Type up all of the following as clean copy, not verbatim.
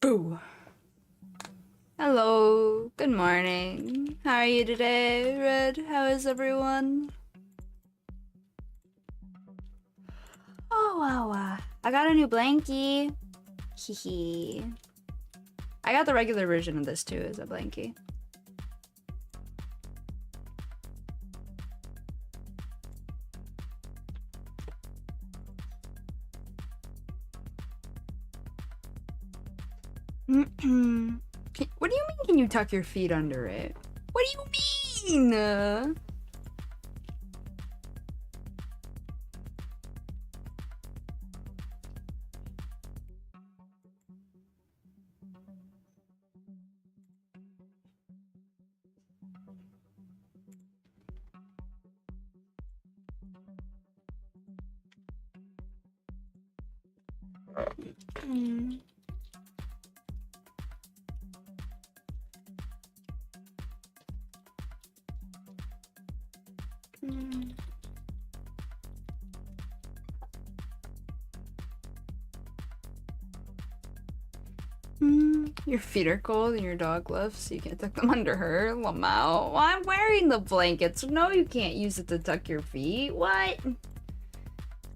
Boo. Hello. Good morning. How are you today, Red? How is everyone? Oh, wow. I got a new blankie. Hee. I got the regular version of this too as a blankie. What do you mean, can you tuck your feet under it? What do you mean? Your feet are cold and your dog left, so you can't tuck them under her. Lamau. Well, I'm wearing the blankets. No, you can't use it to tuck your feet. What?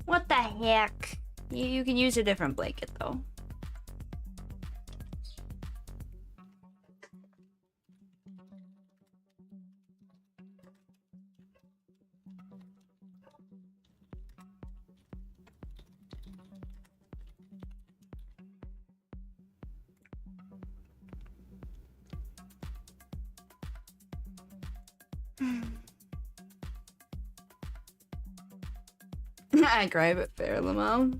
What the heck? You can use a different blanket, though. I cry but fair, Lamau.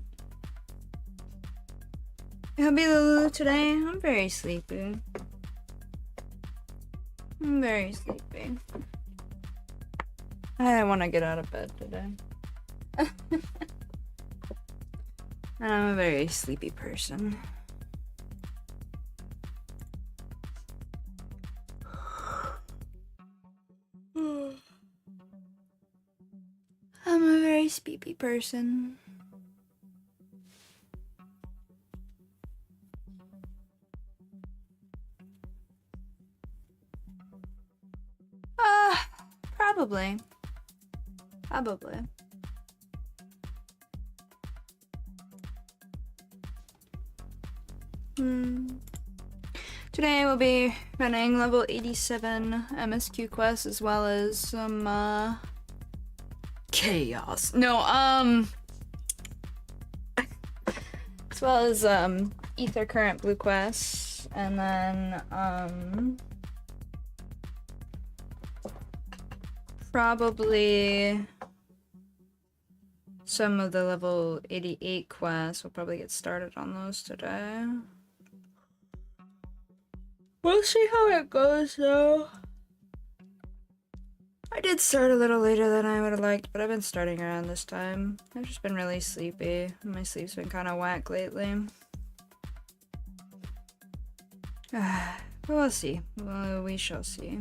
Happy Lulu today? I'm very sleepy. I'm very sleepy. I want to get out of bed today. I'm a very sleepy person. I'm a very sleepy person. Probably. Probably. Today we'll be running level 87 MSQ quests as well as some chaos. No, as well as ether current blue quests, and then probably some of the level 88 quests. We'll probably get started on those today. We'll see how it goes though. I did start a little later than I would have liked, but I've been starting around this time. I've just been really sleepy. My sleep's been kind of whack lately. But we'll see. We shall see.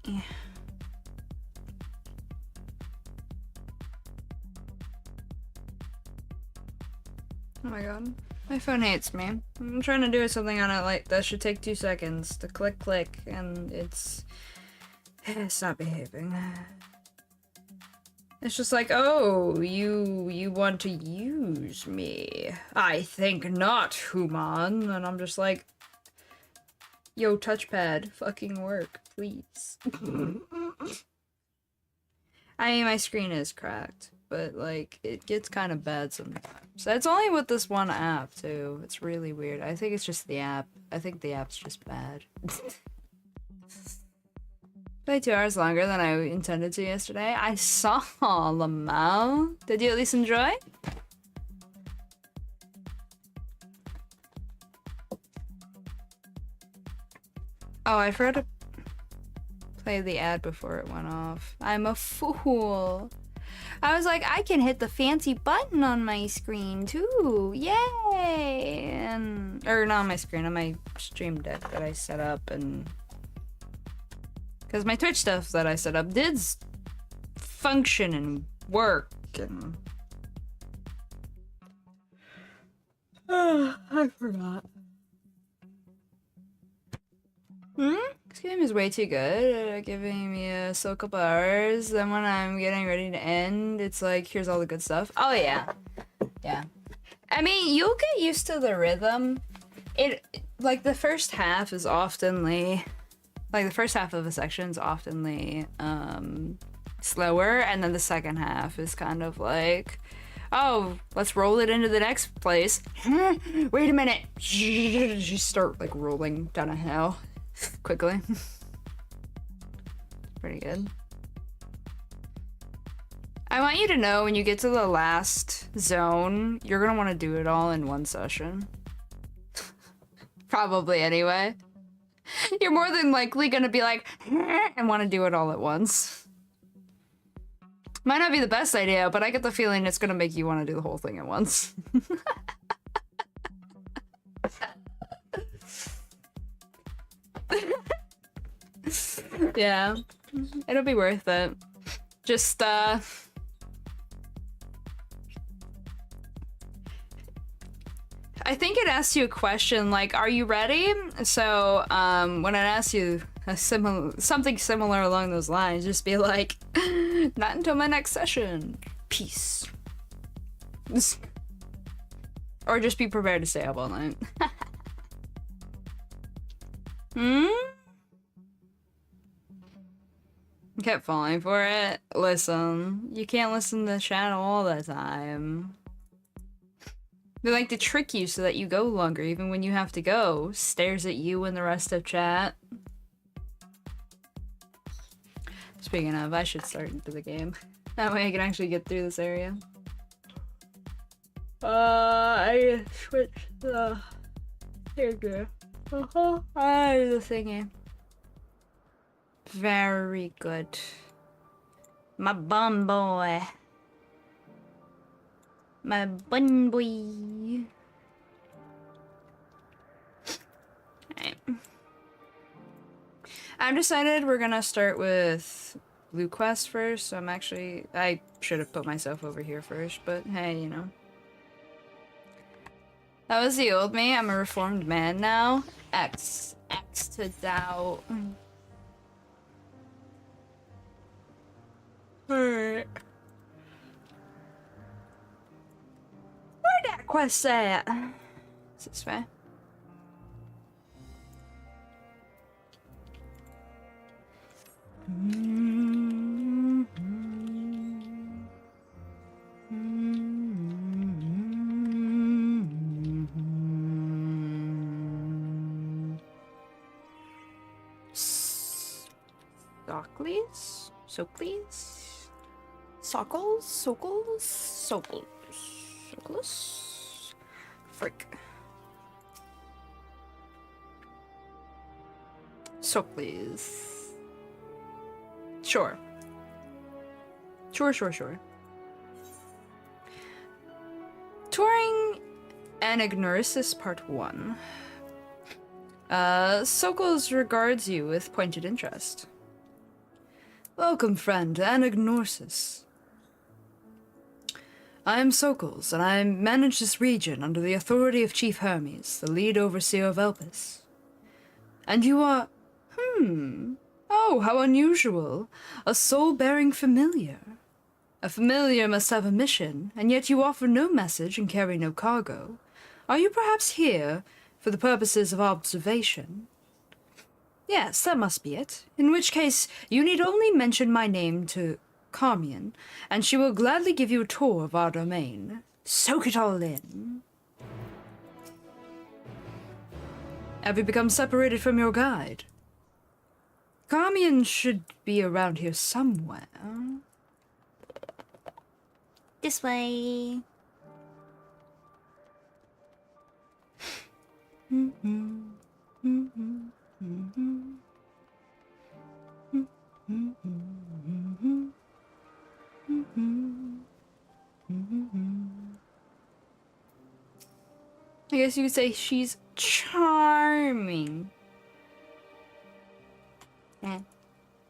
Yeah. Oh my god. My phone hates me. I'm trying to do something on it like that should take 2 seconds to click, and it's not behaving. It's just like, oh, you want to use me. I think not, human. And I'm just like, yo, touchpad, fucking work, please. I mean, my screen is cracked, but like, it gets kind of bad sometimes. It's only with this one app, too. It's really weird. I think it's just the app. I think the app's just bad. Played 2 hours longer than I intended to yesterday. I saw Lamau. Did you at least enjoy? Oh, I forgot to play the ad before it went off. I'm a fool. I was like, I can hit the fancy button on my screen too. Yay! And or not on my screen, on my stream deck that I set up, and because my Twitch stuff that I set up did function and work fucking... I forgot. This game is way too good at giving me so couple hours. Then when I'm getting ready to end, it's like, here's all the good stuff. Oh yeah. Yeah. I mean, you'll get used to the rhythm. Like, the first half is oftenly... Like, the first half of a section is oftenly, slower, and then the second half is kind of like, oh, let's roll it into the next place. Wait a minute. Just start, like, rolling down a hill quickly. Pretty good. I want you to know when you get to the last zone, you're gonna want to do it all in one session. Probably anyway. You're more than likely gonna be like, and want to do it all at once. Might not be the best idea, but I get the feeling it's gonna make you want to do the whole thing at once. Yeah, it'll be worth it. Just, I think it asks you a question like, are you ready? So, when it asks you something similar along those lines, just be like, not until my next session. Peace. Or just be prepared to stay up all night. Kept falling for it. Listen, you can't listen to Shadow all the time. They like to trick you so that you go longer even when you have to go. Stares at you and the rest of chat. Speaking of, I should start into the game. That way I can actually get through this area. I switched the character. The thingy. Very good. My bum boy. My bun boy. Alright. I've decided we're gonna start with Blue Quest first, so I should have put myself over here first, but hey, you know. That was the old me. I'm a reformed man now. X to doubt. Alright. Where'd that quest at? Is this way? Sockleys? Sockleys? Sockles? Sockles? Sockles? Sockles? Frick. Sockleys. Sure. Sure. Touring Anagnorisis Part 1. Sockles regards you with pointed interest. Welcome, friend, Anagnorisis. I am Sockles, and I manage this region under the authority of Chief Hermes, the lead overseer of Elpis. And you are... Oh, how unusual. A soul-bearing familiar. A familiar must have a mission, and yet you offer no message and carry no cargo. Are you perhaps here for the purposes of observation? Yes, that must be it. In which case, you need only mention my name to Carmian, and she will gladly give you a tour of our domain. Soak it all in. Have you become separated from your guide? Carmian should be around here somewhere. This way. I guess you could say she's charming. Yeah.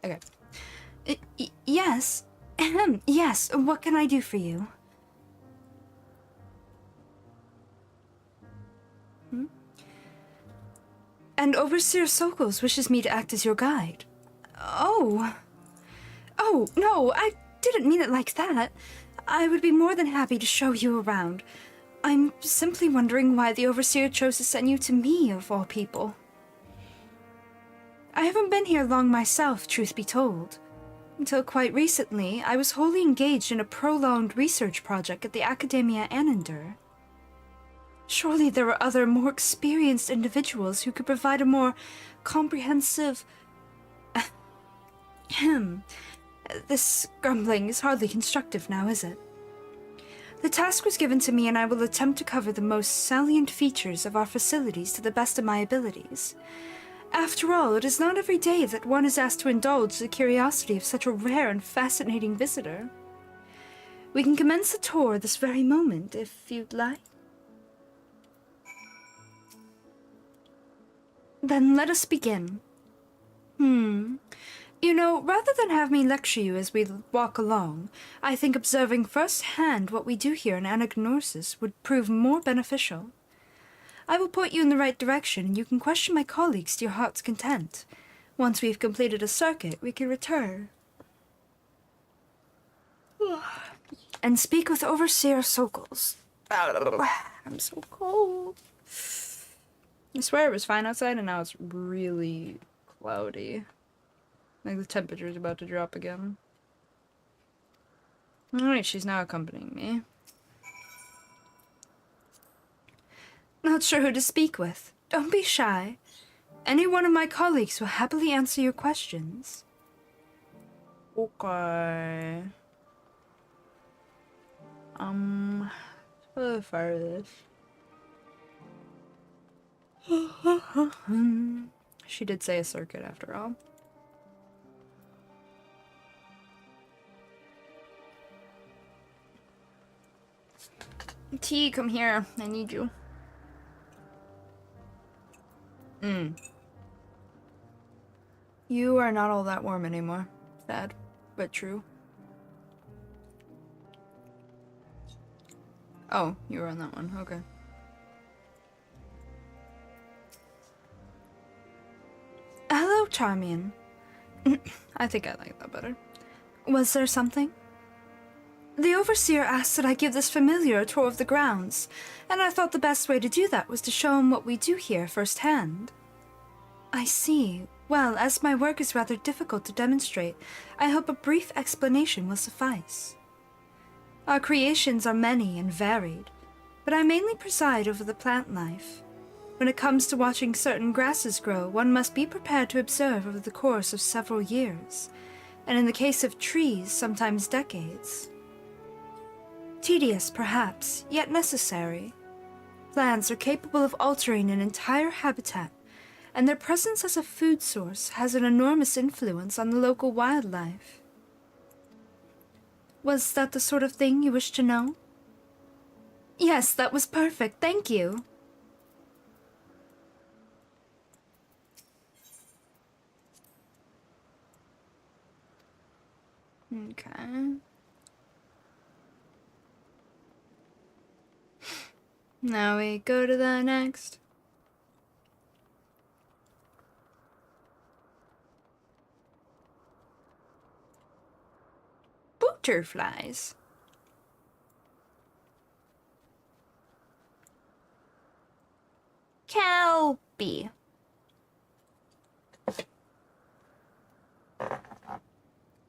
Okay. Yes, Yes, what can I do for you? And Overseer Sokos wishes me to act as your guide. Oh. Oh, no, I didn't mean it like that. I would be more than happy to show you around. I'm simply wondering why the Overseer chose to send you to me, of all people. I haven't been here long myself, truth be told. Until quite recently, I was wholly engaged in a prolonged research project at the Academia Anander. Surely there were other, more experienced individuals who could provide a more comprehensive... This grumbling is hardly constructive now, is it? The task was given to me, and I will attempt to cover the most salient features of our facilities to the best of my abilities. After all, it is not every day that one is asked to indulge the curiosity of such a rare and fascinating visitor. We can commence the tour this very moment, if you'd like. Then let us begin. You know, rather than have me lecture you as we walk along, I think observing firsthand what we do here in Anagnosis would prove more beneficial. I will point you in the right direction, and you can question my colleagues to your heart's content. Once we've completed a circuit, we can return. And speak with Overseer Sokos. I'm so cold. I swear it was fine outside, and now it's really cloudy. Like the temperature's about to drop again. Alright, she's now accompanying me. Not sure who to speak with. Don't be shy. Any one of my colleagues will happily answer your questions. Okay. So far this. She did say a circuit after all. T, come here. I need you. You are not all that warm anymore. Sad, but true. Oh, you were on that one. Okay. Hello, Charmian. I think I like that better. Was there something? The Overseer asked that I give this familiar a tour of the grounds, and I thought the best way to do that was to show him what we do here firsthand. I see. Well, as my work is rather difficult to demonstrate, I hope a brief explanation will suffice. Our creations are many and varied, but I mainly preside over the plant life. When it comes to watching certain grasses grow, one must be prepared to observe over the course of several years, and in the case of trees, sometimes decades. Tedious, perhaps, yet necessary. Plants are capable of altering an entire habitat, and their presence as a food source has an enormous influence on the local wildlife. Was that the sort of thing you wished to know? Yes, that was perfect, thank you. Okay. Now we go to the next. Butterflies. Kelpie.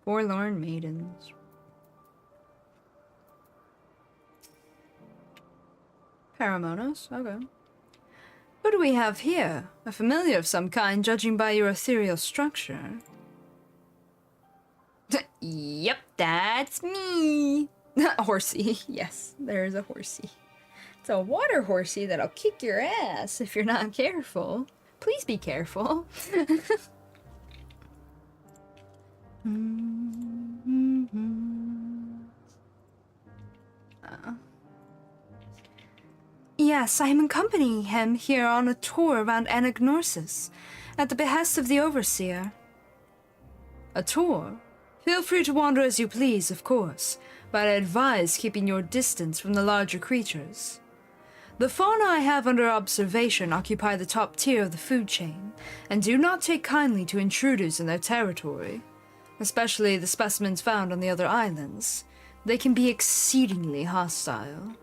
Forlorn maidens. Paramonos? Okay. What do we have here? A familiar of some kind, judging by your ethereal structure. Yep, that's me. Horsey. Yes, there's a horsey. It's a water horsey that'll kick your ass if you're not careful. Please be careful. Yes, I am accompanying him here on a tour around Anagnosis, at the behest of the Overseer. A tour? Feel free to wander as you please, of course, but I advise keeping your distance from the larger creatures. The fauna I have under observation occupy the top tier of the food chain, and do not take kindly to intruders in their territory, especially the specimens found on the other islands. They can be exceedingly hostile.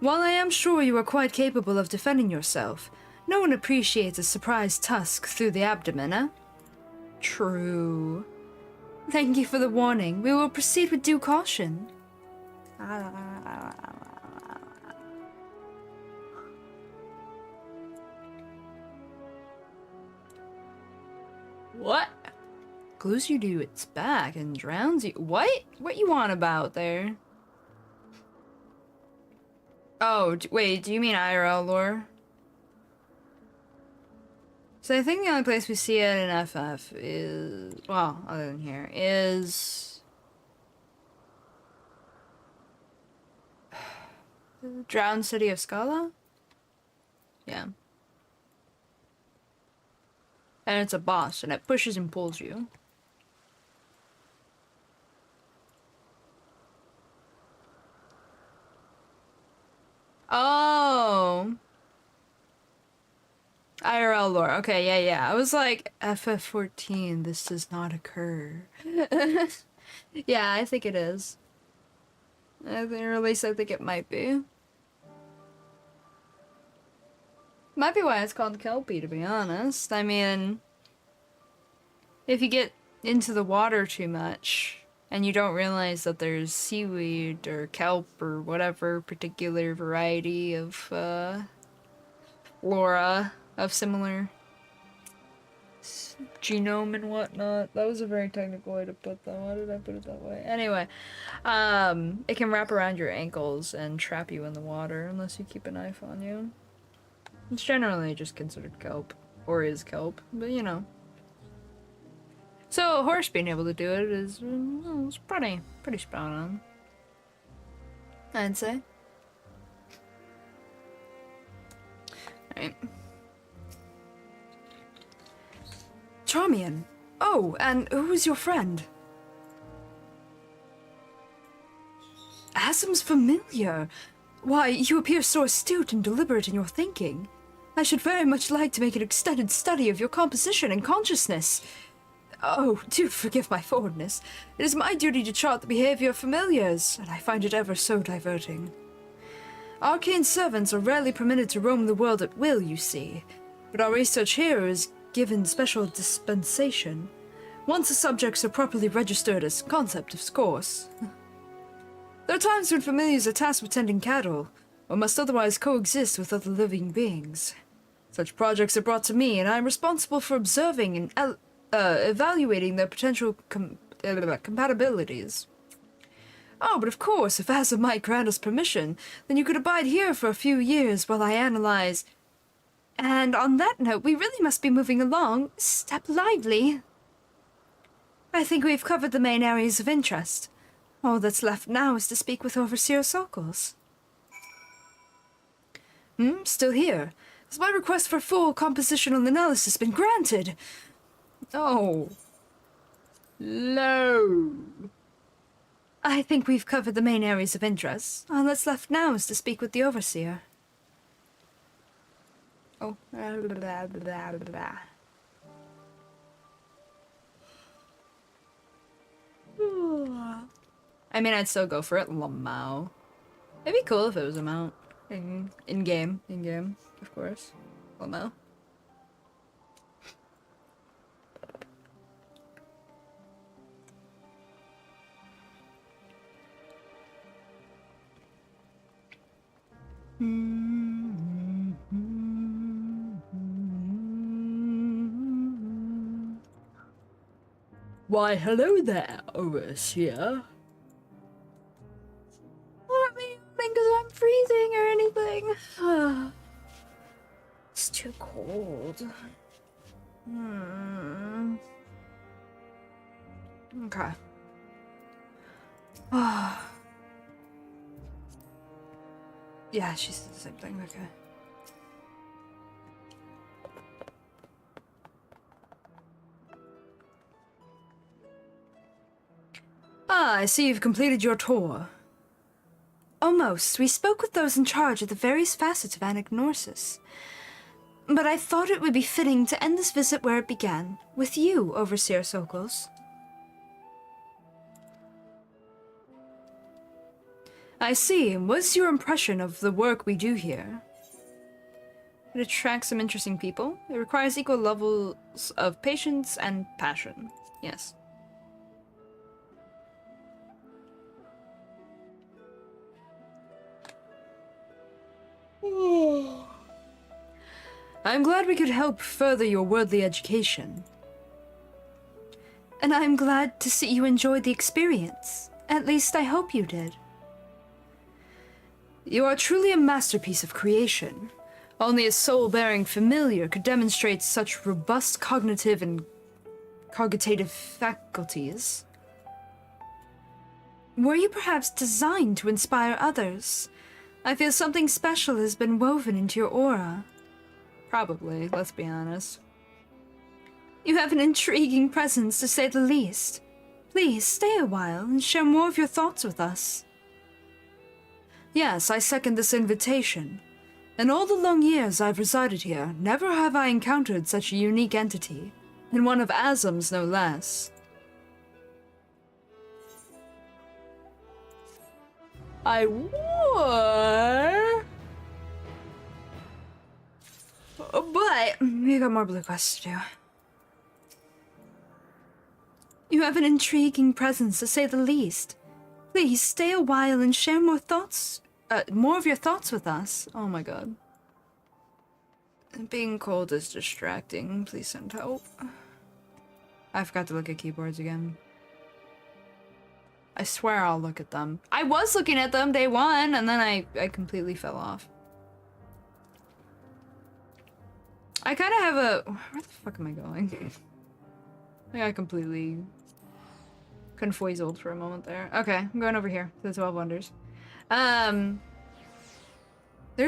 While I am sure you are quite capable of defending yourself, no one appreciates a surprise tusk through the abdomen, eh? True. Thank you for the warning. We will proceed with due caution. What? Glues you to its back and drowns you. What? What you on about there? Oh, wait, do you mean IRL lore? So I think the only place we see it in FF is, well, other than here, is the Drowned City of Scala? Yeah. And it's a boss, and it pushes and pulls you. Oh. IRL lore. Okay, yeah. I was like, FF14, this does not occur. Yeah, I think it is. Or at least I think it might be. Might be why it's called Kelpie, to be honest. I mean, if you get into the water too much, and you don't realize that there's seaweed or kelp or whatever particular variety of flora of similar genome and whatnot. That was a very technical way to put that. Why did I put it that way? Anyway, it can wrap around your ankles and trap you in the water unless you keep a knife on you. It's generally just considered kelp, or is kelp, but you know. So a horse being able to do it is it's pretty spot on, I'd say. Alright. Charmian. Oh, and who is your friend? Asim's familiar. Why, you appear so astute and deliberate in your thinking. I should very much like to make an extended study of your composition and consciousness. Oh, do forgive my forwardness. It is my duty to chart the behavior of familiars, and I find it ever so diverting. Arcane servants are rarely permitted to roam the world at will, you see, but our research here is given special dispensation. Once the subjects are properly registered as concept, of course. There are times when familiars are tasked with tending cattle, or must otherwise coexist with other living beings. Such projects are brought to me, and I am responsible for observing and evaluating their potential compatibilities. Oh, but of course, if Asa might grant us permission, then you could abide here for a few years while I analyze. And on that note, we really must be moving along. Step lively. I think we've covered the main areas of interest. All that's left now is to speak with Overseer Sokols. Still here. Has my request for full compositional analysis been granted? Oh. Low. I think we've covered the main areas of interest. All that's left now is to speak with the Overseer. Oh. I mean, I'd still go for it, Lamau. It'd be cool if it was a mount. In-game, of course. Lamau. Why, hello there, Overseer. Let me because I'm freezing or anything. It's too cold. Okay. Yeah, she said the same thing. Okay. Ah, I see you've completed your tour. Almost. We spoke with those in charge of the various facets of anagnosis. But I thought it would be fitting to end this visit where it began, with you, Overseer Sokos. I see. What's your impression of the work we do here? It attracts some interesting people. It requires equal levels of patience and passion. Yes. I'm glad we could help further your worldly education. And I'm glad to see you enjoyed the experience. At least I hope you did. You are truly a masterpiece of creation. Only a soul-bearing familiar could demonstrate such robust cognitive and cogitative faculties. Were you perhaps designed to inspire others? I feel something special has been woven into your aura. Probably, let's be honest. You have an intriguing presence, to say the least. Please, stay a while and share more of your thoughts with us. Yes, I second this invitation. In all the long years I've resided here, never have I encountered such a unique entity, and one of Azam's no less. I would... But we got more blue quests to do. You have an intriguing presence, to say the least. Please stay a while and share more of your thoughts with us. Oh my god. Being cold is distracting. Please send help. I forgot to look at keyboards again. I swear I'll look at them. I was looking at them day one, and then I completely fell off. I kind of have a... Where the fuck am I going? I got completely confoizled for a moment there. Okay, I'm going over here to the 12 Wonders. There's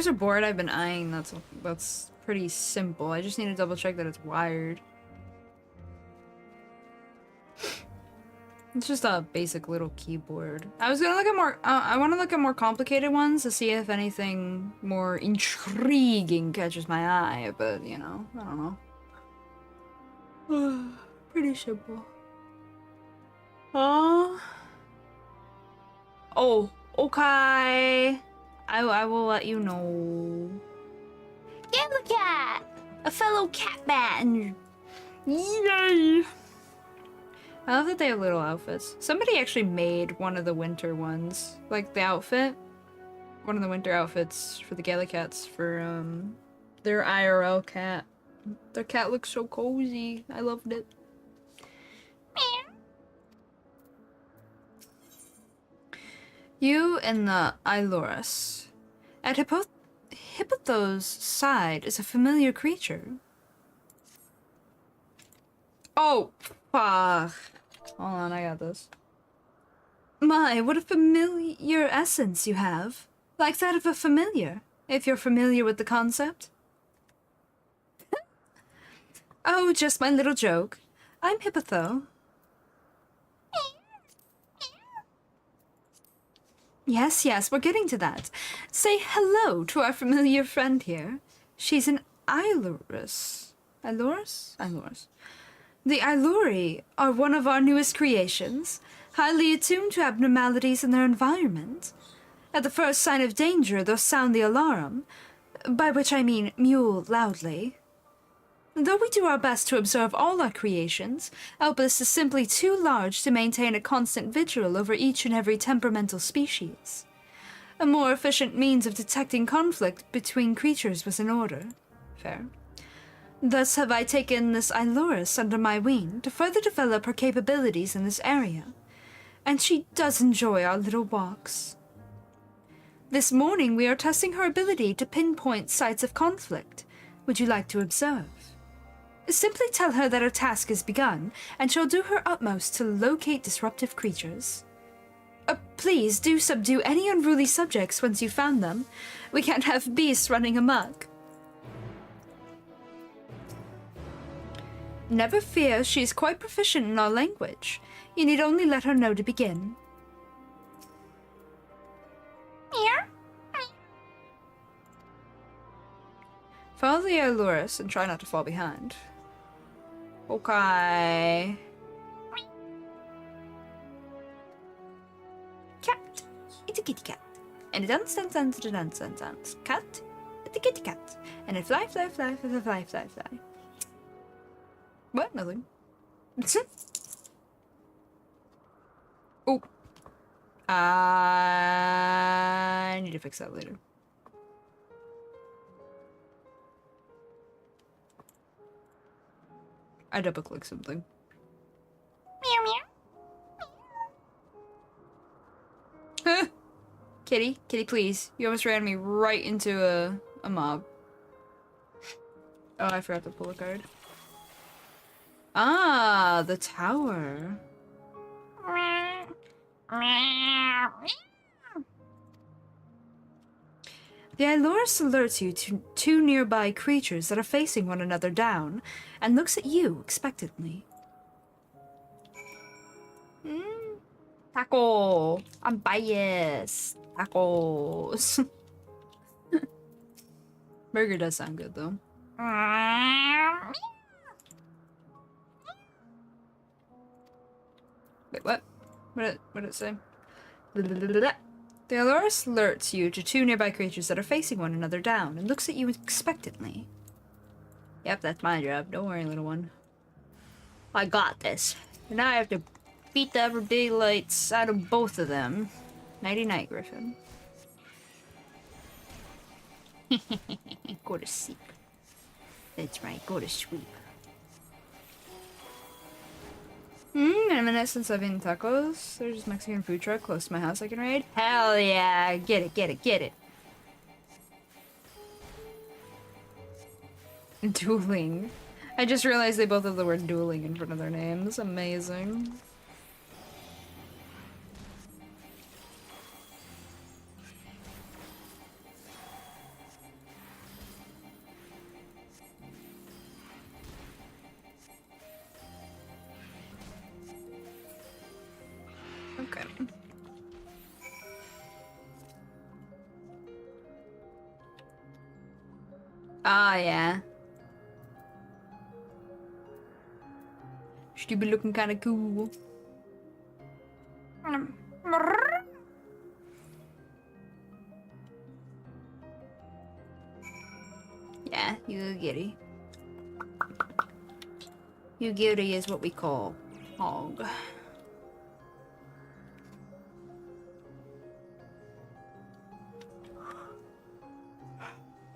a board I've been eyeing that's pretty simple. I just need to double check that it's wired. It's just a basic little keyboard. I was gonna look at more, I want to look at more complicated ones to see if anything more intriguing catches my eye, but you know, I don't know. Pretty simple. Oh, okay. I will let you know. Yellow cat! A fellow cat man! Yay! I love that they have little outfits. Somebody actually made one of the winter ones. Like the outfit. One of the winter outfits for the Galley Cats for their IRL cat. Their cat looks so cozy. I loved it. You and the Ilorus. At Hippotho's side is a familiar creature. Oh, fuck. Hold on, I got this. My, what a familiar essence you have. Like that of a familiar, if you're familiar with the concept. Oh, just my little joke. I'm Hippotho. Yes, yes, we're getting to that. Say hello to our familiar friend here. She's an Ilorus. Ilorus? Ilorus. The Ilori are one of our newest creations, highly attuned to abnormalities in their environment. At the first sign of danger, they'll sound the alarm, by which I mean mew loudly. Though we do our best to observe all our creations, our bliss is simply too large to maintain a constant vigil over each and every temperamental species. A more efficient means of detecting conflict between creatures was in order. Fair. Thus have I taken this Ilorus under my wing to further develop her capabilities in this area. And she does enjoy our little walks. This morning we are testing her ability to pinpoint sites of conflict. Would you like to observe? Simply tell her that her task is begun, and she'll do her utmost to locate disruptive creatures. Please do subdue any unruly subjects once you've found them. We can't have beasts running amok. Never fear, she's quite proficient in our language. You need only let her know to begin. Follow the Alurus and try not to fall behind. Okay. Cat. It's a kitty cat. And it dance. Cat. It's a kitty cat. And it fly. What? Nothing. Oh. I need to fix that later. I double-click something. Meow meow. Kitty, please. You almost ran me right into a mob. Oh, I forgot to pull a card. Ah, the tower. The Ilurus alerts you to two nearby creatures that are facing one another down, and looks at you expectantly. Taco! I'm biased. Tacos. Burger does sound good, though. Wait, what? What did it say? The Alurus alerts you to two nearby creatures that are facing one another down and looks at you expectantly. Yep, that's my job. Don't worry, little one. I got this. And now I have to beat the ever daylights out of both of them. Nighty-night, Griffin. Go to sleep. That's right, go to sleep. Been a minute since I've eaten tacos. There's a Mexican food truck close to my house I can raid. Hell yeah! Get it. Dueling. I just realized they both have the word dueling in front of their names. Amazing. Okay. Ah, yeah. Should be looking kind of cool. Yeah, you giddy. You giddy is what we call hog.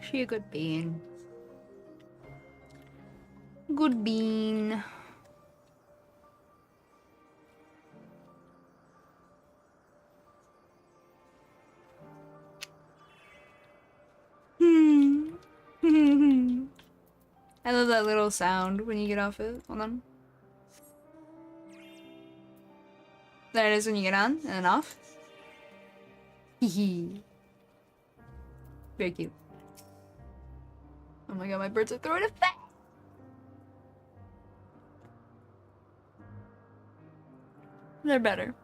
She a good bean. Good bean. I love that little sound when you get off it. Hold on. There it is when you get on and then off. Hee. Very cute. Oh my god, my birds are throwing a fit! They're better.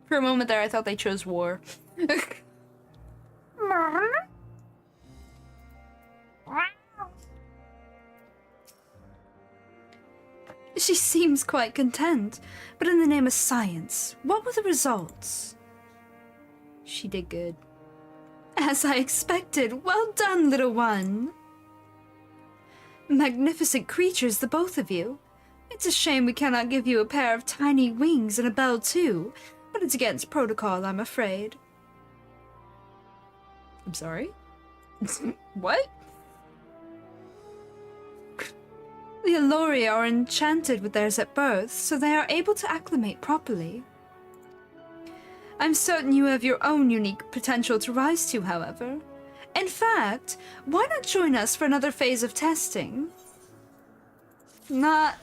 For a moment there, I thought they chose war. She seems quite content, but in the name of science, what were the results? She did good. As I expected. Well done, little one. Magnificent creatures, the both of you. It's a shame we cannot give you a pair of tiny wings and a bell too, but it's against protocol, I'm afraid. I'm sorry? What? The Alori are enchanted with theirs at birth, so they are able to acclimate properly. I'm certain you have your own unique potential to rise to, however. In fact, why not join us for another phase of testing? Not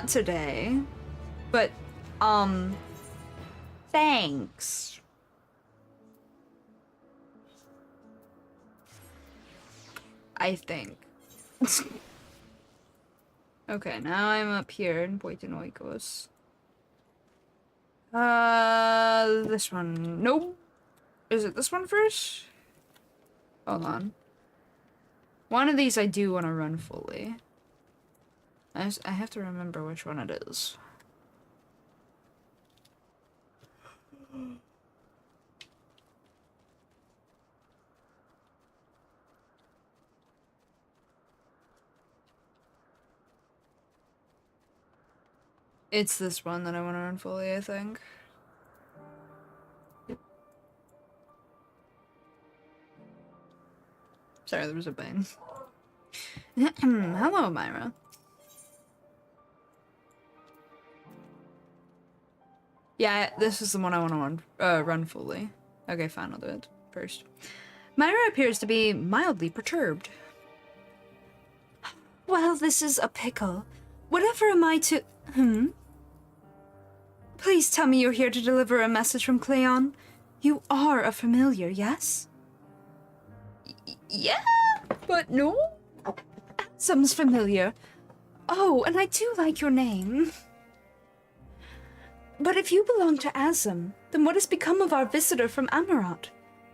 today. But, thanks. I think. Okay, now I'm up here in Puerto Oikos. This one. Nope. Is it this one first? Hold on. One of these I do want to run fully. I have to remember which one it is. It's this one that I want to run fully, I think. Sorry, there was a bang. Hello, Myra. Yeah, this is the one I want to run fully. Okay, fine, I'll do it first. Myra appears to be mildly perturbed. Well, this is a pickle. Whatever am I to... Please tell me you're here to deliver a message from Cleon. You are a familiar, yes? Yeah, but no. Some's familiar. Oh, and I do like your name. But if you belong to Azam, then what has become of our visitor from Amarot?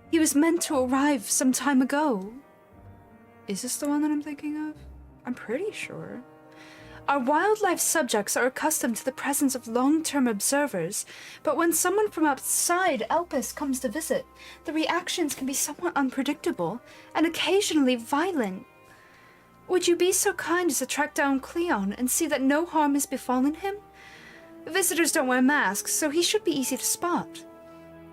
He was meant to arrive some time ago. Is this the one that I'm thinking of? I'm pretty sure. Our wildlife subjects are accustomed to the presence of long-term observers, but when someone from outside Elpis comes to visit, the reactions can be somewhat unpredictable and occasionally violent. Would you be so kind as to track down Cleon and see that no harm has befallen him? Visitors don't wear masks, so he should be easy to spot.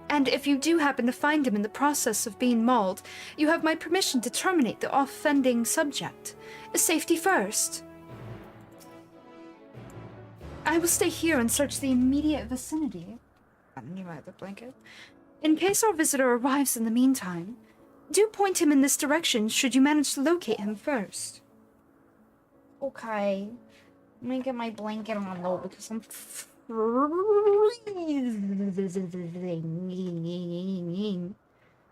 And if you do happen to find him in the process of being mauled, you have my permission to terminate the offending subject. Safety first. I will stay here and search the immediate vicinity. I need my other blanket. In case our visitor arrives in the meantime, do point him in this direction should you manage to locate him first. Okay. Let me get my blanket on though because I'm freezing.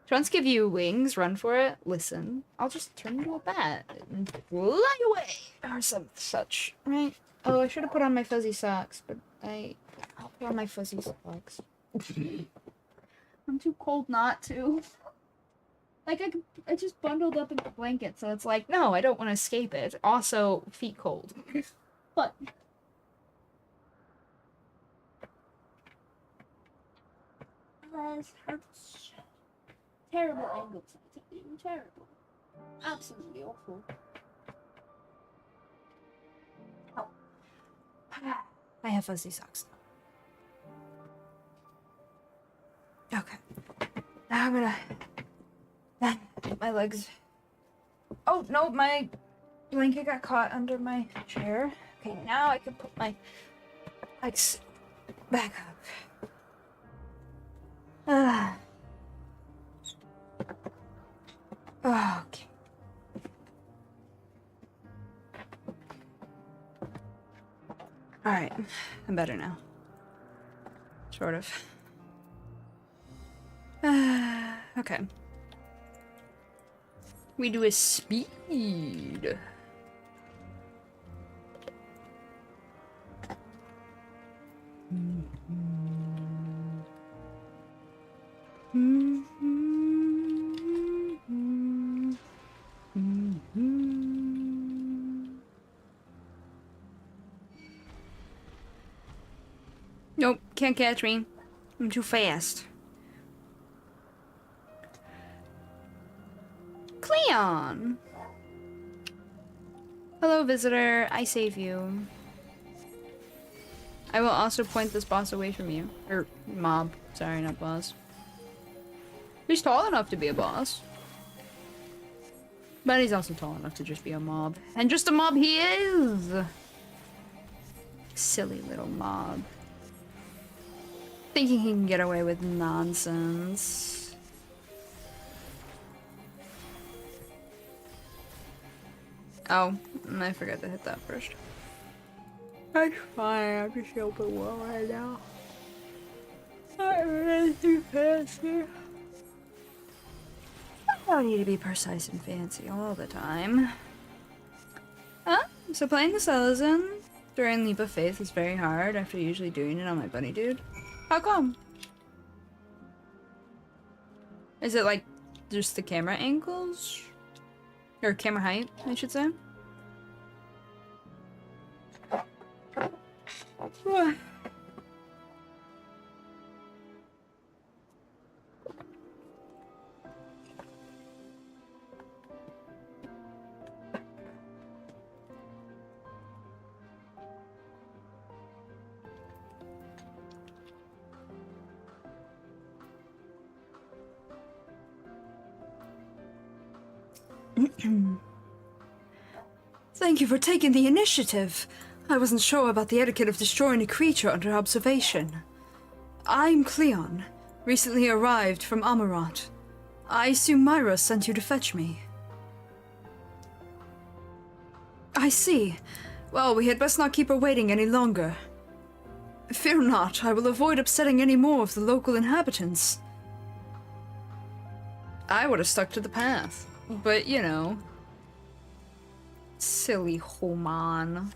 She wants to give you wings, run for it. Listen, I'll just turn into a bat and fly away or some such, right? Oh, I should have put on my fuzzy socks, but I'll put on my fuzzy socks. I'm too cold not to. Like, I just bundled up in the blanket, so it's like, no, I don't want to escape it. Also, feet cold. But... this hurts. Terrible angles, I tell you. Terrible. Absolutely awful. Oh. I have fuzzy socks now. Okay. Now I'm gonna... my legs... Oh, no, my blanket got caught under my chair. Okay, now I can put my legs back up. Okay. Alright, I'm better now. Sort of. Okay. We do a speed. Nope, can't catch me. I'm too fast. Cleon! Hello, visitor. I save you. I will also point this boss away from you. Or mob. Sorry, not boss. He's tall enough to be a boss. But he's also tall enough to just be a mob. And just a mob he is! Silly little mob. Thinking he can get away with nonsense. Oh, I forgot to hit that first. That's fine, I'm just open well right now. I'm really too fancy. I don't need to be precise and fancy all the time. Huh? So playing the Salazan during Leap of Faith is very hard after usually doing it on my bunny dude. How come? Is it like just the camera angles? Or camera height, I should say. Thank you for taking the initiative. I wasn't sure about the etiquette of destroying a creature under observation. I'm Cleon, recently arrived from Amarat. I assume Myra sent you to fetch me. I see. Well, we had best not keep her waiting any longer. Fear not, I will avoid upsetting any more of the local inhabitants. I would have stuck to the path, but you know. Silly Homan.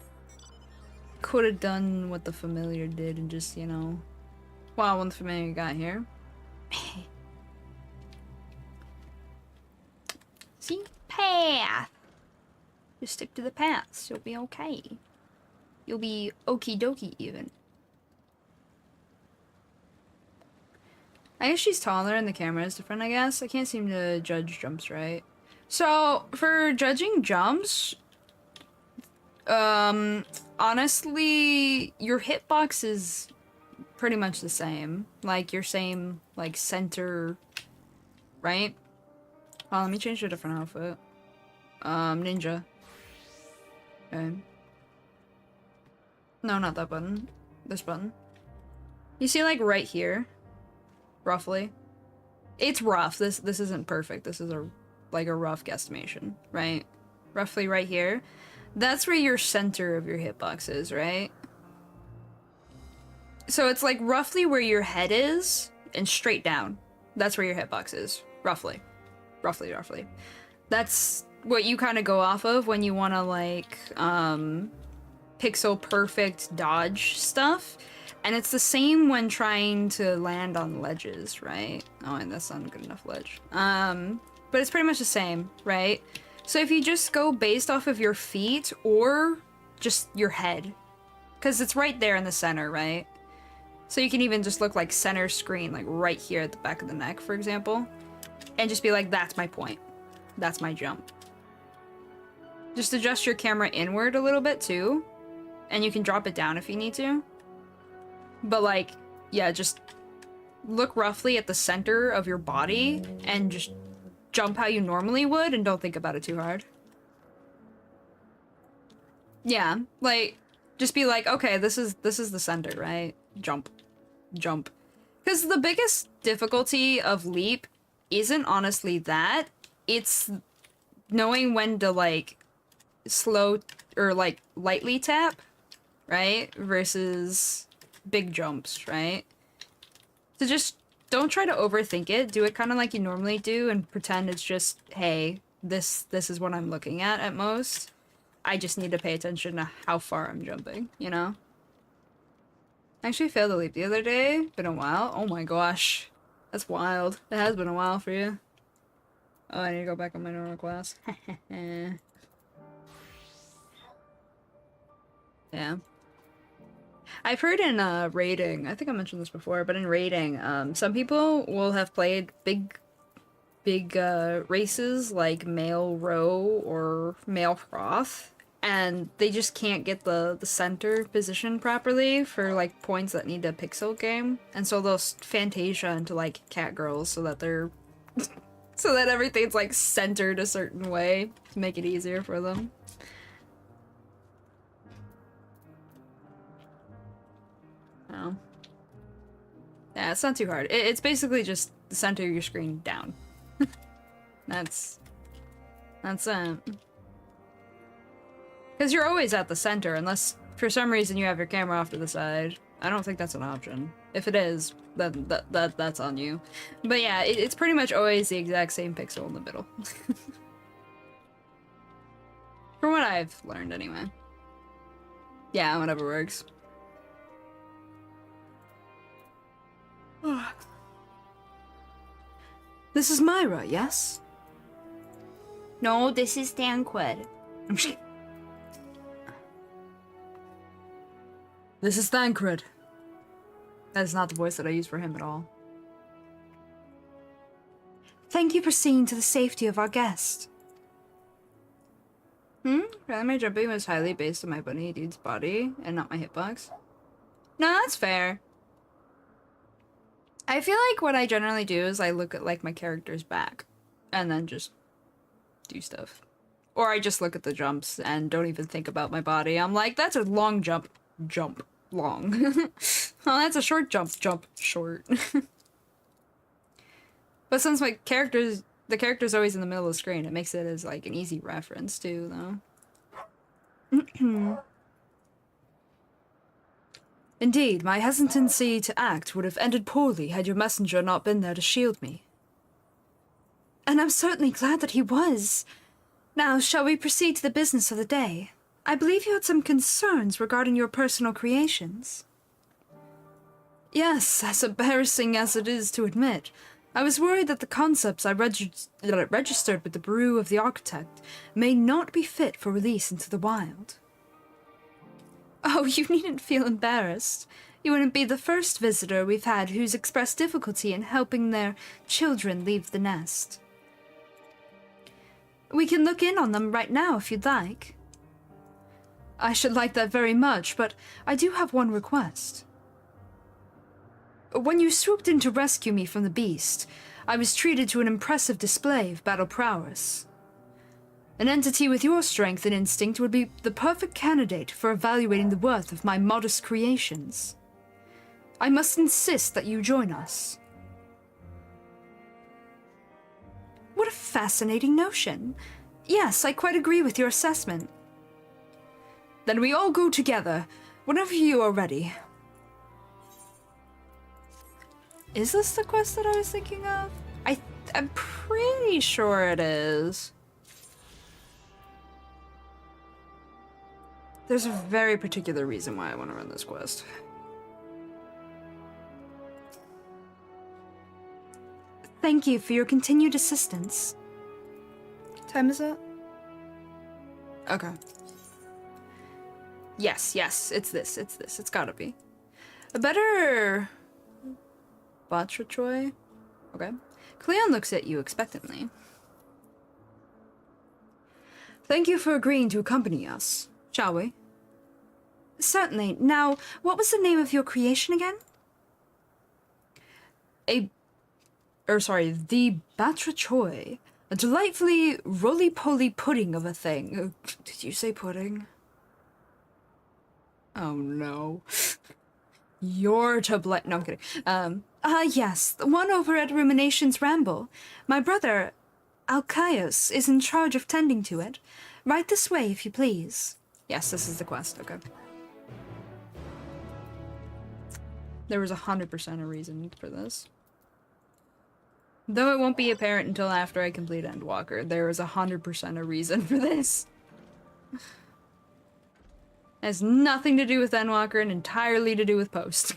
Could have done what the familiar did and just, you know. Wow, when the familiar got here. See? Path! Just stick to the paths, you'll be okay. You'll be okie dokie even. I guess she's taller and the camera is different, I guess. I can't seem to judge jumps right. So, for judging jumps, honestly, your hitbox is pretty much the same. Like, your same, like, center, right? Oh, let me change to a different outfit. Ninja. Okay. No, not that button. This button. You see, like, right here? Roughly. It's rough. This isn't perfect. This is like a rough guesstimation, right? Roughly right here. That's where your center of your hitbox is, right? So it's like roughly where your head is and straight down. That's where your hitbox is. Roughly. Roughly. That's what you kind of go off of when you want to like pixel perfect dodge stuff. And it's the same when trying to land on ledges, right? Oh, and that's not a good enough ledge. But it's pretty much the same, right? So if you just go based off of your feet or just your head, because it's right there in the center, right? So you can even just look like center screen, like right here at the back of the neck, for example, and just be like, that's my point. That's my jump. Just adjust your camera inward a little bit too, and you can drop it down if you need to. But like, yeah, just look roughly at the center of your body and just jump how you normally would and don't think about it too hard. Yeah, like, just be like, okay, this is the center, right? Jump. Because the biggest difficulty of Leap isn't honestly that. It's knowing when to, like, slow or, like, lightly tap, right? Versus big jumps, right? So just don't try to overthink it. Do it kind of like you normally do and pretend it's just, hey, this is what I'm looking at most. I just need to pay attention to how far I'm jumping, you know? I actually failed a leap the other day. Been a while. Oh my gosh. That's wild. It has been a while for you. Oh, I need to go back on my normal class. Yeah. I've heard in raiding, I think I mentioned this before, but in raiding, some people will have played big races like male row or male froth, and they just can't get the center position properly for like points that need a pixel game, and so they'll Fantasia into like cat girls so that they're so that everything's like centered a certain way to make it easier for them. Oh. Yeah, it's not too hard. It's basically just center your screen down. That's it. Because you're always at the center, unless for some reason you have your camera off to the side. I don't think that's an option. If it is, then that's on you. But yeah, it's pretty much always the exact same pixel in the middle. From what I've learned, anyway. Yeah, whatever works. This is Myra, yes? No, this is Thancred. This is Thancred. That is not the voice that I use for him at all. Thank you for seeing to the safety of our guest. My jumping was highly based on my bunny dude's body and not my hitbox. No, that's fair. I feel like what I generally do is I look at like my character's back and then just do stuff. Or I just look at the jumps and don't even think about my body. I'm like, that's a long jump, long. Oh, that's a short jump, short. But since the character's always in the middle of the screen, it makes it as like an easy reference too, though. Indeed, my hesitancy to act would have ended poorly had your messenger not been there to shield me. And I'm certainly glad that he was. Now, shall we proceed to the business of the day? I believe you had some concerns regarding your personal creations. Yes, as embarrassing as it is to admit, I was worried that the concepts I registered with the Bureau of the Architect may not be fit for release into the wild. Oh, you needn't feel embarrassed. You wouldn't be the first visitor we've had who's expressed difficulty in helping their children leave the nest. We can look in on them right now if you'd like. I should like that very much, but I do have one request. When you swooped in to rescue me from the beast, I was treated to an impressive display of battle prowess. An entity with your strength and instinct would be the perfect candidate for evaluating the worth of my modest creations. I must insist that you join us. What a fascinating notion. Yes, I quite agree with your assessment. Then we all go together, whenever you are ready. Is this the quest that I was thinking of? I'm pretty sure it is. There's a very particular reason why I want to run this quest. Thank you for your continued assistance. What time is it? Okay. Yes, it's this. It's gotta be. A better... Batrachoy? Okay. Cleon looks at you expectantly. Thank you for agreeing to accompany us. Shall we? Certainly. Now, what was the name of your creation again? The Batrachoy. A delightfully roly-poly pudding of a thing. Did you say pudding? Oh no. You're to blame. No, I'm kidding. Yes, the one over at Rumination's Ramble. My brother, Alcaius, is in charge of tending to it. Right this way, if you please. Yes, this is the quest, okay. There was 100% a reason for this. Though it won't be apparent until after I complete Endwalker, there is 100% a reason for this. It has nothing to do with Endwalker and entirely to do with Post.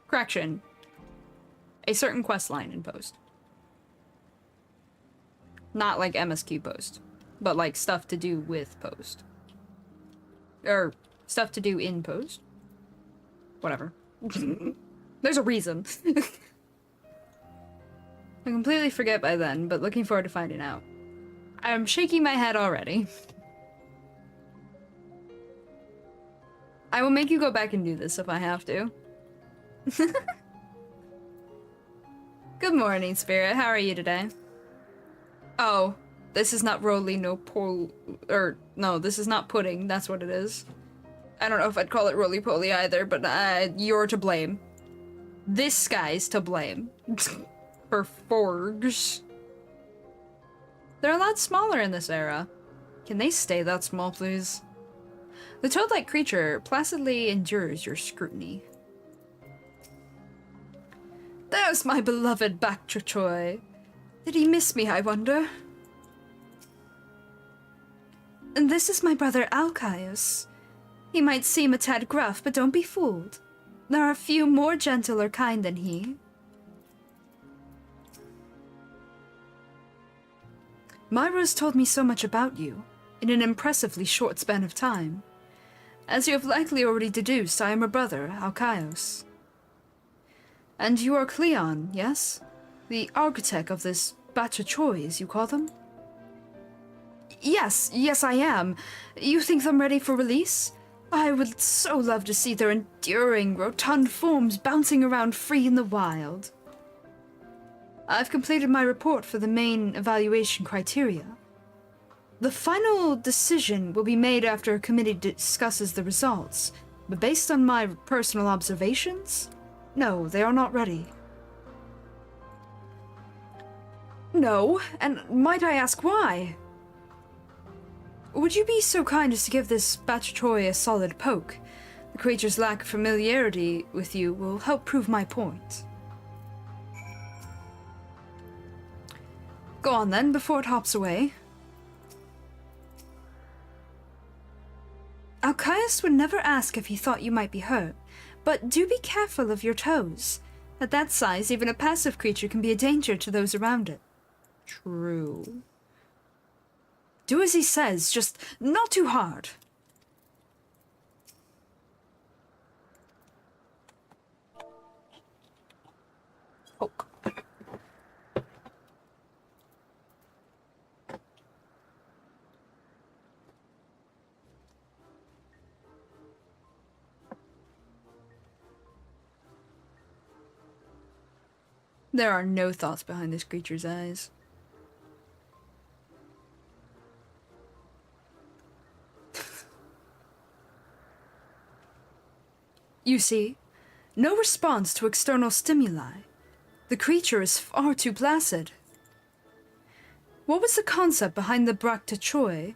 Correction. A certain quest line in Post. Not like MSQ Post, but like stuff to do with Post. Or stuff to do in Post. Whatever. There's a reason. I completely forget by then, but looking forward to finding out. I'm shaking my head already. I will make you go back and do this if I have to. Good morning, Spirit. How are you today? Oh, this is not no, this is not pudding. That's what it is. I don't know if I'd call it roly-poly either, but you're to blame. This guy's to blame. For forgs. They're a lot smaller in this era. Can they stay that small, please? The toad-like creature placidly endures your scrutiny. There's my beloved Batrachoy. Did he miss me, I wonder? And this is my brother Alcaius. He might seem a tad gruff, but don't be fooled. There are few more gentle or kind than he. Myra's told me so much about you, in an impressively short span of time. As you have likely already deduced, I am her brother, Alkaios. And you are Cleon, yes? The architect of this batch of Choi, as you call them? Yes, I am. You think them ready for release? I would so love to see their enduring, rotund forms bouncing around free in the wild. I've completed my report for the main evaluation criteria. The final decision will be made after a committee discusses the results, but based on my personal observations, no, they are not ready. No, and might I ask why? Would you be so kind as to give this Bachatoy a solid poke? The creature's lack of familiarity with you will help prove my point. Go on then, before it hops away. Alkaios would never ask if he thought you might be hurt, but do be careful of your toes. At that size, even a passive creature can be a danger to those around it. True. Do as he says, just not too hard. Poke. There are no thoughts behind this creature's eyes. You see, no response to external stimuli. The creature is far too placid. What was the concept behind the Braktachoy?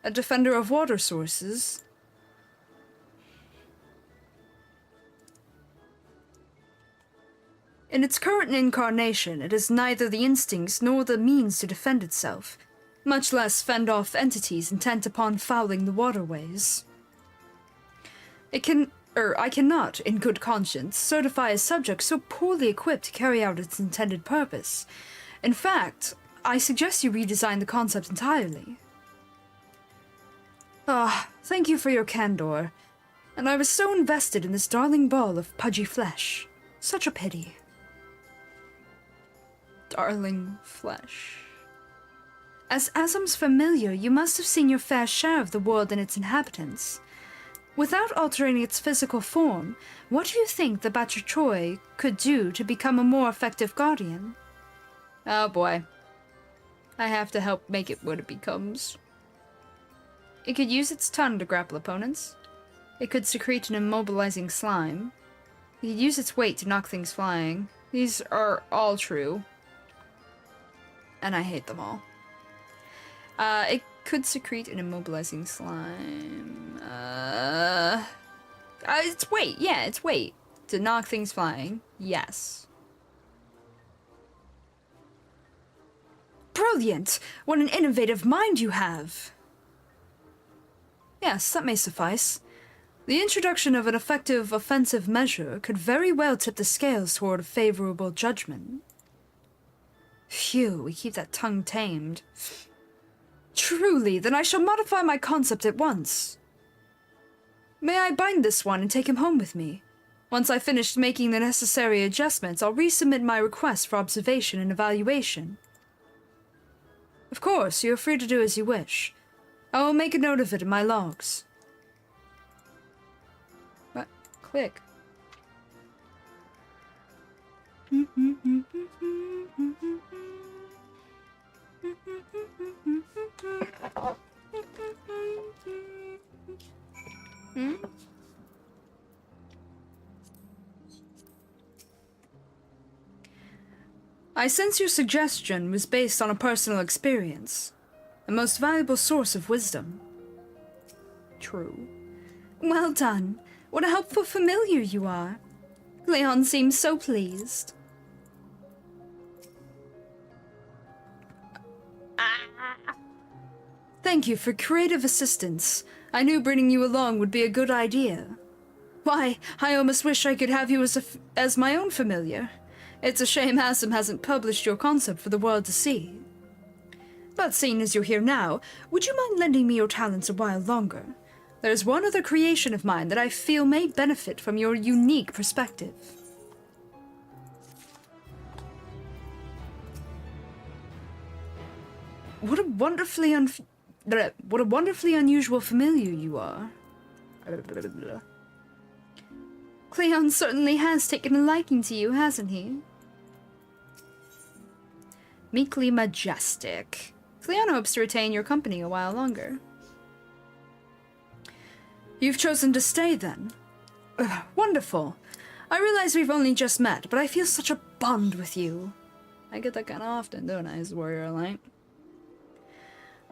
A defender of water sources? In its current incarnation, it has neither the instincts nor the means to defend itself, much less fend off entities intent upon fouling the waterways. I cannot, in good conscience, certify a subject so poorly equipped to carry out its intended purpose. In fact, I suggest you redesign the concept entirely. Thank you for your candor. And I was so invested in this darling ball of pudgy flesh. Such a pity. Darling flesh. As Azam's familiar, you must have seen your fair share of the world and its inhabitants. Without altering its physical form, what do you think the Bachatoy could do to become a more effective guardian? Oh boy. I have to help make it what it becomes. It could use its tongue to grapple opponents. It could secrete an immobilizing slime. It could use its weight to knock things flying. These are all true. And I hate them all. It could secrete an immobilizing slime. It's weight. Yeah, it's weight. To knock things flying. Yes. Brilliant! What an innovative mind you have! Yes, that may suffice. The introduction of an effective offensive measure could very well tip the scales toward a favorable judgment. Phew, we keep that tongue tamed. Truly, then I shall modify my concept at once. May I bind this one and take him home with me? Once I've finished making the necessary adjustments, I'll resubmit my request for observation and evaluation. Of course, you are free to do as you wish. I will make a note of it in my logs. What? Click. I sense your suggestion was based on a personal experience, a most valuable source of wisdom. True. Well done. What a helpful familiar you are. Leon seems so pleased. Thank you for creative assistance. I knew bringing you along would be a good idea. Why, I almost wish I could have you as my own familiar. It's a shame Hassan hasn't published your concept for the world to see. But seeing as you're here now, would you mind lending me your talents a while longer? There's one other creation of mine that I feel may benefit from your unique perspective. What a wonderfully unusual familiar you are. Cleon certainly has taken a liking to you, hasn't he? Meekly majestic. Cleon hopes to retain your company a while longer. You've chosen to stay, then? Wonderful. I realize we've only just met, but I feel such a bond with you. I get that kind of often, don't I, as Warrior Light?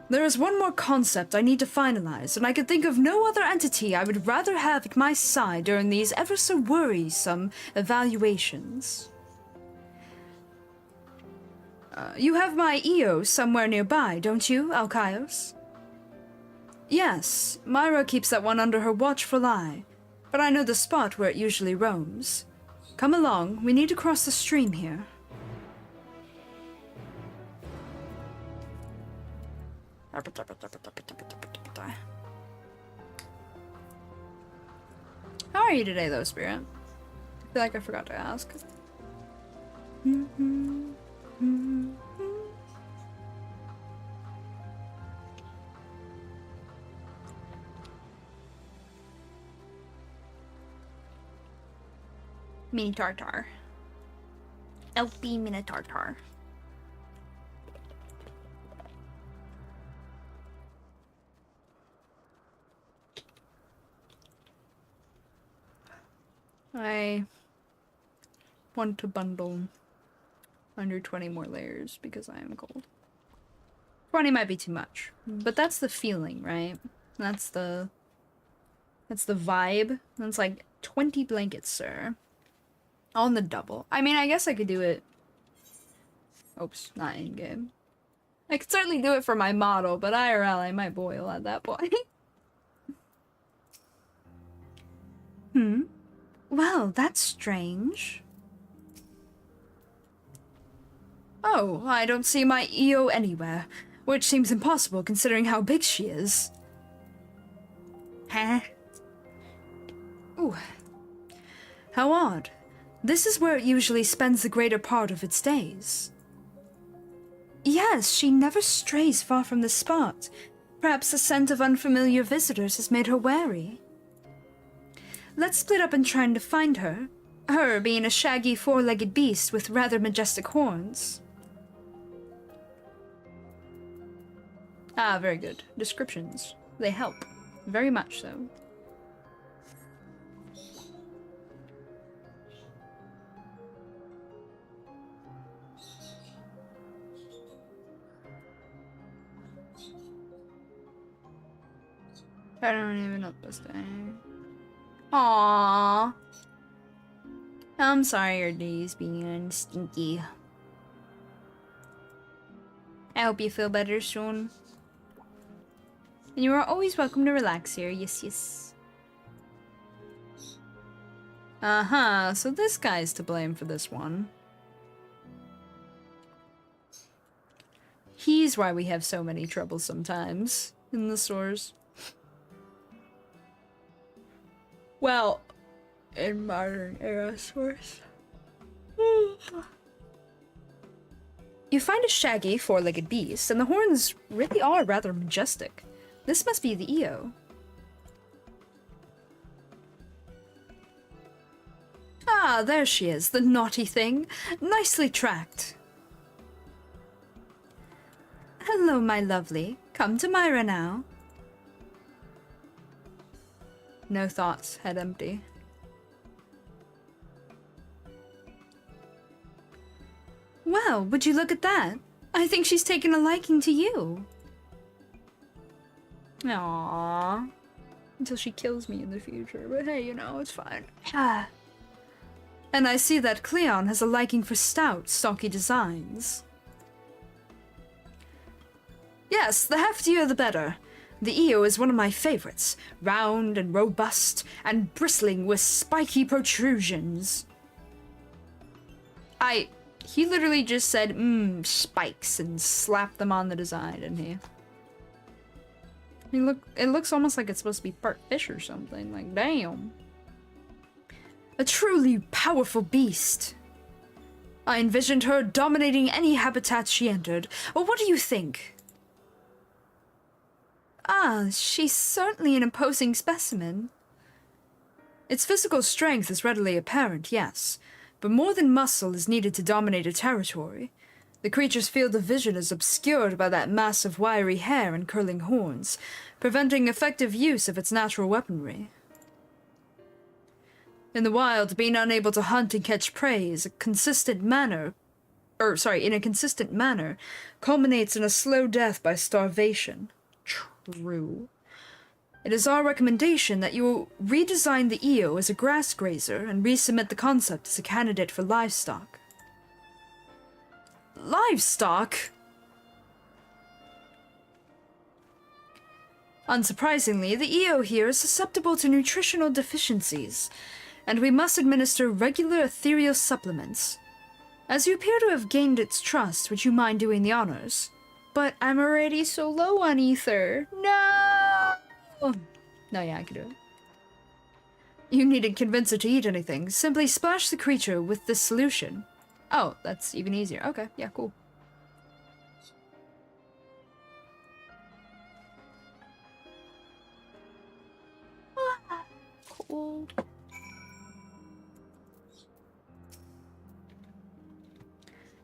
There is one more concept I need to finalize, and I can think of no other entity I would rather have at my side during these ever so worrisome evaluations. You have my EO somewhere nearby, don't you, Alkaios? Yes, Myra keeps that one under her watchful eye, but I know the spot where it usually roams. Come along, we need to cross the stream here. How are you today, though, Spirit? I feel like I forgot to ask. Mini Tartar. LP Mini Tartar. I want to bundle under 20 more layers because I am cold. 20 might be too much, but that's the feeling, right? That's the vibe. That's like 20 blankets, sir. On the double. I mean, I guess I could do it. Oops, not in game. I could certainly do it for my model, but IRL I might boil at that point. Well, that's strange. Oh, I don't see my EO anywhere, which seems impossible considering how big she is. Huh? Ooh. How odd. This is where it usually spends the greater part of its days. Yes, she never strays far from this spot. Perhaps the scent of unfamiliar visitors has made her wary. Let's split up and try to find her. Her being a shaggy four-legged beast with rather majestic horns. Ah, very good. Descriptions. They help. Very much so. I don't even know this thing. Aww. I'm sorry your day's being stinky. I hope you feel better soon. And you are always welcome to relax here. Yes, yes. Uh-huh, so this guy's to blame for this one. He's why we have so many troubles sometimes in the stores. Well, in modern era stores. You find a shaggy four-legged beast, and the horns really are rather majestic. This must be the EO. Ah, there she is, the naughty thing. Nicely tracked. Hello, my lovely. Come to Myra now. No thoughts, head empty. Well, would you look at that? I think she's taken a liking to you. Aww. Until she kills me in the future, but hey, you know, it's fine. Ah. And I see that Cleon has a liking for stout, stocky designs. Yes, the heftier the better. The EO is one of my favorites, round and robust, and bristling with spiky protrusions. He literally just said, spikes, and slapped them on the design, didn't he? I mean, look, it looks almost like it's supposed to be part fish or something. Like, damn. A truly powerful beast. I envisioned her dominating any habitat she entered. Well, what do you think? Ah, she's certainly an imposing specimen. Its physical strength is readily apparent, yes, but more than muscle is needed to dominate a territory. The creature's field of vision is obscured by that mass of wiry hair and curling horns, preventing effective use of its natural weaponry. In the wild, being unable to hunt and catch prey in a consistent manner, culminates in a slow death by starvation. True. It is our recommendation that you redesign the Eo as a grass grazer and resubmit the concept as a candidate for livestock. Livestock? Unsurprisingly, the Eo here is susceptible to nutritional deficiencies, and we must administer regular ethereal supplements. As you appear to have gained its trust, would you mind doing the honors? But I'm already so low on ether. No! No, yeah, I can do it. You needn't convince her to eat anything. Simply splash the creature with this solution. Oh, that's even easier. Okay, yeah, cool. Cool.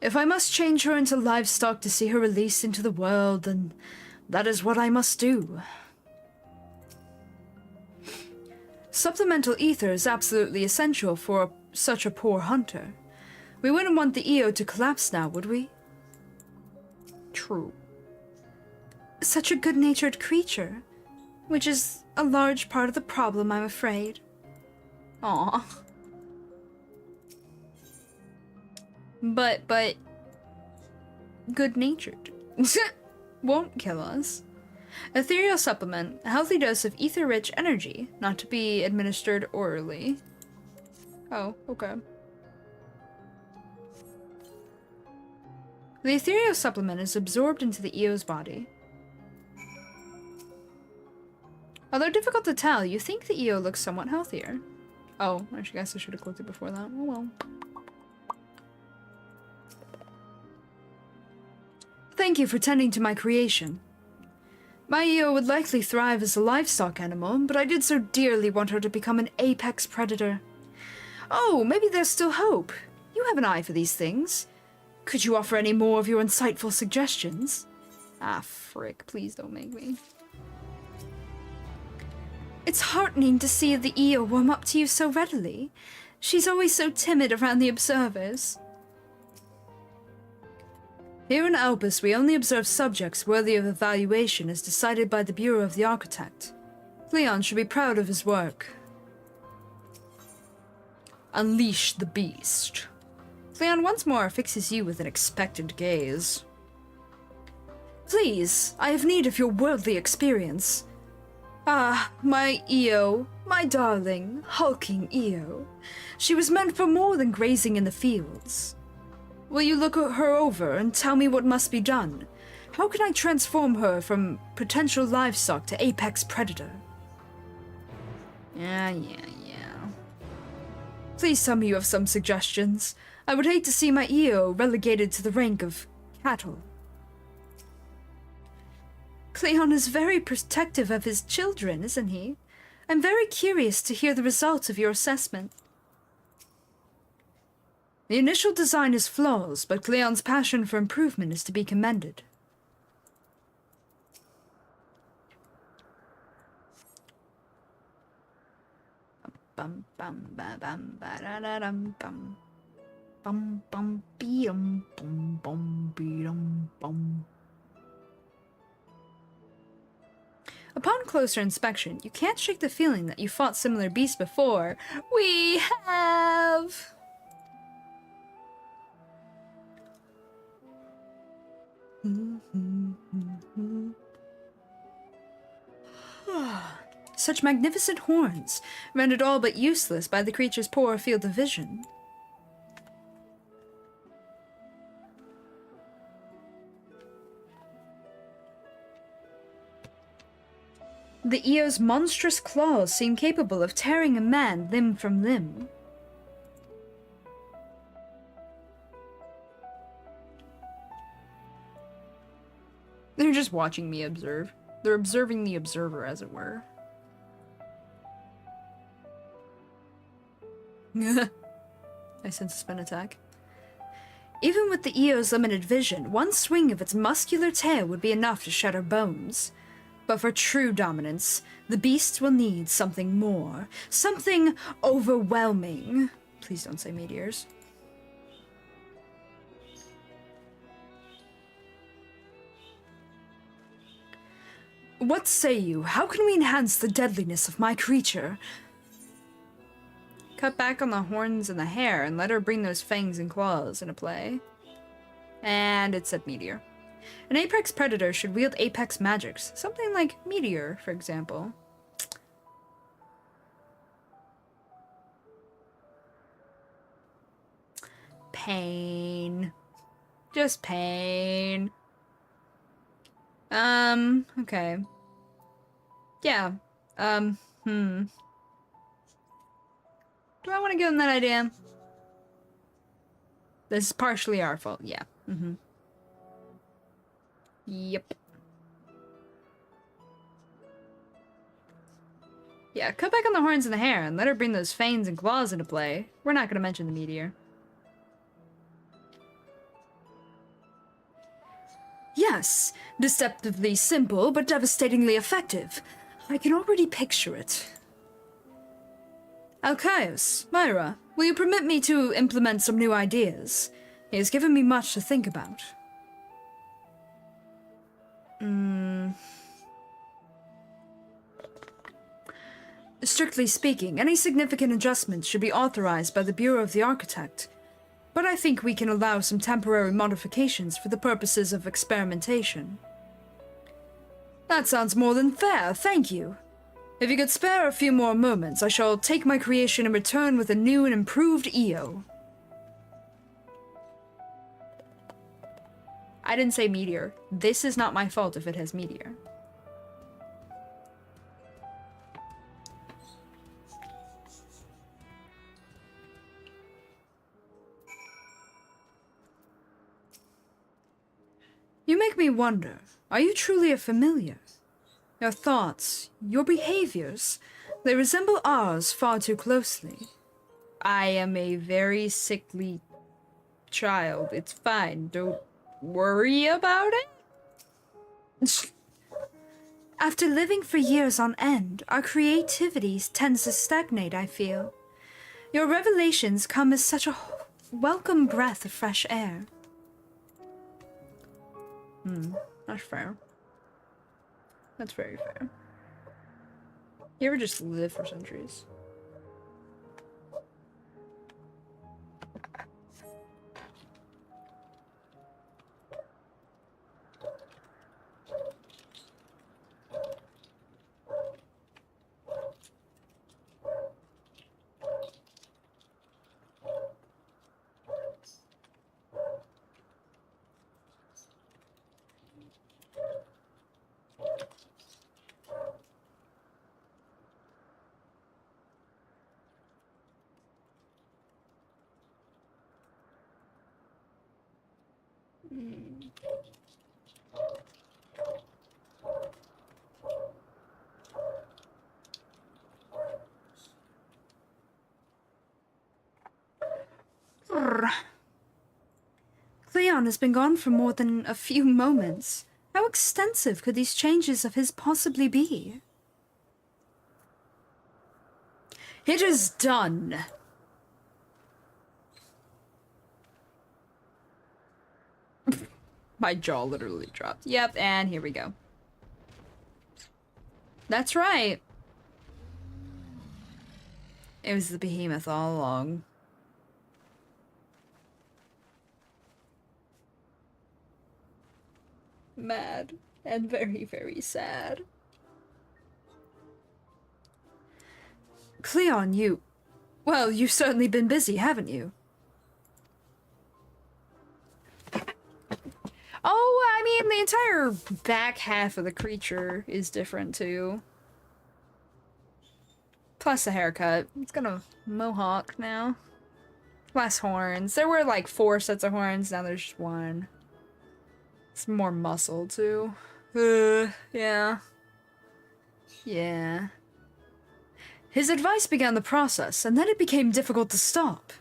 If I must change her into livestock to see her released into the world, then that is what I must do. Supplemental ether is absolutely essential for such a poor hunter. We wouldn't want the Eo to collapse now, would we? True. Such a good-natured creature, which is a large part of the problem, I'm afraid. Aww. But, good-natured. Won't kill us. Ethereal supplement, a healthy dose of ether-rich energy, not to be administered orally. Oh, okay. The ethereal supplement is absorbed into the Eo's body. Although difficult to tell, you think the Eo looks somewhat healthier. Oh, I guess I should have clicked it before that. Oh well. Thank you for tending to my creation. My Eo would likely thrive as a livestock animal, but I did so dearly want her to become an apex predator. Oh, maybe there's still hope. You have an eye for these things. Could you offer any more of your insightful suggestions? Ah, frick, please don't make me. It's heartening to see the Eo warm up to you so readily. She's always so timid around the observers. Here in Albus, we only observe subjects worthy of evaluation as decided by the Bureau of the Architect. Cleon should be proud of his work. Unleash the beast. Cleon once more fixes you with an expectant gaze. Please, I have need of your worldly experience. Ah, my Eo, my darling, hulking Eo. She was meant for more than grazing in the fields. Will you look her over and tell me what must be done? How can I transform her from potential livestock to apex predator? Yeah. Please tell me you have some suggestions. I would hate to see my Eo relegated to the rank of cattle. Cleon is very protective of his children, isn't he? I'm very curious to hear the results of your assessment. The initial design is flawless, but Cleon's passion for improvement is to be commended. Bum bum ba bum ba da da dum bum bum bum bee-dum bum bum bee-dum bum. Upon closer inspection, you can't shake the feeling that you fought similar beasts before. We have. Such magnificent horns, rendered all but useless by the creature's poor field of vision. The Eo's monstrous claws seem capable of tearing a man limb from limb. They're just watching me observe. They're observing the observer, as it were. I sense a spin attack. Even with the Eo's limited vision, one swing of its muscular tail would be enough to shatter bones. But for true dominance, the beast will need something more. Something overwhelming. Please don't say meteors. What say you? How can we enhance the deadliness of my creature? Cut back on the horns and the hair and let her bring those fangs and claws into play. And it said meteor. An apex predator should wield apex magics. Something like meteor, for example. Pain. Just pain. Okay. Yeah. Do I want to give him that idea? This is partially our fault, yeah. Yep. Yeah, cut back on the horns and the hair and let her bring those fangs and claws into play. We're not gonna mention the meteor. Yes, deceptively simple, but devastatingly effective. I can already picture it. Alcaios, Myra, will you permit me to implement some new ideas? He has given me much to think about. Strictly speaking, any significant adjustments should be authorized by the Bureau of the Architect. But I think we can allow some temporary modifications for the purposes of experimentation. That sounds more than fair, thank you. If you could spare a few more moments, I shall take my creation and return with a new and improved EO. I didn't say meteor. This is not my fault if it has meteor. You make me wonder, are you truly a familiar? Your thoughts, your behaviors, they resemble ours far too closely. I am a very sickly child. It's fine. Don't worry about it. After living for years on end, our creativity tends to stagnate, I feel. Your revelations come as such a welcome breath of fresh air. That's fair. That's very fair. You ever just live for centuries? Cleon has been gone for more than a few moments. How extensive could these changes of his possibly be? It is done. My jaw literally dropped. Yep, and here we go. That's right. It was the behemoth all along. Mad and very, very sad. Cleon, well, you've certainly been busy, haven't you? Oh, I mean, the entire back half of the creature is different, too. Plus a haircut. It's got a mohawk now. Less horns. There were like 4 sets of horns, now there's just 1. It's more muscle too. Yeah. Yeah. His advice began the process, and then it became difficult to stop.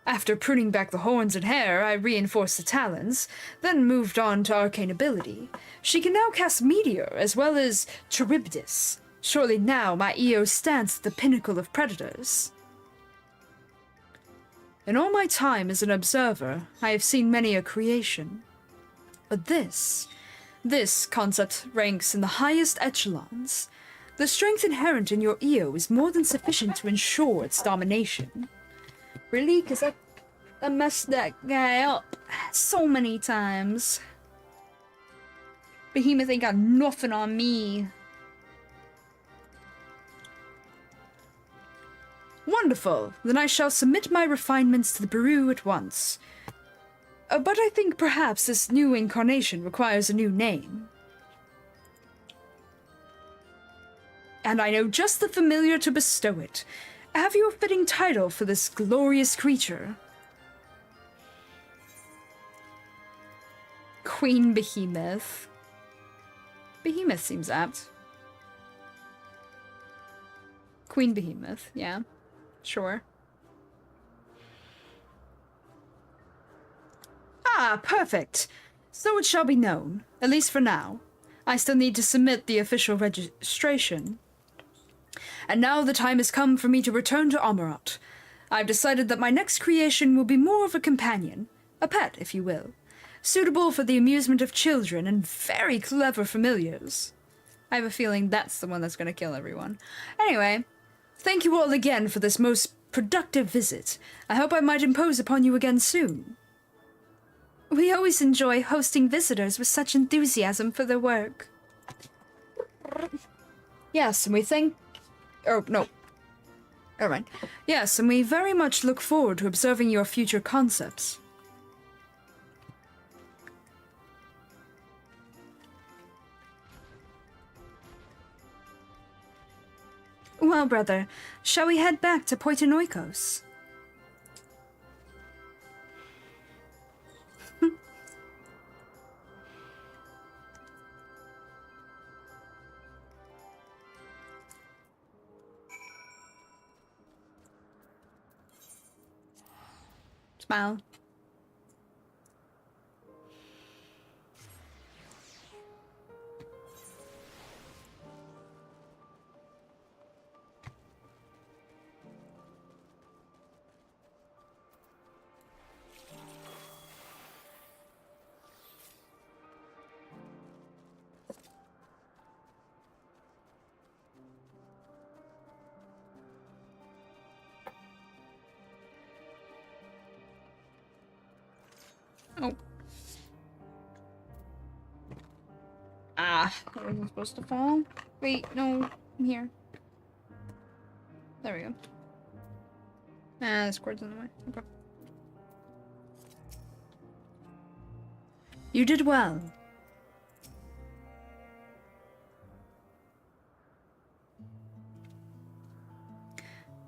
After pruning back the horns and hair, I reinforced the talons, then moved on to arcane ability. She can now cast Meteor, as well as Charybdis. Surely now my EO stands at the pinnacle of predators. In all my time as an observer, I have seen many a creation. But this concept ranks in the highest echelons. The strength inherent in your EO is more than sufficient to ensure its domination. Really? Because I messed that guy up so many times. Behemoth ain't got nothing on me. Wonderful. Then I shall submit my refinements to the Bureau at once. But I think perhaps this new incarnation requires a new name. And I know just the familiar to bestow it. Have you a fitting title for this glorious creature? Queen Behemoth. Behemoth seems apt. Queen Behemoth, yeah. Sure. Ah, perfect. So it shall be known, at least for now. I still need to submit the official registration. And now the time has come for me to return to Amarot. I've decided that my next creation will be more of a companion, a pet, if you will, suitable for the amusement of children and very clever familiars. I have a feeling that's the one that's going to kill everyone. Anyway, thank you all again for this most productive visit. I hope I might impose upon you again soon. We always enjoy hosting visitors with such enthusiasm for their work. Yes, and we thank... Oh, no. Never mind. Yes, and we very much look forward to observing your future concepts. Well, brother, shall we head back to Poitonoikos? Smile. Oh. Ah, I wasn't supposed to fall. Wait, no, I'm here. There we go. Ah, this cord's in the way. Okay. You did well.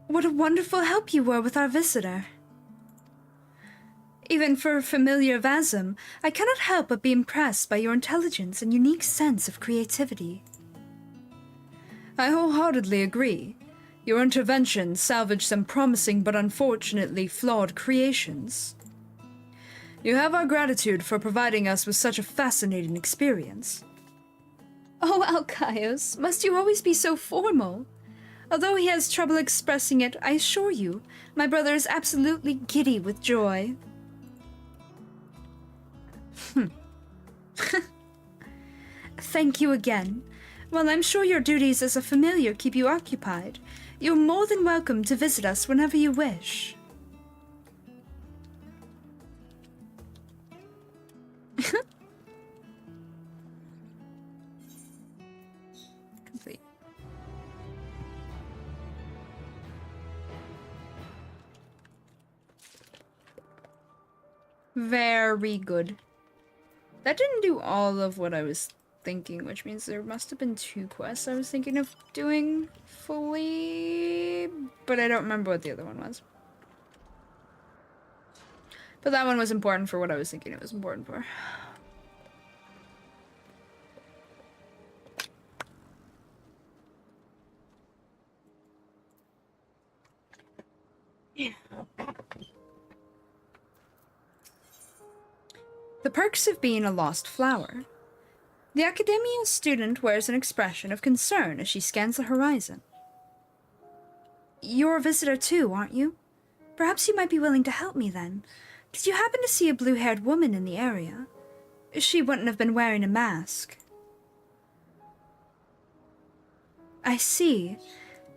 What a wonderful help you were with our visitor. Even for a familiar Vasm, I cannot help but be impressed by your intelligence and unique sense of creativity. I wholeheartedly agree. Your intervention salvaged some promising but unfortunately flawed creations. You have our gratitude for providing us with such a fascinating experience. Oh, Alkaios, must you always be so formal? Although he has trouble expressing it, I assure you, my brother is absolutely giddy with joy. Thank you again. While I'm sure your duties as a familiar keep you occupied, you're more than welcome to visit us whenever you wish. Complete. Very good. That didn't do all of what I was thinking, which means there must have been 2 quests I was thinking of doing fully, but I don't remember what the other one was. But that one was important for what I was thinking it was important for. Yeah. The perks of being a lost flower. The academia student wears an expression of concern as she scans the horizon. You're a visitor too, aren't you? Perhaps you might be willing to help me then. Did you happen to see a blue-haired woman in the area? She wouldn't have been wearing a mask. I see.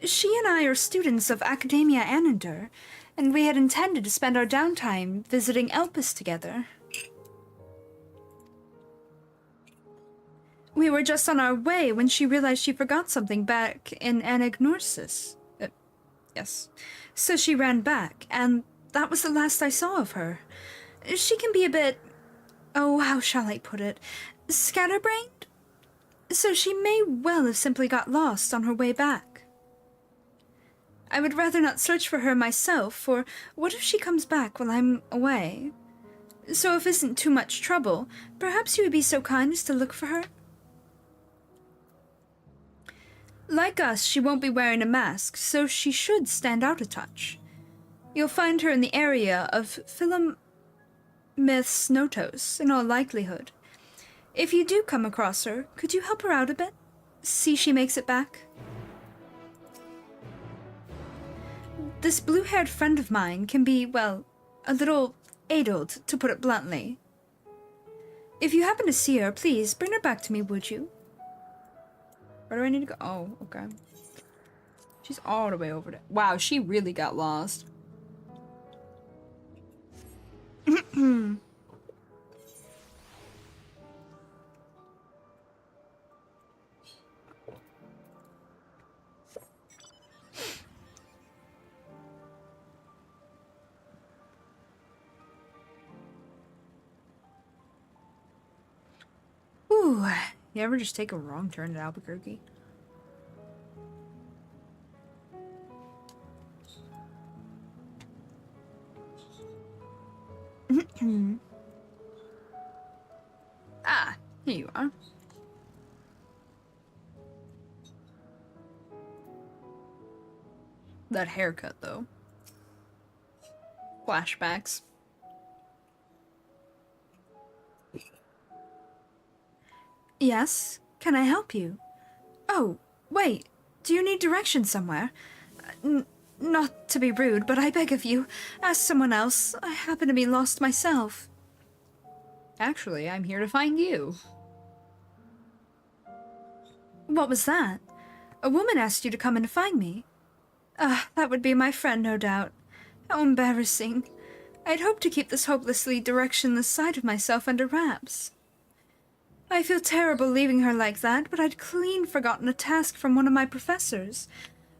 She and I are students of Academia Anander, and we had intended to spend our downtime visiting Elpis together. We were just on our way when she realized she forgot something back in Anagnorsis. Yes. So she ran back, and that was the last I saw of her. She can be a bit... oh, how shall I put it? Scatterbrained? So she may well have simply got lost on her way back. I would rather not search for her myself, for what if she comes back while I'm away? So if it isn't too much trouble, perhaps you would be so kind as to look for her? Like us, she won't be wearing a mask, so she should stand out a touch. You'll find her in the area of Philomyth's Notos, in all likelihood. If you do come across her, could you help her out a bit? See she makes it back? This blue-haired friend of mine can be, well, a little addled, to put it bluntly. If you happen to see her, please bring her back to me, would you? Where do I need to go? Oh, okay. She's all the way over there. Wow, she really got lost. Ooh, you ever just take a wrong turn at Albuquerque? Ah, here you are. That haircut, though. Flashbacks. Yes? Can I help you? Oh, wait. Do you need directions somewhere? Not to be rude, but I beg of you, ask someone else. I happen to be lost myself. Actually, I'm here to find you. What was that? A woman asked you to come and find me. That would be my friend, no doubt. How embarrassing. I'd hoped to keep this hopelessly directionless side of myself under wraps. I feel terrible leaving her like that, but I'd clean forgotten a task from one of my professors.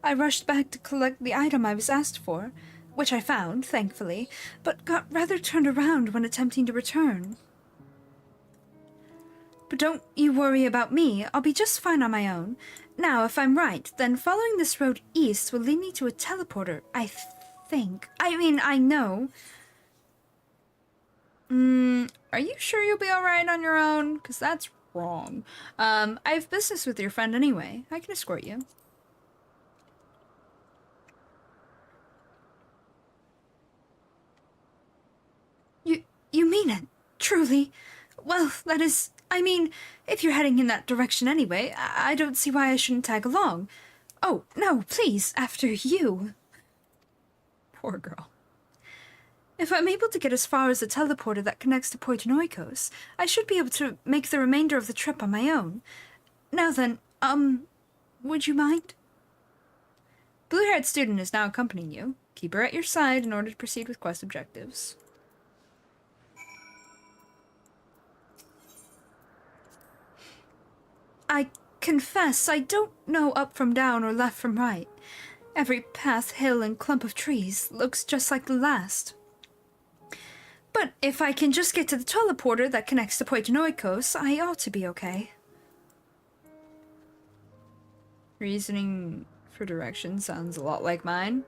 I rushed back to collect the item I was asked for, which I found, thankfully, but got rather turned around when attempting to return. But don't you worry about me. I'll be just fine on my own. Now, if I'm right, then following this road east will lead me to a teleporter, I think. I mean, I know. Are you sure you'll be alright on your own? Because that's wrong. I have business with your friend anyway. I can escort you. You mean it? Truly? Well, that is... I mean, if you're heading in that direction anyway, I don't see why I shouldn't tag along. Oh, no, please, after you. Poor girl. If I'm able to get as far as the teleporter that connects to Poitonoikos, I should be able to make the remainder of the trip on my own. Now then, would you mind? Blue-haired student is now accompanying you. Keep her at your side in order to proceed with quest objectives. I confess I don't know up from down or left from right. Every path, hill, and clump of trees looks just like the last. But if I can just get to the teleporter that connects to Poitonoikos, I ought to be okay. Reasoning for direction sounds a lot like mine.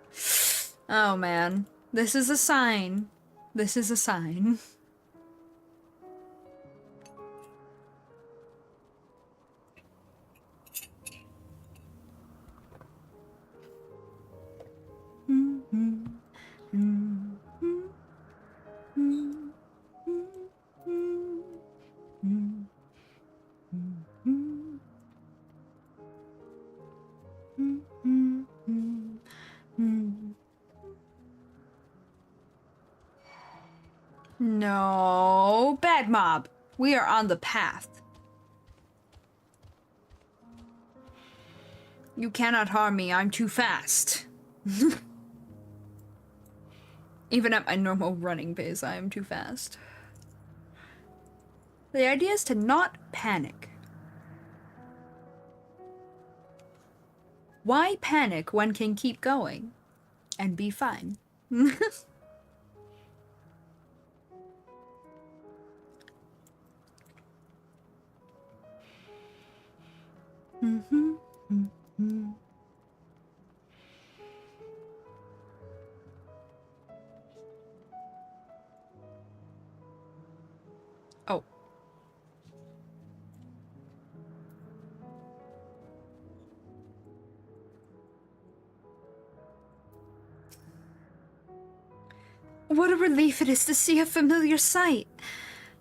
Oh man. This is a sign. This is a sign. No, bad mob. We are on the path. You cannot harm me, I'm too fast. Even at my normal running pace, I am too fast. The idea is to not panic. Why panic when can keep going and be fine? Oh. What a relief it is to see a familiar sight.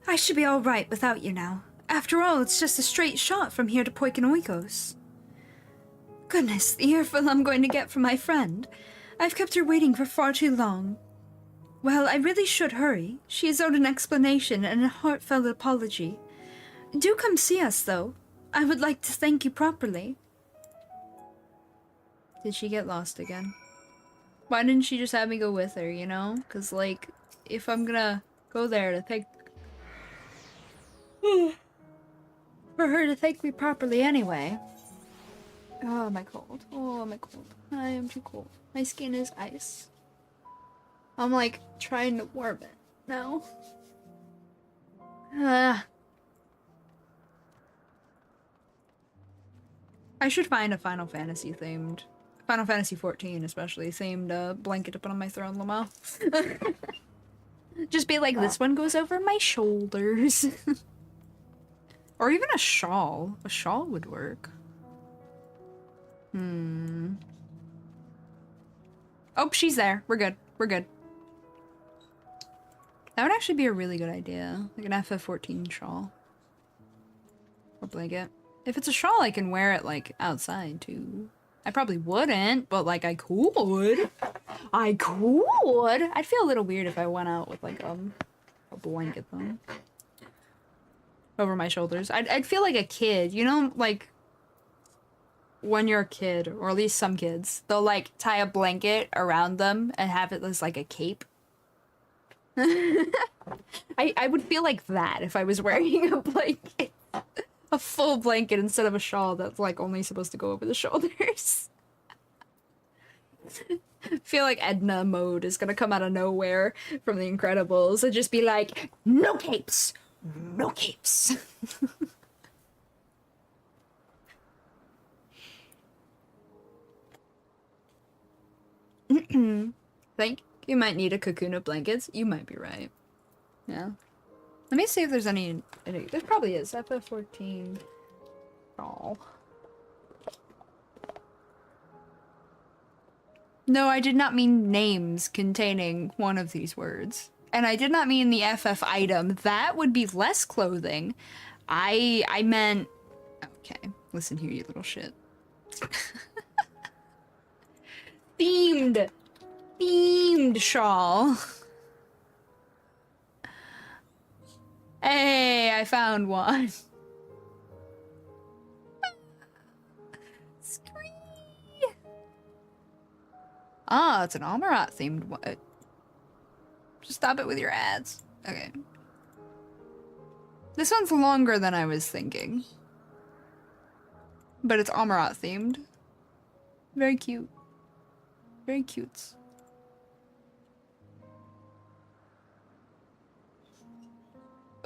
I should be all right without you now. After all, it's just a straight shot from here to Poikinoikos. Goodness, the earful I'm going to get from my friend. I've kept her waiting for far too long. Well, I really should hurry. She has owed an explanation and a heartfelt apology. Do come see us, though. I would like to thank you properly. Did she get lost again? Why didn't she just have me go with her, you know? Because, like, if I'm gonna go there to thank... for her to thank me properly anyway. Oh, am I cold? Oh, am I cold? I am too cold. My skin is ice. I'm, like, trying to warm it now. I should find a Final Fantasy themed... Final Fantasy 14 especially themed blanket to put on my throne, Lamau. Just be like, this one goes over my shoulders. Or even a shawl. A shawl would work. Oh, she's there. We're good. We're good. That would actually be a really good idea. Like an FF14 shawl. Or blanket. If it's a shawl, I can wear it, like, outside, too. I probably wouldn't, but, like, I could. I could! I'd feel a little weird if I went out with, like, a blanket, though. Over my shoulders. I'd feel like a kid. You know, like, when you're a kid, or at least some kids, they'll, like, tie a blanket around them and have it as, like, a cape. I would feel like that if I was wearing a blanket. A full blanket instead of a shawl that's, like, only supposed to go over the shoulders. Feel like Edna mode is gonna come out of nowhere from The Incredibles and just be like, no capes! No capes! Think you might need a cocoon of blankets? You might be right. Yeah. Let me see if there's any... There probably is. FF14. Oh. No, I did not mean names containing one of these words. And I did not mean the FF item. That would be less clothing. I meant... Okay, listen here, you little shit. Themed! Themed shawl. Hey, I found one. Scree! Ah, it's an Amarat themed one. Just stop it with your ads. Okay. This one's longer than I was thinking. But it's Amarat themed. Very cute. Very cute.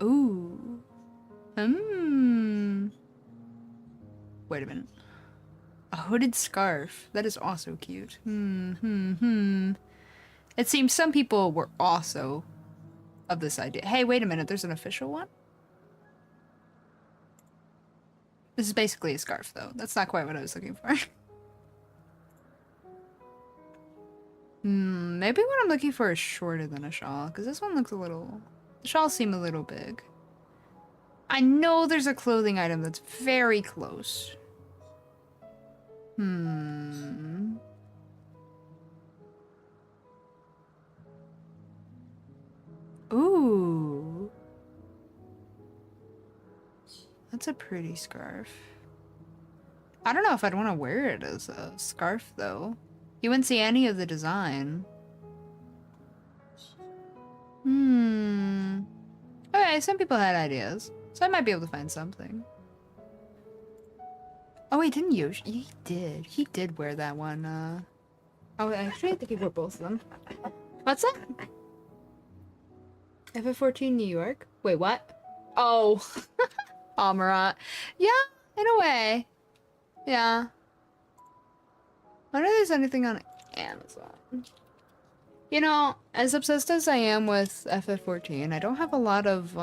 Ooh. Wait a minute. A hooded scarf. That is also cute. It seems some people were also of this idea. Hey, wait a minute. There's an official one? This is basically a scarf, though. That's not quite what I was looking for. Maybe what I'm looking for is shorter than a shawl, because this one looks a little... The shawls seem a little big. I know there's a clothing item that's very close. Ooh. That's a pretty scarf. I don't know if I'd want to wear it as a scarf, though. You wouldn't see any of the design. Okay, some people had ideas. So I might be able to find something. Oh wait, didn't you? He did. He did wear that one, Oh, actually, I think he wore both of them. What's that? FF14 New York? Wait, what? Oh. Amarat. Yeah, in a way. Yeah. I wonder if there's anything on Amazon. You know, as obsessed as I am with FF14, I don't have a lot of,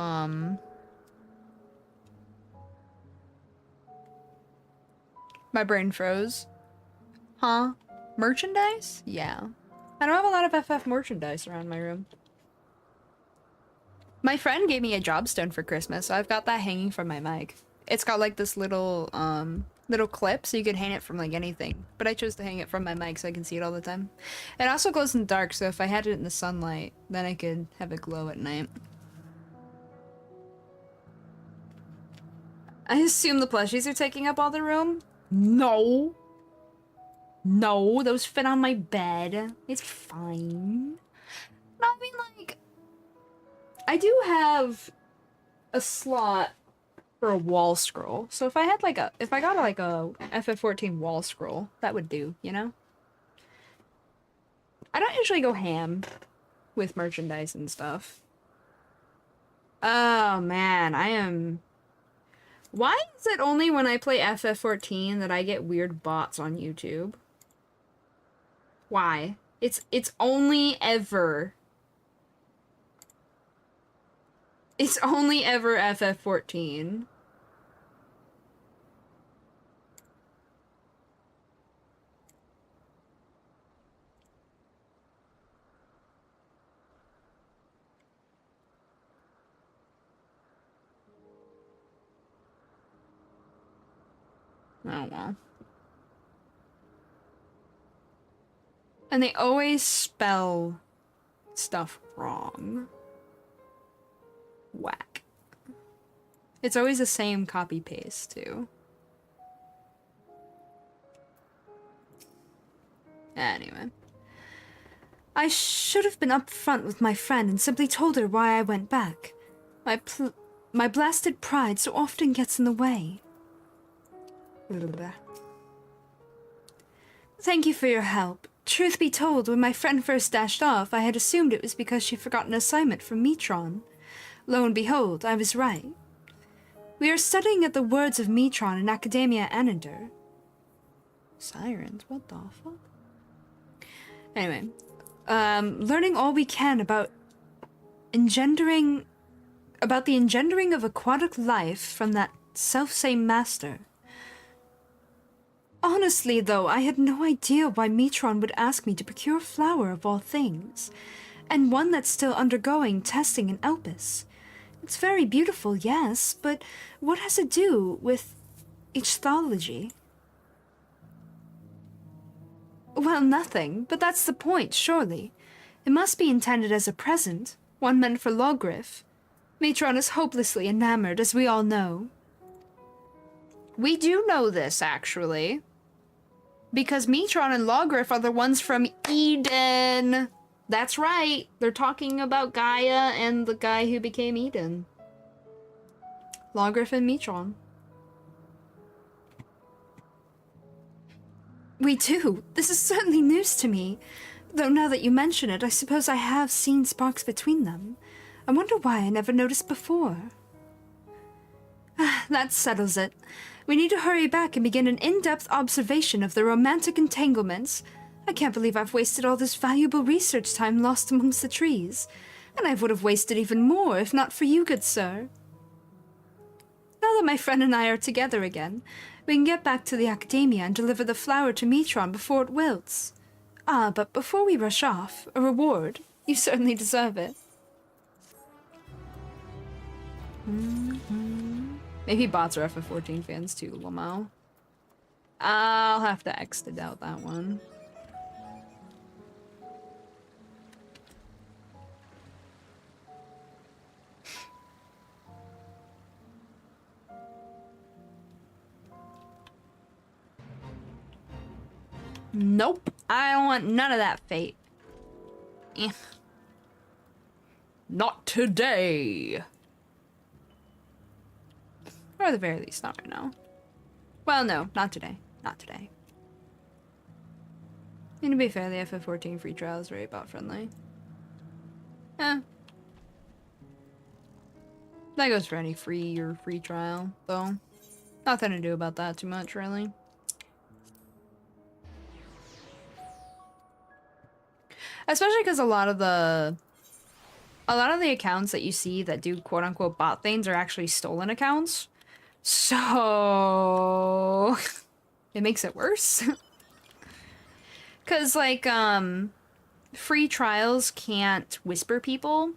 My brain froze. Huh? Merchandise? Yeah. I don't have a lot of FF merchandise around my room. My friend gave me a jobstone for Christmas, so I've got that hanging from my mic. It's got like this little, little clip, so you could hang it from like anything. But I chose to hang it from my mic so I can see it all the time. It also glows in the dark, so if I had it in the sunlight, then I could have it glow at night. I assume the plushies are taking up all the room? No. No, those fit on my bed. It's fine. No, I mean, like, I do have a slot for a wall scroll. So if I had like if I got like a FF14 wall scroll, that would do, you know? I don't usually go ham with merchandise and stuff. Oh man, I am... Why is it only when I play FF14 that I get weird bots on YouTube? Why? It's only ever... It's only ever FF14. Oh well. And they always spell stuff wrong. Whack. It's always the same copy paste too. Anyway. I should have been upfront with my friend and simply told her why I went back. My blasted pride so often gets in the way. Thank you for your help. Truth be told, when my friend first dashed off, I had assumed it was because she forgot an assignment from Metron. Lo and behold, I was right. We are studying at the words of Metron in Academia Anander. Sirens? What the fuck? Anyway, learning all we can about the engendering of aquatic life from that selfsame master. Honestly, though, I had no idea why Metron would ask me to procure a flower of all things, and one that's still undergoing testing in Elpis. It's very beautiful, yes, but what has it to do with ichthyology? Well, nothing, but that's the point, surely. It must be intended as a present, one meant for Logriff. Metron is hopelessly enamored, as we all know. We do know this, actually. Because Metron and Logriff are the ones from Eden. That's right. They're talking about Gaia and the guy who became Eden. Logriff and Metron. We do. This is certainly news to me. Though now that you mention it, I suppose I have seen sparks between them. I wonder why I never noticed before. That settles it. We need to hurry back and begin an in-depth observation of the romantic entanglements. I can't believe I've wasted all this valuable research time lost amongst the trees. And I would have wasted even more if not for you, good sir. Now that my friend and I are together again, we can get back to the academia and deliver the flower to Metron before it wilts. Ah, but before we rush off, a reward. You certainly deserve it. Maybe bots are FF14 fans too, Lamau. I'll have to X to doubt that one. Nope, I don't want none of that fate. Eh. Not today. Or at the very least, not right now. Well, no, not today. Not today. And to be fair, the FF14 free trial is very bot friendly. Eh. That goes for any free trial, though. Nothing to do about that too much, really. Especially because a lot of the accounts that you see that do quote-unquote bot things are actually stolen accounts. So it makes it worse. Cause like free trials can't whisper people.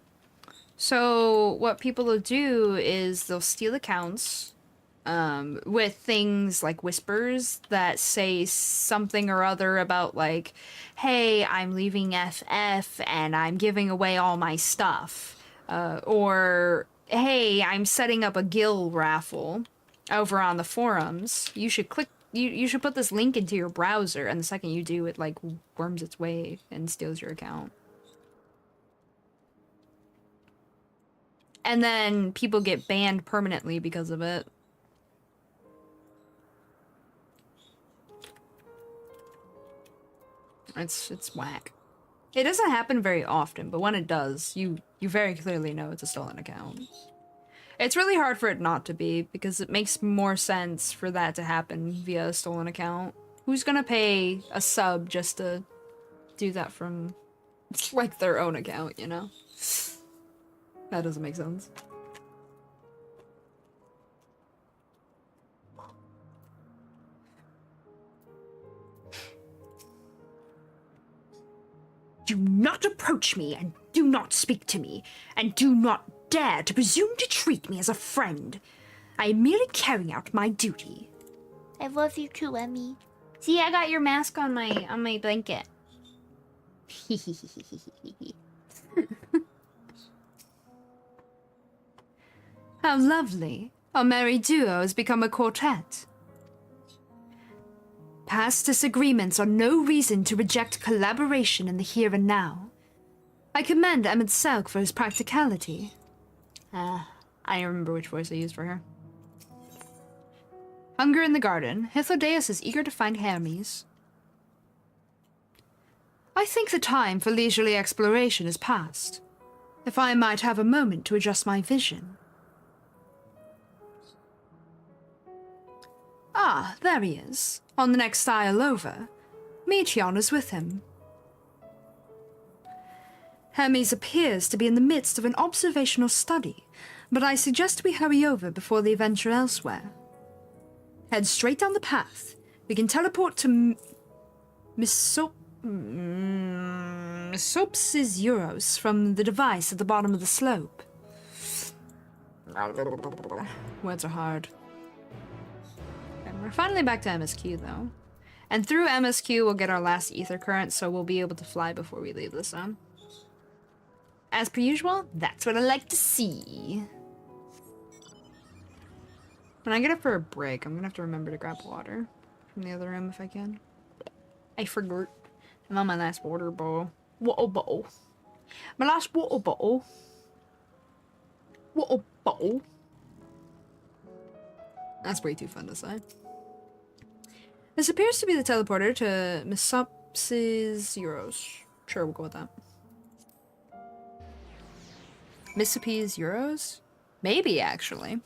So what people will do is they'll steal accounts with things like whispers that say something or other about like, hey, I'm leaving FF and I'm giving away all my stuff. Or, hey, I'm setting up a guild raffle over on the forums. You should click, you should put this link into your browser, and the second you do, it like worms its way and steals your account. And then people get banned permanently because of it. It's whack. It doesn't happen very often, but when it does, you very clearly know it's a stolen account. It's really hard for it not to be, because it makes more sense for that to happen via a stolen account. Who's gonna pay a sub just to do that from, like, their own account, you know? That doesn't make sense. Do not approach me, and do not speak to me, and do not dare to presume to treat me as a friend. I am merely carrying out my duty. I love you too, Emmy. See, I got your mask on my blanket. How lovely. Our merry duo has become a quartet. Past disagreements are no reason to reject collaboration in the here and now. I commend Emmett Selk for his practicality. I don't remember which voice I used for her. Hunger in the garden. Hythlodaeus is eager to find Hermes. I think the time for leisurely exploration is past. If I might have a moment to adjust my vision. Ah, there he is. On the next isle over. Metron is with him. Hermes appears to be in the midst of an observational study, but I suggest we hurry over before they venture elsewhere. Head straight down the path. We can teleport to Misopsis Euros from the device at the bottom of the slope. Words are hard. And we're finally back to MSQ, though. And through MSQ, we'll get our last ether current, so we'll be able to fly before we leave this zone. As per usual, that's what I like to see. When I get up for a break, I'm gonna have to remember to grab water from the other room if I can. I forgot. I'm on my last water bowl. Water bottle. My last water bottle. Water bottle. That's way too fun to say. This appears to be the teleporter to Misopsis Euros. Sure, we'll go with that. Misopsis Euros? Maybe, actually.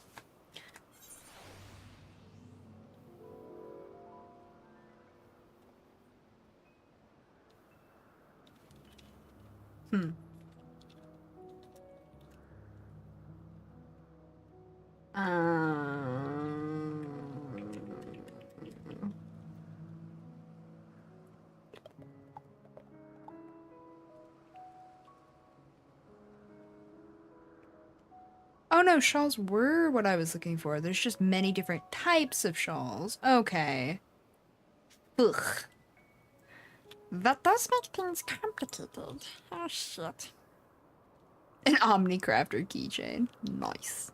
Oh no, shawls were what I was looking for. There's just many different types of shawls. Okay. Ugh. That does make things complicated. Oh shit. An Omnicrafter keychain. Nice.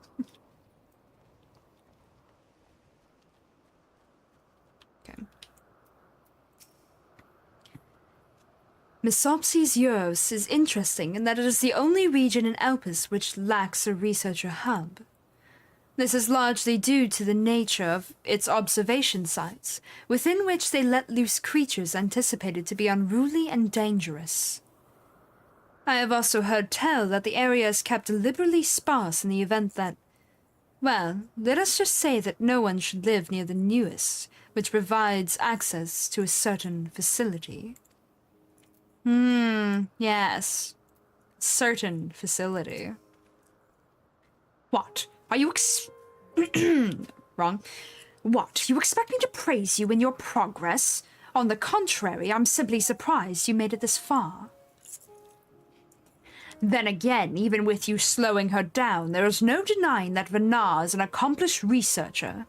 Okay. Mesopsis Euros is interesting in that it is the only region in Elpis which lacks a researcher hub. This is largely due to the nature of its observation sites, within which they let loose creatures anticipated to be unruly and dangerous. I have also heard tell that the area is kept deliberately sparse in the event that, well, let us just say that no one should live near the newest, which provides access to a certain facility. Yes. Certain facility. What? Are you Wrong. What? You expect me to praise you in your progress? On the contrary, I'm simply surprised you made it this far. Then again, even with you slowing her down, there is no denying that Vanar is an accomplished researcher.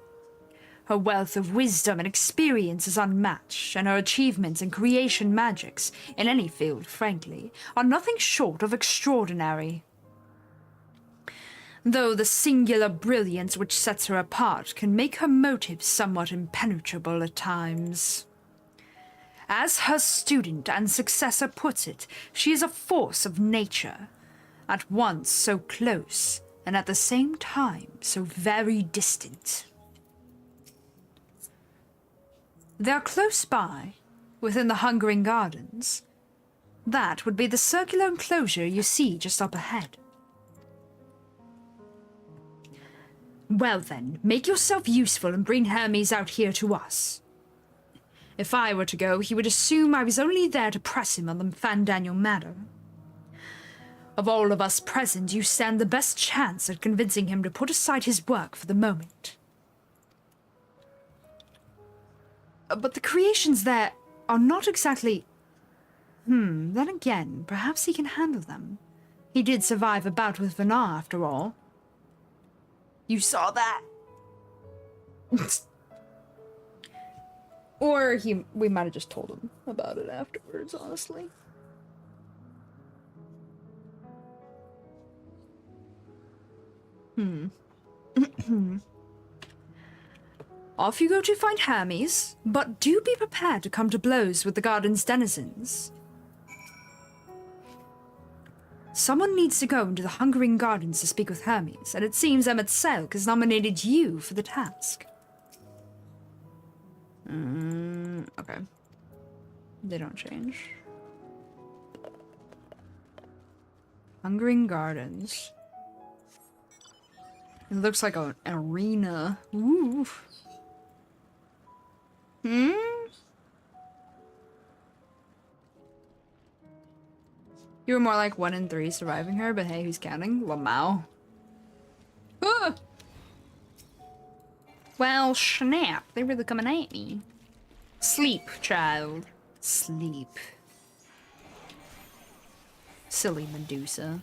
Her wealth of wisdom and experience is unmatched, and her achievements in creation magics, in any field, frankly, are nothing short of extraordinary. Though the singular brilliance which sets her apart can make her motives somewhat impenetrable at times. As her student and successor puts it, she is a force of nature, at once so close and at the same time so very distant. They are close by, within the Hungering Gardens. That would be the circular enclosure you see just up ahead. Well then, make yourself useful and bring Hermes out here to us. If I were to go, he would assume I was only there to press him on the Fandaniel matter. Of all of us present, you stand the best chance at convincing him to put aside his work for the moment. But the creations there are not exactly... Then again, perhaps he can handle them. He did survive a bout with Vanar, after all. You saw that? Or we might have just told him about it afterwards, honestly. Off you go to find Hermes, but do be prepared to come to blows with the garden's denizens. Someone needs to go into the Hungering Gardens to speak with Hermes, and it seems Emmett Selk has nominated you for the task. Okay. They don't change. Hungering Gardens. It looks like an arena. Ooh. You were more like 1 in 3 surviving her, but hey, who's counting? Lamau. Ah! Well, snap. They're really coming at me. Sleep, child. Sleep. Silly Medusa.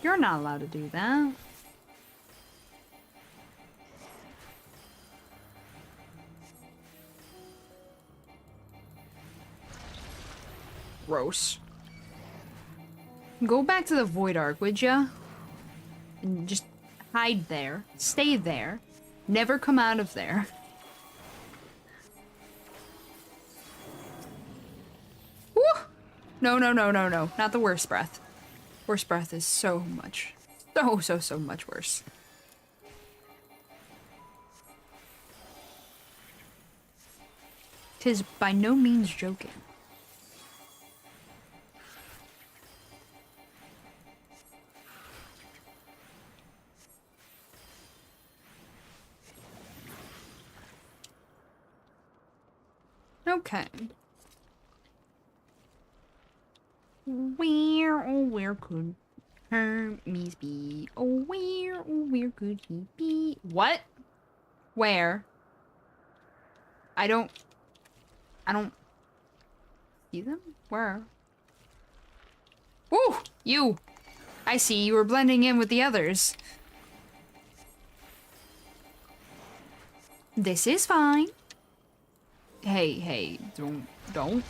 You're not allowed to do that. Gross. Go back to the Void Ark, would ya? And just hide there. Stay there. Never come out of there. Woo! No, no, no, no, no. Not the worst breath. Worst breath is so much. So much worse. Tis by no means joking. Okay. where could Hermes be? Oh, where could he be? What? Where? I don't see them? Where? Woo! You! I see, you were blending in with the others. This is fine. Hey, don't. Don't.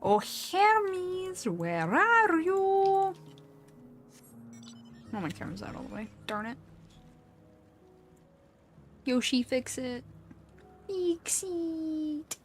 Oh, Hermes, where are you? Oh, my camera's out all the way. Darn it. Yoshi, fix it. Fix it.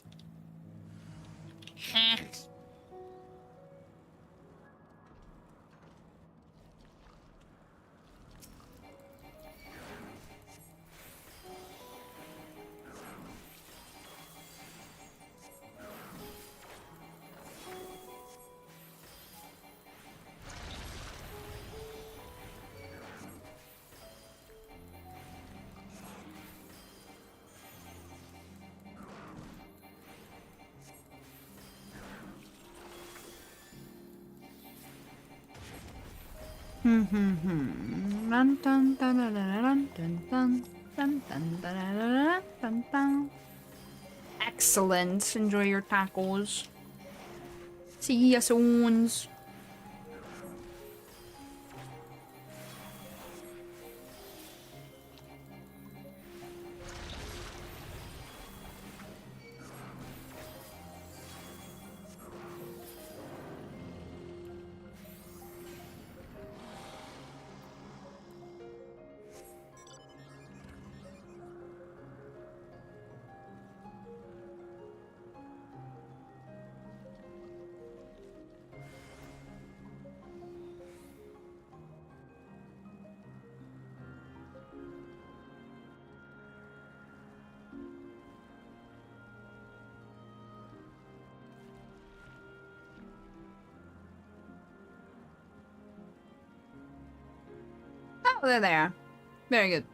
Excellent. Enjoy your tacos. See ya soon. Oh, they're there. Very good.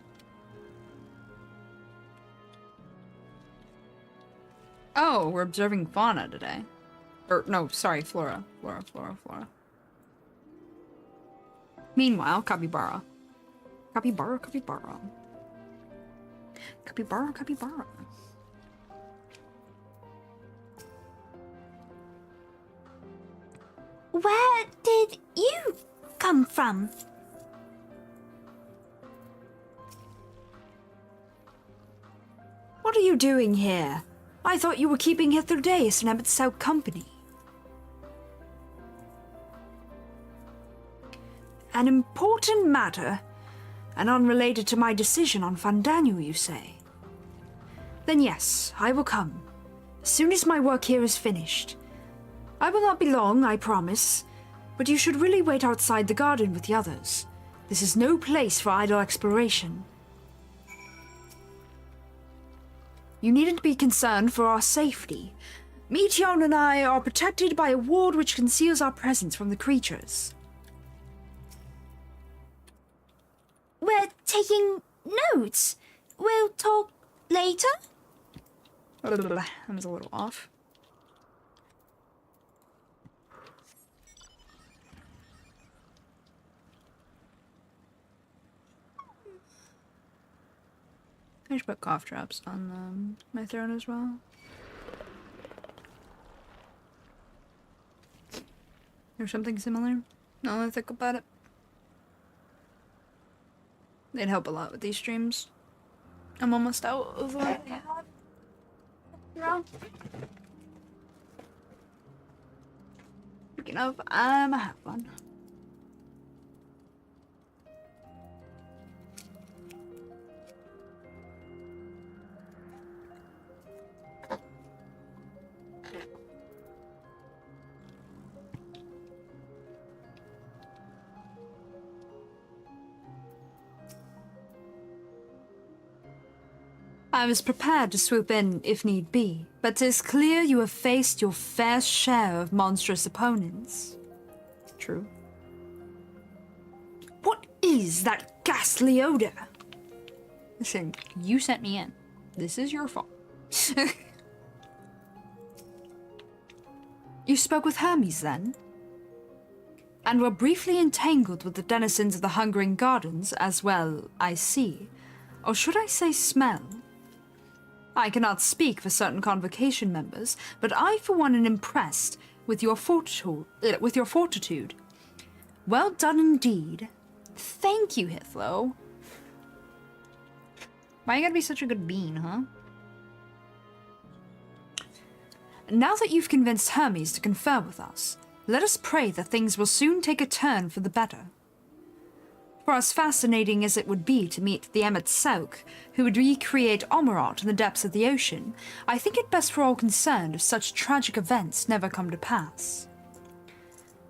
Oh, we're observing fauna today. Or, no, sorry, flora. Flora. Meanwhile, capybara. Capybara. Where did you come from? What are you doing here? I thought you were keeping Hitherdaeus and Emmett's out company. An important matter, and unrelated to my decision on Fandanu, you say? Then yes, I will come, as soon as my work here is finished. I will not be long, I promise, but you should really wait outside the garden with the others. This is no place for idle exploration. You needn't be concerned for our safety. Meteon and I are protected by a ward which conceals our presence from the creatures. We're taking notes. We'll talk later? That was a little off. I should put cough drops on my throat as well. Or something similar. Now that I think about it. They'd help a lot with these streams. I'm almost out of what I have. Speaking of, I have one. I was prepared to swoop in if need be, but 'tis clear you have faced your fair share of monstrous opponents. True. What is that ghastly odor? Listen, you sent me in. This is your fault. You spoke with Hermes, then? And were briefly entangled with the denizens of the Hungering Gardens as well, I see. Or should I say smell? I cannot speak for certain convocation members, but I for one am impressed with your fortitude. Well done indeed. Thank you, Hithlo. Why you gotta be such a good bean, huh? Now that you've convinced Hermes to confer with us, let us pray that things will soon take a turn for the better. For as fascinating as it would be to meet the Emmet Sauk, who would recreate Omerot in the depths of the ocean, I think it best for all concerned if such tragic events never come to pass.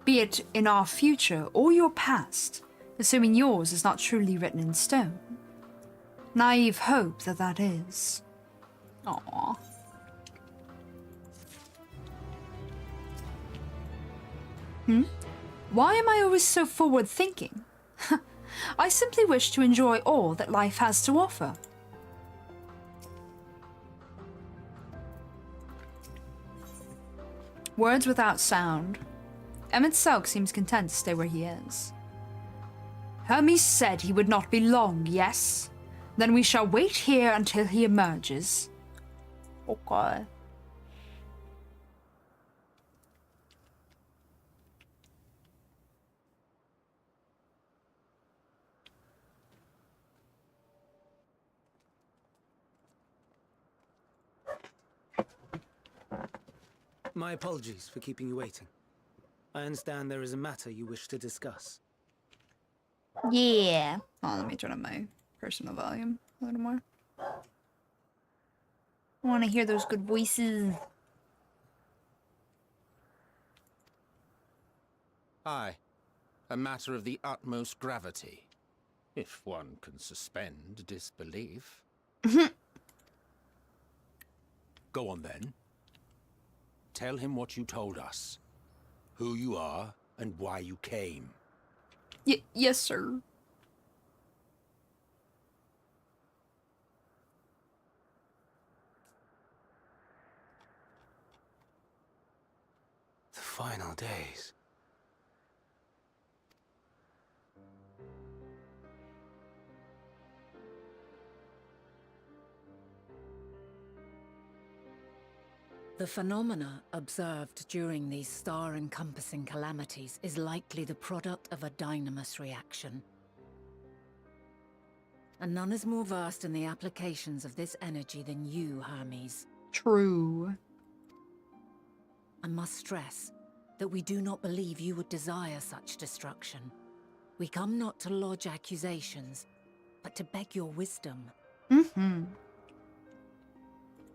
Be it in our future or your past, assuming yours is not truly written in stone. Naive hope that is. Aww. Why am I always so forward-thinking? I simply wish to enjoy all that life has to offer. Words without sound. Emmet Sauk seems content to stay where he is. Hermes said he would not be long, yes? Then we shall wait here until he emerges. Okay. My apologies for keeping you waiting. I understand there is a matter you wish to discuss. Yeah. Oh, let me turn up my personal volume a little more. I want to hear those good voices. Aye. A matter of the utmost gravity. If one can suspend disbelief. Go on then. Tell him what you told us. Who you are and why you came. Yes, sir. The final days. The phenomena observed during these star-encompassing calamities is likely the product of a dynamis reaction. And none is more versed in the applications of this energy than you, Hermes. True. I must stress that we do not believe you would desire such destruction. We come not to lodge accusations, but to beg your wisdom. Mm-hmm.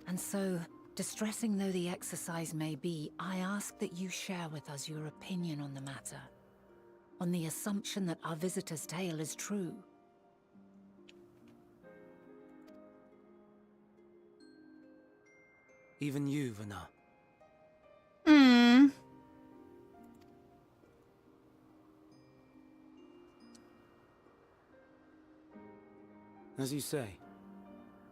And so, distressing though the exercise may be, I ask that you share with us your opinion on the matter, on the assumption that our visitor's tale is true. Even you, Vana. As you say,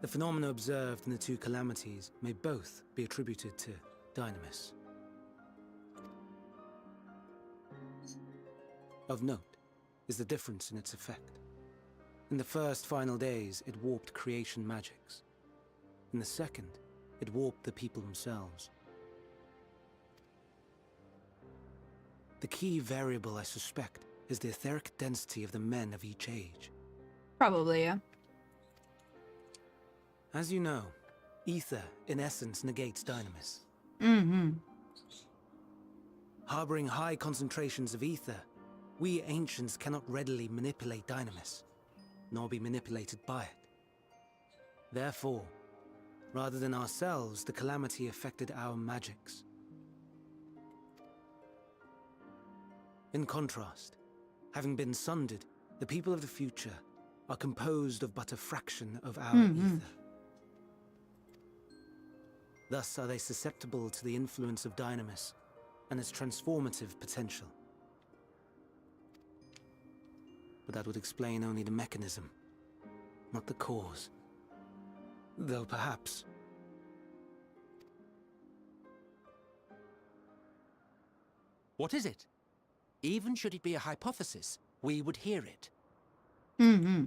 the phenomena observed in the two calamities may both be attributed to dynamis. Of note is the difference in its effect. In the first final days, it warped creation magics. In the second, it warped the people themselves. The key variable, I suspect, is the etheric density of the men of each age. Probably, yeah. As you know, ether, in essence, negates dynamis. Mm-hmm. Harboring high concentrations of ether, we ancients cannot readily manipulate dynamis, nor be manipulated by it. Therefore, rather than ourselves, the calamity affected our magics. In contrast, having been sundered, the people of the future are composed of but a fraction of our ether. Thus are they susceptible to the influence of dynamis and its transformative potential. But that would explain only the mechanism, not the cause. Though perhaps... What is it? Even should it be a hypothesis, we would hear it. Mm-hmm.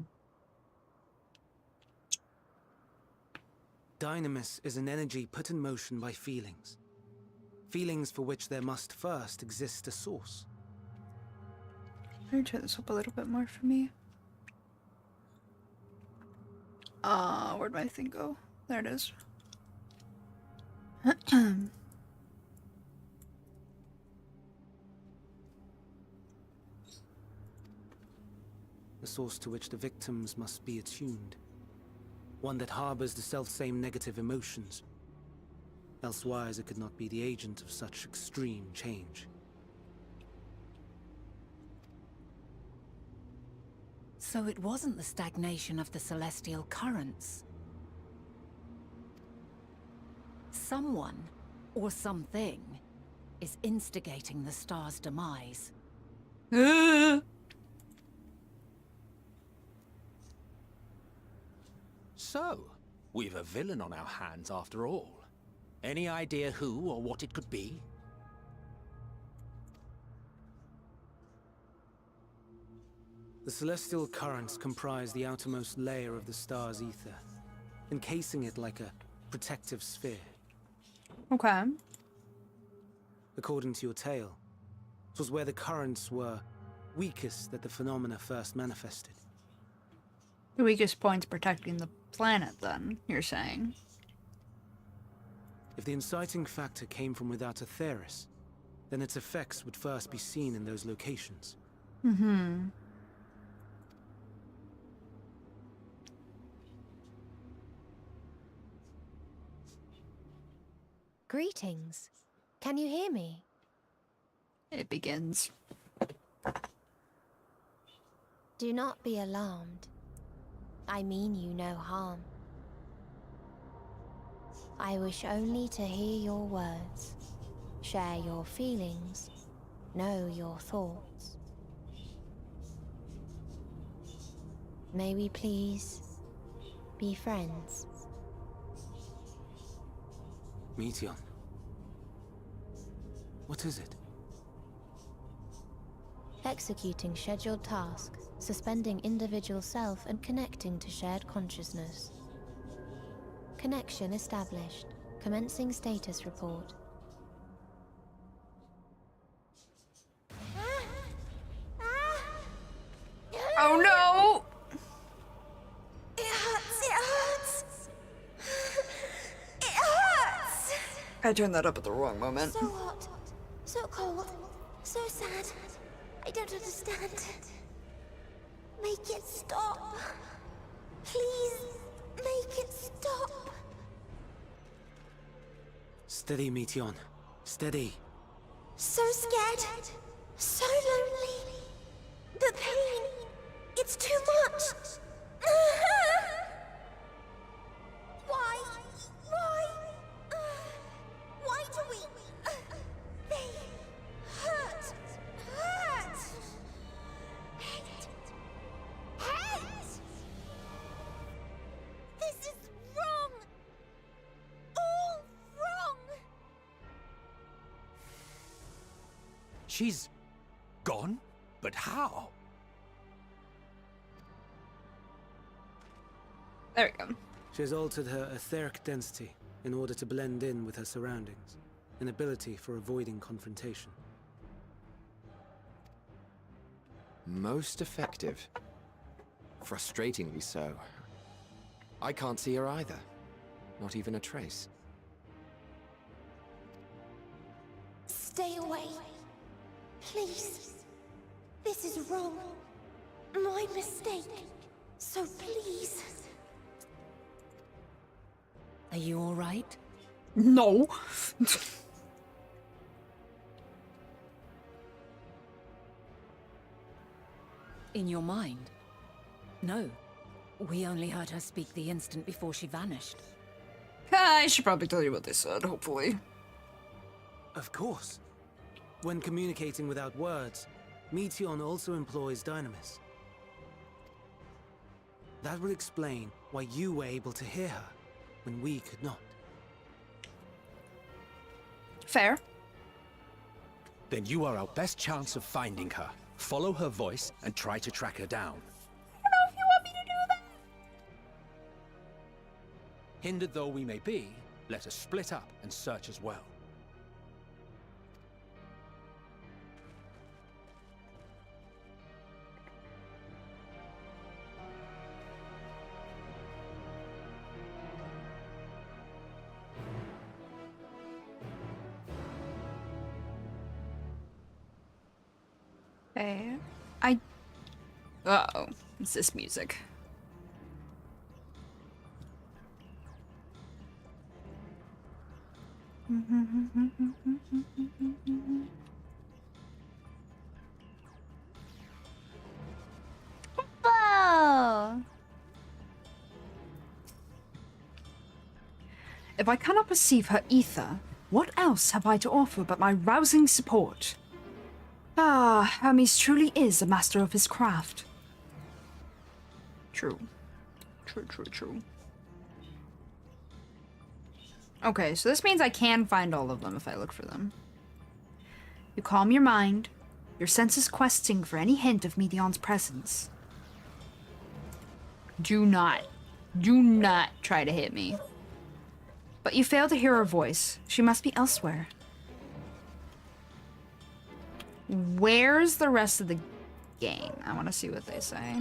Dynamis is an energy put in motion by feelings. Feelings for which there must first exist a source. Let me turn this up a little bit more for me. Where'd my thing go? There it is. A source to which the victims must be attuned. One that harbors the self-same negative emotions. Elsewise, it could not be the agent of such extreme change. So it wasn't the stagnation of the celestial currents. Someone, or something, is instigating the star's demise. So, we've a villain on our hands after all. Any idea who or what it could be? The celestial currents comprise the outermost layer of the star's ether, encasing it like a protective sphere. Okay. According to your tale, it was where the currents were weakest that the phenomena first manifested. The weakest point's protecting the planet, then, you're saying? If the inciting factor came from without a Theris, then its effects would first be seen in those locations. Mm-hmm. Greetings. Can you hear me? It begins. Do not be alarmed. I mean you no harm. I wish only to hear your words, share your feelings, know your thoughts. May we please be friends? Meteion. What is it? Executing scheduled task, suspending individual self and connecting to shared consciousness. Connection established. Commencing status report. Oh no! It hurts, it hurts. It hurts. I turned that up at the wrong moment. So hot, so cold, so sad. I don't understand. Make it stop. Please, make it stop. Steady, Meteion. Steady. So scared, so lonely. The pain, it's too much. Why? Why do we? They hurt. Hate. This is wrong. All wrong. She's gone? But how? There we go. She has altered her etheric density in order to blend in with her surroundings, an ability for avoiding confrontation. Most effective. Frustratingly so. I can't see her either. Not even a trace. Stay away. Please. This is wrong. My mistake. So please. Are you all right? No. In your mind? No. We only heard her speak the instant before she vanished. I should probably tell you what they said, hopefully. Of course. When communicating without words, Meteon also employs Dynamis. That would explain why you were able to hear her, when we could not. Fair. Then you are our best chance of finding her. Follow her voice and try to track her down. I don't know if you want me to do that. Hindered though we may be, let us split up and search as well. Okay. Uh-oh. It's this music. Whoa! If I cannot perceive her ether, what else have I to offer but my rousing support? Ah, Hermes truly is a master of his craft. True. True. Okay, so this means I can find all of them if I look for them. You calm your mind, your senses questing for any hint of Meteon's presence. Do not try to hit me. But you fail to hear her voice. She must be elsewhere. Where's the rest of the game? I want to see what they say.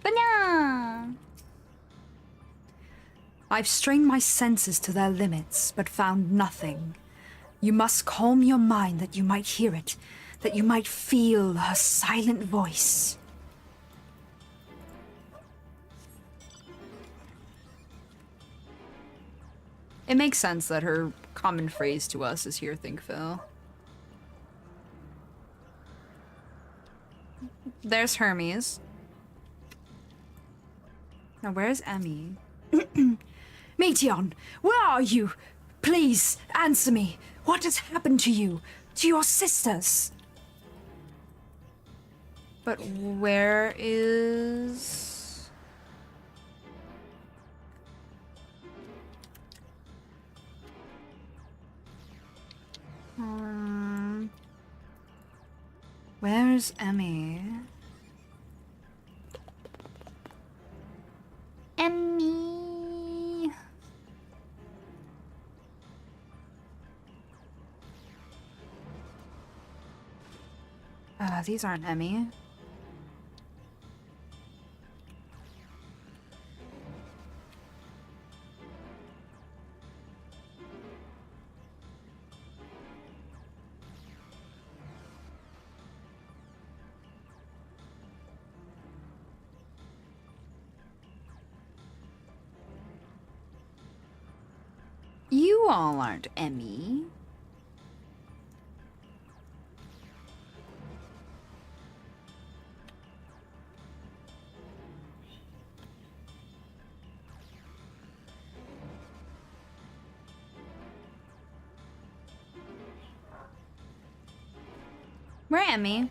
Banana! I've strained my senses to their limits, but found nothing. You must calm your mind that you might hear it, that you might feel her silent voice. It makes sense that her common phrase to us is "Hear, think, feel." There's Hermes. Now where's Emmy? Meteon, where are you? Please, answer me. What has happened to you? To your sisters? But where is... Where's Emmy? Emmy. These aren't Emmy. You all aren't Emmy. Where Emmy?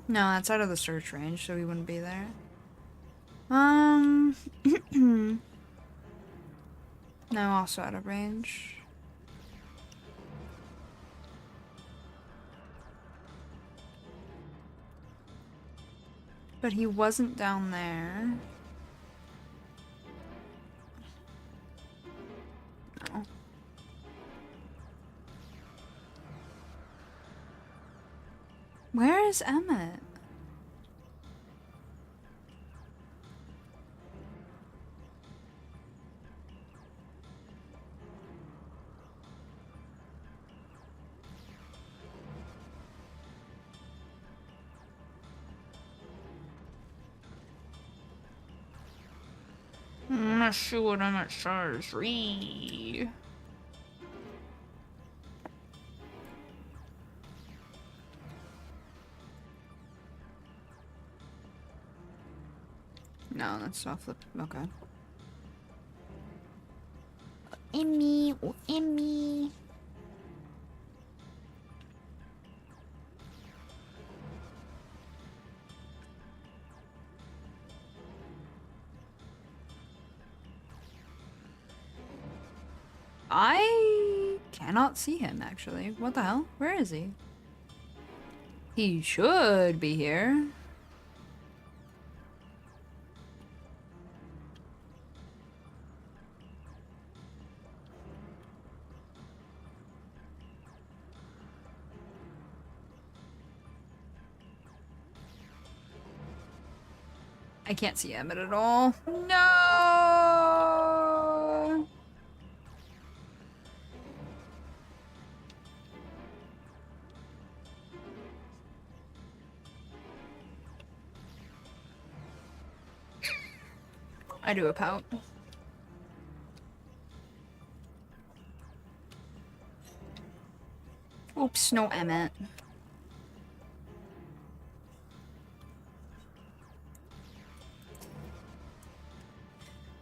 No, that's out of the search range, so we wouldn't be there. No, also out of range. But he wasn't down there. No. Where is Emmett? I'm not sure what Emmett says. Read. No, that's not flip. Okay. Emmy, oh Emmy. I cannot see him, actually. What the hell? Where is he? He should be here. I can't see Emmett at all. No! I do a pout. Oops, no Emmett.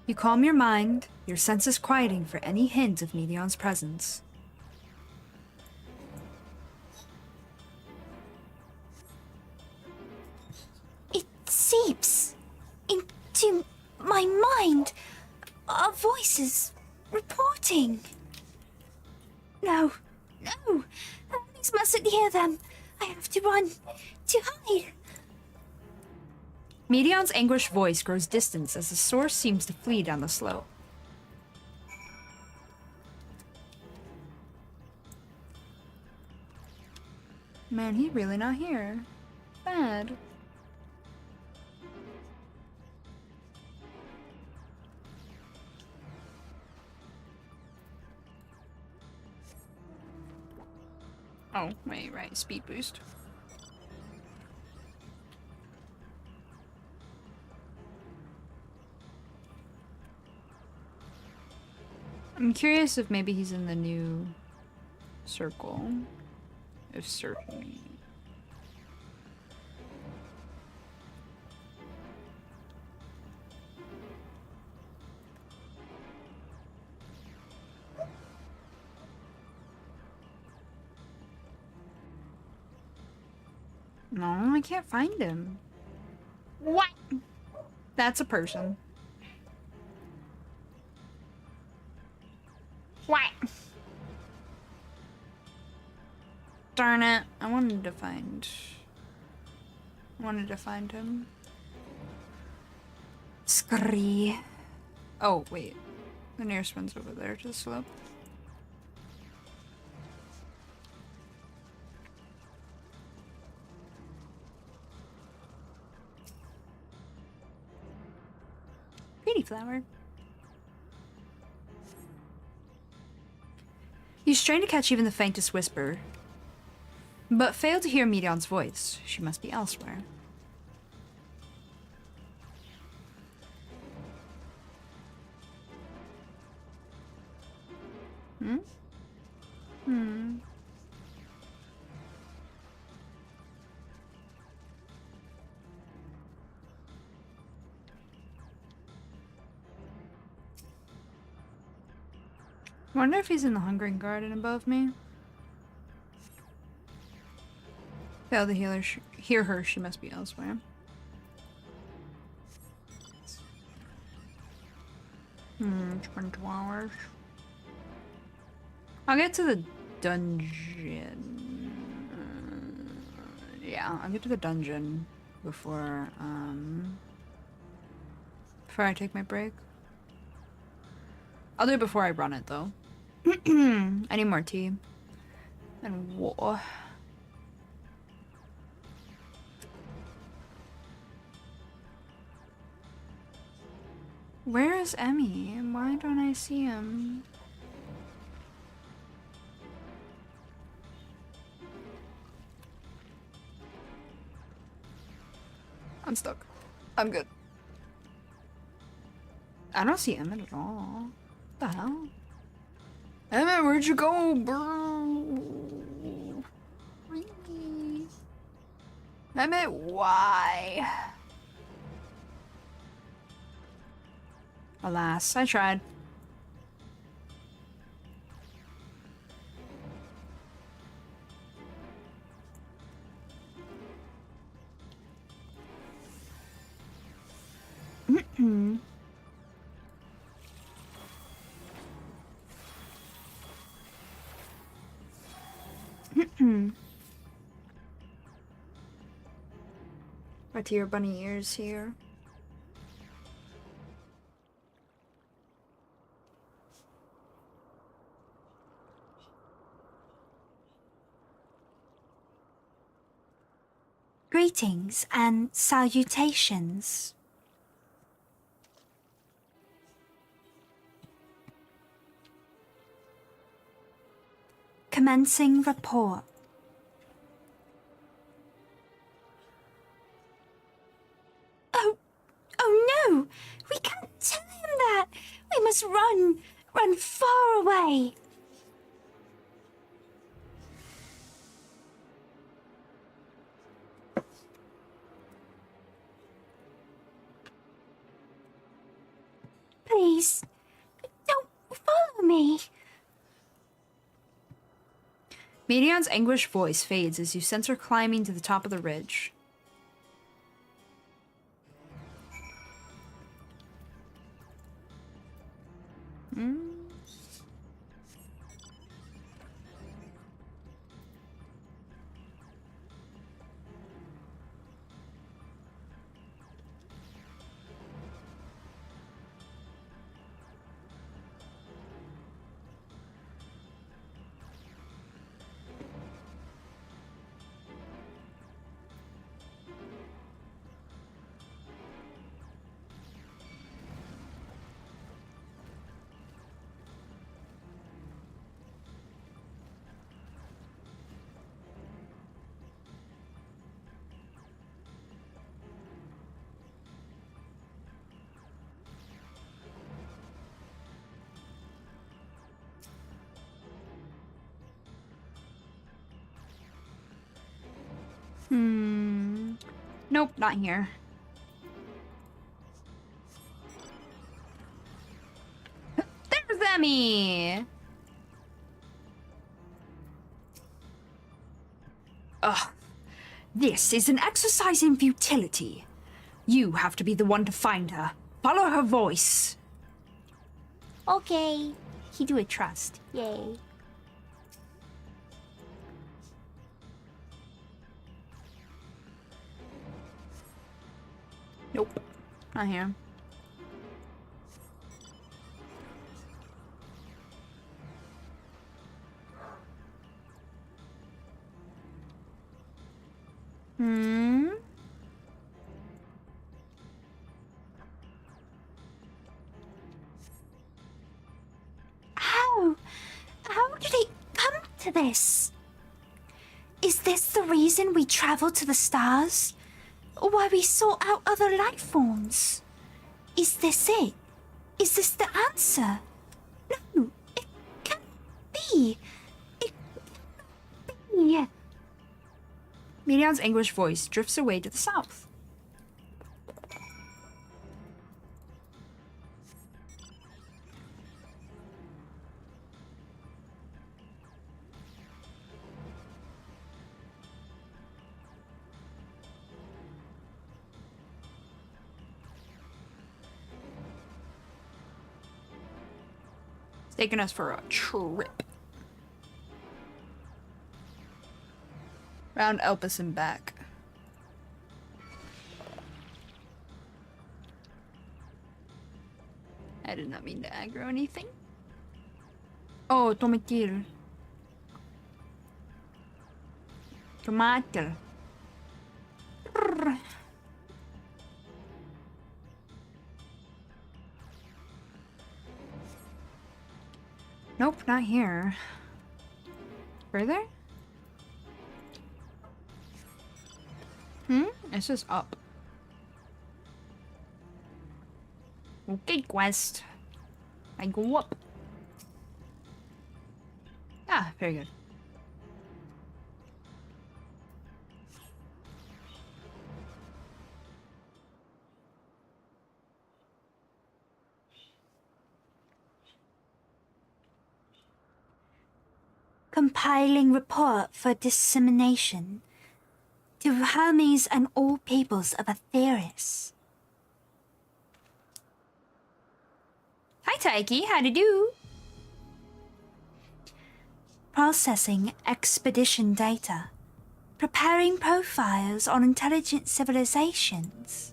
You calm your mind, your senses quieting for any hint of Medion's presence. It seeps into my mind. Our voices reporting. No, no. Alex mustn't hear them. I have to run to hide. Medion's anguished voice grows distant as the source seems to flee down the slope. Man, he's really not here. Bad. Oh, wait, right. Speed boost. I'm curious if maybe he's in the new circle. If certain. No, I can't find him. What? That's a person. What? Darn it. I wanted to find him. Scree. Oh, wait. The nearest one's over there to the slope. Pretty flower. You strain to catch even the faintest whisper, but fail to hear Medion's voice. She must be elsewhere. Wonder if he's in the Hungering Garden above me. Fail to hear her, she must be elsewhere. It's been 2 hours. I'll get to the dungeon. Yeah, I'll get to the dungeon before before I take my break. I'll do it before I run it though. I need more tea and water. Where is Emmy? Why don't I see him? I'm stuck. I'm good. I don't see Emmett at all. What the hell? Emmett, where'd you go, bro? Really? Emmett, why? Alas, I tried. My tear bunny ears here. Greetings and salutations. Commencing report. Oh no! We can't tell him that! We must run far away! Please, don't follow me. Medion's anguished voice fades as you sense her climbing to the top of the ridge. Nope, not here. There's Emmy! Ugh. This is an exercise in futility. You have to be the one to find her. Follow her voice. Okay. He do a trust. Yay. Nope, not here. How did it come to this? Is this the reason we traveled to the stars? Or why we sought out other life forms? Is this it? Is this the answer? No, it can't be. It cannot be. Medion's anguished voice drifts away to the south. Taking us for a trip. Round Elpis and back. I did not mean to aggro anything. Oh, tomatil. Tomato. Nope, not here. Further? It's just up. Okay, quest. I go up. Ah, very good. Compiling report for dissemination to Hermes and all peoples of Aetheris. Hi, Taiki. How to do? Processing expedition data. Preparing profiles on intelligent civilizations.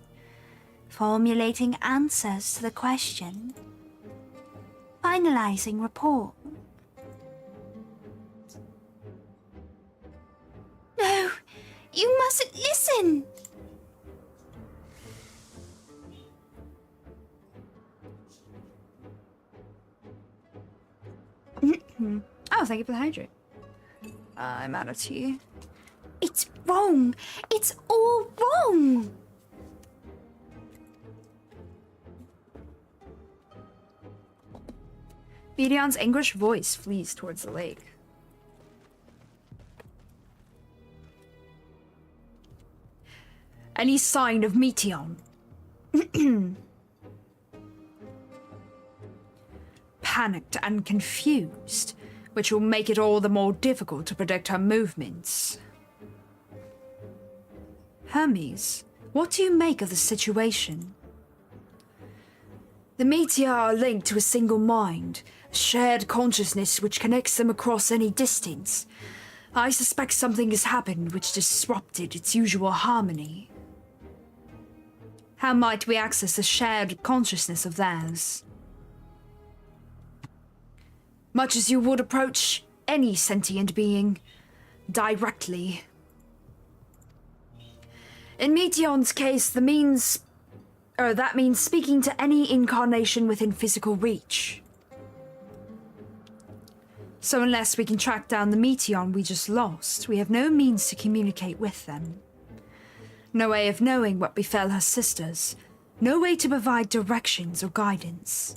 Formulating answers to the question. Finalizing report. No, you mustn't listen! Oh, thank you for the hydrate. I'm out of tea. It's wrong! It's all wrong! Medion's anguished voice flees towards the lake. Any sign of Meteon? Panicked and confused, which will make it all the more difficult to predict her movements. Hermes, what do you make of the situation? The Meteor are linked to a single mind, a shared consciousness which connects them across any distance. I suspect something has happened which disrupted its usual harmony. How might we access the shared consciousness of theirs? Much as you would approach any sentient being, directly. In Meteon's case, that means speaking to any incarnation within physical reach. So unless we can track down the Meteon we just lost, we have no means to communicate with them. No way of knowing what befell her sisters. No way to provide directions or guidance.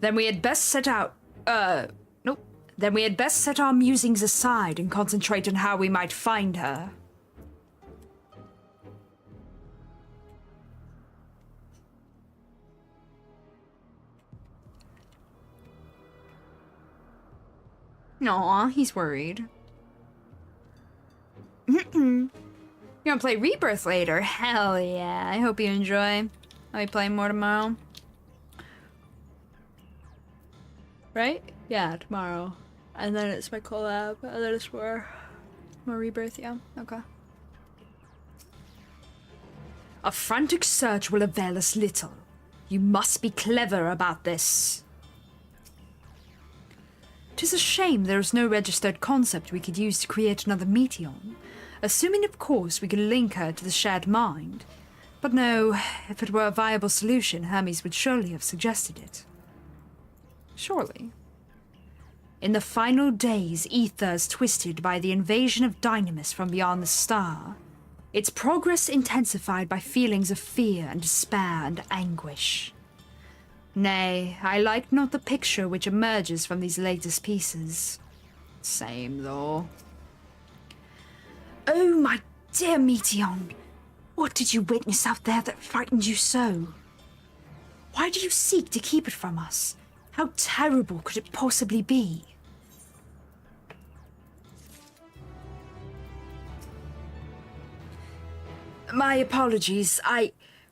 Then we had best set out... nope. Then we had best set our musings aside and concentrate on how we might find her. Aw, he's worried. You gonna play Rebirth later? Hell yeah. I hope you enjoy. I'll be playing more tomorrow. Right? Yeah, tomorrow. And then it's my collab. And then it's more Rebirth, yeah. Okay. A frantic search will avail us little. You must be clever about this. 'Tis a shame there is no registered concept we could use to create another Meteon. Assuming, of course, we could link her to the shared mind. But no, if it were a viable solution, Hermes would surely have suggested it. Surely. In the final days, ethers twisted by the invasion of Dynamis from beyond the star. Its progress intensified by feelings of fear and despair and anguish. Nay, I like not the picture which emerges from these latest pieces. Same, though. Oh, my dear Meteon, what did you witness out there that frightened you so? Why do you seek to keep it from us? How terrible could it possibly be? My apologies.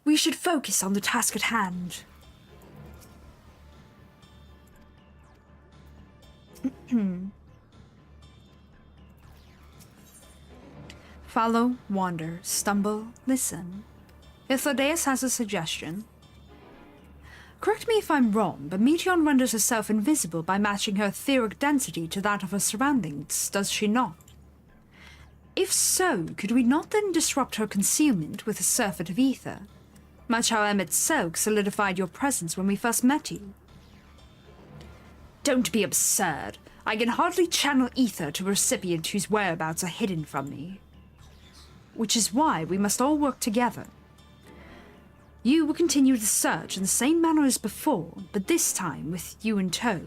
We should focus on the task at hand. Follow, wander, stumble, listen. Hythlodaeus has a suggestion. Correct me if I'm wrong, but Meteon renders herself invisible by matching her etheric density to that of her surroundings, does she not? If so, could we not then disrupt her concealment with a surfeit of ether? Much how Emmett Selk solidified your presence when we first met you. Don't be absurd. I can hardly channel ether to a recipient whose whereabouts are hidden from me. Which is why we must all work together. You will continue the search in the same manner as before, but this time with you in tow.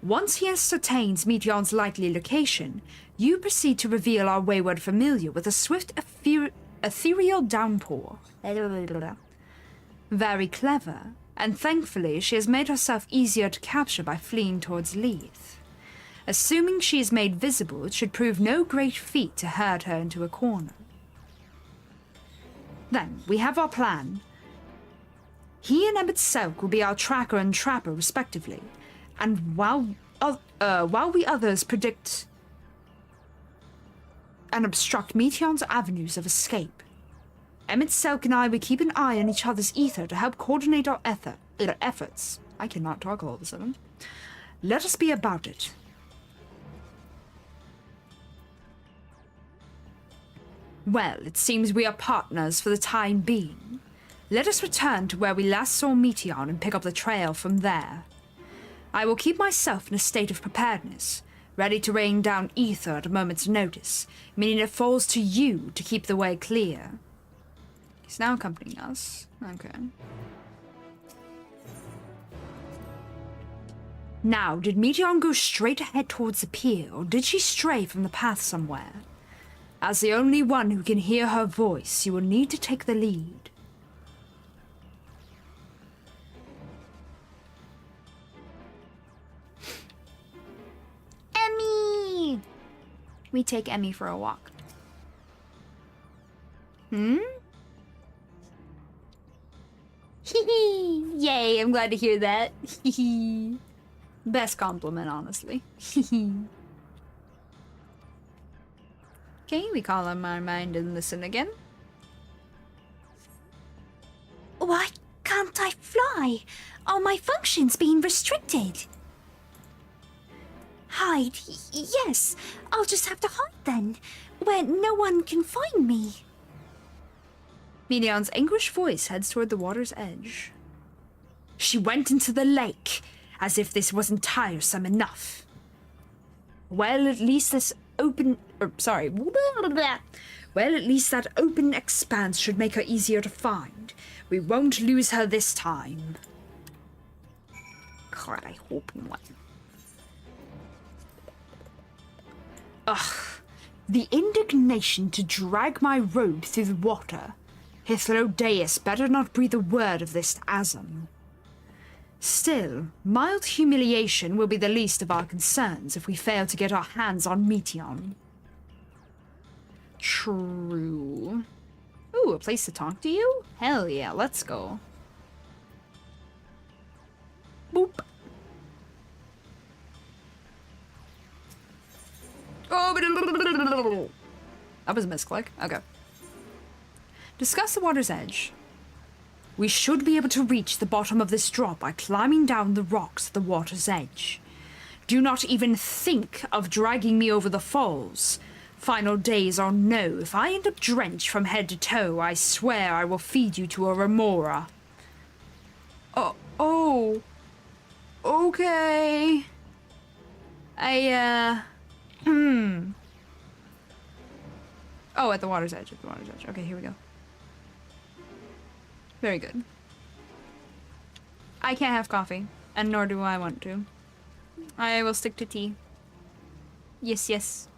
Once he ascertains Meteon's likely location, you proceed to reveal our wayward familiar with a swift ethereal downpour. Very clever, and thankfully she has made herself easier to capture by fleeing towards Leith. Assuming she is made visible, it should prove no great feat to herd her into a corner. Then, we have our plan. He and Emmett Selk will be our tracker and trapper, respectively, and while we others predict and obstruct Meteon's avenues of escape, Emmett Selk and I will keep an eye on each other's ether to help coordinate our efforts. I cannot talk all of a sudden. Let us be about it. Well, it seems we are partners for the time being. Let us return to where we last saw Meteon and pick up the trail from there. I will keep myself in a state of preparedness, ready to rain down ether at a moment's notice, meaning it falls to you to keep the way clear. He's now accompanying us. Okay. Now, did Meteon go straight ahead towards the pier, or did she stray from the path somewhere? As the only one who can hear her voice, you will need to take the lead. Emmy! We take Emmy for a walk. Hee Yay, I'm glad to hear that. Hee Best compliment, honestly. Okay, we call on our mind and listen again. Why can't I fly? Are my functions being restricted? Hide? Yes, I'll just have to hide then, where no one can find me. Meteon's anguished voice heads toward the water's edge. She went into the lake, as if this wasn't tiresome enough. Well, at least this open... Well, at least that open expanse should make her easier to find. We won't lose her this time. God, I hope not. Ugh. The indignation to drag my robe through the water. Hythlodaeus better not breathe a word of this to Azam. Still, mild humiliation will be the least of our concerns if we fail to get our hands on Meteon. True. Ooh, a place to talk to you? Hell yeah, let's go. Boop. Oh, that was a misclick. Okay. Discuss the water's edge. We should be able to reach the bottom of this drop by climbing down the rocks at the water's edge. Do not even think of dragging me over the falls. Final days or no, if I end up drenched from head to toe, I swear I will feed you to a remora. Oh. Okay. Oh, at the water's edge, Okay, here we go. Very good. I can't have coffee, and nor do I want to. I will stick to tea. Yes, yes.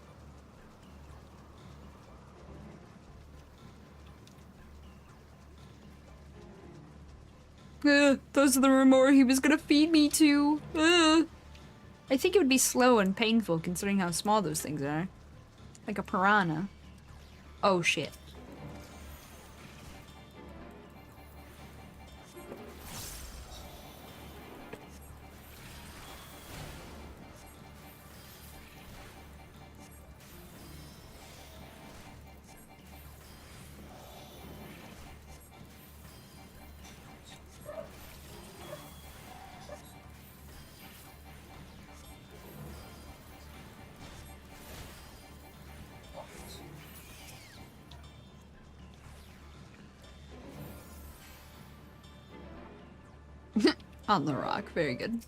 Those are the remora he was gonna feed me to. I think it would be slow and painful considering how small those things are. Like a piranha. Oh shit. On the rock. Very good.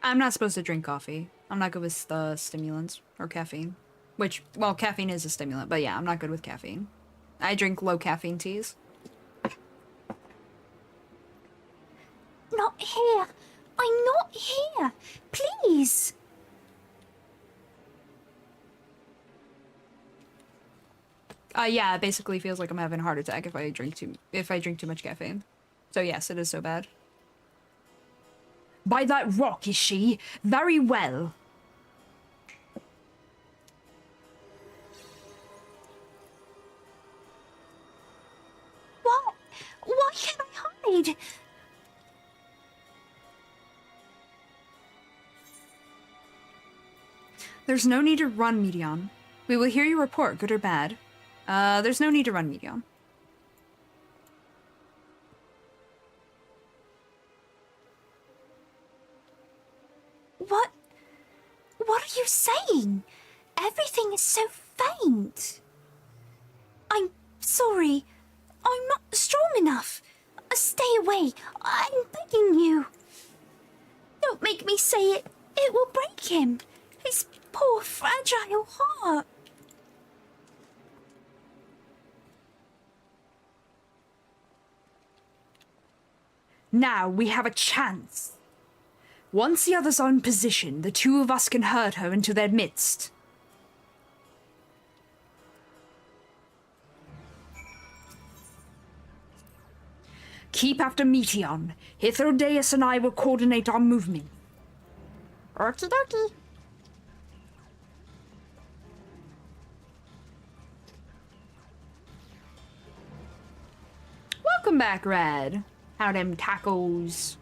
I'm not supposed to drink coffee. I'm not good with stimulants or caffeine. Which, well, caffeine is a stimulant, but yeah, I'm not good with caffeine. I drink low caffeine teas. Not here. I'm not here. Please. Yeah, it basically feels like I'm having a heart attack if I drink too much caffeine. So yes, it is so bad. By that rock, is she? Very well. What? Why can't I hide? There's no need to run, Medion. We will hear your report, good or bad. There's no need to run, Medion. What are you saying? Everything is so faint. I'm sorry. I'm not strong enough. Stay away. I'm begging you. Don't make me say it. It will break him. His poor, fragile heart. Now we have a chance. Once the others are in position, the two of us can herd her into their midst. Keep after Meteon. Hithrodeus and I will coordinate our movement. Okie dokie. Welcome back, Red. How them tacos?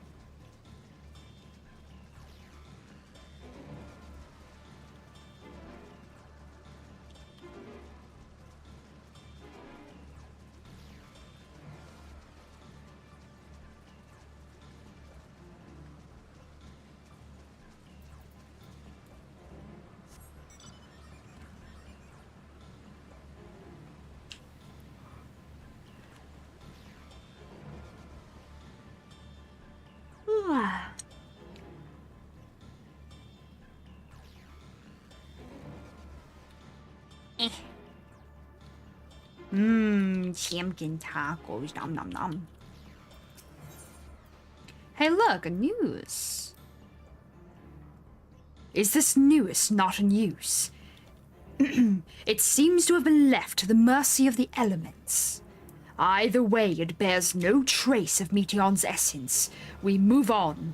Champion tacos. Nom nom nom. Hey, look, a news. Is this newest not in use? It seems to have been left to the mercy of the elements. Either way, it bears no trace of Meteon's essence. We move on.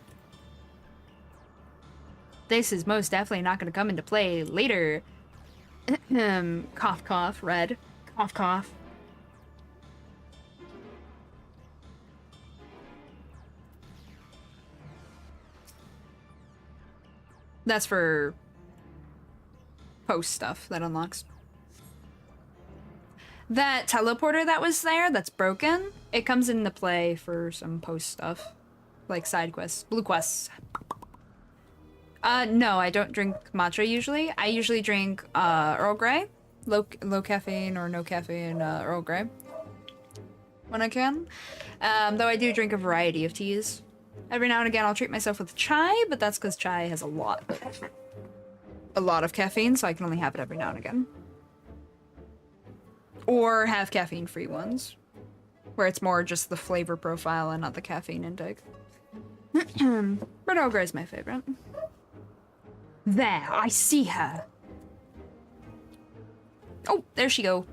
This is most definitely not going to come into play later. Cough, cough, Red. Cough, cough. That's for post stuff that unlocks. That teleporter that was there, that's broken, it comes into play for some post stuff. Like side quests, blue quests. No, I don't drink matcha usually. I usually drink Earl Grey. Low caffeine or no caffeine Earl Grey. When I can. Though I do drink a variety of teas. Every now and again I'll treat myself with chai, but that's because chai has a lot of caffeine, so I can only have it every now and again. Or have caffeine-free ones, where it's more just the flavor profile and not the caffeine intake. But Earl Grey is my favorite. There, I see her. Oh, there she go.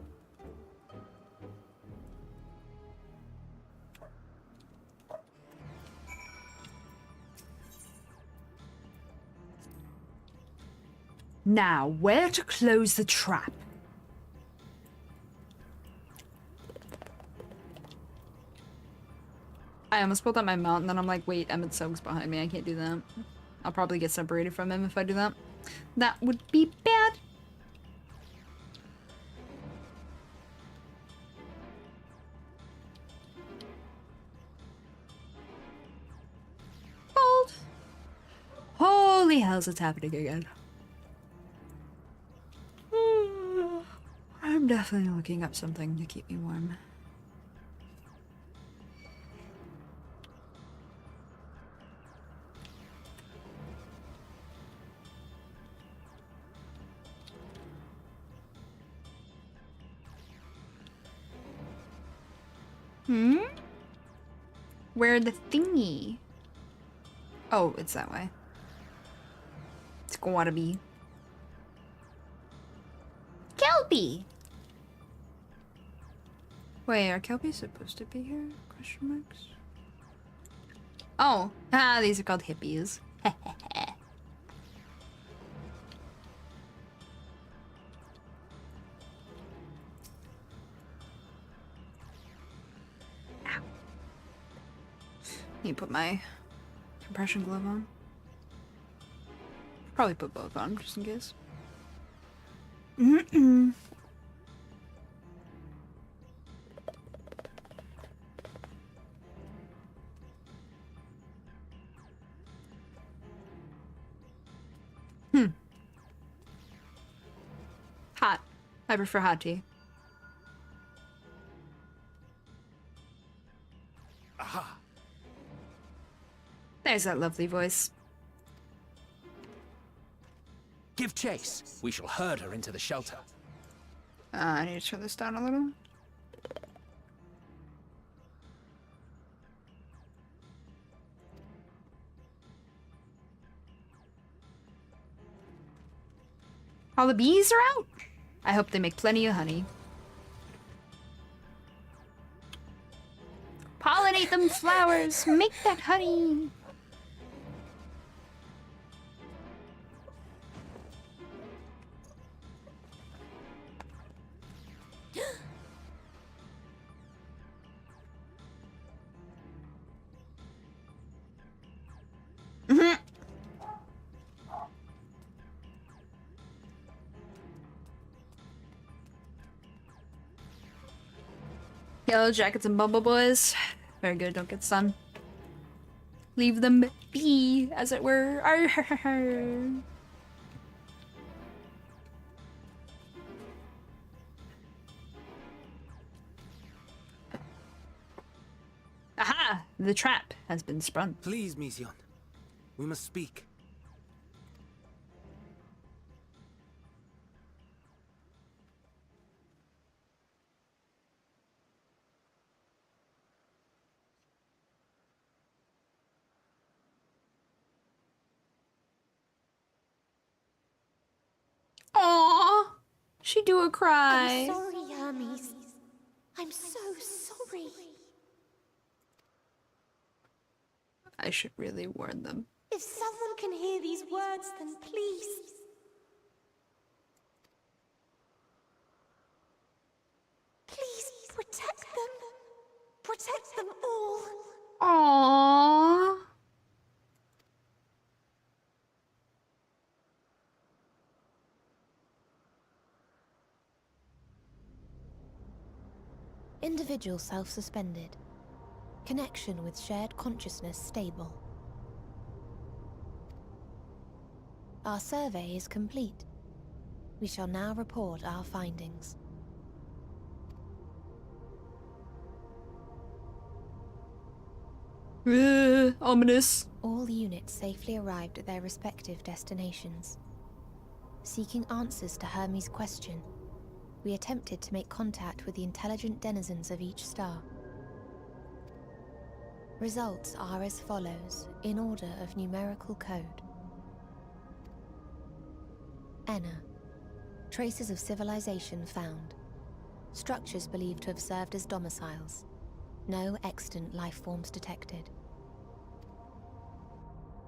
Now, where to close the trap? I almost pulled up my mount, and then I'm like, wait, Emmett Soak's behind me. I can't do that. I'll probably get separated from him if I do that. That would be bad. holy hells, it's happening again. I'm definitely looking up something to keep me warm. Where the thingy? Oh, it's that way. It's gotta be. Kelpie! Wait, are Kelpies supposed to be here? Question marks? Oh, these are called hippies. Need to put my compression glove on. Probably put both on, just in case. Hot. I prefer hot tea. Aha! There's that lovely voice. Give chase. We shall herd her into the shelter. I need to turn this down a little. All the bees are out? I hope they make plenty of honey. Pollinate them flowers. Make that honey. Yellow jackets and bubble boys. Very good, don't get sun. Leave them be, as it were. Arr. Aha! The trap has been sprung. Please, Mission. We must speak. Aww! She do a I'm cry. sorry, Hermes. I'm so sorry. I should really warn them. If someone can hear these words, then please. Please protect them. Protect them all. Aww. Individual self-suspended. Connection with shared consciousness stable. Our survey is complete. We shall now report our findings. Ominous. All units safely arrived at their respective destinations. Seeking answers to Hermes' question, we attempted to make contact with the intelligent denizens of each star. Results are as follows, in order of numerical code. Enna. Traces of civilization found. Structures believed to have served as domiciles. No extant life forms detected.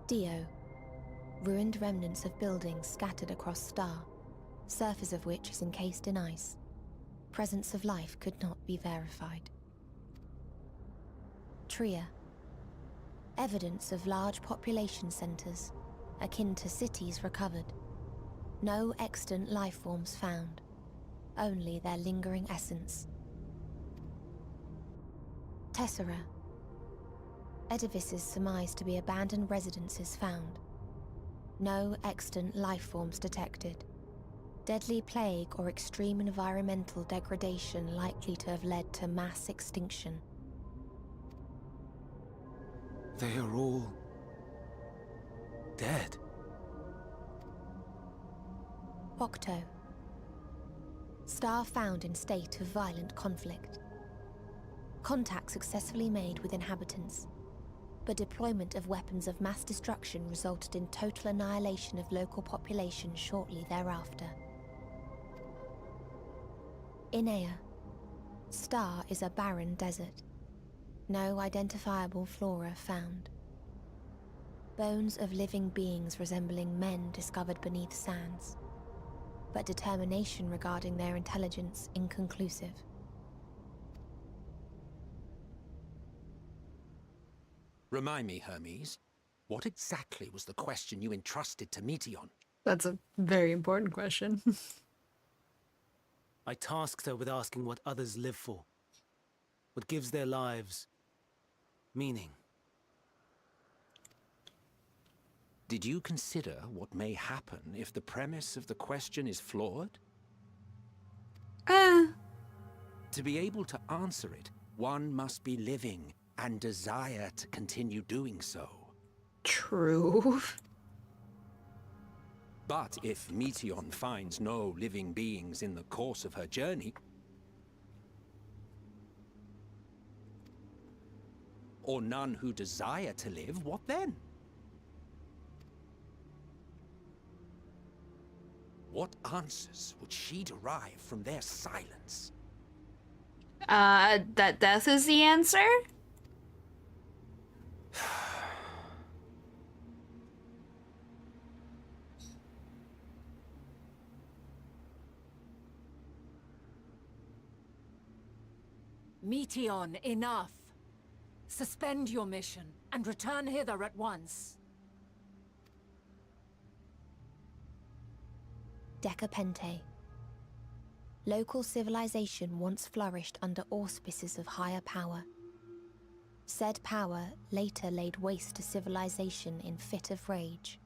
Dio. Ruined remnants of buildings scattered across star, surface of which is encased in ice. Presence of life could not be verified. Tria. Evidence of large population centers, akin to cities recovered. No extant life forms found, only their lingering essence. Tessera. Edifices surmised to be abandoned residences found. No extant life forms detected. Deadly plague or extreme environmental degradation likely to have led to mass extinction. They are all dead. Octo. Star found in state of violent conflict. Contact successfully made with inhabitants, but deployment of weapons of mass destruction resulted in total annihilation of local population shortly thereafter. Inea. Star is a barren desert. No identifiable flora found. Bones of living beings resembling men discovered beneath sands, but determination regarding their intelligence inconclusive. Remind me, Hermes, what exactly was the question you entrusted to Meteon? That's a very important question. I tasked her with asking what others live for, what gives their lives meaning. Did you consider what may happen if the premise of the question is flawed? To be able to answer it, one must be living and desire to continue doing so. True. But if Meteon finds no living beings in the course of her journey, or none who desire to live, what then? What answers would she derive from their silence? That death is the answer? Meteon, enough! Suspend your mission and return hither at once. Decapente. Local civilization once flourished under auspices of higher power. Said power later laid waste to civilization in fit of rage.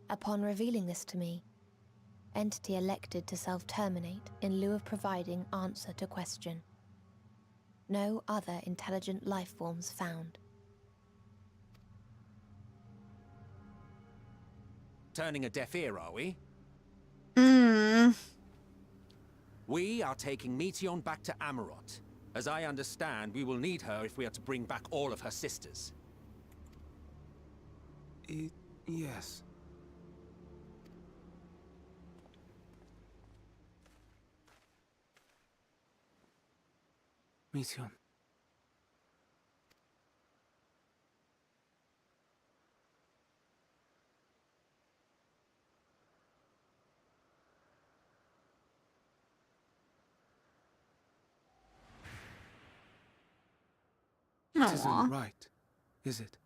Upon revealing this to me, entity elected to self-terminate in lieu of providing answer to question. No other intelligent life forms found. Turning a deaf ear, are we? We are taking Meteon back to Amarot. As I understand, we will need her if we are to bring back all of her sisters. Yes. Meteon. It isn't right, is it?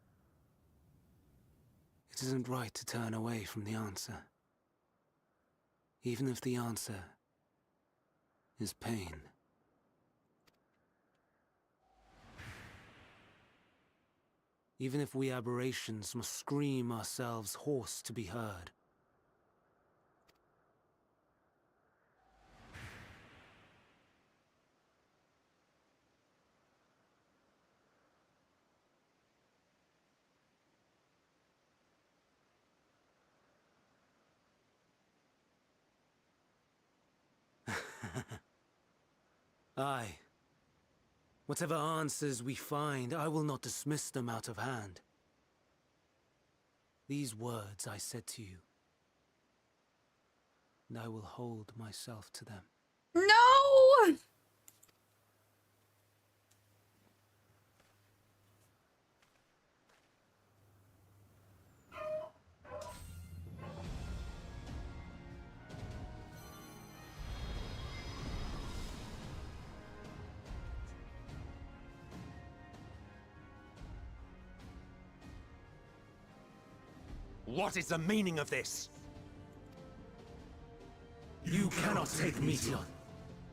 It isn't right to turn away from the answer. Even if the answer is pain. Even if we aberrations must scream ourselves hoarse to be heard. Aye. Whatever answers we find, I will not dismiss them out of hand. These words I said to you, and I will hold myself to them. No! What is the meaning of this? You cannot take Meteon,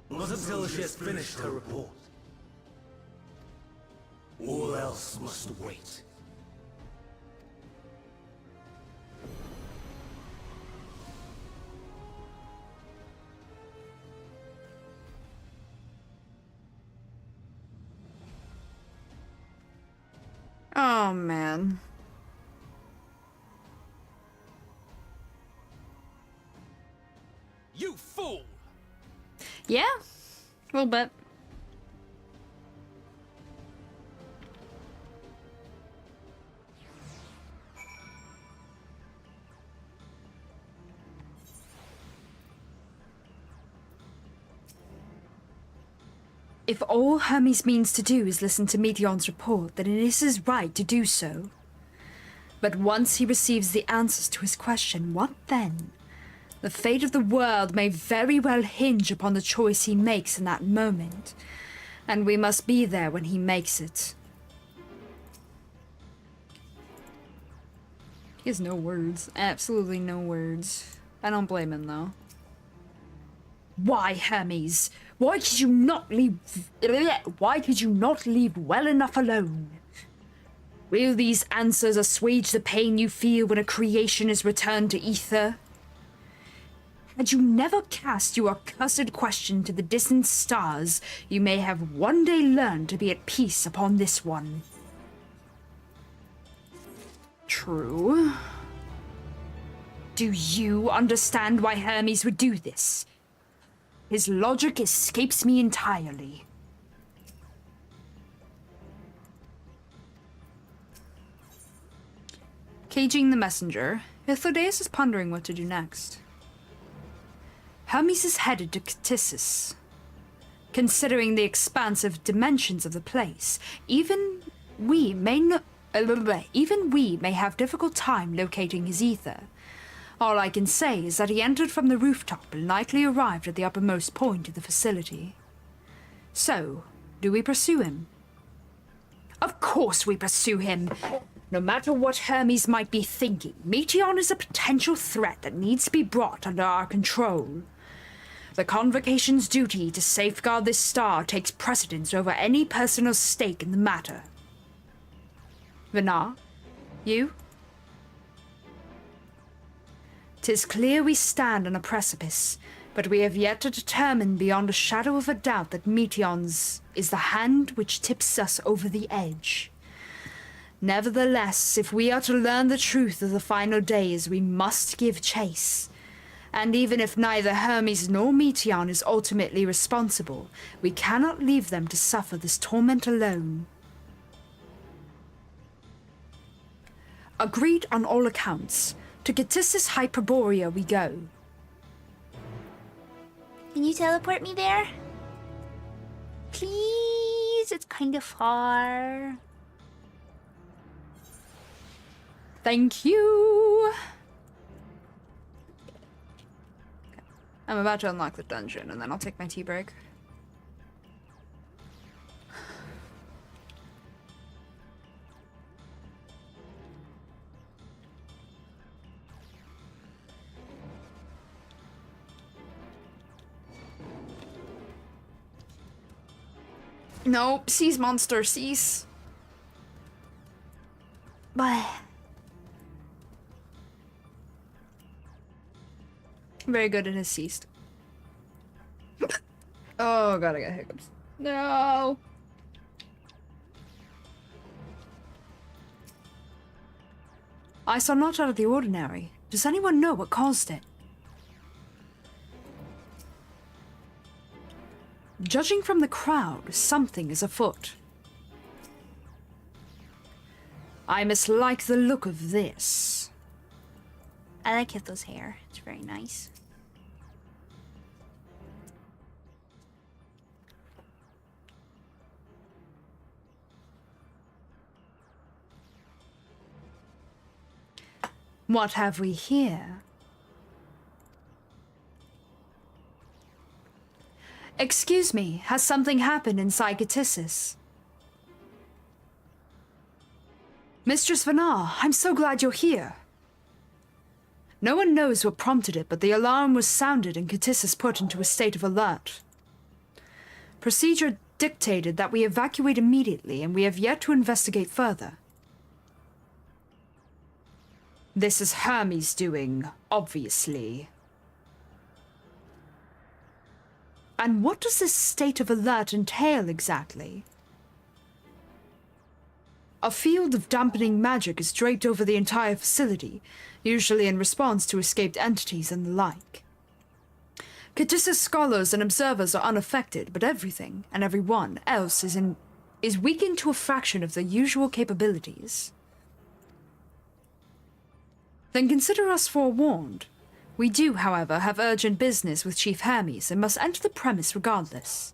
not until she has finished her report. All else must wait. Oh, man. You fool! Yeah, a little bit. If all Hermes means to do is listen to Meteon's report, then it is his right to do so. But once he receives the answers to his question, what then? The fate of the world may very well hinge upon the choice he makes in that moment, and we must be there when he makes it. He has no words. Absolutely no words. I don't blame him, though. Why, Hermes? Why could you not leave... Why could you not leave well enough alone? Will these answers assuage the pain you feel when a creation is returned to ether? Had you never cast your accursed question to the distant stars, you may have one day learned to be at peace upon this one. True. Do you understand why Hermes would do this? His logic escapes me entirely. Caging the messenger, Hythlodaeus is pondering what to do next. Hermes is headed to Ctissus. Considering the expansive dimensions of the place, even we may have difficult time locating his ether. All I can say is that he entered from the rooftop and likely arrived at the uppermost point of the facility. So, do we pursue him? Of course we pursue him! No matter what Hermes might be thinking, Meteon is a potential threat that needs to be brought under our control. The Convocation's duty to safeguard this star takes precedence over any personal stake in the matter. Vinar, you? 'Tis clear we stand on a precipice, but we have yet to determine beyond a shadow of a doubt that Meteon's is the hand which tips us over the edge. Nevertheless, if we are to learn the truth of the final days, we must give chase. And even if neither Hermes nor Meteon is ultimately responsible, we cannot leave them to suffer this torment alone. Agreed on all accounts. To Ctissus Hyperborea we go. Can you teleport me there? Please, it's kind of far. Thank you! I'm about to unlock the dungeon, and then I'll take my tea break. No, cease, monster, cease. But Very good, it has ceased. Oh god, I got hiccups. No! I saw not out of the ordinary. Does anyone know what caused it? Judging from the crowd, something is afoot. I mislike the look of this. I like Hythlo's hair. It's very nice. What have we here? Excuse me, has something happened inside Ctissus? Mistress Vinar, I'm so glad you're here. No one knows what prompted it, but the alarm was sounded and Ctissus put into a state of alert. Procedure dictated that we evacuate immediately, and we have yet to investigate further. This is Hermes' doing, obviously. And what does this state of alert entail exactly? A field of dampening magic is draped over the entire facility, usually in response to escaped entities and the like. Catissa's scholars and observers are unaffected, but everything and everyone else is weakened to a fraction of their usual capabilities. Then consider us forewarned. We do, however, have urgent business with Chief Hermes and must enter the premise regardless.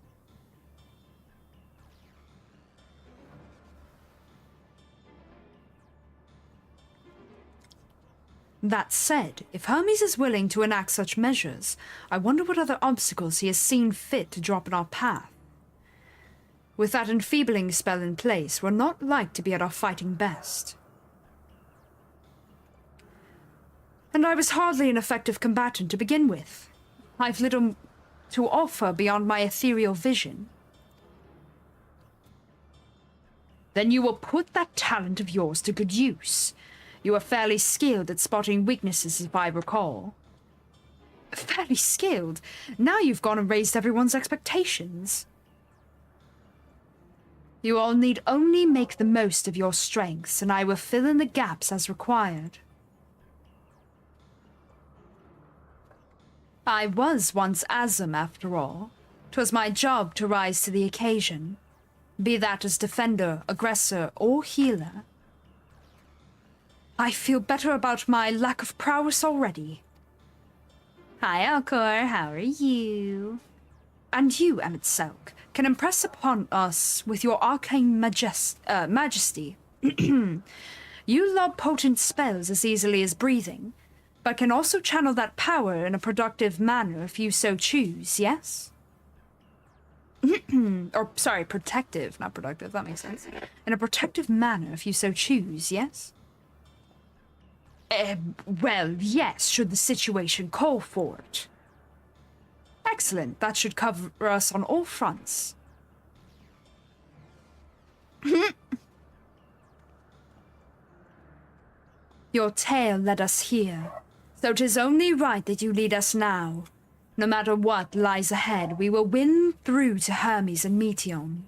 That said, if Hermes is willing to enact such measures, I wonder what other obstacles he has seen fit to drop in our path. With that enfeebling spell in place, we're not like to be at our fighting best. And I was hardly an effective combatant to begin with. I've little to offer beyond my ethereal vision. Then you will put that talent of yours to good use. You are fairly skilled at spotting weaknesses, if I recall. Fairly skilled? Now you've gone and raised everyone's expectations. You all need only make the most of your strengths, and I will fill in the gaps as required. I was once Azam, after all. 'Twas my job to rise to the occasion, be that as defender, aggressor, or healer. I feel better about my lack of prowess already. Hi, Alcor. How are you? And you, Emmett Selk, can impress upon us with your arcane majesty. You lob potent spells as easily as breathing, but can also channel that power in a productive manner if you so choose, yes? Or, sorry, protective, not productive, that makes sense. In a protective manner if you so choose, yes? Well, yes, should the situation call for it. Excellent, that should cover us on all fronts. Your tale led us here, so 'tis only right that you lead us now. No matter what lies ahead, we will win through to Hermes and Meteion.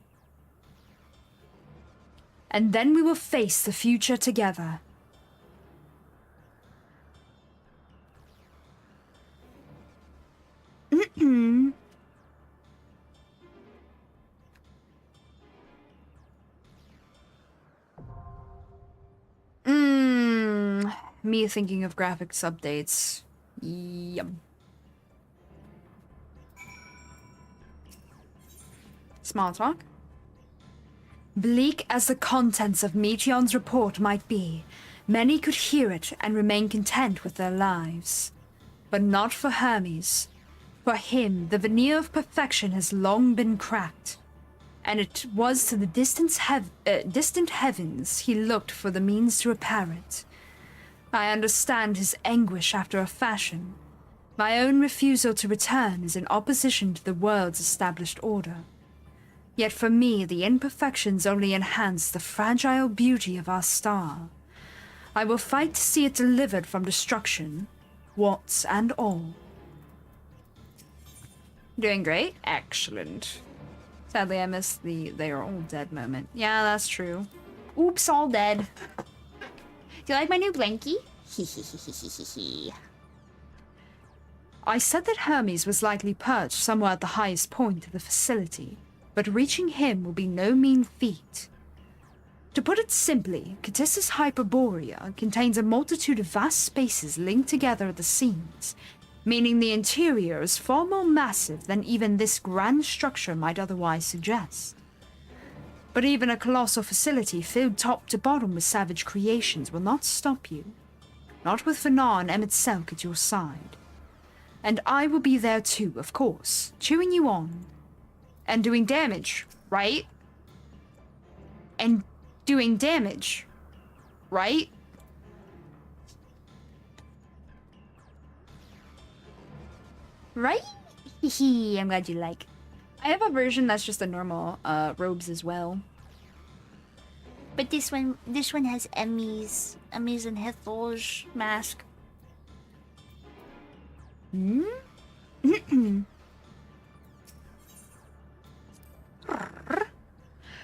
And then we will face the future together. Me thinking of graphics updates. Yum. Small talk. Bleak as the contents of Meteion's report might be, many could hear it and remain content with their lives. But not for Hermes. For him, the veneer of perfection has long been cracked, and it was to the distant heavens he looked for the means to repair it. I understand his anguish after a fashion. My own refusal to return is in opposition to the world's established order. Yet for me, the imperfections only enhance the fragile beauty of our star. I will fight to see it delivered from destruction, warts and all. Doing great? Excellent. Sadly, I missed the "they are all dead" moment. Yeah, that's true. Oops, all dead. Do you like my new blankie? I said that Hermes was likely perched somewhere at the highest point of the facility, but reaching him will be no mean feat. To put it simply, Catissa's Hyperborea contains a multitude of vast spaces linked together at the seams, meaning the interior is far more massive than even this grand structure might otherwise suggest. But even a colossal facility filled top to bottom with savage creations will not stop you. Not with Fanar and Emmett Selk at your side. And I will be there too, of course, cheering you on. And doing damage, right? And doing damage, right? Right? I'm glad you like. I have a version that's just the normal robes as well. But this one has Emmy's and Hethel's mask.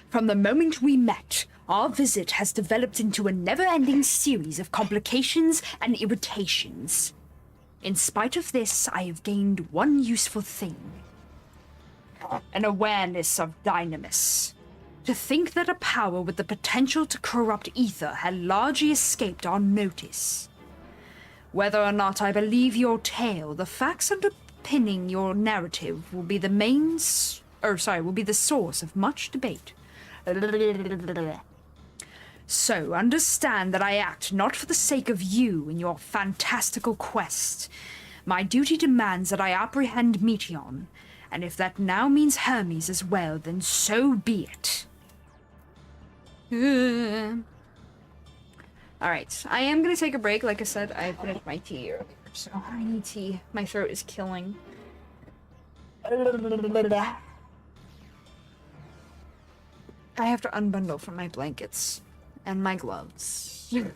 From the moment we met, Our visit has developed into a never-ending series of complications and irritations. In spite of this, I have gained one useful thing. An awareness of dynamis. To think that a power with the potential to corrupt ether had largely escaped our notice. Whether or not I believe your tale, the facts underpinning your narrative will be the will be the source of much debate. So, understand that I act not for the sake of you in your fantastical quest. My duty demands that I apprehend Meteon, and if that now means Hermes as well, then so be it. Alright, I am gonna take a break. Like I said, I finished my tea earlier, so I need tea. My throat is killing. I have to unbundle from my blankets and my gloves. What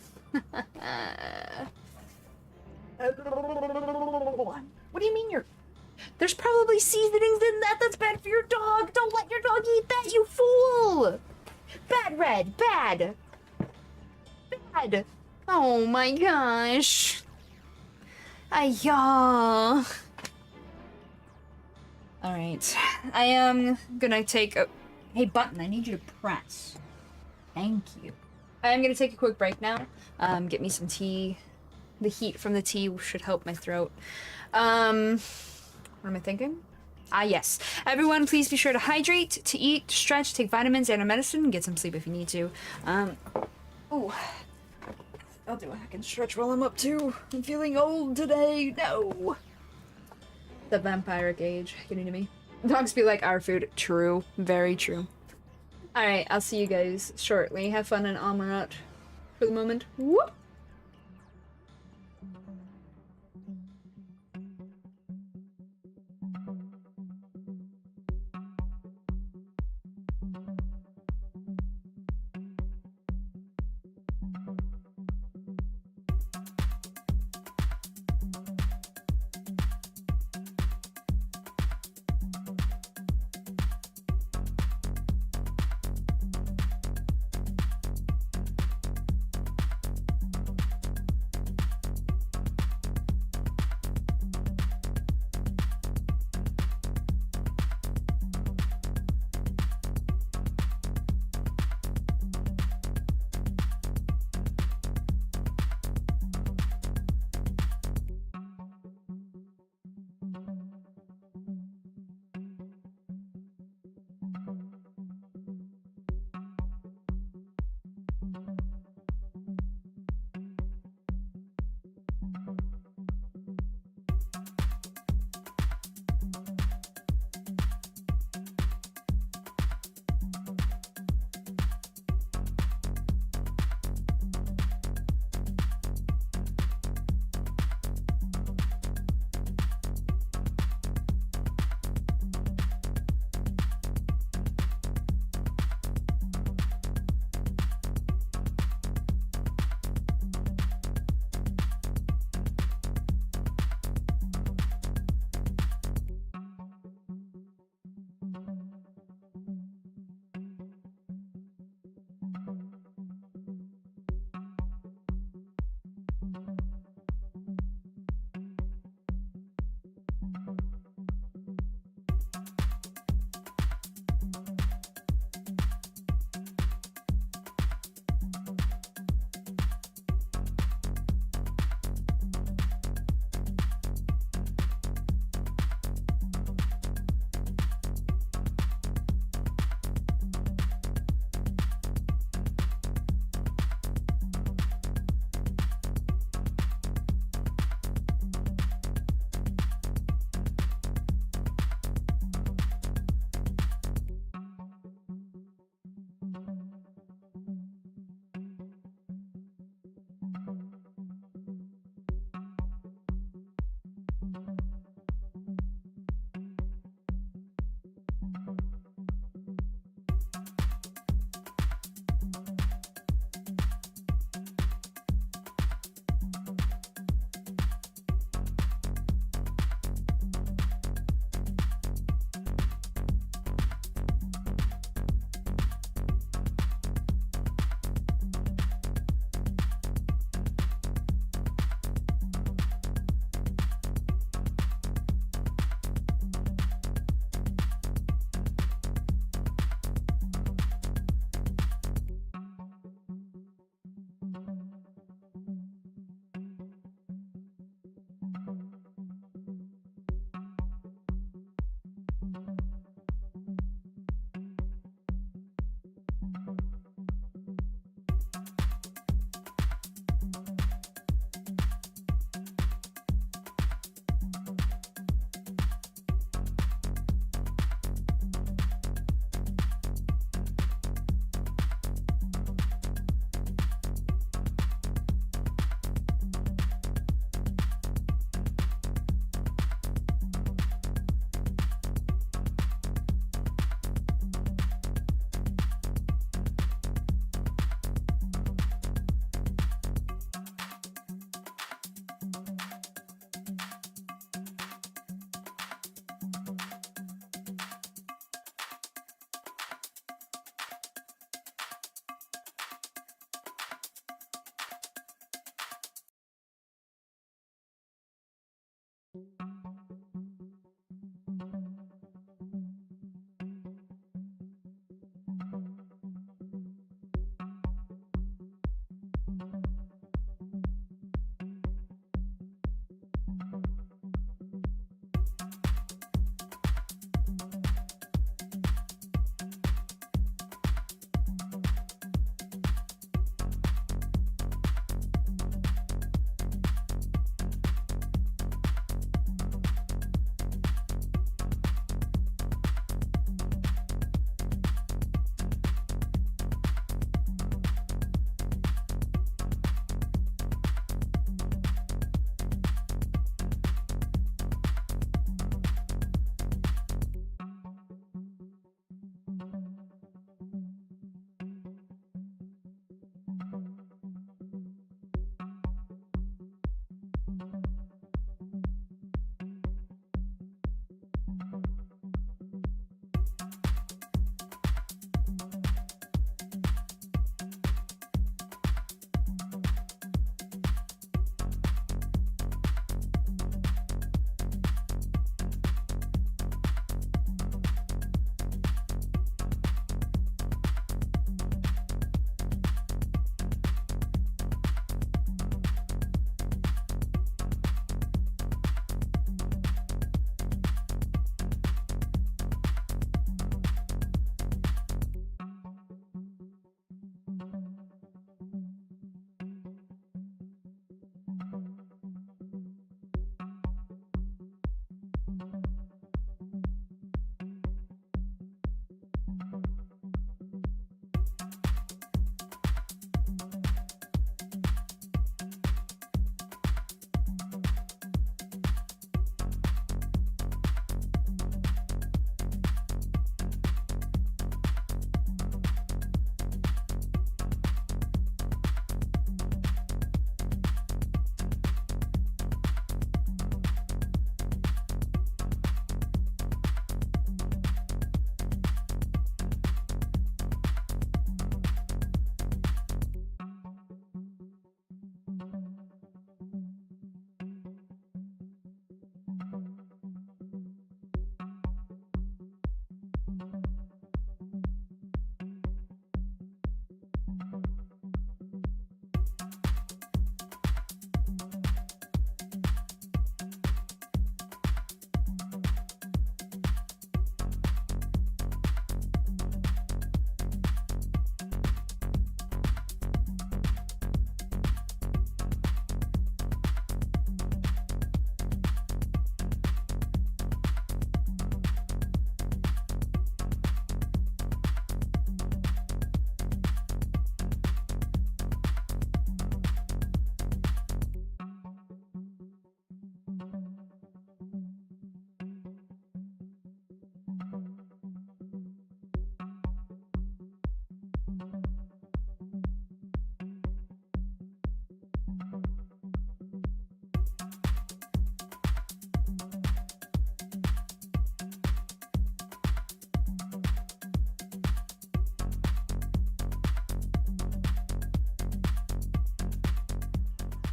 do you mean you're... There's probably seasonings in that that's bad for your dog. Don't let your dog eat that, you fool! Bad, Red, bad. Bad. Oh my gosh. Ayah. Alright. I am gonna take a... Hey, Button, I need you to press. Thank you. I am gonna take a quick break now. Get me some tea. The heat from the tea should help my throat. What am I thinking? Ah, yes. Everyone, please be sure to hydrate, to eat, to stretch, take vitamins and medicine, and get some sleep if you need to. Ooh. I'll do a hack and stretch while I'm up too. I'm feeling old today. No. The vampiric age getting to me. Dogs be like our food. True. Very true. Alright, I'll see you guys shortly. Have fun in Amarat for the moment. Whoop!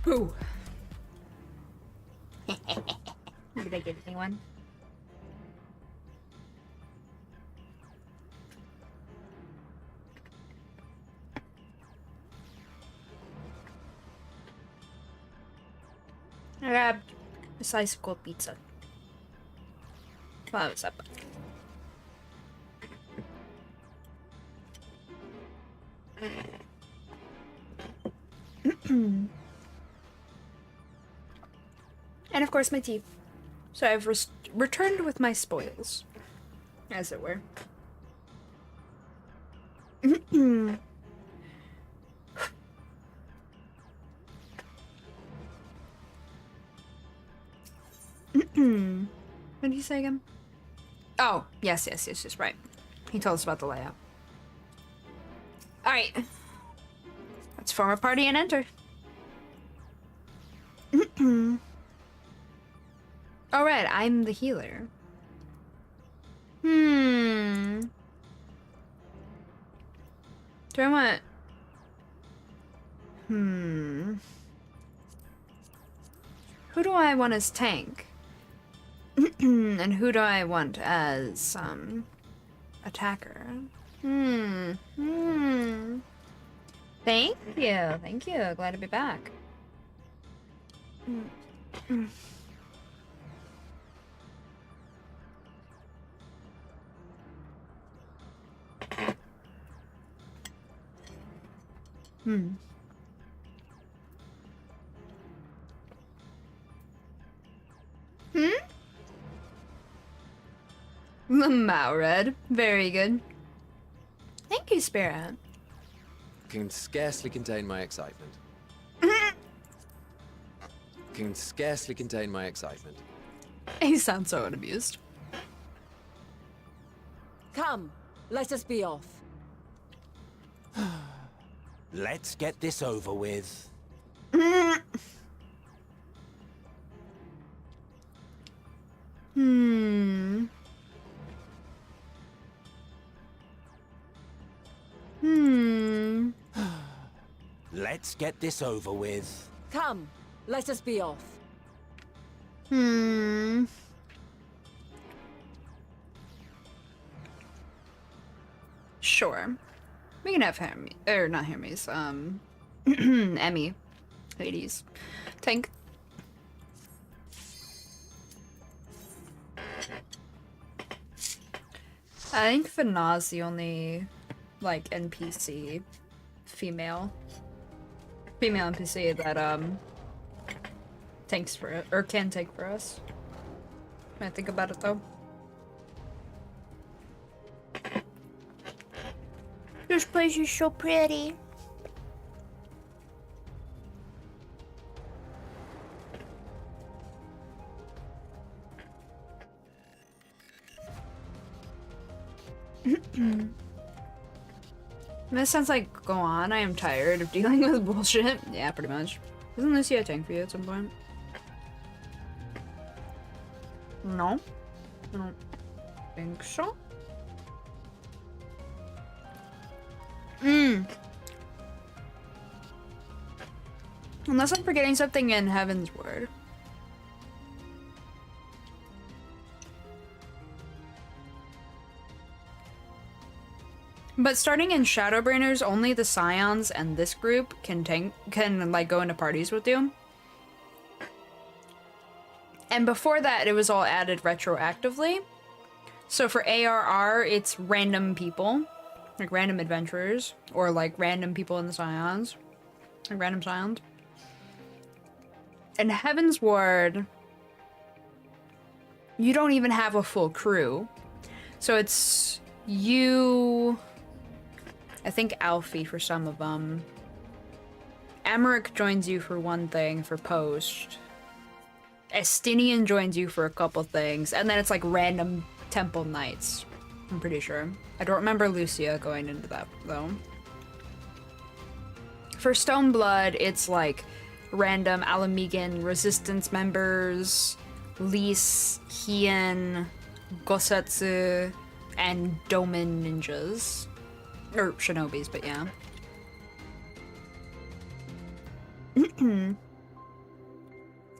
Ooh. Did I get anyone? I grabbed a slice of cold pizza while I was up. And of course my tea. So I've returned with my spoils, as it were. What did he say again? Oh, yes, right. He told us about the layout. Alright. Let's form a party and enter. Alright, I'm the healer. Do I want... Who do I want as tank? And who do I want as attacker? Thank you, thank you. Glad to be back. The Maured. Very good. Thank you, Spirit. Can scarcely contain my excitement. Can scarcely contain my excitement. He sounds so unamused. Come, let us be off. Let's get this over with. Let's get this over with. Come, let us be off. Sure. We can have Hermes, or not Hermes, Emmy. Ladies. Tank. I think Fana's the only, like, NPC female NPC that, tanks for it, or can tank for us. When I think about it, though. This place is so pretty. This sounds like, go on, I am tired of dealing with bullshit. Yeah, pretty much. Isn't Lucia a tank for you at some point? No? I don't think so. Unless I'm forgetting something in Heaven's Word. But starting in Shadowbringers, only the Scions and this group can like go into parties with you. And before that, it was all added retroactively. So for ARR, it's random people, like random adventurers, or like random people in the Scions, like random Scions. In Heaven's Ward, you don't even have a full crew. So it's you, I think Alfie for some of them. Amaric joins you for one thing, for post. Estinian joins you for a couple things, and then it's like random temple knights, I'm pretty sure. I don't remember Lucia going into that, though. For Stoneblood, it's like random Alamegan resistance members, Lys, Hien, Gosetsu, and Domin ninjas. Or shinobis, but yeah.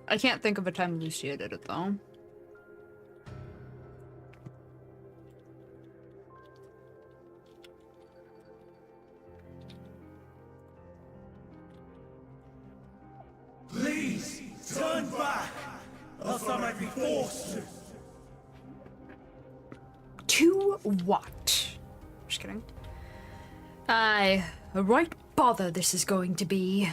I can't think of a time Lucia did it, though. Please, turn back, else I might be forced to. To what? Just kidding. Aye, a right bother this is going to be.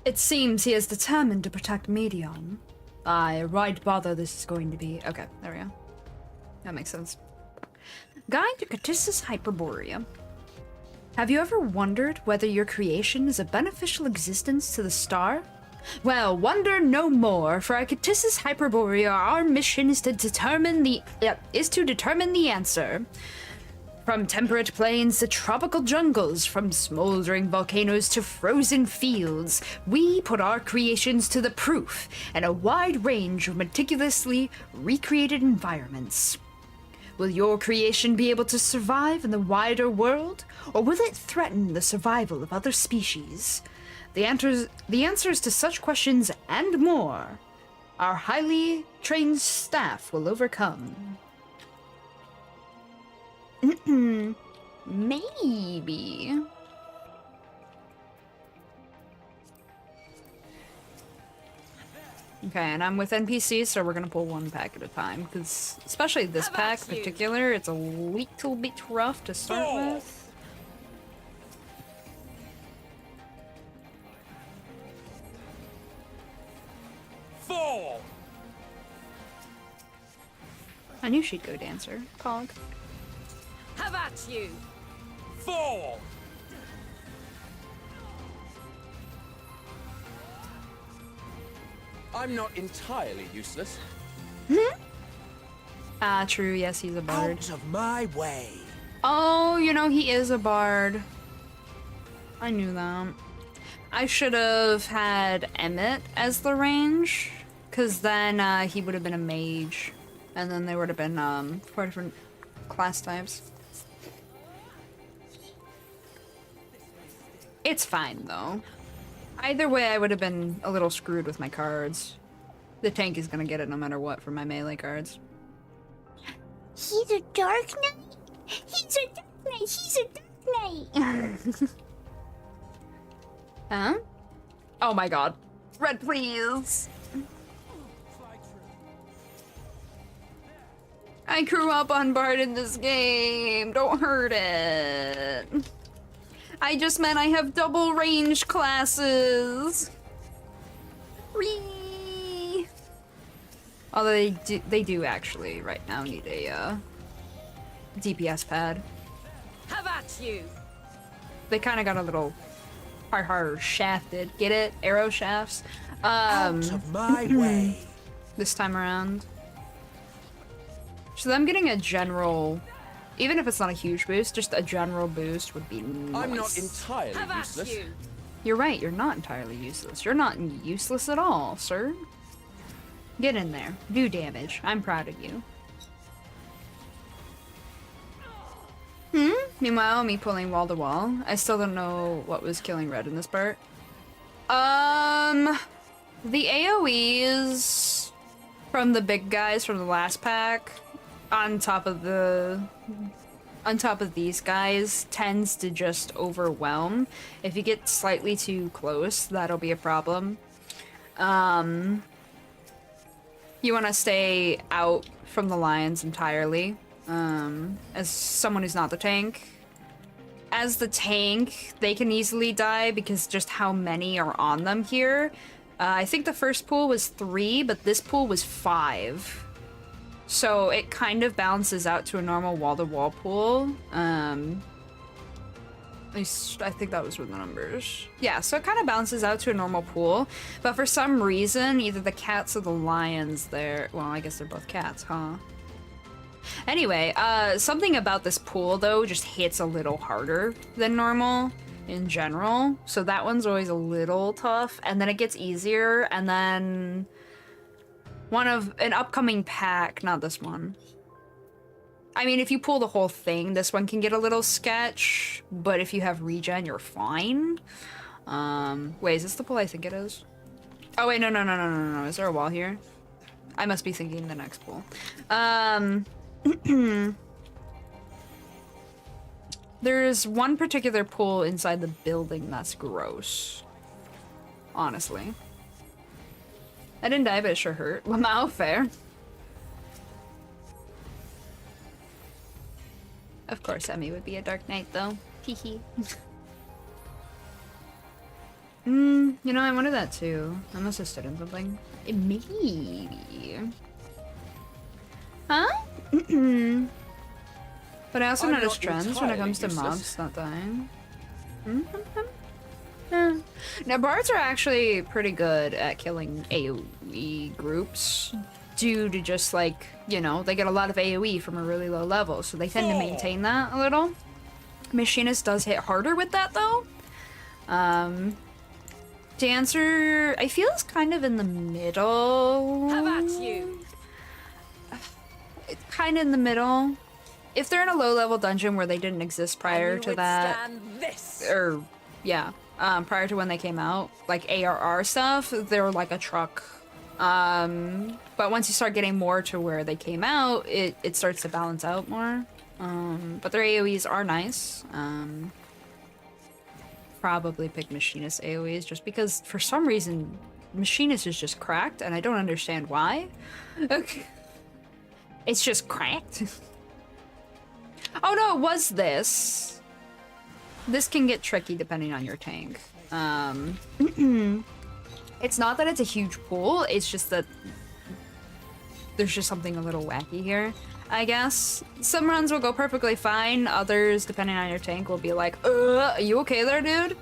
It seems he is determined to protect Medion. Aye, a right bother this is going to be. Okay, there we go. That makes sense. Guide to Catissus Hyperborea. Have you ever wondered whether your creation is a beneficial existence to the star? Well, wonder no more, for at Catissus Hyperborea our mission is to determine the answer. From temperate plains to tropical jungles, from smoldering volcanoes to frozen fields, we put our creations to the proof in a wide range of meticulously recreated environments. Will your creation be able to survive in the wider world, or will it threaten the survival of other species? The answers to such questions and more, our highly trained staff will overcome. Maybe. Okay, and I'm with NPCs, so we're gonna pull one pack at a time, because especially this pack in particular, it's a little bit rough to start with. Fall! I knew she'd go dancer. Cog. Have at you! Fall! I'm not entirely useless. Ah, true, yes, he's a bard. Out of my way. Oh, you know, he is a bard. I knew that. I should have had Emmett as the range, because then he would have been a mage. And then there would have been 4 different class types. It's fine, though. Either way, I would have been a little screwed with my cards. The tank is gonna get it no matter what for my melee cards. He's a dark knight. He's a dark knight. He's a dark knight. Huh? Oh my god. Red, please. I grew up on Bard in this game. Don't hurt it. I just meant I have double range classes. Whee! Although they do actually right now need a DPS pad. Have at you! They kind of got a little hard shafted. Get it? Arrow shafts. Out of my way. This time around. So I'm getting a general, even if it's not a huge boost, just a general boost would be nice. I'm not entirely Have at useless. you! You're right, you're not entirely useless. You're not useless at all, sir. Get in there. Do damage. I'm proud of you. Meanwhile, me pulling wall to wall. I still don't know what was killing red in this part. The AoEs from the big guys from the last pack on top of these guys tends to just overwhelm. If you get slightly too close, that'll be a problem. You want to stay out from the lions entirely. As someone who's not the tank. As the tank, they can easily die because just how many are on them here. I think the first pool was 3, but this pool was 5. So it kind of balances out to a normal wall-to-wall pool. At least I think that was with the numbers. Yeah, so it kind of balances out to a normal pool. But for some reason, either the cats or the lions there... Well, I guess they're both cats, huh? Anyway, something about this pool, though, just hits a little harder than normal in general. So that one's always a little tough, and then it gets easier, and then one of an upcoming pack, not this one. I mean, if you pull the whole thing, this one can get a little sketch, but if you have regen, you're fine. Wait, is this the pool I think it is? Oh, wait, no. Is there a wall here? I must be thinking the next pool. There's one particular pool inside the building that's gross. Honestly. I didn't die, but it sure hurt. Well, now, fair. Of course, Emmy would be a Dark Knight, though. Hehe. You know, I wanted that too. I must have stood in something. Maybe. Huh? But I also I'm notice not trends when it comes to entirely mobs useless. not dying. Now, bards are actually pretty good at killing AoE groups due to just like, you know, they get a lot of AoE from a really low level, so they tend to maintain that a little. Machinist does hit harder with that though. Dancer, I feel, is kind of in the middle. Have at you! It's kind of in the middle. if they're in a low-level dungeon where they didn't exist prior to that, or yeah, prior to when they came out, like ARR stuff, they're like a truck. But once you start getting more to where they came out, it starts to balance out more. But their AoEs are nice. Probably pick Machinist AoEs just because for some reason Machinist is just cracked and I don't understand why. Okay. It's just cracked. Oh no, it was this. This can get tricky depending on your tank. It's not that it's a huge pool, it's just that there's just something a little wacky here, I guess. Some runs will go perfectly fine, others, depending on your tank, will be like, are you okay there, dude?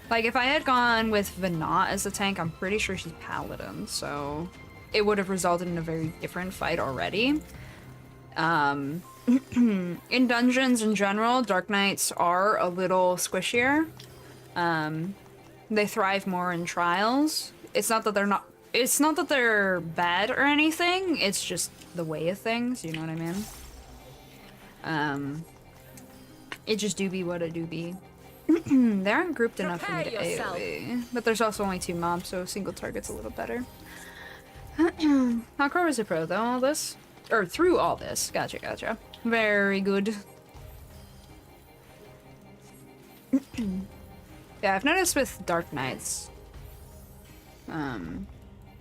Like, if I had gone with Venat as the tank, I'm pretty sure she's Paladin, so it would have resulted in a very different fight already. In dungeons in general, Dark Knights are a little squishier. They thrive more in trials. It's not that they're bad or anything, it's just the way of things, you know what I mean? It just do be what it do be. They aren't grouped enough for me to AoE, but there's also only 2 mobs, so single target's a little better. How core was a pro though, all this? Or through all this. Gotcha, gotcha. Very good. Yeah, I've noticed with Dark Knights,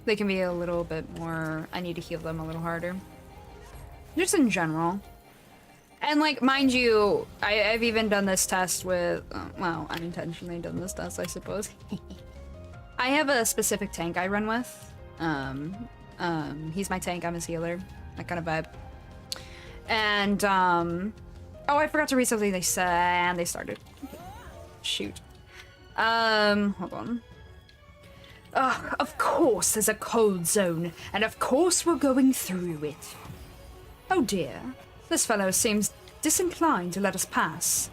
they can be a little bit more, I need to heal them a little harder. Just in general. And like, mind you, I've even done this test with, well, unintentionally done this test, I suppose. I have a specific tank I run with. He's my tank, I'm his healer. That kind of vibe. And, oh, I forgot to read something they said, and they started. Shoot. Hold on. Of course there's a cold zone, and of course we're going through it. Oh dear, this fellow seems disinclined to let us pass.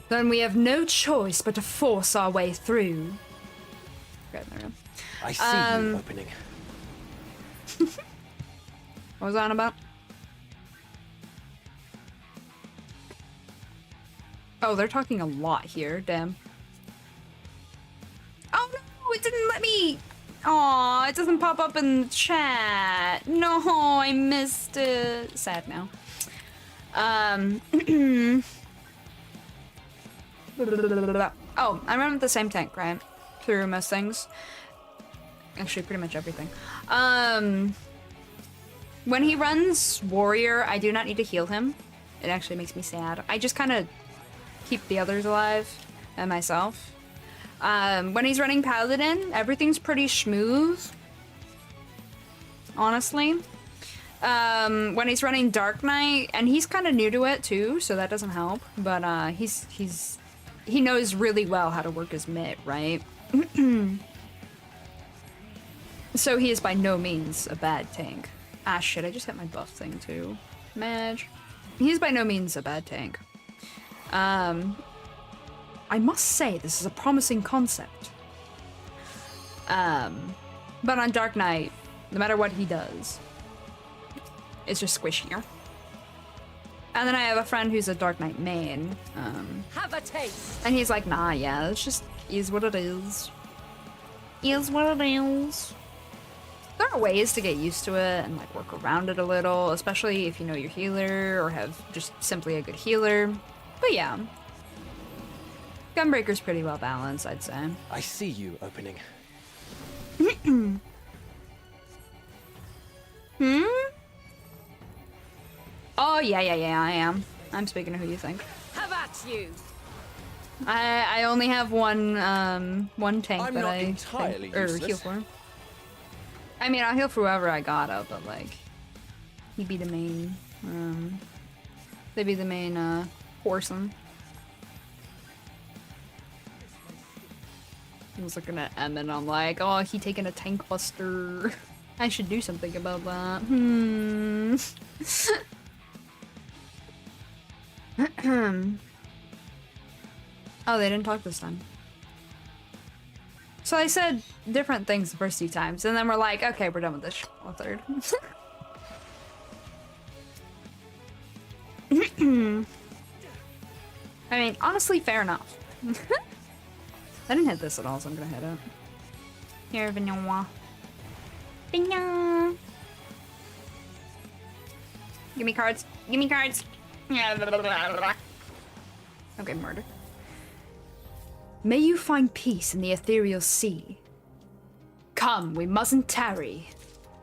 Then we have no choice but to force our way through. Okay, there we go. I see you opening. What was that on about? Oh, they're talking a lot here, damn. Oh no, it didn't let me! Aw, it doesn't pop up in the chat. No, I missed it. Sad now. Oh, I run with the same tank, right? Through most things. Actually, pretty much everything. When he runs Warrior, I do not need to heal him. It actually makes me sad. I just kind of keep the others alive and myself. When he's running Paladin, everything's pretty smooth. Honestly. When he's running Dark Knight, and he's kind of new to it too, so that doesn't help. But he knows really well how to work his mitt, right? So he is by no means a bad tank. Ah shit, I just hit my buff thing too. Madge. He's by no means a bad tank. I must say this is a promising concept. But on Dark Knight, no matter what he does, it's just squishier. And then I have a friend who's a Dark Knight main. Have a taste. And he's like, nah, yeah, it's just is what it is. Is what it is. There are ways to get used to it and like work around it a little, especially if you know your healer or have just simply a good healer. But yeah. Gunbreaker's pretty well balanced, I'd say. I see you opening. Oh, yeah, I am. I'm speaking of who you think. Have at you. I only have one tank I'm that not I entirely think, or useless. heal for. I mean, I'll heal for whoever I gotta, but like, he'd be the main, they'd be the main, foursome. I was looking at Em and I'm like, oh, he taking a tank buster. I should do something about that. Oh, they didn't talk this time. So I said different things the first 2 times, and then we're like, okay, we're done with this. A third. I mean, honestly, fair enough. I didn't hit this at all, so I'm gonna hit it. Here, Vanilla. Vanilla. Give me cards. Give me cards. Okay, murder. May you find peace in the ethereal sea. Come, we mustn't tarry.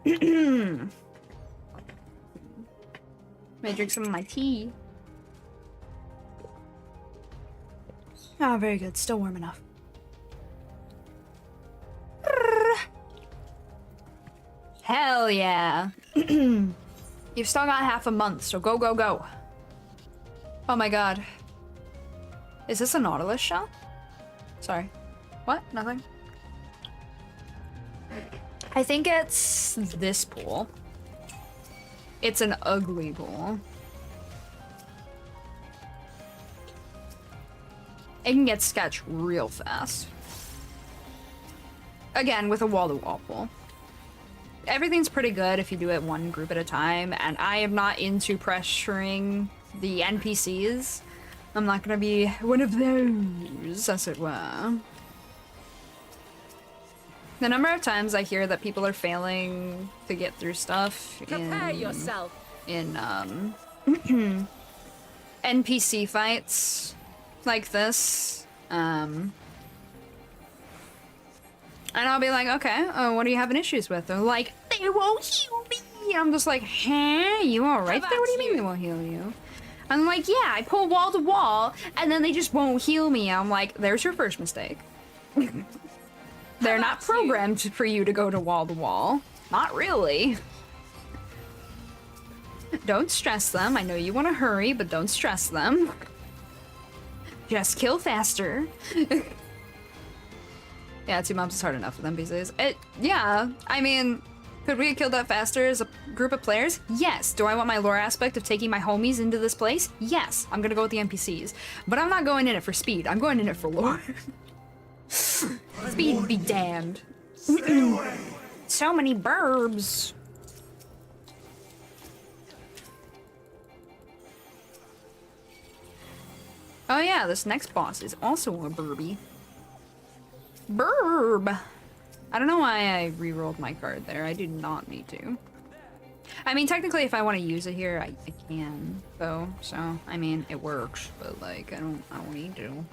May I drink some of my tea? Ah, very good. Still warm enough. Hell yeah. You've still got half a month, so go, go, go. Oh my god. Is this a Nautilus shell? Sorry. What? Nothing? I think it's this pool. It's an ugly pool. It can get sketched real fast. Again, with a wall-to-wall pool. Everything's pretty good if you do it one group at a time, and I am not into pressuring the NPCs. I'm not gonna be one of those, as it were. The number of times I hear that people are failing to get through stuff Prepare yourself. in NPC fights like this, and I'll be like, okay, what are you having issues with? They're like, they won't heal me. I'm just like, huh? You alright there? What do you mean they won't heal you? I'm like, yeah, I pull wall to wall, and then they just won't heal me. I'm like, there's your first mistake. They're not programmed for you to go to wall. Not really. Don't stress them. I know you want to hurry, but don't stress them. Just kill faster. Yeah, 2 months is hard enough with NPCs. Yeah, I mean, could we have killed that faster as a group of players? Yes. Do I want my lore aspect of taking my homies into this place? Yes. I'm gonna go with the NPCs. But I'm not going in it for speed. I'm going in it for lore. Speed be damned. So many burbs. Oh yeah, this next boss is also a burby. Burb! I don't know why I re-rolled my card there. I did not need to. I mean, technically, if I want to use it here, I can, though. So, I mean, it works, but like, I don't need to.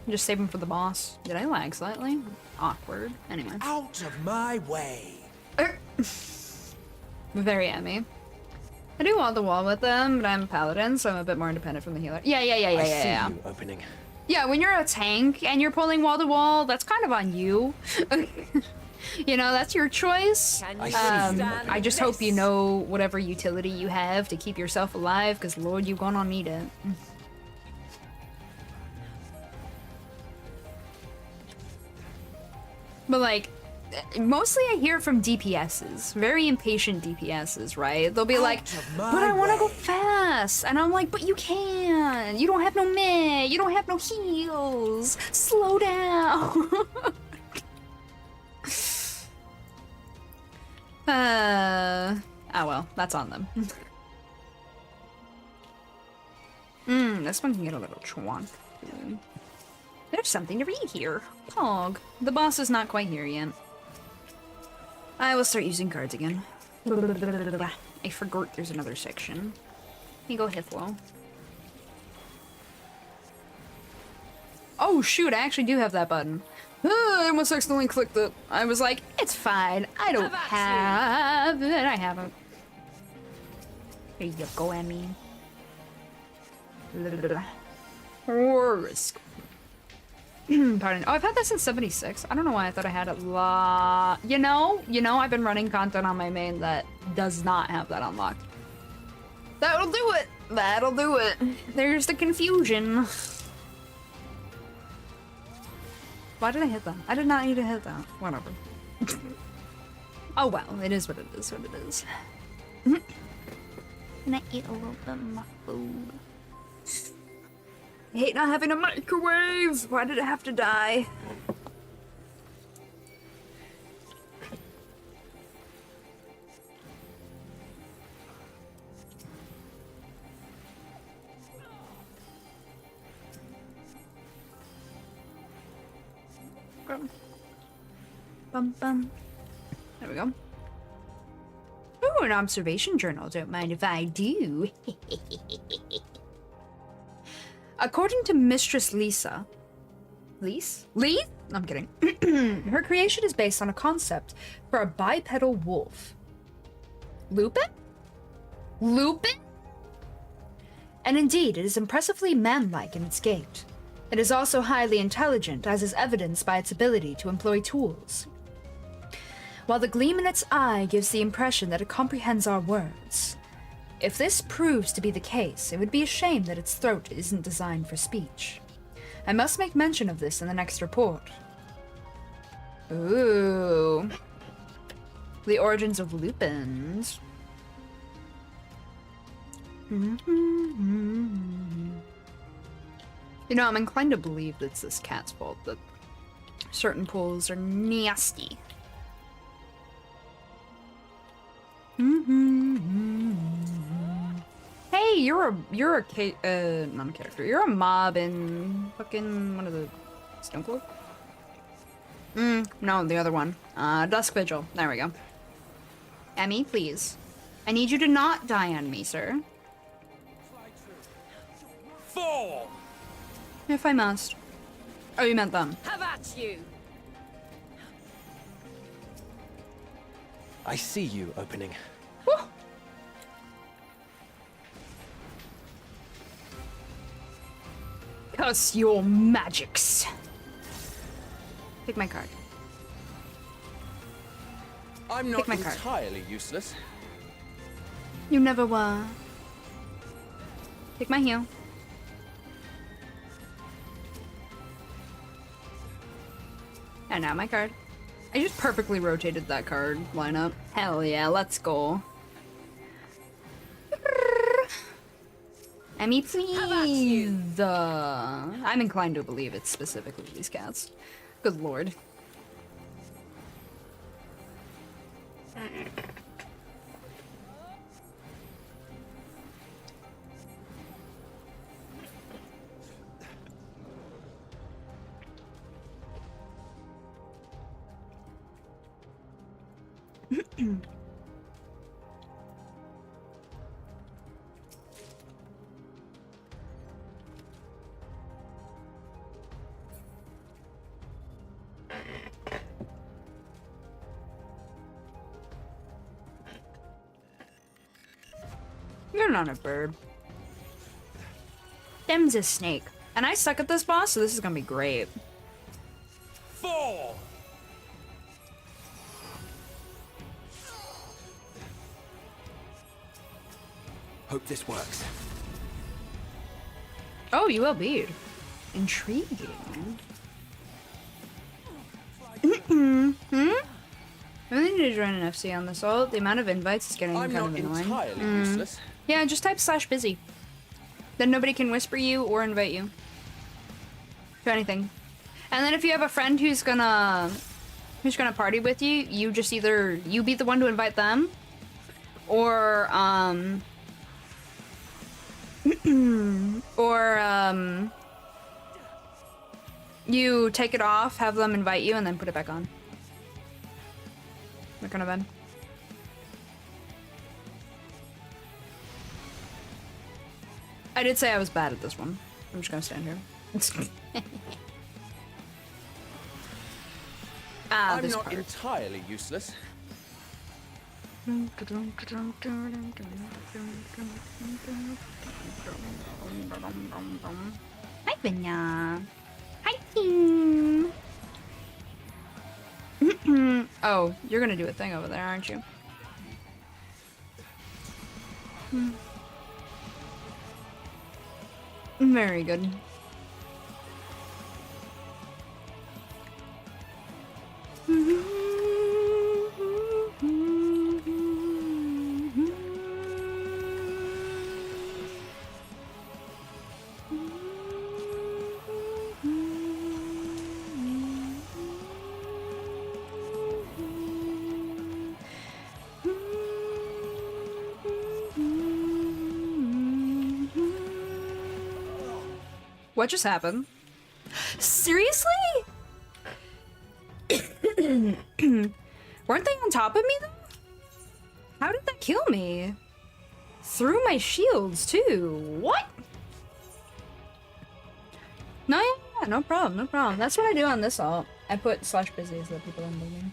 Just save him for the boss. Did I lag slightly? Awkward. Anyway. Out of my way. Very Emmy. I do wall to wall with them, but I'm a paladin, so I'm a bit more independent from the healer. Yeah. I see you opening. Yeah, when you're a tank and you're pulling wall to wall, that's kind of on you. You know, that's your choice. I just hope you know whatever utility you have to keep yourself alive, because Lord, you're gonna need it. But like, mostly I hear from DPSs, very impatient DPSs, right? They'll be like, but I want to go fast. And I'm like, but you can. You don't have no mid. You don't have no heals. Slow down. Oh well, that's on them. This one can get a little chwonk. There's something to read here. Pog. The boss is not quite here yet. I will start using cards again. I forgot there's another section. Let me go Hithlo. Oh shoot, I actually do have that button. I almost accidentally clicked it. I was like, it's fine. I don't have it. I haven't. Here you go, Emmy. Risk. Pardon. Oh, I've had that since 76. I don't know why I thought I had it You know, I've been running content on my main that does not have that unlocked. That'll do it. That'll do it. There's the confusion. Why did I hit that? I did not need to hit that. Whatever. Oh well, it is what it is, what it is. Can I eat a little bit of my food? I hate not having a microwave! Why did it have to die? Bum bum. There we go. Ooh, an observation journal. Don't mind if I do. According to Mistress Lisa... Lise? I'm kidding. Her creation is based on a concept for a bipedal wolf. Lupin? Lupin? And indeed, it is impressively man-like in its gait. It is also highly intelligent, as is evidenced by its ability to employ tools. While the gleam in its eye gives the impression that it comprehends our words. If this proves to be the case, it would be a shame that its throat isn't designed for speech. I must make mention of this in the next report. Ooh. The origins of lupins. You know, I'm inclined to believe that it's this cat's fault that certain pools are nasty. Hey, you're a not a character. You're a mob in fucking one of the Stonecloak? No, the other one. Dusk Vigil. There we go. Emmy, please. I need you to not die on me, sir. Fall! If I must. Oh, you meant them. Have at you! I see you opening. Woo! Curse your magics. Take my card. I'm Pick not my card. entirely useless. You never were. Take my heel. And now my card. I just perfectly rotated that card lineup. Hell yeah, let's go. Emmy, please. I'm inclined to believe it's specifically these cats. Good lord. You're not a bird. Them's a snake. And I suck at this boss, so this is gonna be great. Fall! Hope this works. Oh, you will be. Intriguing. I really need to join an FC on this ult. The amount of invites is getting I'm kind of not annoying. entirely useless. Yeah, just type /busy. Then nobody can whisper you or invite you to anything. And then if you have a friend who's gonna party with you, you just either you be the one to invite them, or you take it off, have them invite you, and then put it back on. What kind of bad? I did say I was bad at this one. I'm just gonna stand here. I'm this not part. entirely useless. Hi, Vinya. Hi, team. Oh, you're gonna do a thing over there, aren't you? Very good. What just happened? Seriously? Weren't they on top of me though? How did that kill me? Through my shields too. What? No, yeah, no problem, no problem. That's what I do on this alt. I put /busy so that people are moving.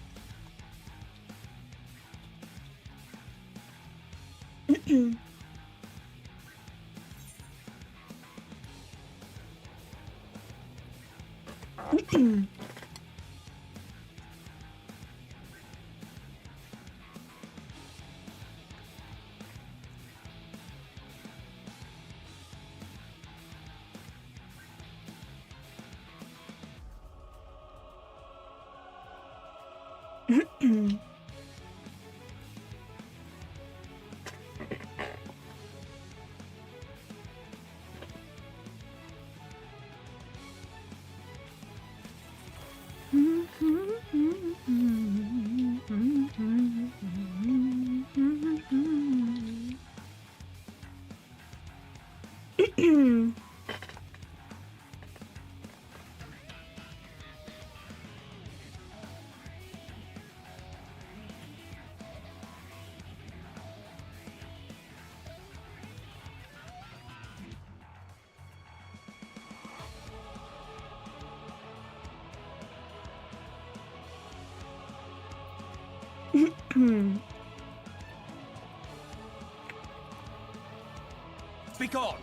Speak on.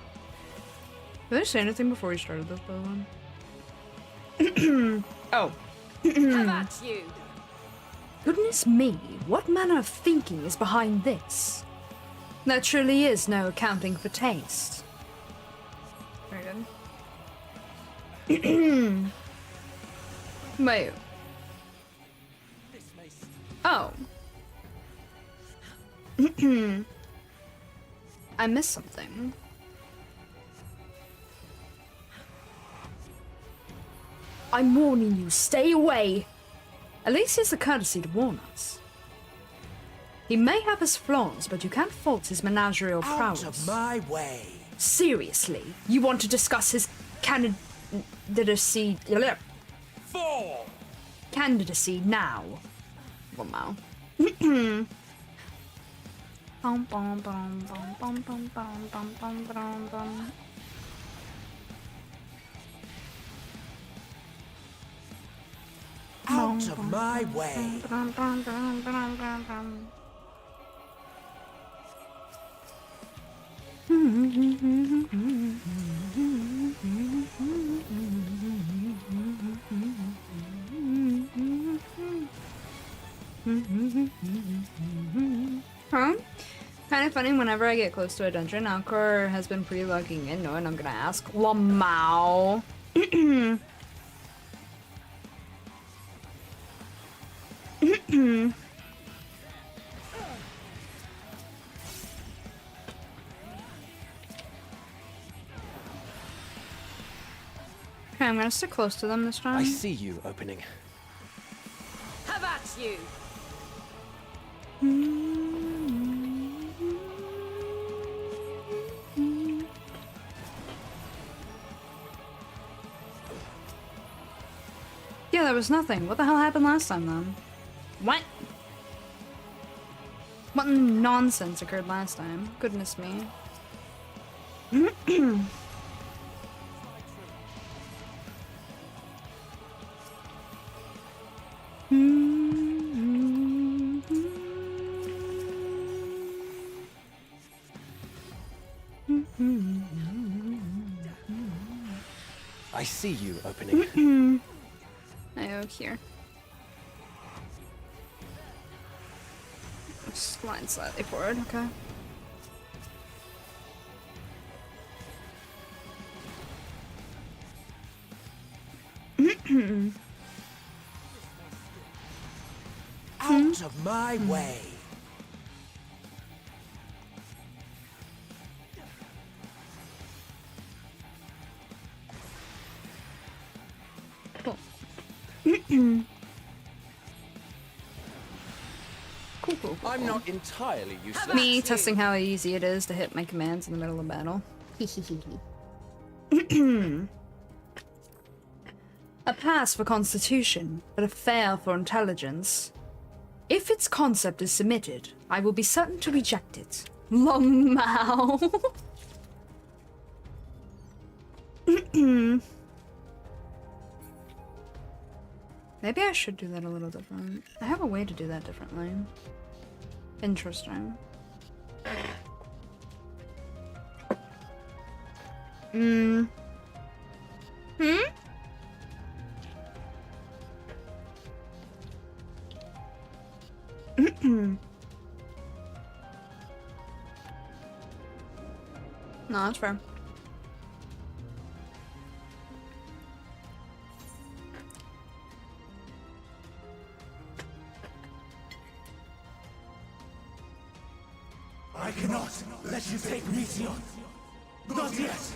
Did I say anything before we started this, by the way? Oh. How about you? Goodness me, what manner of thinking is behind this? There truly is no accounting for taste. Very good. Wait. Oh. I missed something. I'm warning you, stay away! At least he has the courtesy to warn us. He may have his flaws, but you can't fault his managerial prowess. Out of my way. Seriously, you want to discuss his candidacy... Four. candidacy now? Well, now. Out of my way. Huh? Kind of funny, whenever I get close to a dungeon, Alcor has been pre-logging in, knowing I'm gonna ask Lamau. Okay, I'm gonna stick close to them this time. I see you opening. How about you? Yeah, there was nothing. What the hell happened last time then? What? What nonsense occurred last time? Goodness me. I see you opening. I go here. Slide slightly forward, okay. Out of my way. Cool. Cool. I'm not entirely useless. Me testing how easy it is to hit my commands in the middle of battle. A pass for constitution, but a fail for intelligence. If its concept is submitted, I will be certain to reject it. Long Mao. Maybe I should do that a little different. I have a way to do that differently. Interesting. Hmm? No, that's fair. I cannot let you take Meteor. Not yet.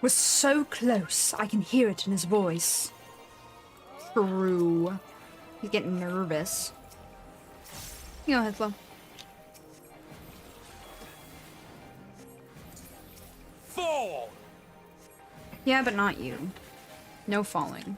We're so close, I can hear it in his voice. True. He's getting nervous. You go ahead, Flo. Fall! Yeah, but not you. No falling.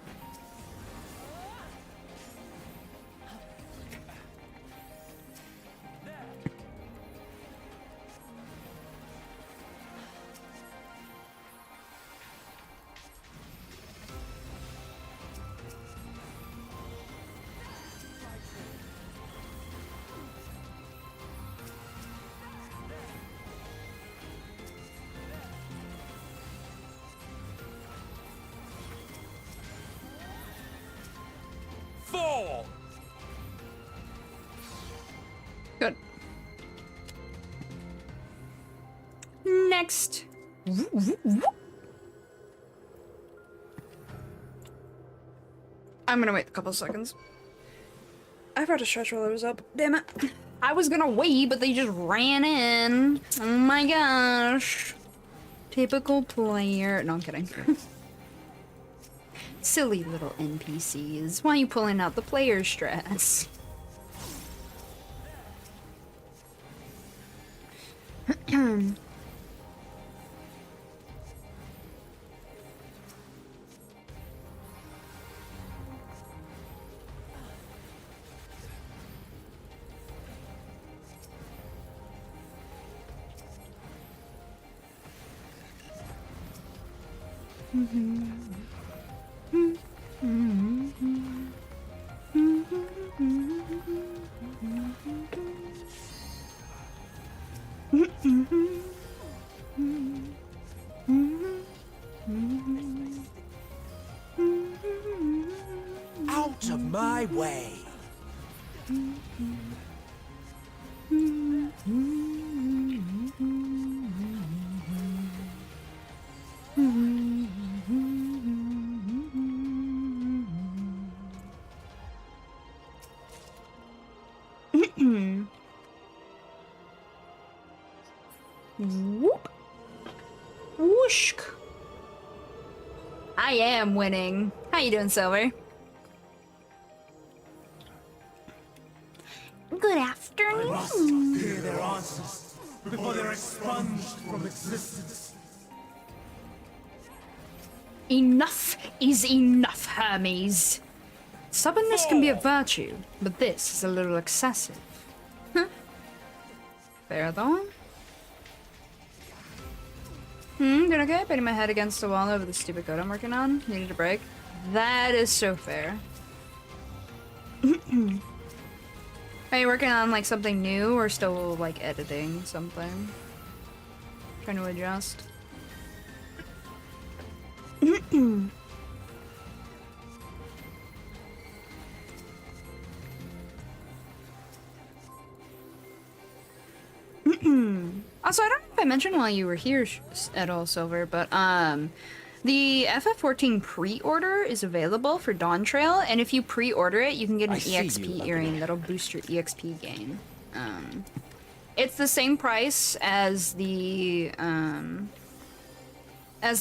Fall! Good. Next. I'm gonna wait a couple seconds. I forgot to stretch while I was up. Damn it. I was gonna wait, but they just ran in. Oh my gosh. Typical player. No, I'm kidding. Silly little NPCs. Why are you pulling out the player stress? Out of my way! Whoop. Whoosh. I am winning. How you doing, Silver? Good I afternoon. must hear their answers before they're expunged from existence. Enough is enough, Hermes. Stubbornness can be a virtue, but this is a little excessive. Fair though. Doing okay? Beating my head against the wall over the stupid code I'm working on. Needed a break. That is so fair. Are you working on like something new or still like editing something? Trying to adjust. Also, I don't know if I mentioned while you were here at all, Silver, but the FF14 pre-order is available for Dawn Trail, and if you pre-order it, you can get an I see you, EXP Lucky. earring that'll boost your EXP gain. It's the same price as the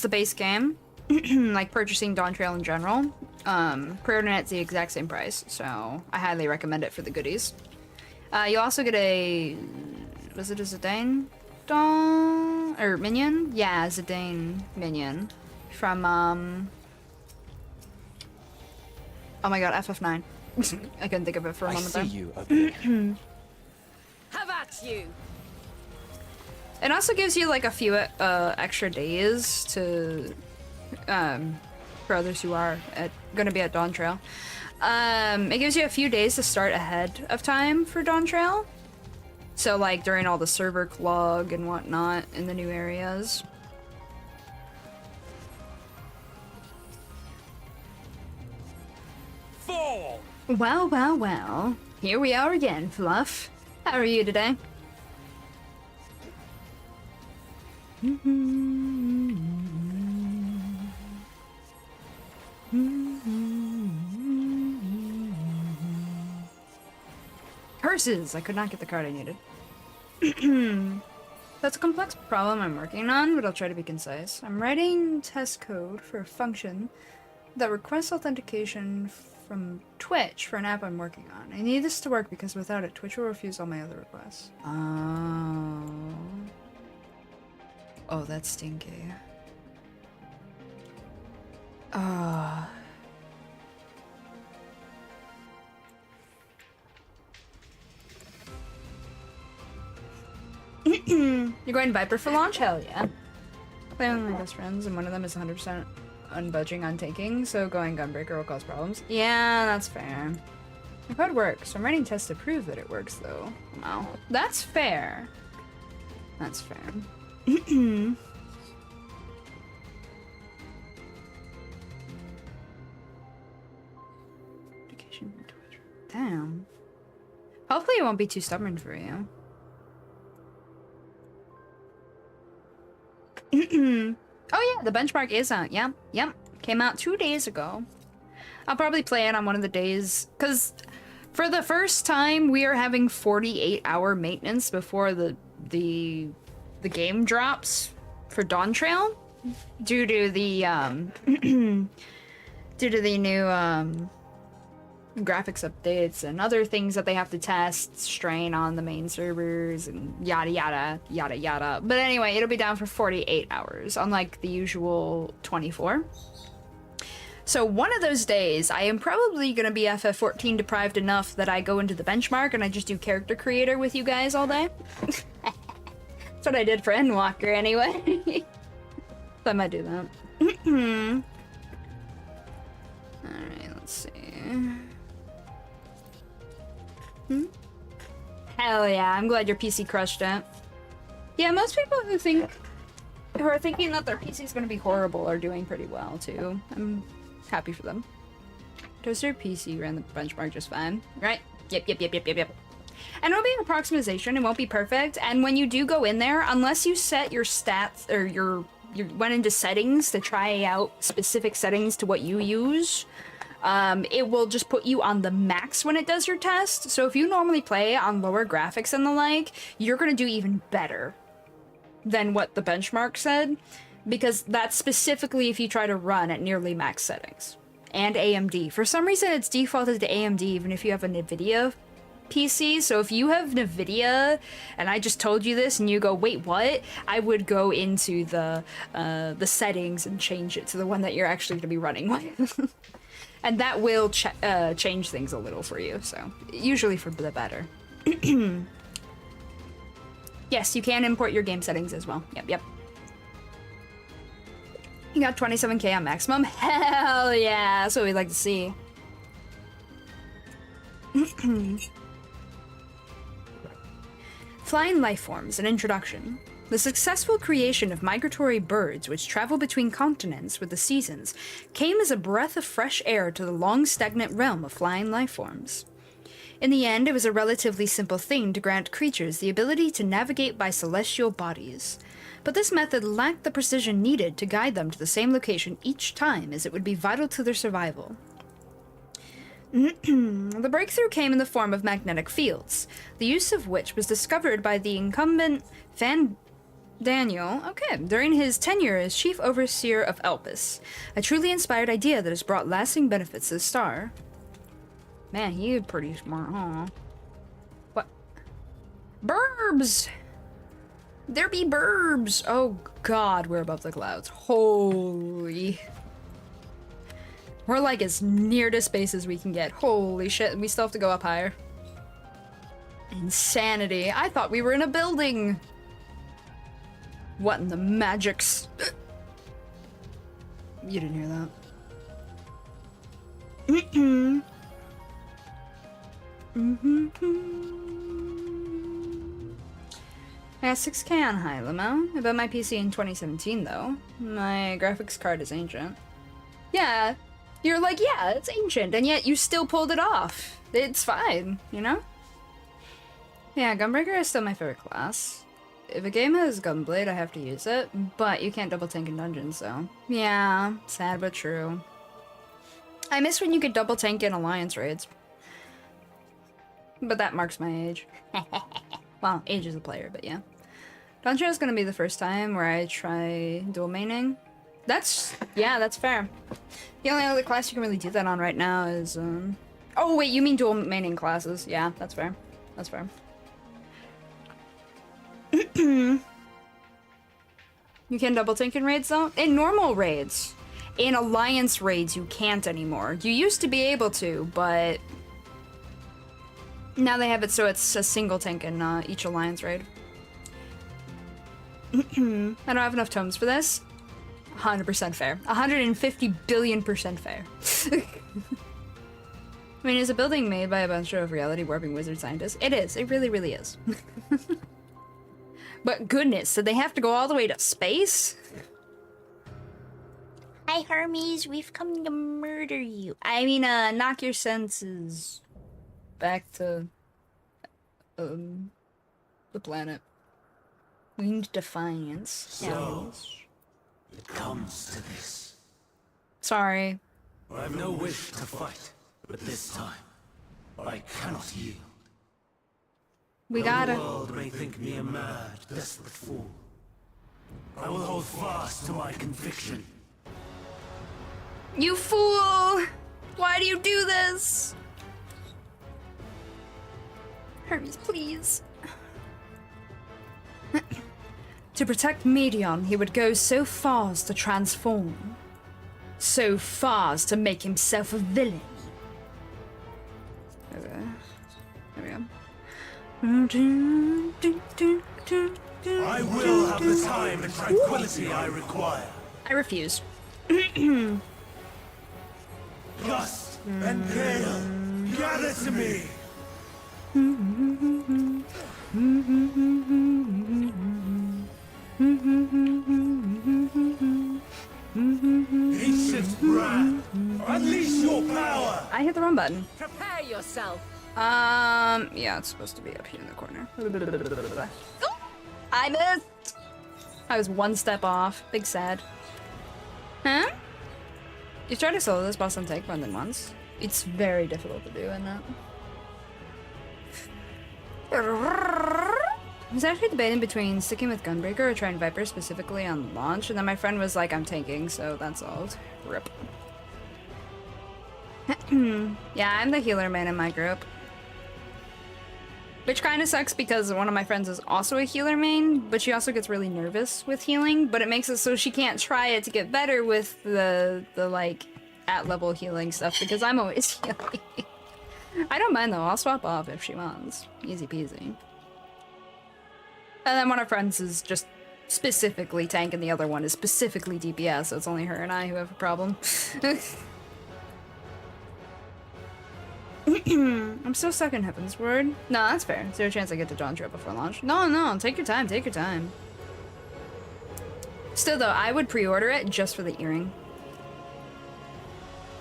base game, like purchasing Dawn Trail in general. Pre-ordering it's the exact same price, so I highly recommend it for the goodies. You also get a... Was it a Zidane? or minion? Yeah, Zidane minion from oh my god, FF9. I couldn't think of it for a moment there. I see you over there. Have at you! It also gives you like a few extra days to for others who are gonna be at Dawn Trail. It gives you a few days to start ahead of time for Dawn Trail. So like during all the server clog and whatnot in the new areas. Fall! Well, well, well. Here we are again, Fluff. How are you today? Curses! I could not get the card I needed. That's a complex problem I'm working on, but I'll try to be concise. I'm writing test code for a function that requests authentication from Twitch for an app I'm working on. I need this to work because without it, Twitch will refuse all my other requests. Oh. Oh, that's stinky. Ah. You're going Viper for launch? Hell yeah. Playing with my best friends, and one of them is 100% unbudging on taking, so going Gunbreaker will cause problems. Yeah, that's fair. The code works. I'm writing tests to prove that it works, though. Wow. That's fair. That's fair. Damn. Hopefully it won't be too stubborn for you. Oh yeah, the benchmark is out. Yep, yep. Came out 2 days ago. I'll probably play it on one of the days, because for the first time we are having 48-hour maintenance before the game drops for Dawn Trail due to the due to the new graphics updates and other things that they have to test, strain on the main servers, and yada yada yada yada. But anyway, it'll be down for 48 hours, unlike the usual 24. So one of those days, I am probably going to be FF14 deprived enough that I go into the benchmark and I just do character creator with you guys all day. That's what I did for Endwalker anyway. So I might do that. Alright, let's see. Hell yeah, I'm glad your PC crushed it. Yeah, most people who are thinking that their PC is going to be horrible are doing pretty well too. I'm happy for them. Toaster PC ran the benchmark just fine, right? Yep. And it'll be an approximation, it won't be perfect, and when you do go in there, unless you set your stats, or you went into settings to try out specific settings to what you use, it will just put you on the max when it does your test. So if you normally play on lower graphics and the like, you're gonna do even better than what the benchmark said, because that's specifically if you try to run at nearly max settings. And AMD. For some reason it's defaulted to AMD even if you have a NVIDIA PC, so if you have NVIDIA and I just told you this and you go, wait, what? I would go into the settings and change it to the one that you're actually gonna be running with. And that will change things a little for you, so usually for the better. Yes, you can import your game settings as well. Yep. You got 27k on maximum? Hell yeah, that's what we'd like to see. Flying lifeforms, an introduction. The successful creation of migratory birds which travel between continents with the seasons came as a breath of fresh air to the long stagnant realm of flying lifeforms. In the end, it was a relatively simple thing to grant creatures the ability to navigate by celestial bodies. But this method lacked the precision needed to guide them to the same location each time, as it would be vital to their survival. The breakthrough came in the form of magnetic fields, the use of which was discovered by the incumbent Daniel, during his tenure as chief overseer of Elpis, a truly inspired idea that has brought lasting benefits to the star. Man, he pretty smart, huh? What? Burbs! There be burbs! Oh god, we're above the clouds. Holy. We're like as near to space as we can get. Holy shit, and we still have to go up higher. Insanity. I thought we were in a building! What in the magics? You didn't hear that. I got 6K on high limo. I bought my PC in 2017 though. My graphics card is ancient. Yeah, you're like, yeah, it's ancient, and yet you still pulled it off. It's fine, you know? Yeah, Gunbreaker is still my favorite class. If a game has Gunblade, I have to use it, but you can't double tank in dungeons, so. Yeah, sad but true. I miss when you could double tank in Alliance raids. But that marks my age. Well, age as a player, but yeah. Dungeon is gonna be the first time where I try dual maining. Yeah, that's fair. The only other class you can really do that on right now is, oh wait, you mean dual maining classes. Yeah, that's fair. That's fair. You can double tank in raids though? In normal raids. In Alliance raids, you can't anymore. You used to be able to, but now they have it so it's a single tank in each Alliance raid. I don't have enough tomes for this. 100% fair. 150 billion% fair. I mean, is a building made by a bunch of reality warping wizard scientists? It is. It really, really is. But goodness, did they have to go all the way to space? Hi, Hermes. We've come to murder you. I mean, knock your senses back to, the planet. We need defiance. So, it comes to this. Sorry. I have no wish to fight, but this time, I cannot yield. We Though gotta. the world may think me a mad, desperate fool, I will hold fast to my conviction. You fool! Why do you do this? Hermes, please. To protect Medion, he would go so far as to transform. So far as to make himself a villain. Okay. There we go. I will have the time and tranquility I require. I refuse. Gust and gale, gather to me! Ancient brand, unleash your power! I hit the wrong button. Prepare yourself. Yeah, it's supposed to be up here in the corner. Oh, I missed! I was one step off. Big sad. Huh? You tried to solo this boss on tank more than once. It's very difficult to do, isn't it? I was actually debating between sticking with Gunbreaker or trying Viper specifically on launch, and then my friend was like, I'm tanking, so that's solved. Rip. Yeah, I'm the healer man in my group. Which kind of sucks because one of my friends is also a healer main, but she also gets really nervous with healing, but it makes it so she can't try it to get better with the like, at-level healing stuff, because I'm always healing. I don't mind though, I'll swap off if she wants. Easy peasy. And then one of our friends is just specifically tank, and the other one is specifically DPS, so it's only her and I who have a problem. I'm still stuck in Heaven's Word. No, that's fair. Zero chance I get to Dawn Trail before launch. No, take your time, take your time. Still though, I would pre-order it just for the earring.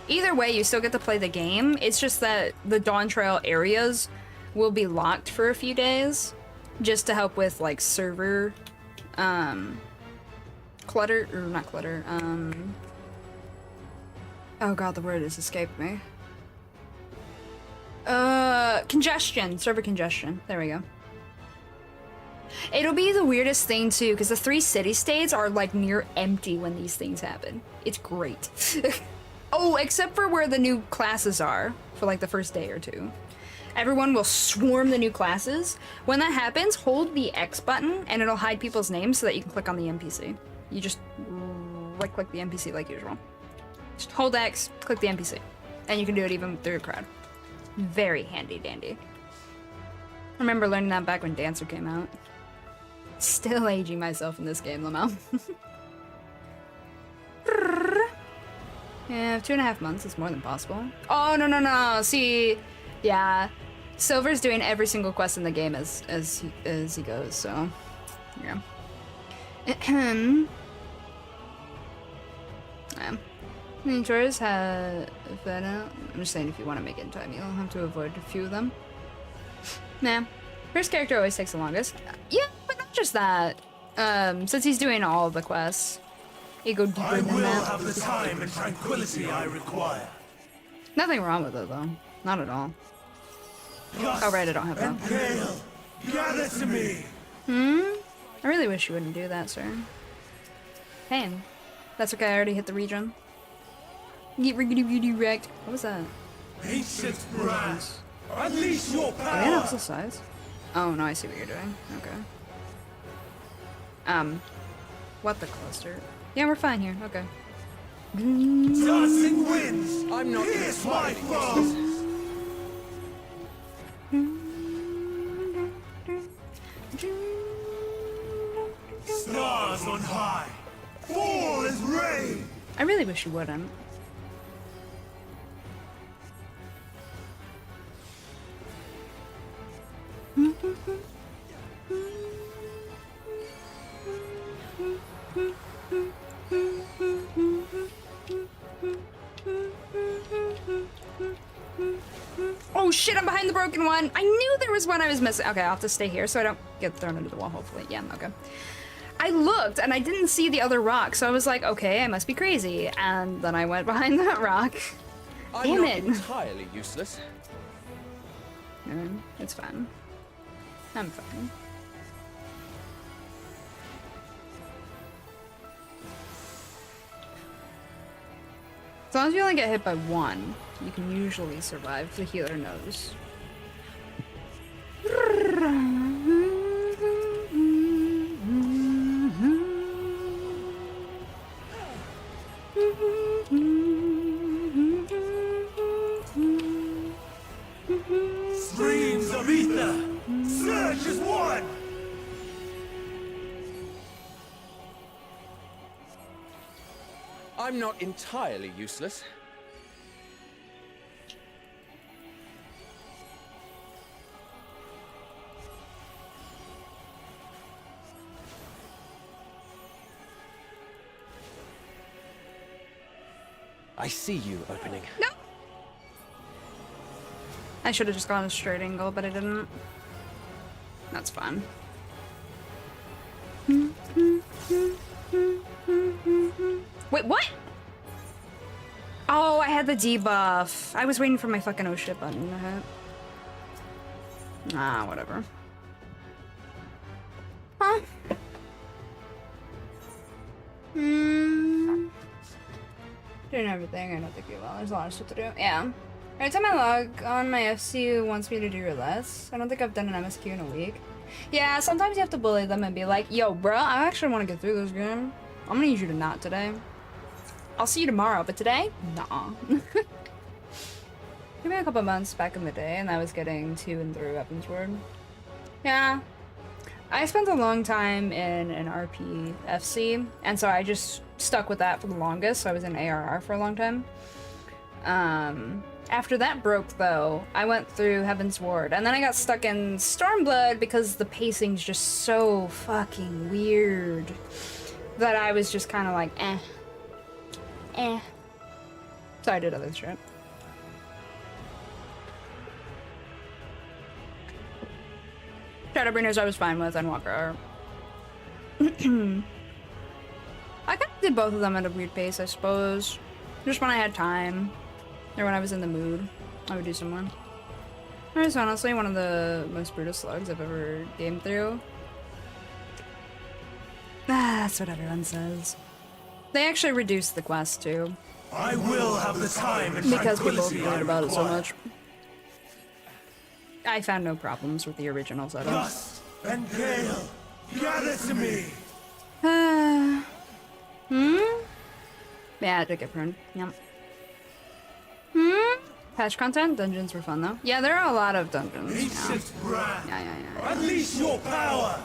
Either way, you still get to play the game. It's just that the Dawn Trail areas will be locked for a few days, just to help with like server, clutter, or not clutter, oh god, the word has escaped me. Congestion, server congestion. There we go. It'll be the weirdest thing too, because the 3 city-states are like near empty when these things happen. It's great. Oh, except for where the new classes are. for like the first day or two. Everyone will swarm the new classes. When that happens, hold the X button and it'll hide people's names so that you can click on the NPC. You just right-click the NPC like usual. Just hold X, click the NPC. And you can do it even through a crowd. Very handy dandy. I remember learning that back when Dancer came out. Still aging myself in this game, Lamau. Yeah, 2.5 months is more than possible. Oh, no. See, yeah. Silver's doing every single quest in the game as he goes, so yeah. Chores have I'm just saying, if you want to make it in time, you'll have to avoid a few of them. Nah. First character always takes the longest. Yeah, but not just that. Since he's doing all of the quests, you go deeper than that. I will have the time and tranquility I require. Nothing wrong with it though. Not at all. Oh right, I don't have that. Gale, gather to me. I really wish you wouldn't do that, sir. Pain. That's okay, I already hit the region. Get riggedy wrecked. What was that? Ancient brass, unleash your Are they power. on opposite sides? Oh no, I see what you're doing. Okay. What the cluster? Yeah, we're fine here. Okay. Dancing winds, I'm not pierce my foes. Stars on high, fall as rain. I really wish you wouldn't. Oh shit, I'm behind the broken one. I knew there was one I was missing. Okay, I'll have to stay here so I don't get thrown into the wall, hopefully. Yeah, okay. I looked and I didn't see the other rock, so I was like, okay, I must be crazy. And then I went behind that rock. I'm Damn not it. entirely useless. It's fine. I'm fine. As long as you only get hit by one, you can usually survive. The healer knows. Streams of ether, surge as one. I'm not entirely useless. I see you opening. No! I should have just gone a straight angle, but I didn't. That's fine. Wait, what? Oh, I had the debuff. I was waiting for my fucking oh shit button to hit. Ah, whatever. Huh? Doing everything, I don't think you will. There's a lot of shit to do. Yeah. Every time I log on, my FC wants me to do less. I don't think I've done an MSQ in a week. Yeah, sometimes you have to bully them and be like, yo, bruh, I actually want to get through this game. I'm gonna need you to not today. I'll see you tomorrow, but today? Nah. Maybe a couple months back in the day, and I was getting to and through Evansward. Yeah. I spent a long time in an RP FC, and so I just stuck with that for the longest, so I was in ARR for a long time. After that broke, though, I went through Heaven's Ward, and then I got stuck in Stormblood because the pacing's just so fucking weird that I was just kind of like, eh. So I did other shit. Shadowbringers I was fine with, and Walker. I kind of did both of them at a weird pace, I suppose. Just when I had time. Or when I was in the mood, I would do someone. It's honestly one of the most brutal slugs I've ever gamed through. Ah, that's what everyone says. They actually reduced the quest too. I will have the time and Because people tranquility complain I about it so require. much. I found no problems with the original setup. Gust and gale, gather to me. Yeah, I did get pruned. Yep. Patch content? Dungeons were fun though. Yeah, there are a lot of dungeons. Yeah. Ancient brand, Yeah. unleash your power.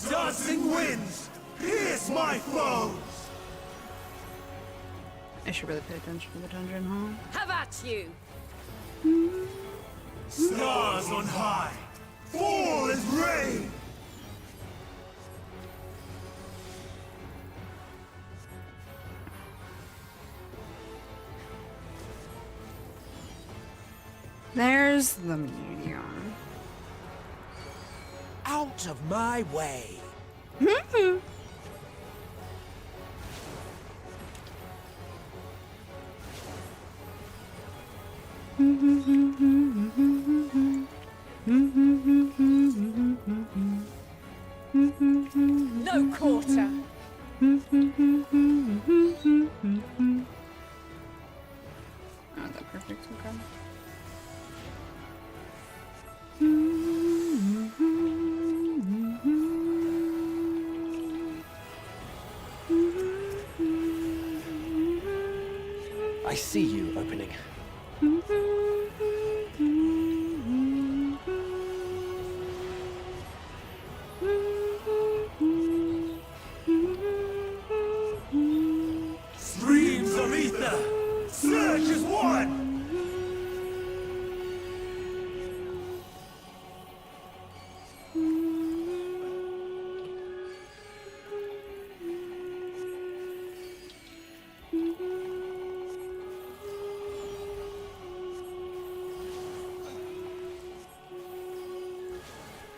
Dancing winds, pierce my foes. I should really pay attention to the dungeon, huh? Have at you! Stars on high, fall as rain. There's the medium. Out of my way! No quarter! Oh, that perfect. Okay. I see you opening. Streams of ether, surge as one.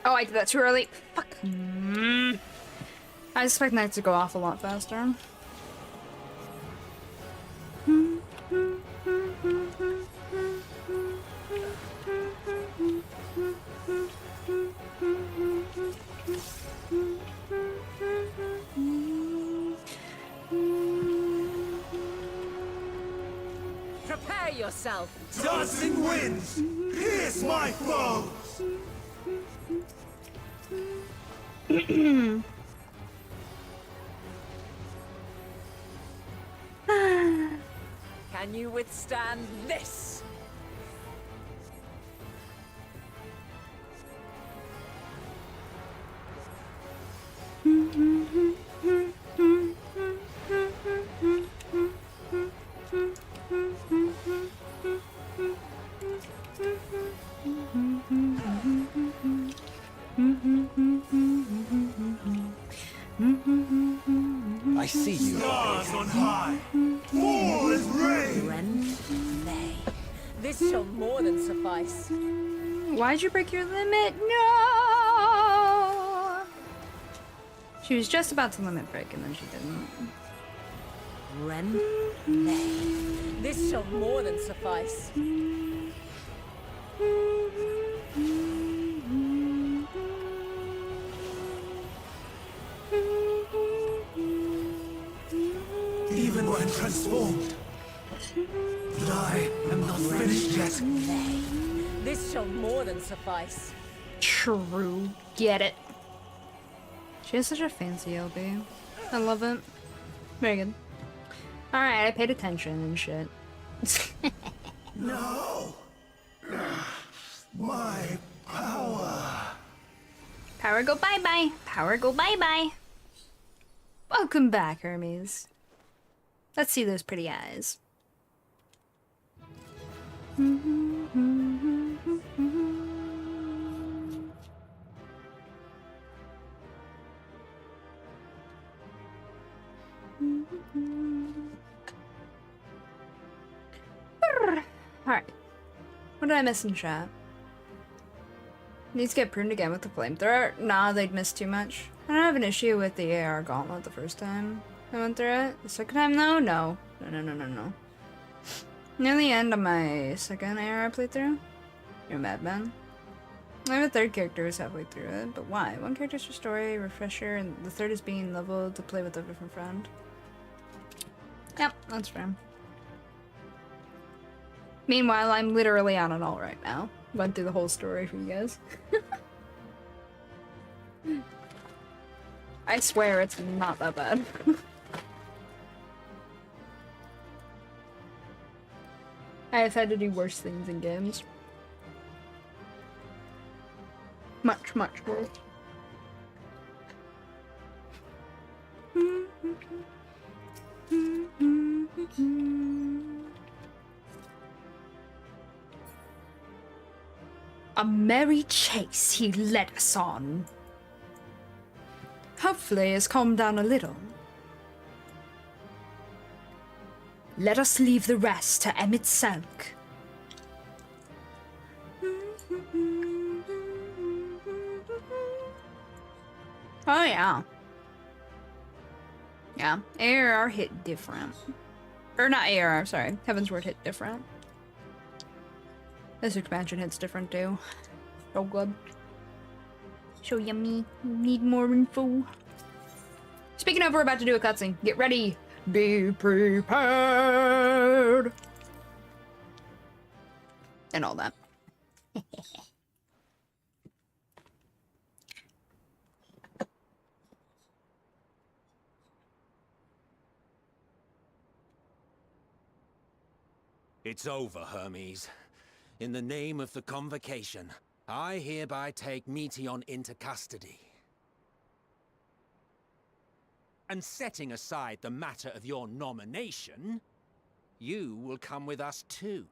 Oh, I did that too early. Fuck. I expect night to go off a lot faster. Prepare yourself! Dancing winds, pierce my foes. Can you withstand this? I see you. Stars on high, fall as rain. Ren? Nay. This shall more than suffice. Why'd you break your limit? No! She was just about to limit break and then she didn't. Ren? Nay. This shall more than suffice. Even when transformed, but I am not finished yet. Nay. This shall more than suffice. True. Get it. She has such a fancy LB. I love it. Very good. Alright, I paid attention and shit. No! My power! Power go bye-bye. Power go bye-bye. Welcome back, Hermes. Let's see those pretty eyes. Alright. What did I miss in chat? Needs to get pruned again with the flamethrower? Nah, they'd miss too much. I don't have an issue with the AR gauntlet the first time I went through it. The second time though? No. No. Near the end of my second AR playthrough. You're a madman. I have a third character who's halfway through it, but why? One character's for story, refresher, and the third is being leveled to play with a different friend. Yep, that's fair. Meanwhile, I'm literally on an all right now. Went through the whole story for you guys. I swear it's not that bad. I have had to do worse things in games. Much, much worse. A merry chase he led us on. Hopefully it's calmed down a little. Let us leave the rest to Emmett Selk. Oh yeah. Yeah, ARR hit different. Or not ARR, sorry. Heaven's Word hit different. This expansion hits different too. So good. So yummy. Need more info. Speaking of, we're about to do a cutscene. Get ready. Be prepared. And all that. It's over, Hermes. In the name of the Convocation, I hereby take Meteion into custody. And setting aside the matter of your nomination, you will come with us too.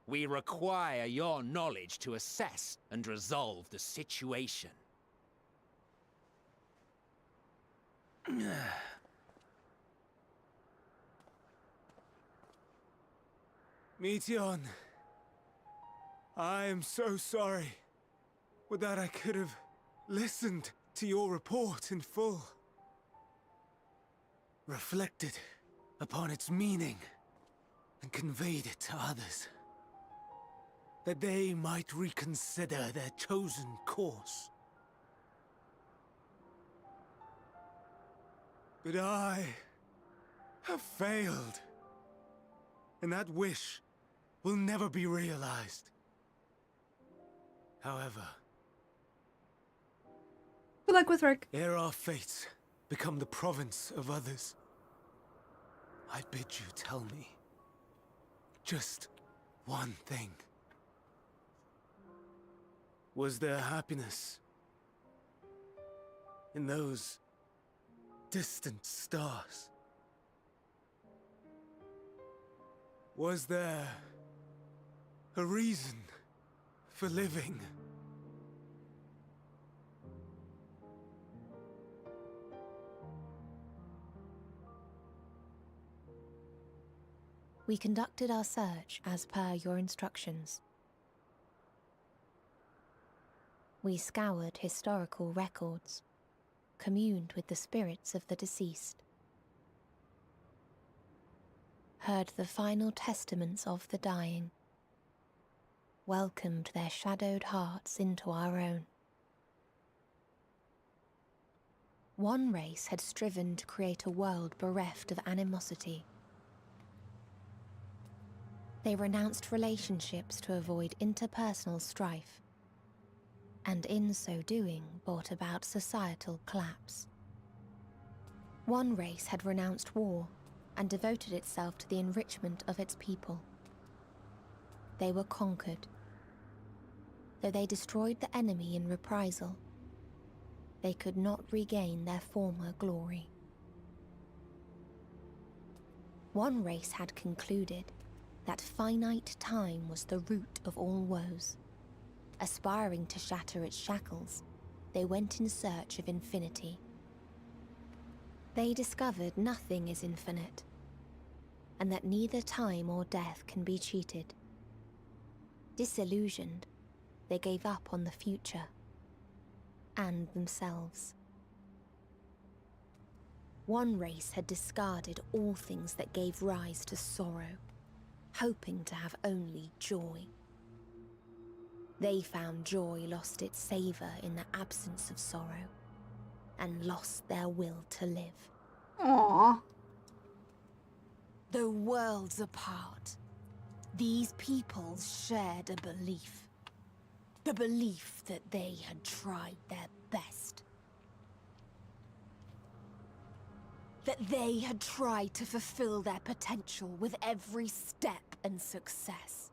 We require your knowledge to assess and resolve the situation. Meteion, I am so sorry. Would that I could have listened to your report in full. Reflected upon its meaning and conveyed it to others, that they might reconsider their chosen course. But I have failed, and that wish will never be realized. However, Good luck with work. ere our fates become the province of others, I bid you tell me just one thing. Was there happiness in those distant stars? Was there a reason for living? We conducted our search as per your instructions. We scoured historical records, communed with the spirits of the deceased, heard the final testaments of the dying, welcomed their shadowed hearts into our own. One race had striven to create a world bereft of animosity. They renounced relationships to avoid interpersonal strife, and in so doing brought about societal collapse. One race had renounced war and devoted itself to the enrichment of its people. They were conquered. Though they destroyed the enemy in reprisal, they could not regain their former glory. One race had concluded that finite time was the root of all woes. Aspiring to shatter its shackles, they went in search of infinity. They discovered nothing is infinite, and that neither time or death can be cheated. Disillusioned, they gave up on the future and themselves. One race had discarded all things that gave rise to sorrow, hoping to have only joy. They found joy lost its savor in the absence of sorrow, and lost their will to live. Aww. Though worlds apart, these peoples shared a belief. The belief that they had tried their best. That they had tried to fulfill their potential with every step and success.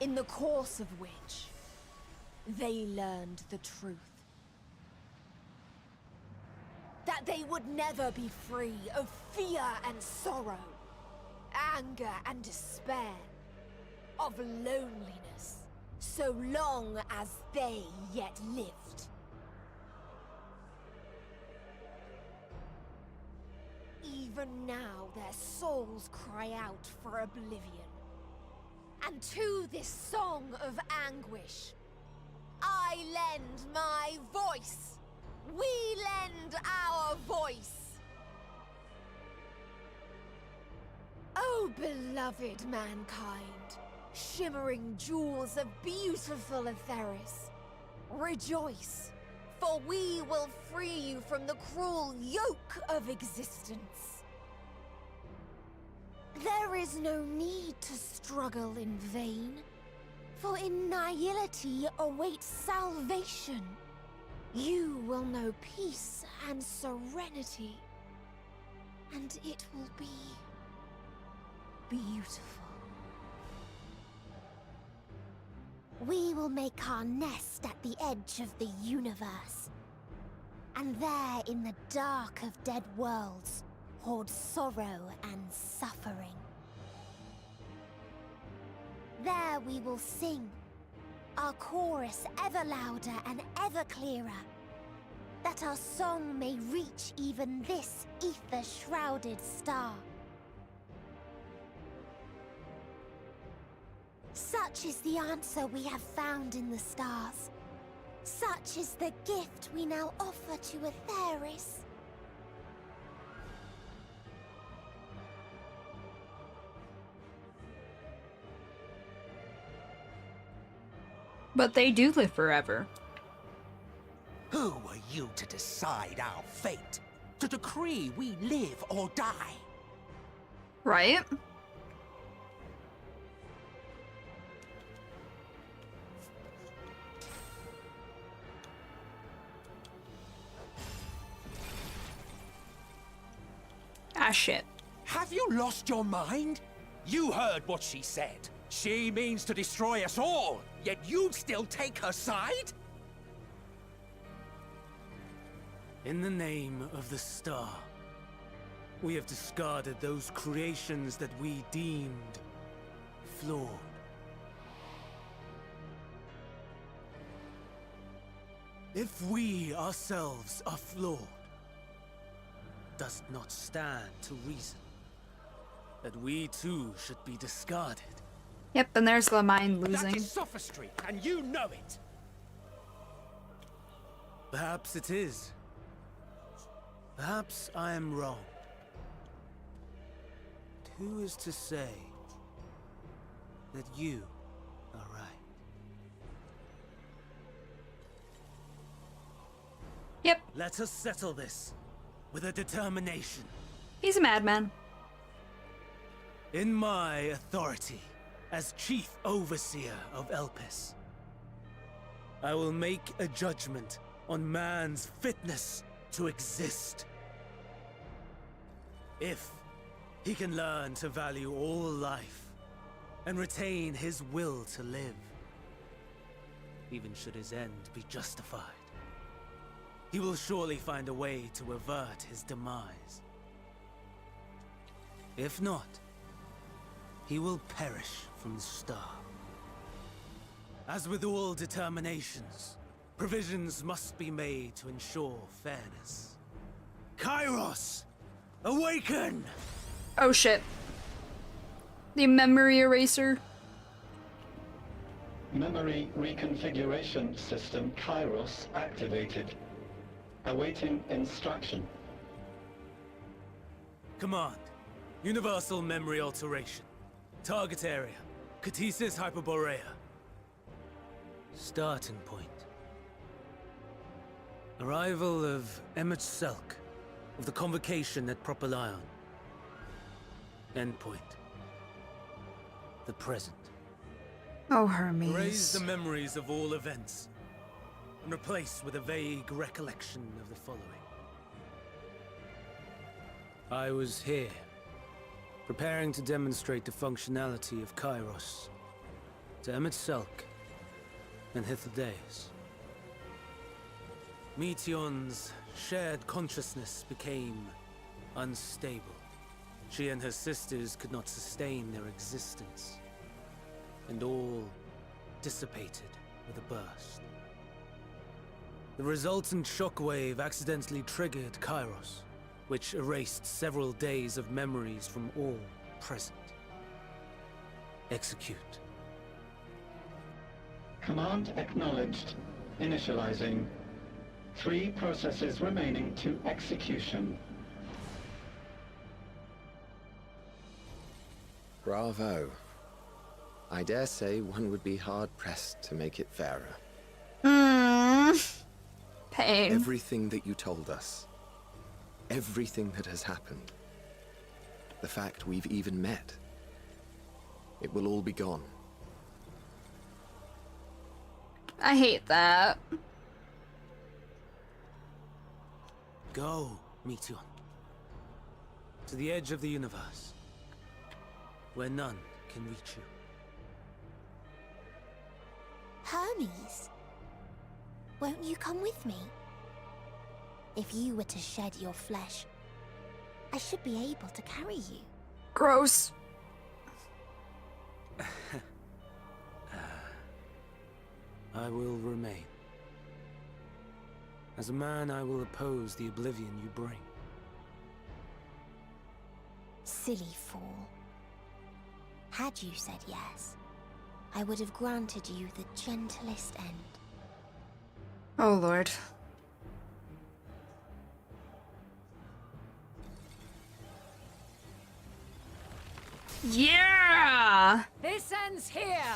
In the course of which, they learned the truth. That they would never be free of fear and sorrow, anger and despair, of loneliness, so long as they yet lived. Even now their souls cry out for oblivion. And to this song of anguish, I lend my voice. We lend our voice. Oh, beloved mankind, shimmering jewels of beautiful Atheris, rejoice, for we will free you from the cruel yoke of existence. There is no need to struggle in vain, for in nihility awaits salvation. You will know peace and serenity, and it will be beautiful. We will make our nest at the edge of the universe, and there in the dark of dead worlds hoard sorrow and suffering. There we will sing, our chorus ever louder and ever clearer, that our song may reach even this ether-shrouded star. Such is the answer we have found in the stars. Such is the gift we now offer to Atheris. But they do live forever. Who are you to decide our fate? To decree we live or die? Right? Ah, shit. Have you lost your mind? You heard what she said. She means to destroy us all, yet you'd still take her side? In the name of the star, we have discarded those creations that we deemed flawed. If we ourselves are flawed, does not stand to reason that we too should be discarded. Yep, and there's the mind That losing. is sophistry, and you know it. Perhaps it is. Perhaps I am wrong. But who is to say that you are right? Yep, Let us settle this with a determination. he's a madman. In my authority as Chief Overseer of Elpis, I will make a judgment on man's fitness to exist. If he can learn to value all life and retain his will to live, even should his end be justified, he will surely find a way to avert his demise. If not, he will perish from the start. As with all determinations, provisions must be made to ensure fairness. Kairos! Awaken! Oh shit. The memory eraser. Memory reconfiguration system Kairos activated. Awaiting instruction. Command. Universal memory alteration. Target area. Catesis Hyperborea. Starting point. Arrival of Emmett Selk of the Convocation at Propylion. Endpoint. The present. Oh, Hermes. Erase the memories of all events and replace with a vague recollection of the following. I was here, preparing to demonstrate the functionality of Kairos to Emmett Selk and Hythlodaeus. Meteion's shared consciousness became unstable. She and her sisters could not sustain their existence, and all dissipated with a burst. The resultant shockwave accidentally triggered Kairos, which erased several days of memories from all present. Execute. Command acknowledged. Initializing. 3 processes remaining to execution. Bravo. I dare say one would be hard-pressed to make it fairer. Pain. Everything that you told us, everything that has happened, the fact we've even met, it will all be gone. I hate that. Go, Meteion. To the edge of the universe, where none can reach you. Hermes, won't you come with me? If you were to shed your flesh, I should be able to carry you. Gross. I will remain. As a man, I will oppose the oblivion you bring. Silly fool. Had you said yes, I would have granted you the gentlest end. Oh, Lord. Yeah! This ends here!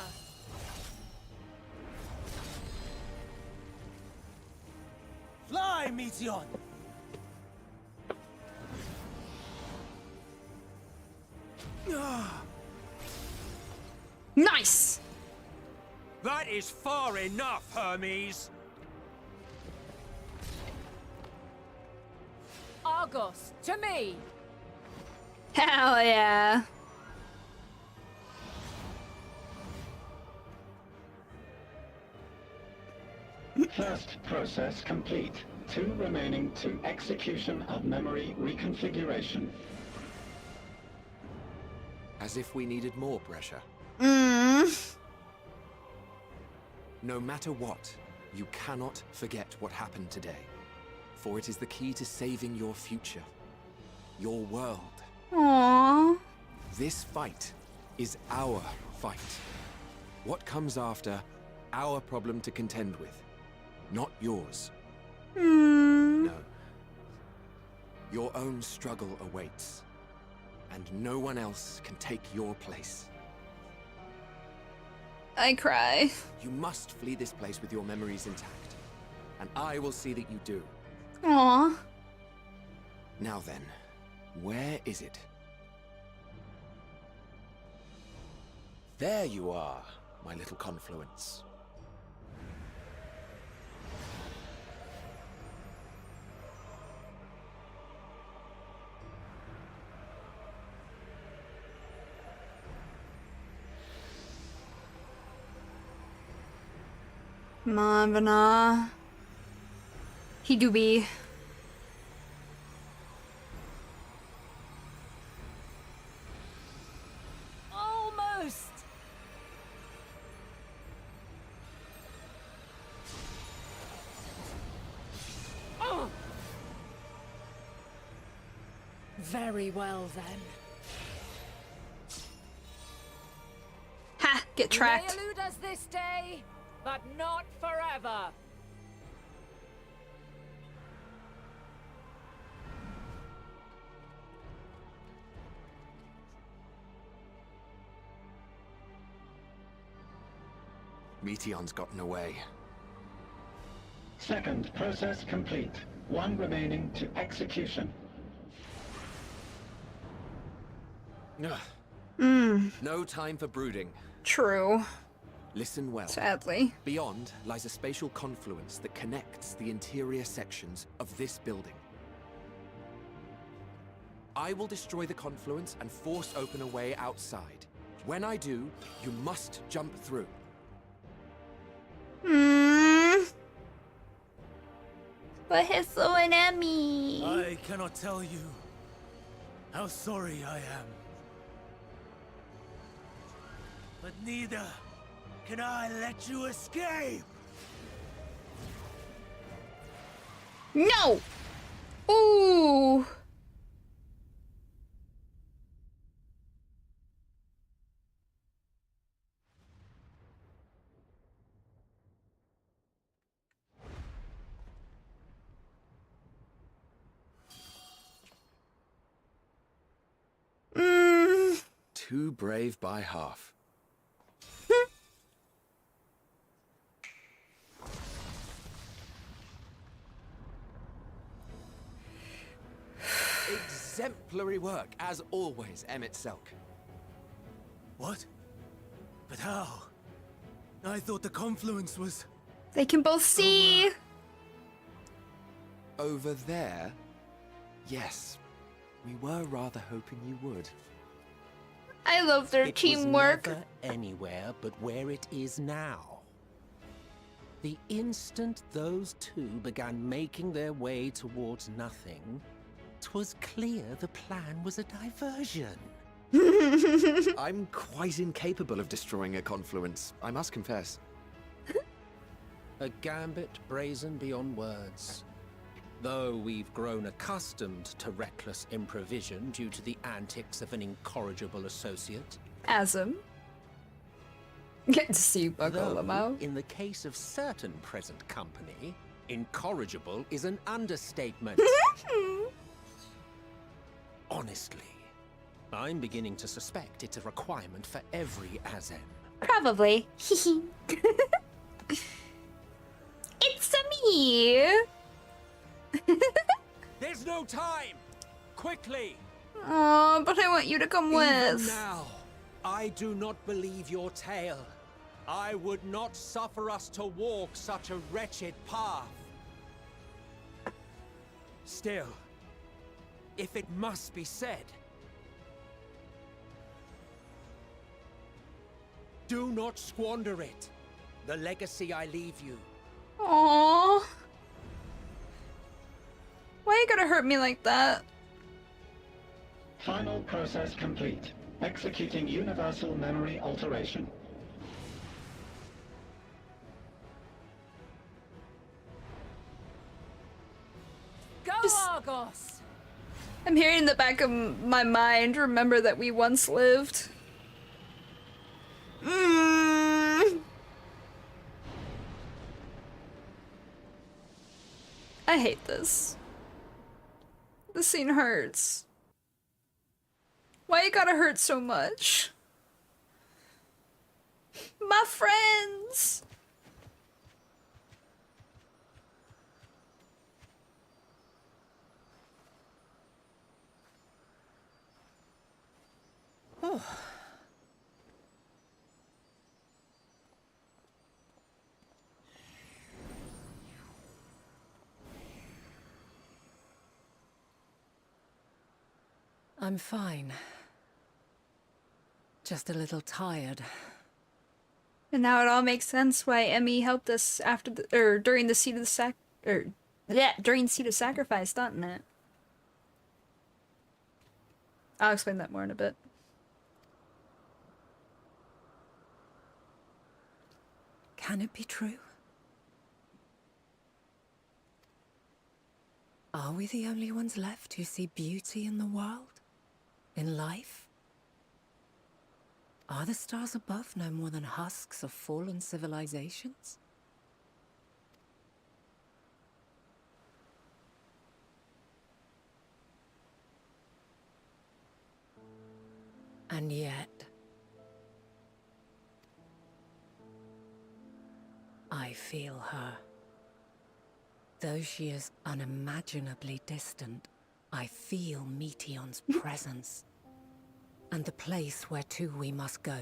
Fly, Meteion! Nice! That is far enough, Hermes! Argos, to me! Hell yeah. First process complete. 2 remaining to execution of memory reconfiguration. As if we needed more pressure. No matter what, you cannot forget what happened today. For it is the key to saving your future. Your world. Aww. This fight is our fight. What comes after, our problem to contend with. Not yours. No. Your own struggle awaits. And no one else can take your place. I cry. You must flee this place with your memories intact. And I will see that you do. Aww. Now then, where is it? There you are, my little confluence. Mavana. He do be. Almost! Oh. Very well then. Ha! Get tracked. You may elude us this day, but not forever. Meteon's gotten away. Second process complete. One remaining to execution. Ugh. No time for brooding. True. Listen well. Sadly. Beyond lies a spatial confluence that connects the interior sections of this building. I will destroy the confluence and force open a way outside. When I do, you must jump through. But he's throwing at me. I cannot tell you how sorry I am. But neither can I let you escape! No! Ooh! Too brave by half. Exemplary work, as always, Emmett Selk. What? But how? I thought the confluence was... They can both see. Over there? Yes. We were rather hoping you would. I love their It teamwork. was never anywhere but where it is now. The instant those two began making their way towards nothing, 'twas clear the plan was a diversion. I'm quite incapable of destroying a confluence, I must confess. A gambit brazen beyond words. Though we've grown accustomed to reckless improvision due to the antics of an incorrigible associate. Asm. Get to see you buckle them Though, out. in the case of certain present company, incorrigible is an understatement. Honestly, I'm beginning to suspect it's a requirement for every Azem. Probably. It's me. There's no time! Quickly! Oh, but I want you to come Even with. now, I do not believe your tale. I would not suffer us to walk such a wretched path. Still, if it must be said, do not squander it. The legacy I leave you. Aww. Why you gotta hurt me like that? Final process complete. Executing universal memory alteration. Go, Argos! I'm hearing in the back of my mind, remember that we once lived. I hate this. This scene hurts. Why you gotta hurt so much? My friends! I'm fine. Just a little tired. And now it all makes sense why Emmy helped us after the, during the seat of the during seat of sacrifice, doesn't it? I'll explain that more in a bit. Can it be true? Are we the only ones left who see beauty in the world? In life? Are the stars above no more than husks of fallen civilizations? And yet... feel her. Though she is unimaginably distant, I feel Meteion's presence, and the place where to we must go.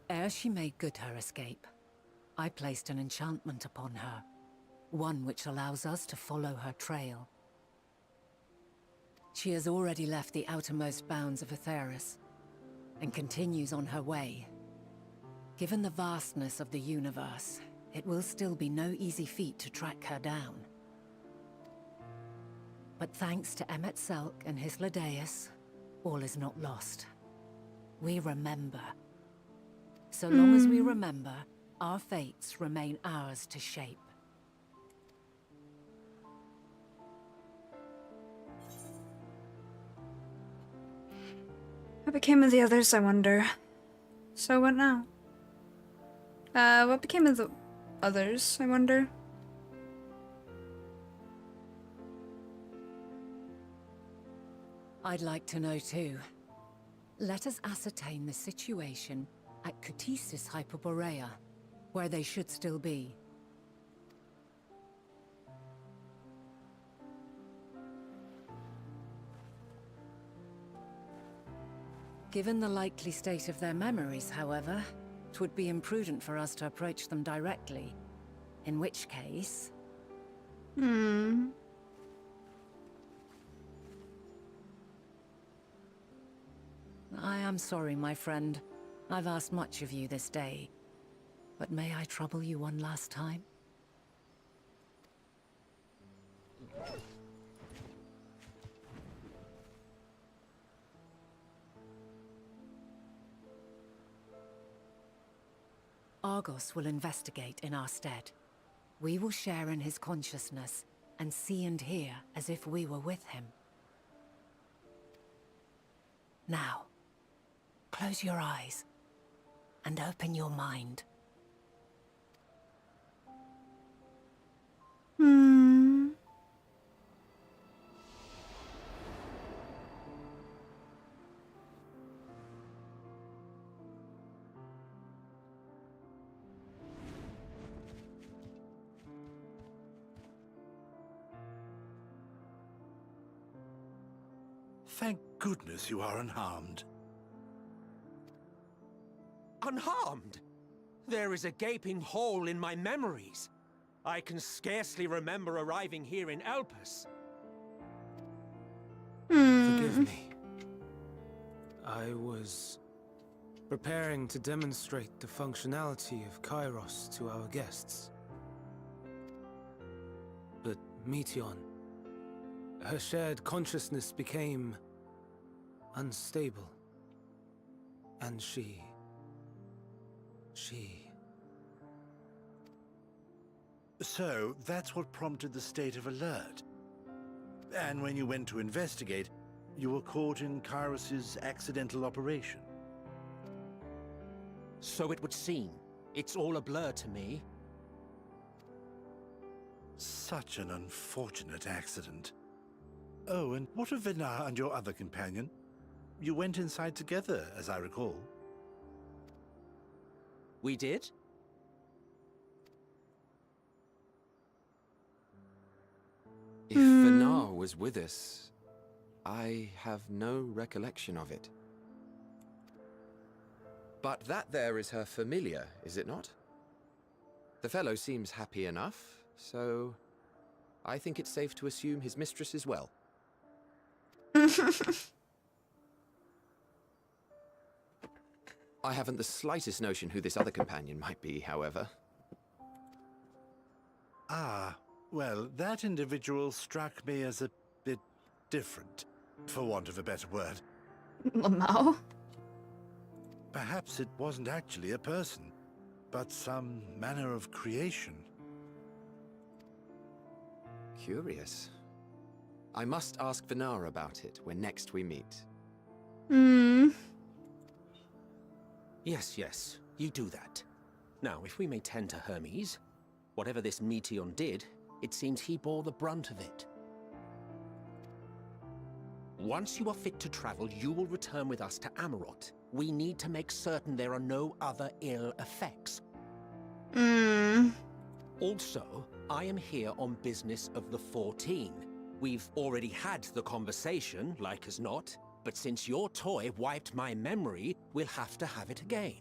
Ere she made good her escape, I placed an enchantment upon her, one which allows us to follow her trail. She has already left the outermost bounds of Aetheris, and continues on her way. Given the vastness of the universe, it will still be no easy feat to track her down. But thanks to Emet-Selch and Hythlodaeus, all is not lost. We remember. So long as we remember, our fates remain ours to shape. What became of the others, I wonder? So what now? What became of the others, I wonder? I'd like to know too. Let us ascertain the situation at Kutisis Hyperborea, where they should still be. Given the likely state of their memories, however, it would be imprudent for us to approach them directly. In which case... I am sorry, my friend. I've asked much of you this day. But may I trouble you one last time? Argos will investigate in our stead. We will share in his consciousness and see and hear as if we were with him. Now, close your eyes and open your mind. Thank goodness you are unharmed. Unharmed? There is a gaping hole in my memories. I can scarcely remember arriving here in Elpis. Forgive me. I was preparing to demonstrate the functionality of Kairos to our guests. But Meteion, her shared consciousness became unstable. And she... So, that's what prompted the state of alert. And when you went to investigate, you were caught in Kairos's accidental operation. So it would seem. It's all a blur to me. Such an unfortunate accident. Oh, and what of Vinar and your other companion? You went inside together, as I recall. We did? If Vinar was with us, I have no recollection of it. But that there is her familiar, is it not? The fellow seems happy enough, so I think it's safe to assume his mistress as well. I haven't the slightest notion who this other companion might be, however. Ah, well, that individual struck me as a bit different, for want of a better word. Lamau? Perhaps it wasn't actually a person, but some manner of creation. Curious. I must ask Vinar about it when next we meet. Yes, you do that. Now, if we may tend to Hermes, whatever this Meteion did, it seems he bore the brunt of it. Once you are fit to travel, you will return with us to Amarot. We need to make certain there are no other ill effects. Also, I am here on business of the 14. We've already had the conversation, like as not, but since your toy wiped my memory, we'll have to have it again.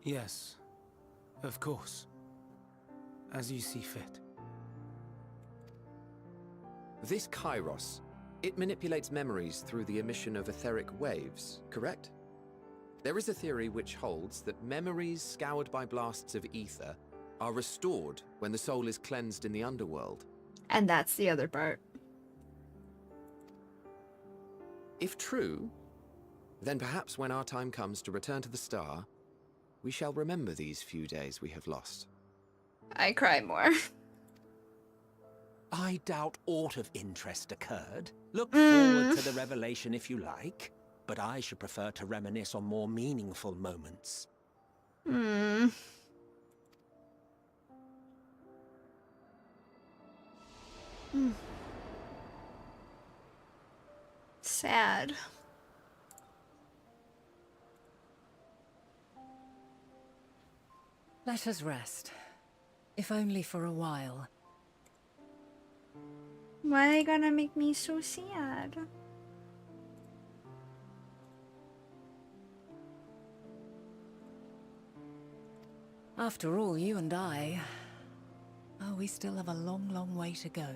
Yes, of course. As you see fit. This Kairos, it manipulates memories through the emission of etheric waves, correct? There is a theory which holds that memories scoured by blasts of ether are restored when the soul is cleansed in the underworld. And that's the other part. If true, then perhaps when our time comes to return to the star, we shall remember these few days we have lost. I cry more. I doubt aught of interest occurred. Look forward to the revelation if you like, but I should prefer to reminisce on more meaningful moments. Sad. Let us rest, if only for a while. Why are they gonna make me so sad? After all, you and I... Oh, we still have a long, long way to go.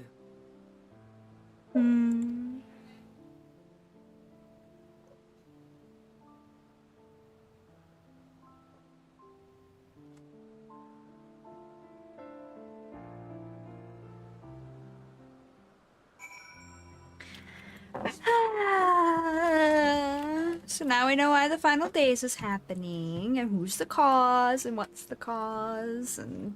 So now we know why the final days is happening, and who's the cause, and what's the cause, and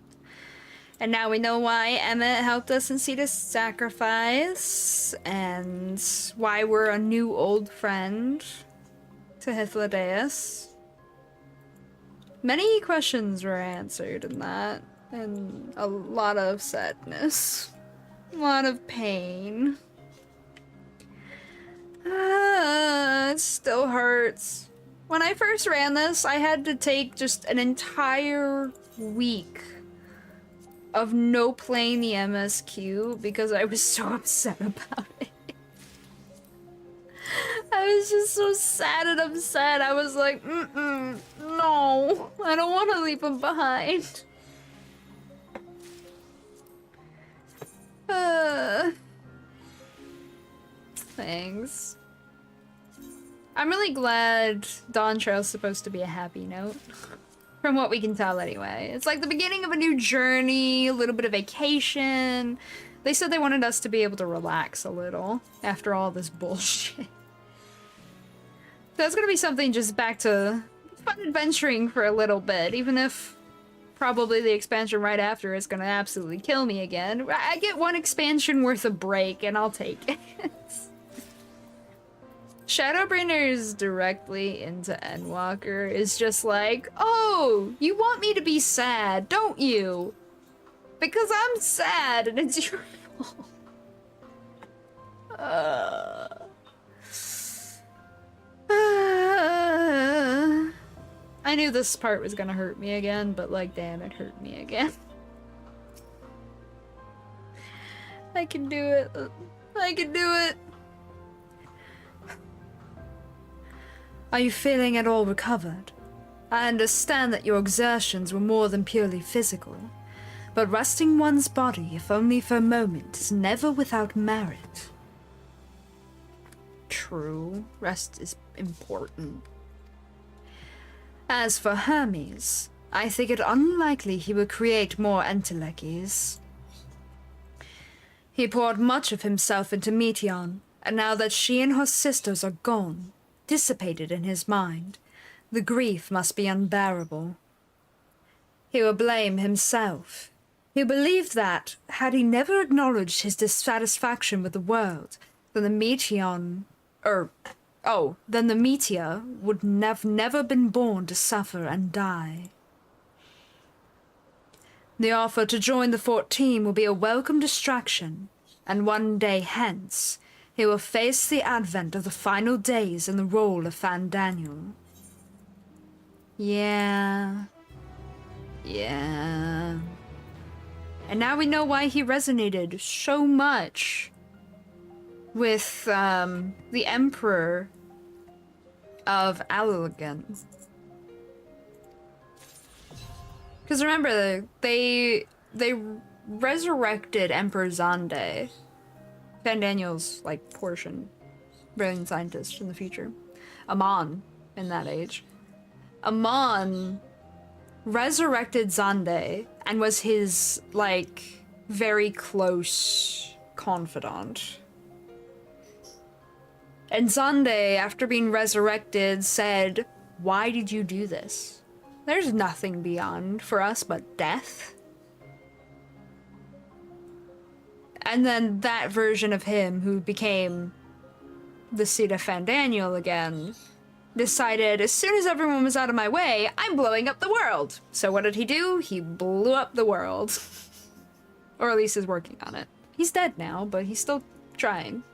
now we know why Emmett helped us in Cetus' sacrifice, and why we're a new old friend to Hythlodaeus. Many questions were answered in that, and a lot of sadness, a lot of pain. It still hurts. When I first ran this, I had to take just an entire week of no playing the MSQ because I was so upset about it. I was just so sad and upset. I was like, no, I don't want to leave him behind. Thanks. I'm really glad Dawn Trail's supposed to be a happy note. From what we can tell anyway. It's like the beginning of a new journey, a little bit of vacation. They said they wanted us to be able to relax a little after all this bullshit. So it's gonna be something just back to fun adventuring for a little bit, even if probably the expansion right after is gonna absolutely kill me again. I get one expansion worth a break and I'll take it. Shadowbringers directly into Endwalker is just like, oh, you want me to be sad, don't you? Because I'm sad and it's your fault. I knew this part was gonna hurt me again, but like, damn, it hurt me again. I can do it. I can do it. Are you feeling at all recovered? I understand that your exertions were more than purely physical, but resting one's body, if only for a moment, is never without merit. True, rest is important. As for Hermes, I think it unlikely he will create more entelechies. He poured much of himself into Meteon, and now that she and her sisters are gone, dissipated in his mind, the grief must be unbearable. He will blame himself. He believed that, had he never acknowledged his dissatisfaction with the world, then the meteor would never been born to suffer and die. The offer to join the 14 will be a welcome distraction, and one day hence, he will face the advent of the final days in the role of Fandaniel. Yeah. Yeah. And now we know why he resonated so much with the Emperor of Alulagan. Because remember, they resurrected Emperor Zande, Fandaniel's like portion, brilliant scientist in the future. Amon in that age. Amon resurrected Zande and was his like very close confidant. And Zande, after being resurrected, said, "Why did you do this? There's nothing beyond for us but death." And then that version of him, who became the seat of Fandaniel again, decided as soon as everyone was out of my way, I'm blowing up the world. So what did he do? He blew up the world. Or at least is working on it. He's dead now, but he's still trying.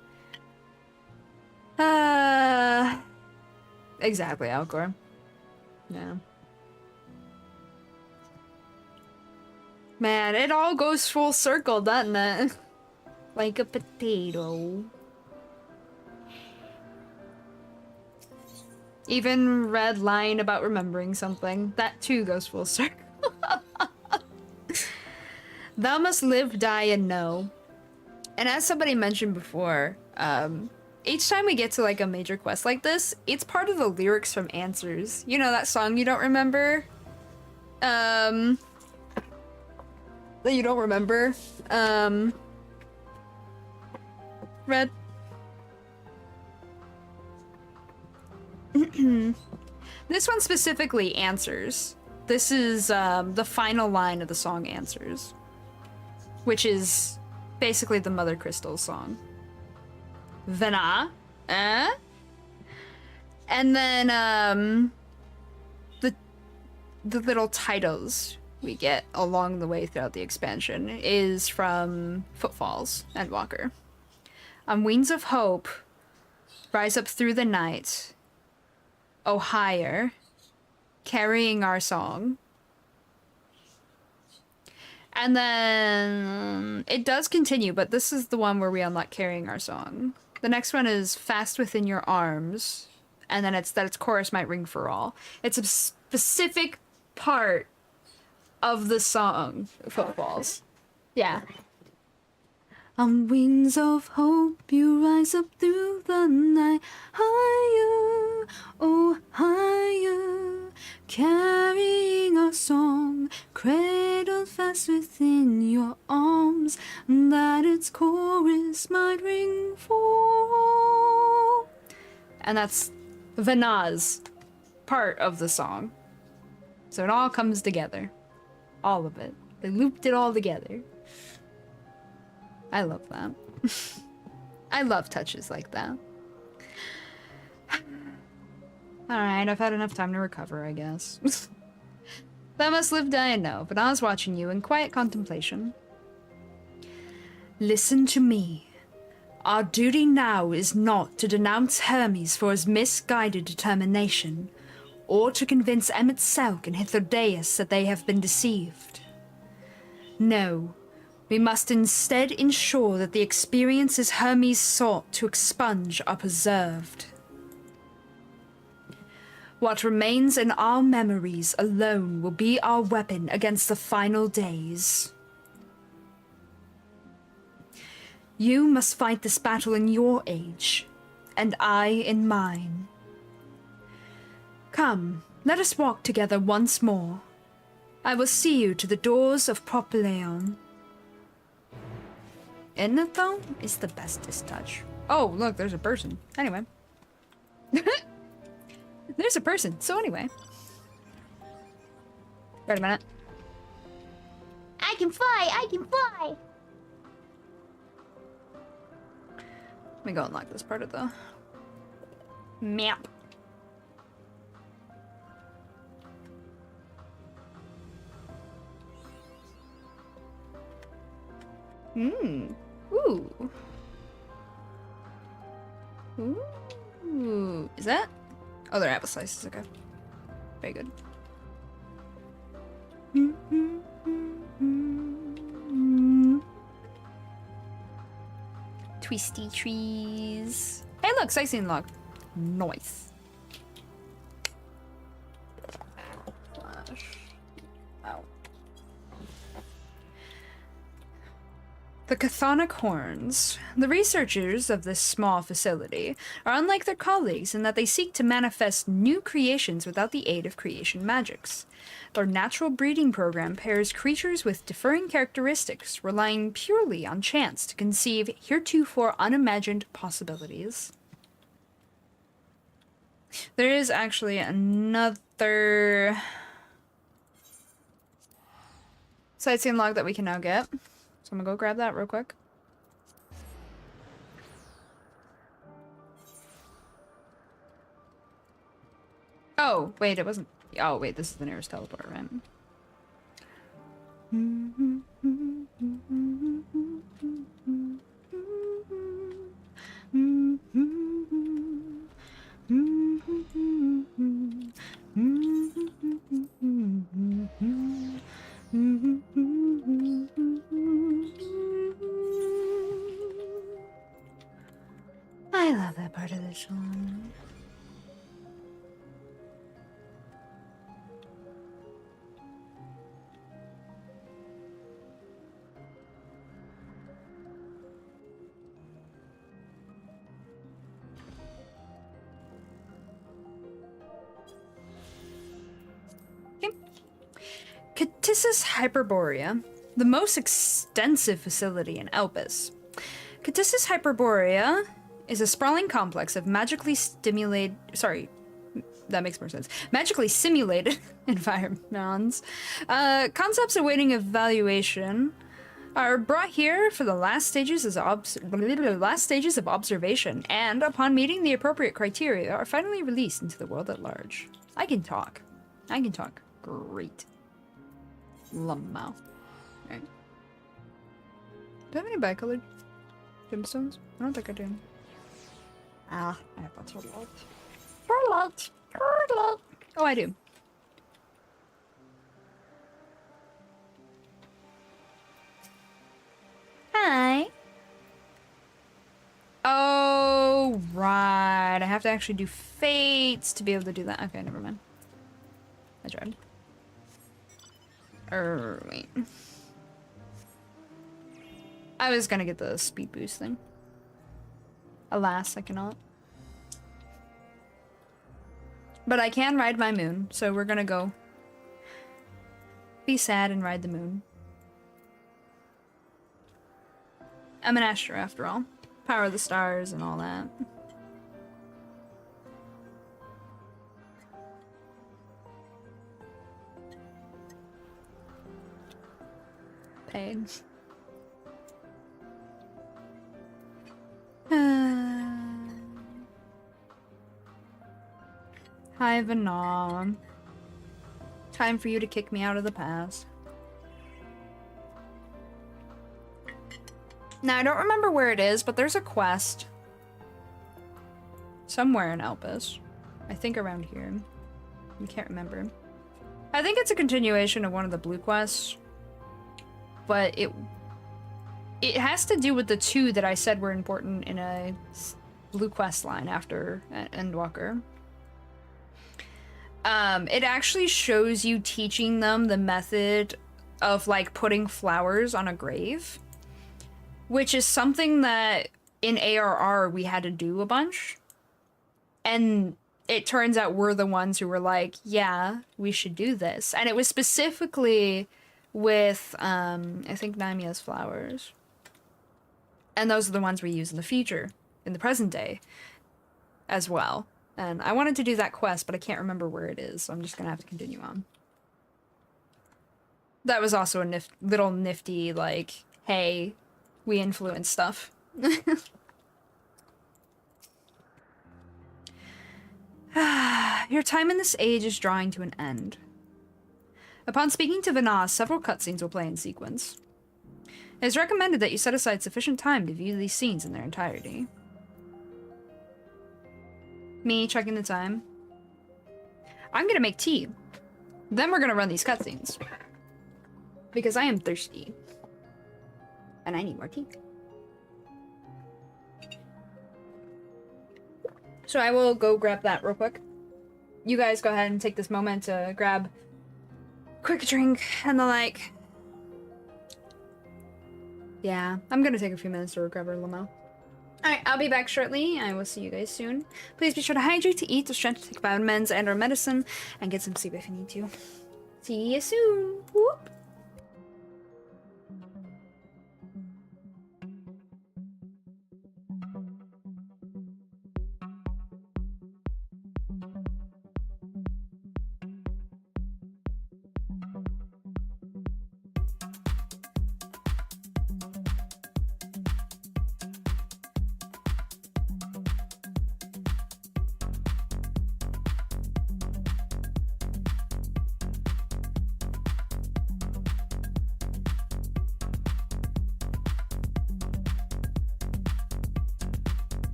Exactly, Alcor. Yeah. Man, it all goes full circle, doesn't it? Like a potato. Even Red lying about remembering something, that too goes full circle. Thou must live, die, and know. And as somebody mentioned before, each time we get to like a major quest like this, it's part of the lyrics from Answers. You know that song you don't remember? That you don't remember? Red? This one specifically, Answers. This is the final line of the song Answers, which is basically the Mother Crystal song. Vena, and then the little titles we get along the way throughout the expansion is from Footfalls and Walker. On wings of hope, rise up through the night, oh higher, carrying our song. And then it does continue, but this is the one where we unlock carrying our song. The next one is fast within your arms, and then it's that its chorus might ring for all. It's a specific part of the song, Footfalls. Yeah. On wings of hope, you rise up through the night, higher, oh higher, carrying our song, cradled fast within your arms, that its chorus might ring for all. And that's Vena's part of the song. So it all comes together. All of it. They looped it all together. I love that. I love touches like that. Alright, I've had enough time to recover, I guess. Thou must live, die, and know, but I was watching you in quiet contemplation. Listen to me. Our duty now is not to denounce Hermes for his misguided determination, or to convince Emmett Selk and Hythlodaeus that they have been deceived. No. We must instead ensure that the experiences Hermes sought to expunge are preserved. What remains in our memories alone will be our weapon against the final days. You must fight this battle in your age, and I in mine. Come, let us walk together once more. I will see you to the doors of Propylaeon. Isn't it though? It's the bestest touch. Oh, look, there's a person. Anyway. There's a person. So anyway. Wait a minute. I can fly! I can fly! Let me go unlock this part of the map. Ooh. Ooh, is that? Oh, they're apple slices. Okay, very good. Twisty trees. Hey, look, sightseeing log. Nice. Ow. The chthonic horns. The researchers of this small facility are unlike their colleagues in that they seek to manifest new creations without the aid of creation magics. Their natural breeding program pairs creatures with differing characteristics, relying purely on chance to conceive heretofore unimagined possibilities. There is actually another sightseeing log that we can now get. So I'm gonna go grab that real quick. Oh, wait, it wasn't. Oh, wait, this is the nearest teleport, right? I love that part of the song. Catissus Hyperborea, the most extensive facility in Elpis. Catissus Hyperborea is a sprawling complex of magically stimulated... Sorry, that makes more sense. Magically simulated environments. Concepts awaiting evaluation are brought here for the last stages of observation, and upon meeting the appropriate criteria, are finally released into the world at large. I can talk. I can talk. Great. Lamau. Right. Do I have any bicolored gemstones? I don't think I do. Ah, I have lots of light. Oh, I do. Hi. Oh, right. I have to actually do fates to be able to do that. Okay, never mind. I tried. Wait. I was gonna get the speed boost thing. Alas, I cannot. But I can ride my moon, so we're gonna go be sad and ride the moon. I'm an astro after all. Power of the stars and all that. Paid. Hi, Vanam. Time for you to kick me out of the past. Now, I don't remember where it is, but there's a quest. Somewhere in Elpis. I think around here. I can't remember. I think it's a continuation of one of the blue quests. But it has to do with the two that I said were important in a blue quest line after Endwalker. It actually shows you teaching them the method of, like, putting flowers on a grave. Which is something that in ARR we had to do a bunch. And it turns out we're the ones who were like, yeah, we should do this. And it was specifically with, I think, Namia's flowers. And those are the ones we use in the future, in the present day, as well. And I wanted to do that quest, but I can't remember where it is, so I'm just gonna have to continue on. That was also a little nifty, like, hey, we influence stuff. Your time in this age is drawing to an end. Upon speaking to Vana, several cutscenes will play in sequence. It is recommended that you set aside sufficient time to view these scenes in their entirety. Me checking the time. I'm gonna make tea. Then we're gonna run these cutscenes. Because I am thirsty. And I need more tea. So I will go grab that real quick. You guys go ahead and take this moment to grab a quick drink and the like. Yeah, I'm gonna take a few minutes to grab our limo. Alright, I'll be back shortly. I will see you guys soon. Please be sure to hydrate, to eat, to strength, to take vitamins and or medicine, and get some sleep if you need to. See you soon. Whoop.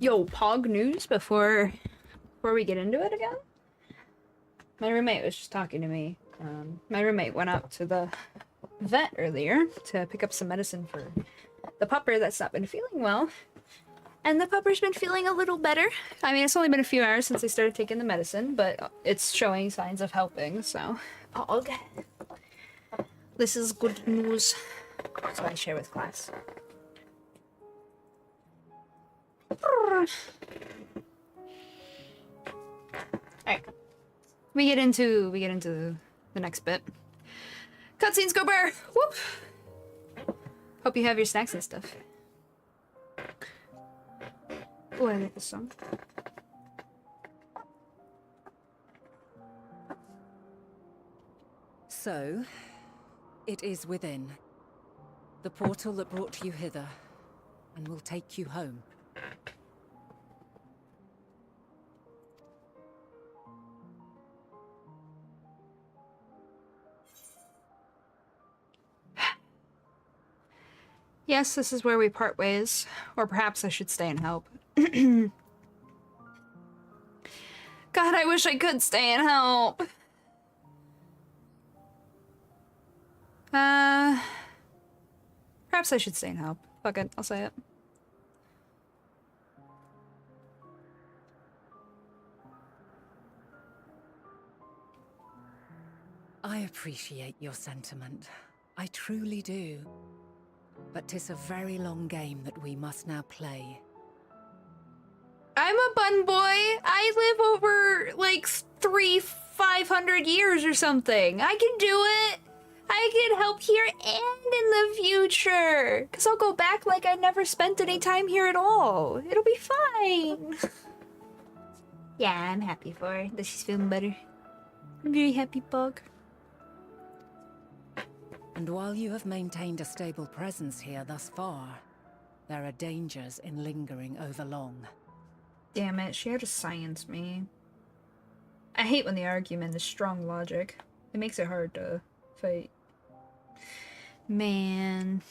Yo, Pog news before we get into it again. My roommate was just talking to me. My roommate went out to the vet earlier to pick up some medicine for the pupper that's not been feeling well. And the pupper's been feeling a little better. I mean, it's only been a few hours since I started taking the medicine, but it's showing signs of helping, so... Pog. This is good news. So I share with class. Alright. We get into the next bit. Cutscenes go bear! Whoop! Hope you have your snacks and stuff. Oh, I like this song. So, it is within. The portal that brought you hither, and will take you home. Yes, this is where we part ways. Or perhaps I should stay and help. God, I wish I could stay and help. Perhaps I should stay and help. Fuck it, I'll say it. I appreciate your sentiment. I truly do. But 'tis a very long game that we must now play. I'm a bun boy. I live over like 500 years or something. I can do it. I can help here and in the future. Cause I'll go back like I never spent any time here at all. It'll be fine. Yeah, I'm happy for her that she's feeling better. I'm very happy, Bug. And while you have maintained a stable presence here thus far, there are dangers in lingering over long. Damn it, she had to science me. I hate when the argument is strong logic. It makes it hard to fight. Man.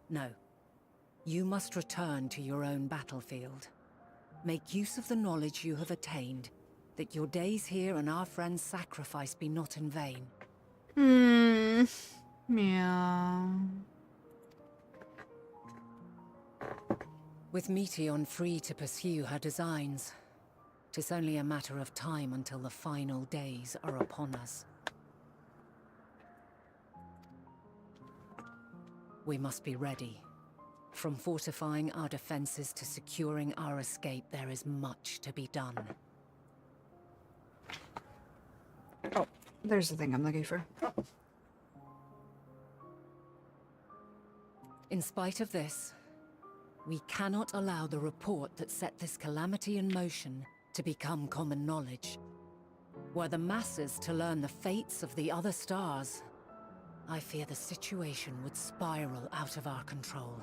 No. You must return to your own battlefield. Make use of the knowledge you have attained, that your days here and our friends' sacrifice be not in vain. Yeah. With Meteon free to pursue her designs, 'tis only a matter of time until the final days are upon us. We must be ready. From fortifying our defenses to securing our escape, there is much to be done. Oh, there's the thing I'm looking for. In spite of this, we cannot allow the report that set this calamity in motion to become common knowledge. Were the masses to learn the fates of the other stars, I fear the situation would spiral out of our control.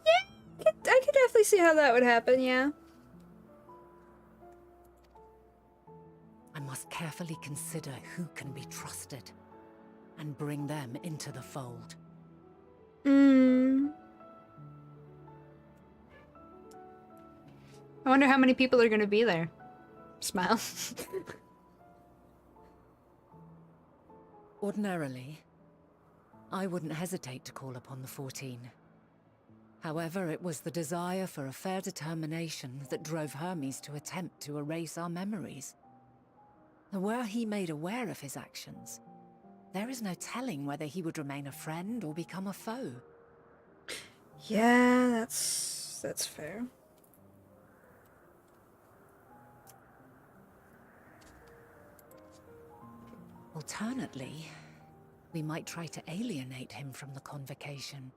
Yeah, I could definitely see how that would happen, yeah. I must carefully consider who can be trusted and bring them into the fold. I wonder how many people are gonna be there. Smile. Ordinarily, I wouldn't hesitate to call upon the 14. However, it was the desire for a fair determination that drove Hermes to attempt to erase our memories. Were he made aware of his actions, there is no telling whether he would remain a friend or become a foe. Yeah, that's fair. Alternately, we might try to alienate him from the convocation.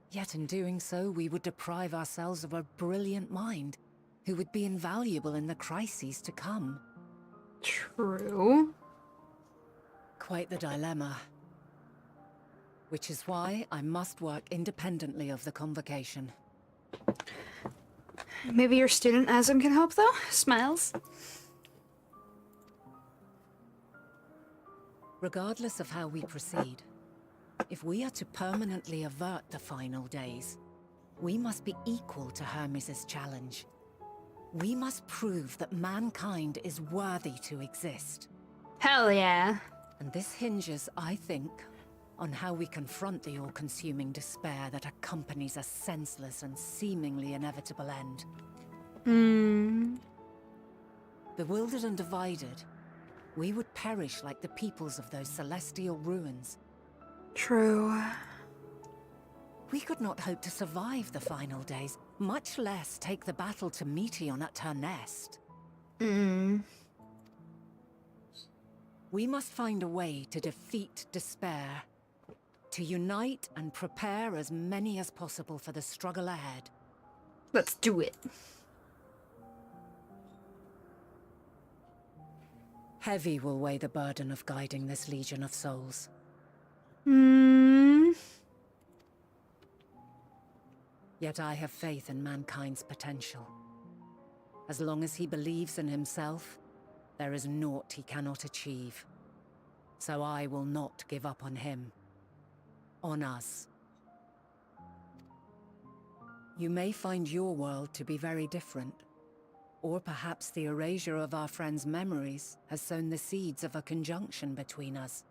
Yet in doing so, we would deprive ourselves of a brilliant mind who would be invaluable in the crises to come. True. Quite the dilemma. Which is why I must work independently of the convocation. Maybe your student Asm can help, though? Smiles. Regardless of how we proceed, if we are to permanently avert the final days, We must be equal to Hermes' challenge. We must prove that mankind is worthy to exist. Hell yeah. And this hinges, I think, on how we confront the all-consuming despair that accompanies a senseless and seemingly inevitable end. Bewildered and divided, we would perish like the peoples of those celestial ruins. True. We could not hope to survive the final days, much less take the battle to Meteon at her nest. We must find a way to defeat despair, to unite and prepare as many as possible for the struggle ahead. Let's do it. Heavy will weigh the burden of guiding this legion of souls. Yet I have faith in mankind's potential. As long as he believes in himself, there is naught he cannot achieve. So I will not give up on him. On us. You may find your world to be very different. Or perhaps the erasure of our friends' memories has sown the seeds of a conjunction between us.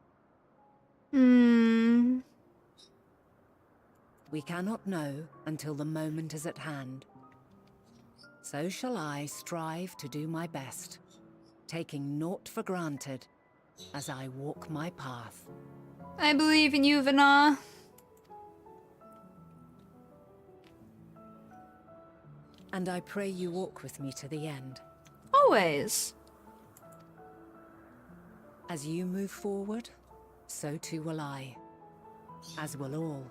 We cannot know until the moment is at hand. So shall I strive to do my best, taking naught for granted as I walk my path. I believe in you, Vana. And I pray you walk with me to the end. Always. As you move forward, so too will I. As will all,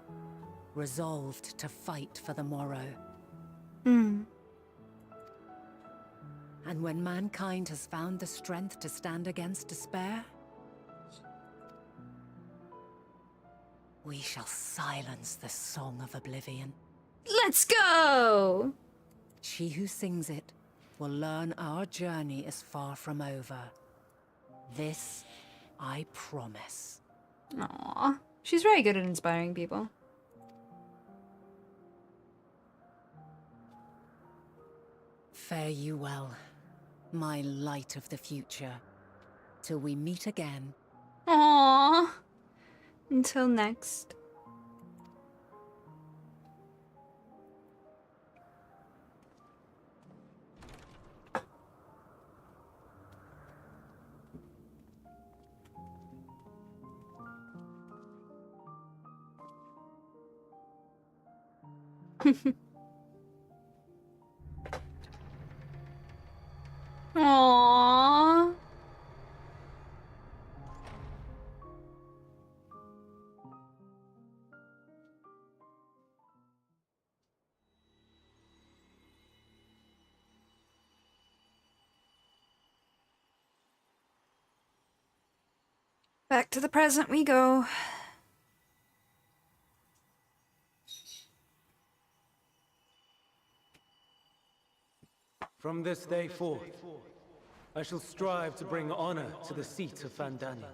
resolved to fight for the morrow. And when mankind has found the strength to stand against despair, we shall silence the song of oblivion. Let's go! She who sings it will learn our journey is far from over. This I promise. Aww. She's very good at inspiring people. Fare you well, my light of the future, till we meet again. Aww. Until next. Aww. Back to the present we go. From this day forth, I shall strive to bring honor to the seat of Vandania.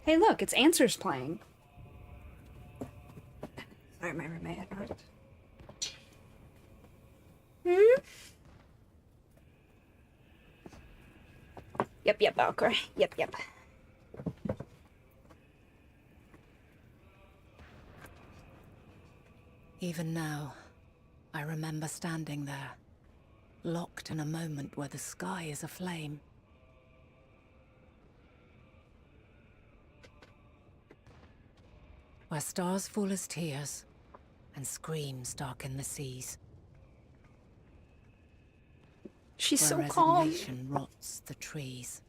Hey, look, it's Answers playing. Sorry, my roommate interrupted. Yep, Valkyrie. Yep. Even now, I remember standing there, locked in a moment where the sky is aflame. Where stars fall as tears, and screams darken the seas. She's Where so calm. resignation rots the trees.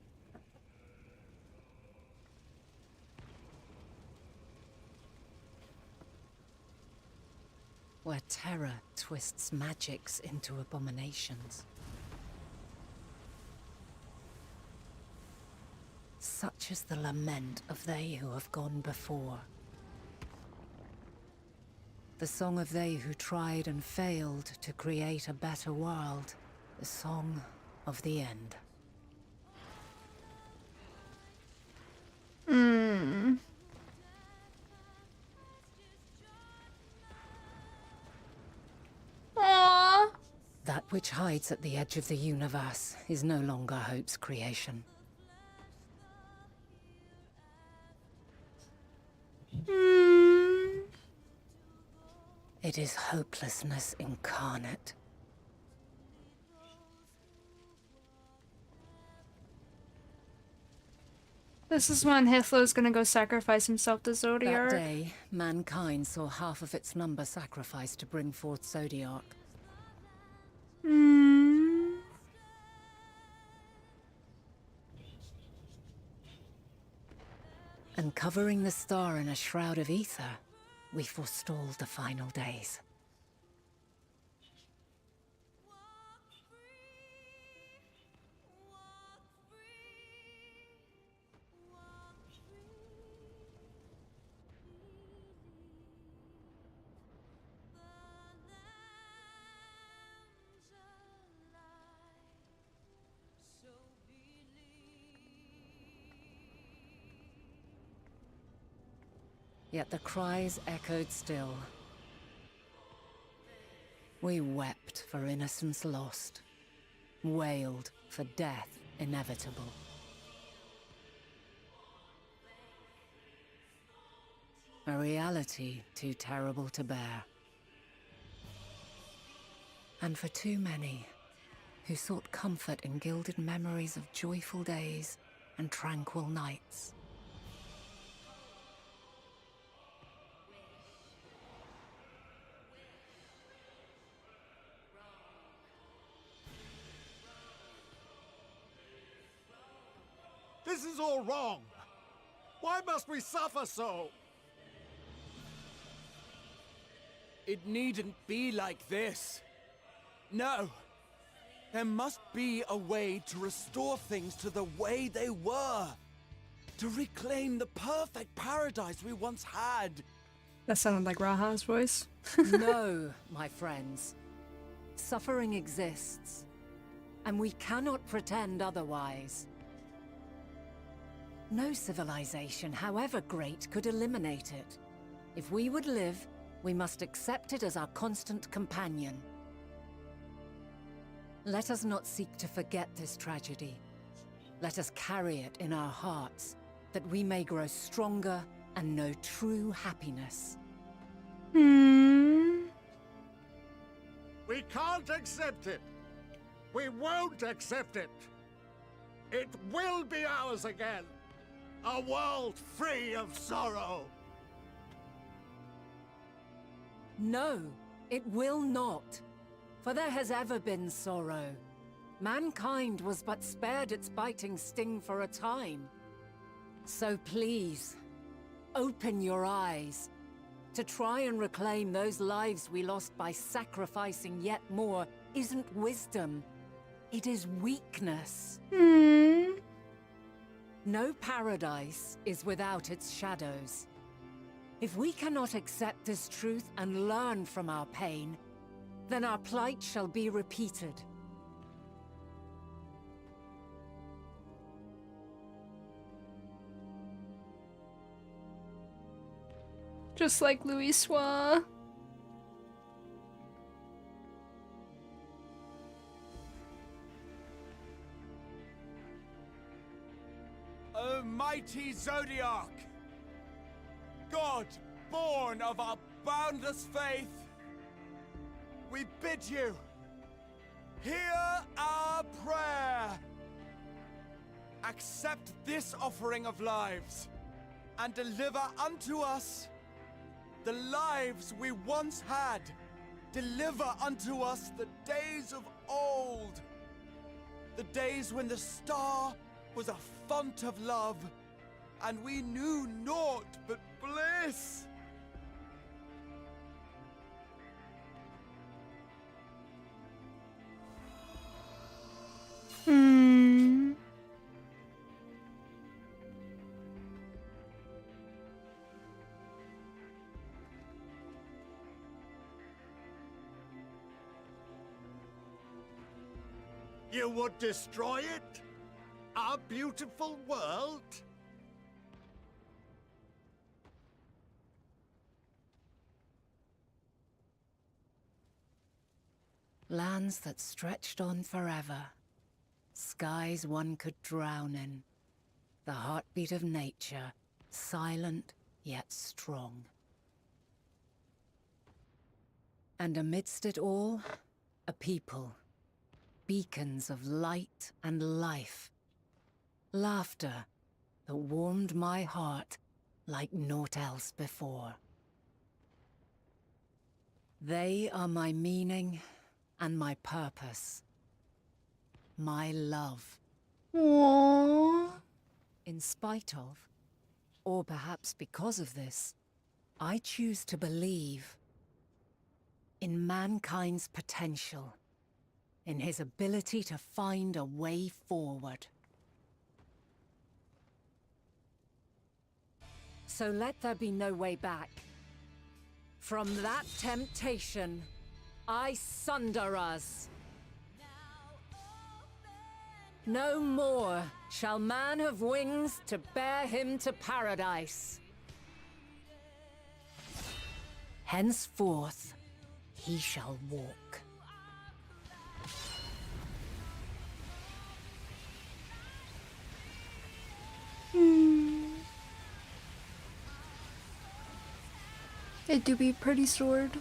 where terror twists magics into abominations. Such is the lament of they who have gone before. The song of they who tried and failed to create a better world. The song of the end. Aww. That which hides at the edge of the universe is no longer hope's creation. It is hopelessness incarnate. This is when Hitler's gonna go sacrifice himself to Zodiac. That day, mankind saw half of its number sacrificed to bring forth Zodiac. And covering the star in a shroud of ether, we forestalled the final days. Yet the cries echoed still. We wept for innocence lost, wailed for death inevitable. A reality too terrible to bear. And for too many who sought comfort in gilded memories of joyful days and tranquil nights. This is all wrong. Why must we suffer so? It needn't be like this. No. There must be a way to restore things to the way they were. To reclaim the perfect paradise we once had. That sounded like Raha's voice. No, my friends. Suffering exists, and we cannot pretend otherwise. No civilization, however great, could eliminate it. If we would live, we must accept it as our constant companion. Let us not seek to forget this tragedy. Let us carry it in our hearts, that we may grow stronger and know true happiness. We can't accept it. We won't accept it. It will be ours again. A world free of sorrow. No, it will not. For there has ever been sorrow. Mankind was but spared its biting sting for a time. So please, open your eyes. To try and reclaim those lives we lost by sacrificing yet more isn't wisdom. It is weakness. No paradise is without its shadows. If we cannot accept this truth and learn from our pain, then our plight shall be repeated. Just like Louis Soir. O mighty Zodiac! God, born of our boundless faith, we bid you, hear our prayer. Accept this offering of lives, and deliver unto us the lives we once had. Deliver unto us the days of old, the days when the star was a font of love, and we knew naught but bliss. You would destroy it? Our beautiful world? Lands that stretched on forever. Skies one could drown in. The heartbeat of nature, silent yet strong. And amidst it all, a people. Beacons of light and life. Laughter that warmed my heart like naught else before. They are my meaning and my purpose. My love. Aww. In spite of, or perhaps because of this, I choose to believe in mankind's potential, in his ability to find a way forward. So let there be no way back. From that temptation, I sunder us. No more shall man have wings to bear him to paradise. Henceforth, he shall walk. It do be pretty sword.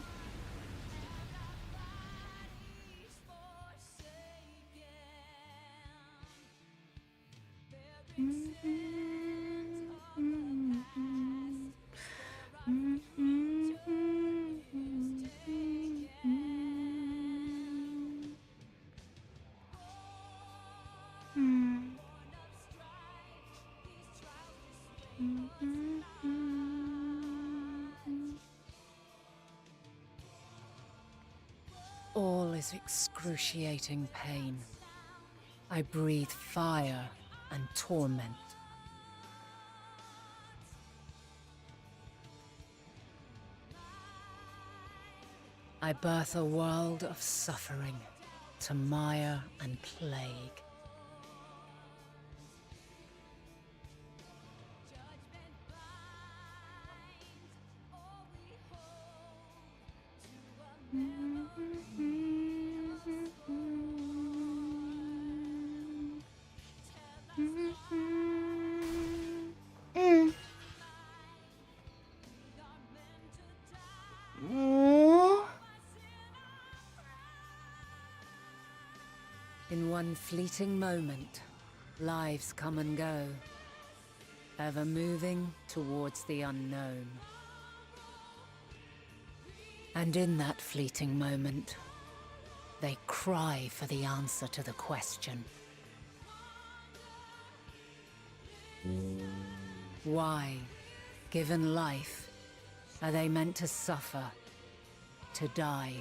All is excruciating pain. I breathe fire and torment. I birth a world of suffering to mire and plague. In one fleeting moment, lives come and go, ever moving towards the unknown. And in that fleeting moment, they cry for the answer to the question. Why, given life, are they meant to suffer, to die?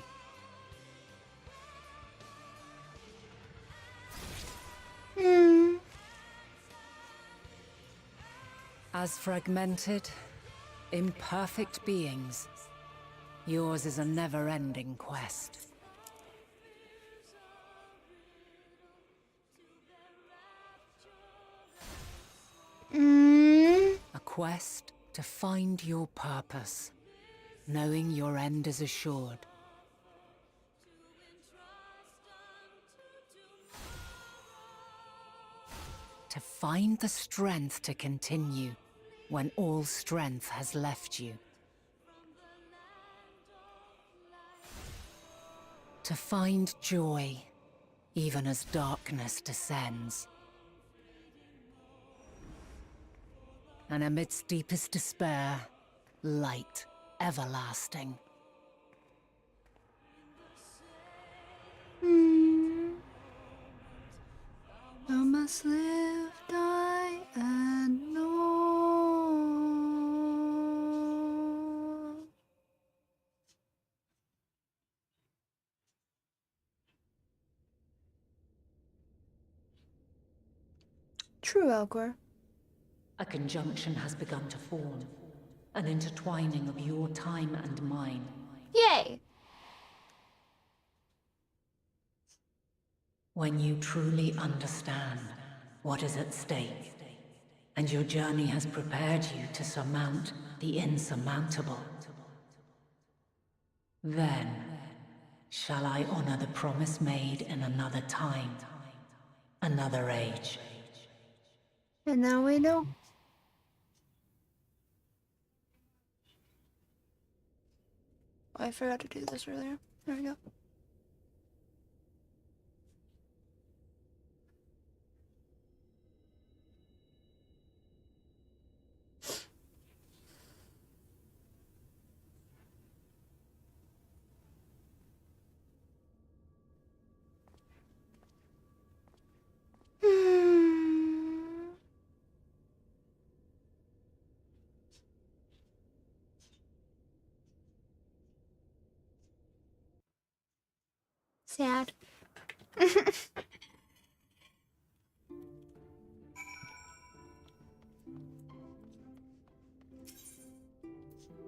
As fragmented, imperfect beings, yours is a never-ending quest. A quest to find your purpose, knowing your end is assured. To find the strength to continue when all strength has left you. To find joy, even as darkness descends. And amidst deepest despair, light everlasting. Thou must live, die, and know. True, Elcor. A conjunction has begun to form. An intertwining of your time and mine. Yay! When you truly understand what is at stake, and your journey has prepared you to surmount the insurmountable, then shall I honor the promise made in another time, another age. And now we know. Oh, I forgot to do this earlier. There we go. Sad.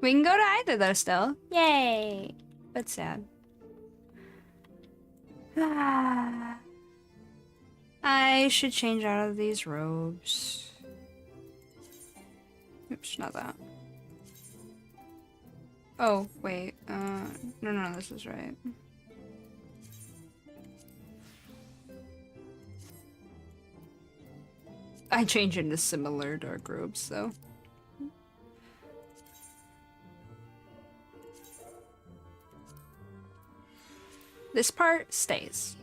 We can go to either though still. Yay! But sad. I should change out of these robes. Oops, not that. Oh, wait. No, this is right. I change into similar dark robes, though. This part stays.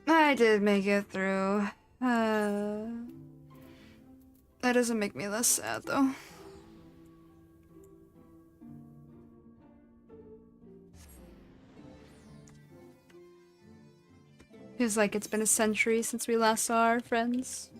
I did make it through. That doesn't make me less sad, though. Feels like it's been a century since we last saw our friends.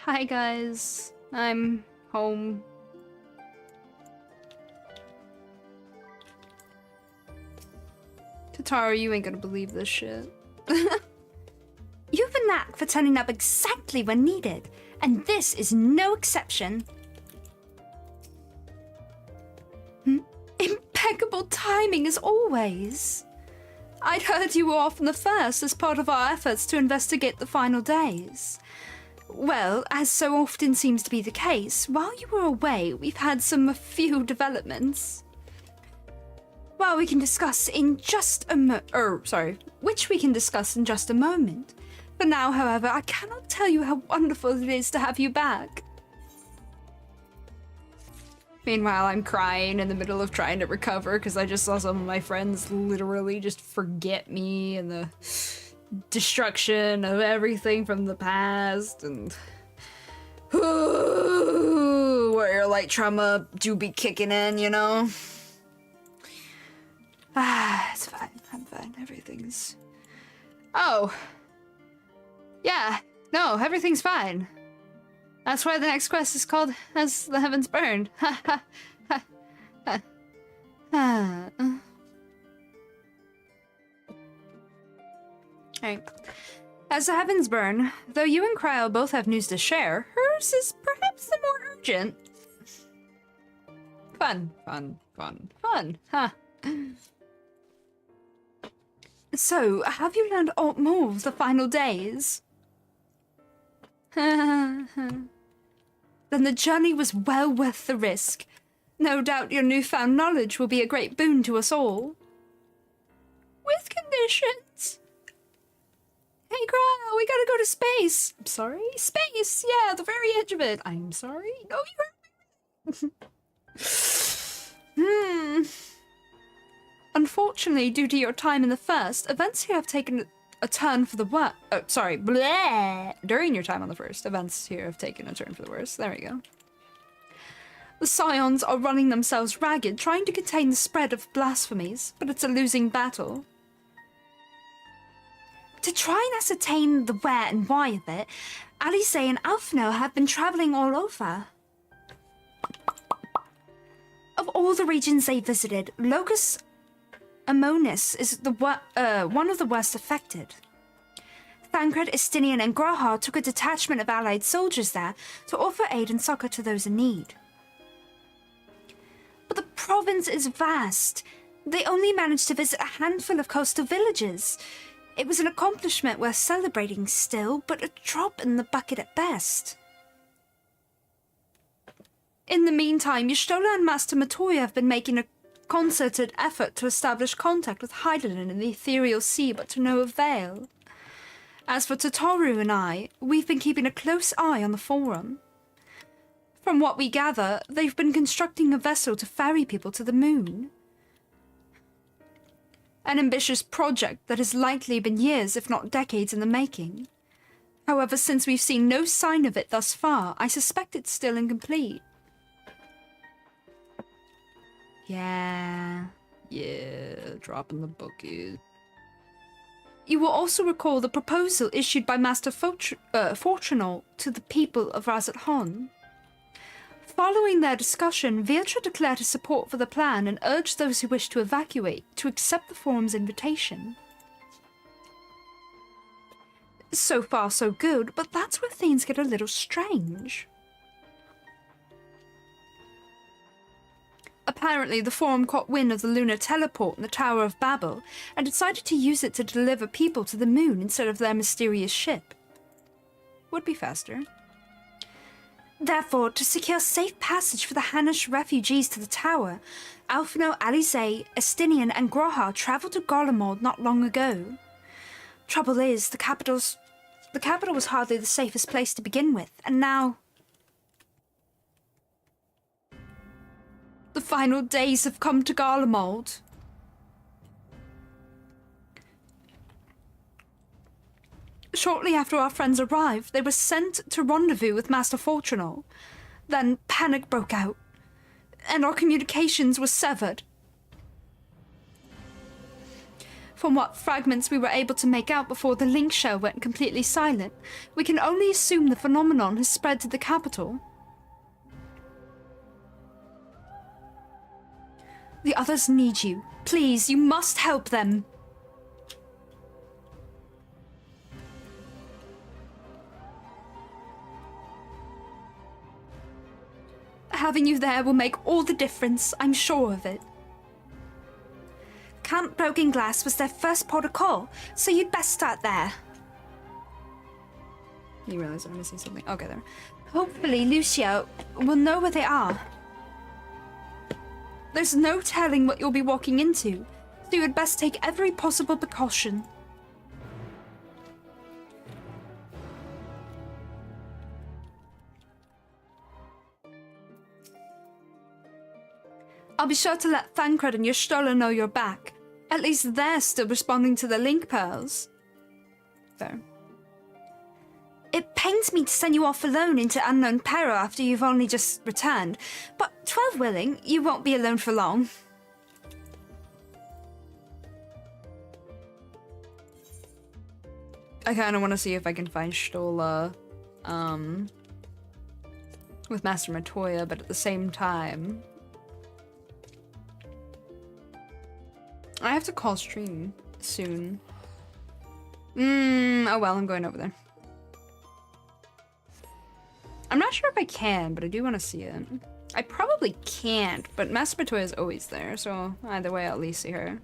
Hi guys, I'm home. Tataru, you ain't gonna believe this shit. You've a knack for turning up exactly when needed, and this is no exception. Impeccable timing as always. I'd heard you were off on the first as part of our efforts to investigate the final days. Well, as so often seems to be the case, while you were away, we've had a few developments. Which we can discuss in just a moment. For now, however, I cannot tell you how wonderful it is to have you back. Meanwhile, I'm crying in the middle of trying to recover because I just saw some of my friends literally just forget me and the destruction of everything from the past, and where your light trauma do be kicking in, you know? It's fine. I'm fine. Everything's... Oh. Yeah. No, everything's fine. That's why the next quest is called As the Heavens Burn. Ha ha ha ha. Alright. As the Heavens Burn, though you and Cryo both have news to share, hers is perhaps the more urgent. Fun. Huh. So, have you learned aught more of the final days? Then the journey was well worth the risk. No doubt your newfound knowledge will be a great boon to us all. With conditions. Hey, Cryo, we gotta go to space. I'm sorry? Space, yeah, the very edge of it. I'm sorry? No, you heard me. Unfortunately, due to your time in the First, events here have taken a turn for the worse. Oh, sorry, bleh. During your time on the First, events here have taken a turn for the worse. There we go. The Scions are running themselves ragged, trying to contain the spread of blasphemies, but it's a losing battle. To try and ascertain the where and why of it, Alice and Alphino have been traveling all over. Of all the regions they visited, Locus Amonis is one of the worst affected. Thancred, Estinian, and Grahar took a detachment of allied soldiers there to offer aid and succor to those in need. But the province is vast. They only managed to visit a handful of coastal villages. It was an accomplishment worth celebrating still, but a drop in the bucket at best. In the meantime, Y'shtola and Master Matoya have been making a concerted effort to establish contact with Hydaelyn in the ethereal sea, but to no avail. As for Tataru and I, we've been keeping a close eye on the Forum. From what we gather, they've been constructing a vessel to ferry people to the moon. An ambitious project that has likely been years, if not decades, in the making. However, since we've seen no sign of it thus far, I suspect it's still incomplete. Yeah, dropping the bucket. You will also recall the proposal issued by Master Fortunal to the people of Razat Han. Following their discussion, Viltra declared his support for the plan and urged those who wished to evacuate to accept the Forum's invitation. So far, so good, but that's where things get a little strange. Apparently, the Forum caught wind of the lunar teleport in the Tower of Babel and decided to use it to deliver people to the moon instead of their mysterious ship. Would be faster. Therefore, to secure safe passage for the Hanish refugees to the tower, Alphino, Alice, Estinian, and Grahar travelled to Garlemald not long ago. Trouble is, the capital was hardly the safest place to begin with, and now... The final days have come to Garlemald. Shortly after our friends arrived, they were sent to rendezvous with Master Fortunal. Then panic broke out, and our communications were severed. From what fragments we were able to make out before the link shell went completely silent, we can only assume the phenomenon has spread to the capital. The others need you. Please, you must help them. Having you there will make all the difference, I'm sure of it. Camp Broken Glass was their first port of call, so you'd best start there. You realize I'm missing something? Okay, there. Hopefully, Lucio will know where they are. There's no telling what you'll be walking into, so you had best take every possible precaution. I'll be sure to let Thancred and Y'shtola know you're back. At least they're still responding to the link pearls. Fair. It pains me to send you off alone into unknown peril after you've only just returned, but 12 willing, you won't be alone for long. I kind of want to see if I can find Stola, with Master Matoya, but at the same time, I have to call stream soon. Oh well, I'm going over there. I'm not sure if I can, but I do want to see it. I probably can't, but Master Matoya is always there, so either way, I'll at least see her.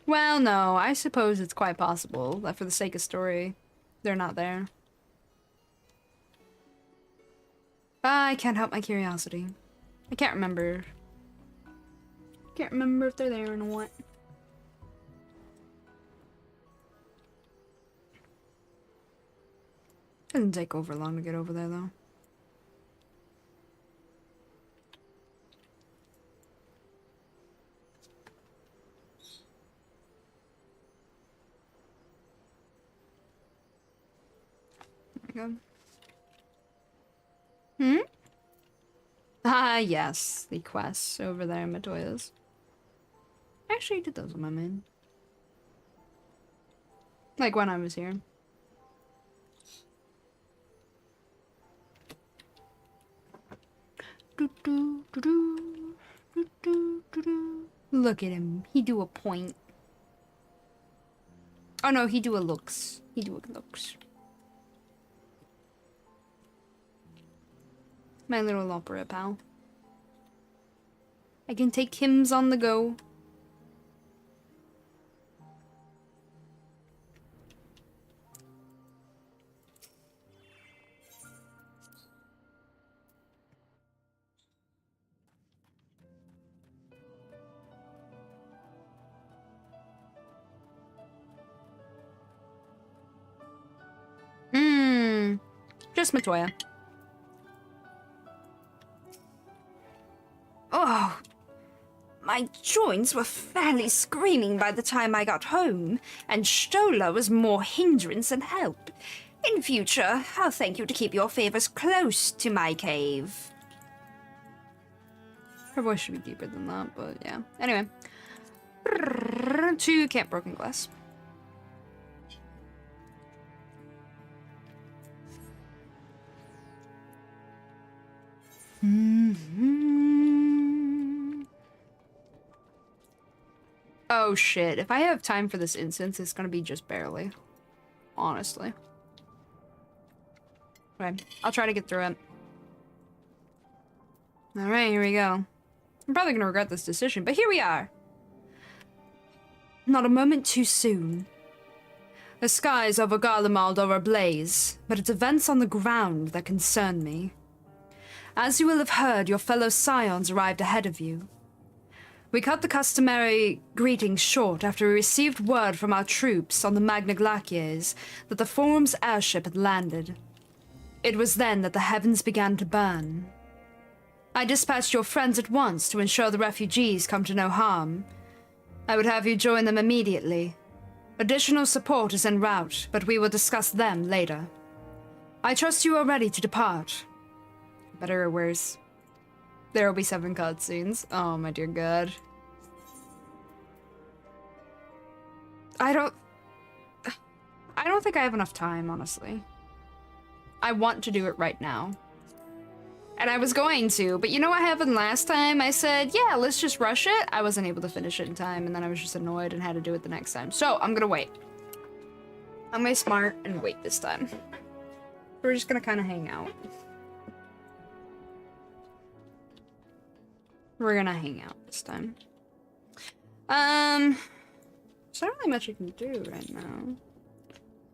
Well, no, I suppose it's quite possible that for the sake of story, they're not there. I can't help my curiosity. I can't remember. Can't remember if they're there or not. Doesn't take over long to get over there, though. go. Hmm? Ah, yes. The quests over there in Matoya's. Actually, I did those on my main. Like when I was here. Look at him. He do a point. Oh no, he do a looks. He do a looks. My little opera pal. I can take hymns on the go. Just Matoya. Oh, my joints were fairly screaming by the time I got home, and Stola was more hindrance than help. In future, I'll thank you to keep your favors close to my cave. Her voice should be deeper than that, but yeah. Anyway. To Camp Broken Glass. Oh shit, if I have time for this instance, it's gonna be just barely. Honestly. Okay, I'll try to get through it. Alright, here we go. I'm probably gonna regret this decision, but here we are. Not a moment too soon. The skies over Garlemald are ablaze, but it's events on the ground that concern me. As you will have heard, your fellow scions arrived ahead of you. We cut the customary greetings short after we received word from our troops on the Magna Glaciers that the Forum's airship had landed. It was then that the heavens began to burn. I dispatched your friends at once to ensure the refugees come to no harm. I would have you join them immediately. Additional support is en route, but we will discuss them later. I trust you are ready to depart. Better or worse. There will be 7 cutscenes. Oh my dear god. I don't think I have enough time, honestly. I want to do it right now. And I was going to, but you know what happened last time? I said, yeah, let's just rush it. I wasn't able to finish it in time, and then I was just annoyed and had to do it the next time. So, I'm gonna wait. I'm gonna be smart and wait this time. We're just gonna kind of hang out. We're gonna hang out this time. There's not really much I can do right now.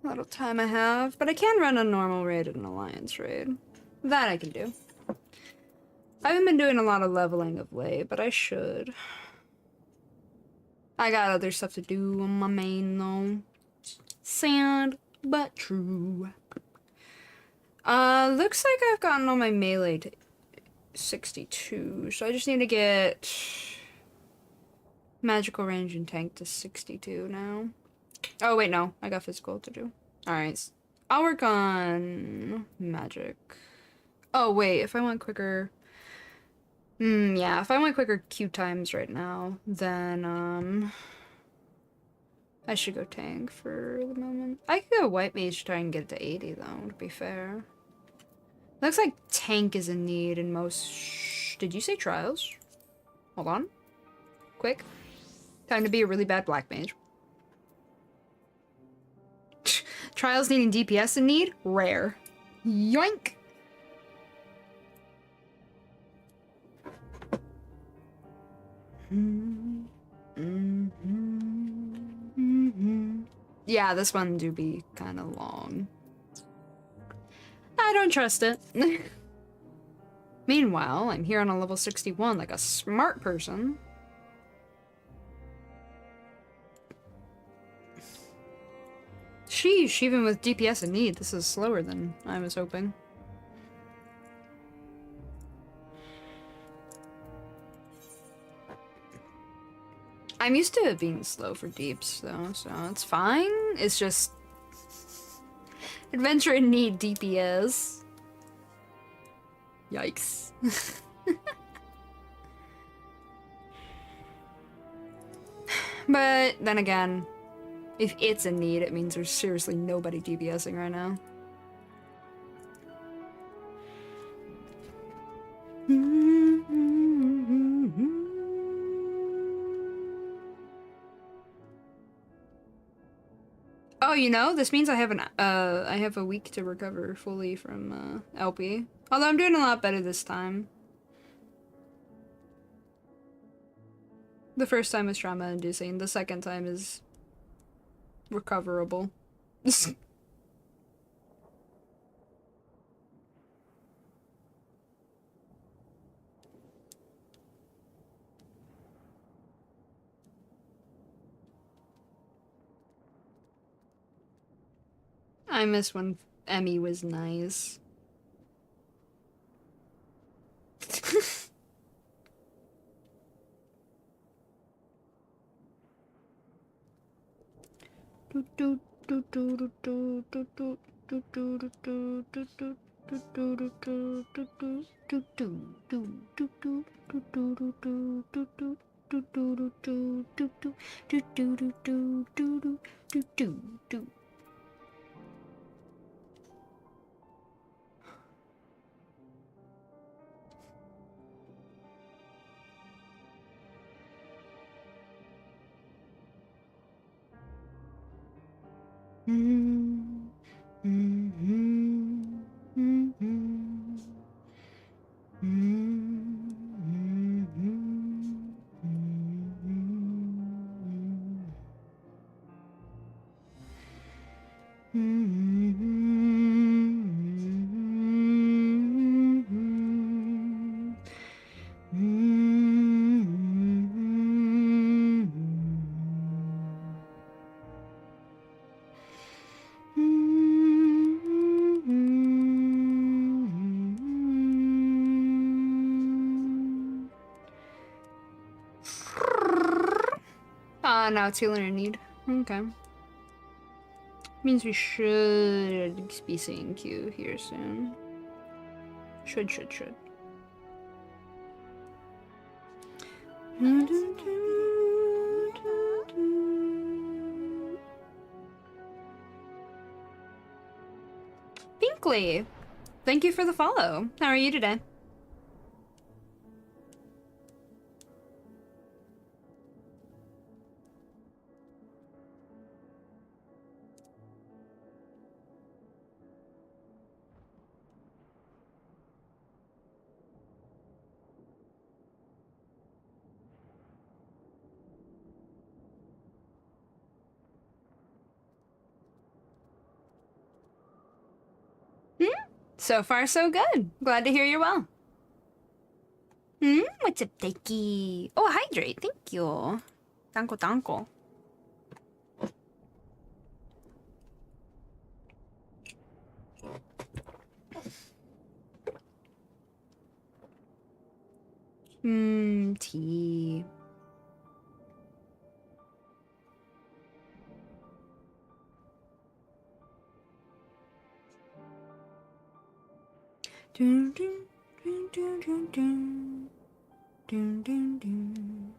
A little time I have, but I can run a normal raid and an alliance raid. That I can do. I haven't been doing a lot of leveling of late, but I should. I got other stuff to do on my main though. Sad, but true. Looks like I've gotten all my melee to 62, so I just need to get magical range and tank to 62 now. Oh wait, no, I got physical to do. Alright, I'll work on magic. Oh wait, if I want quicker... yeah, if I want quicker queue times right now, then, I should go tank for the moment. I could go white mage to try and get it to 80, though, to be fair. Looks like tank is in need in most... Did you say trials? Hold on. Quick. Time to be a really bad black mage. Trials needing DPS in need? Rare. Yoink! Yeah, this one do be kind of long. I don't trust it. Meanwhile, I'm here on a level 61 like a smart person. Sheesh, even with DPS in need, this is slower than I was hoping. I'm used to it being slow for deeps, though, so it's fine. It's just Adventure in need DPS. Yikes. But then again, if it's in need, it means there's seriously nobody DPSing right now. Oh, you know, this means I have a week to recover fully from LP. Although I'm doing a lot better this time. The first time was trauma-inducing. The second time is recoverable. I miss when Emmy was nice. Now it's healing in need. Okay. Means we should be seeing Q here soon. Should. Binkley, thank you for the follow. How are you today? So far, so good. Glad to hear you're well. What's up, Dikey? Oh, hydrate. Thank you. Danko. Tea. Dun, dun, dun, dun, dun, dun. Dun, dun, dun.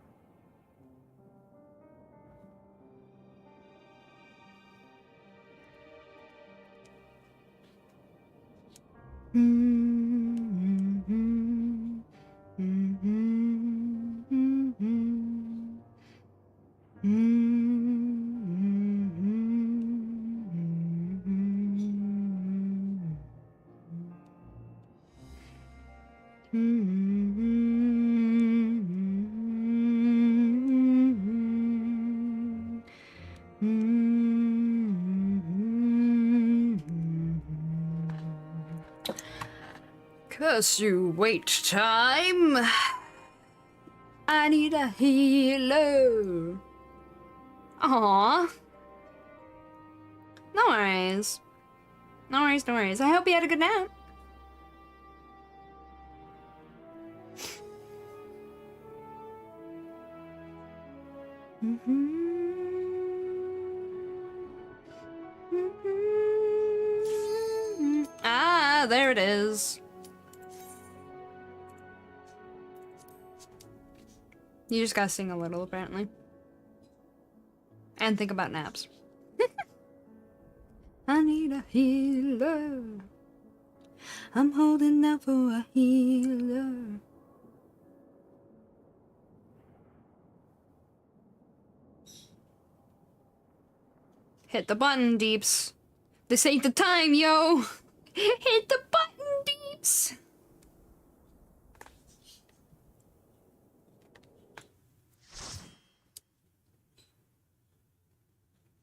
Curse you, wait time. I need a healer. Aww. No worries. No worries. I hope you had a good nap. there it is. You just gotta sing a little, apparently. And think about naps. I need a healer. I'm holding out for a healer. Hit the button, deeps. This ain't the time, yo. Hit the button, deeps.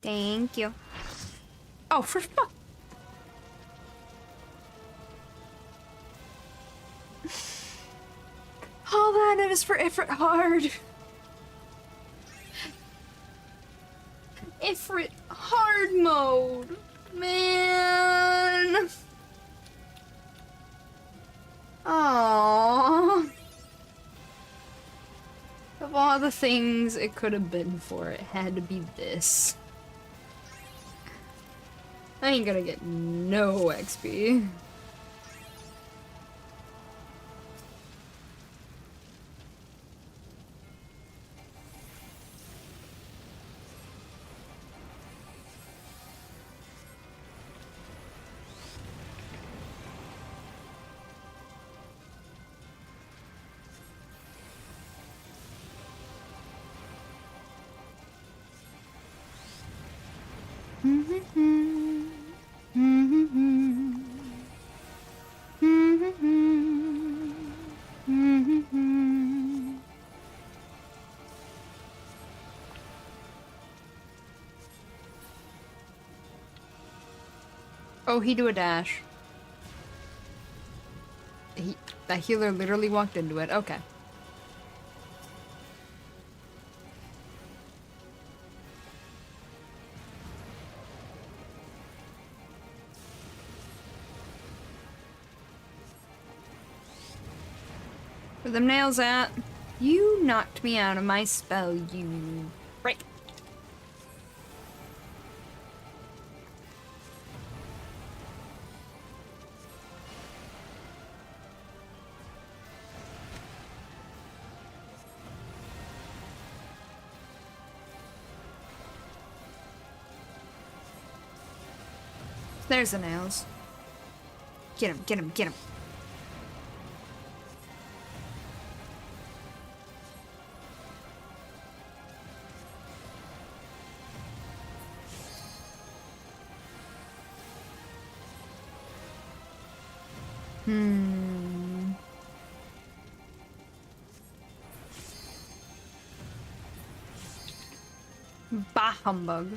Thank you. Oh, for fuck. All that is for Ifrit hard. Ifrit hard mode. Man. Aww. Of all the things it could have been for, it had to be this. I ain't gonna get no XP. Oh, he do a dash. That healer literally walked into it. Okay. Where them nails at? You knocked me out of my spell, you break. There's the nails. Get him, get him, get him. Bah humbug.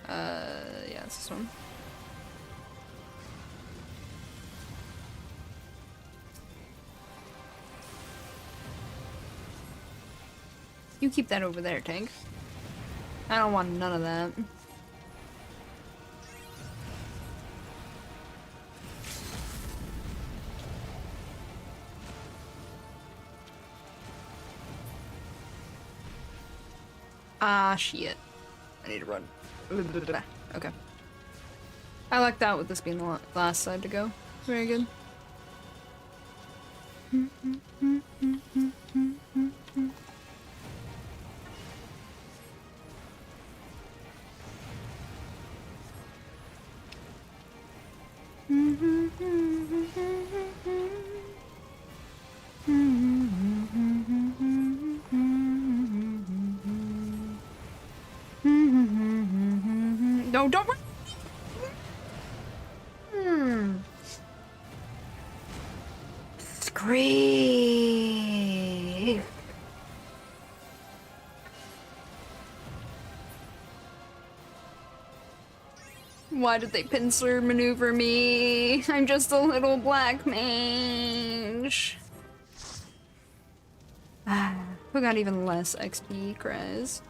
Yeah, it's this one. You keep that over there, Tank. I don't want none of that. Ah, shit. I need to run. Okay. I like that with this being the last side to go. Very good. No, don't run! Scream! Why did they pincer maneuver me? I'm just a little black mage. Who got even less XP, Krez?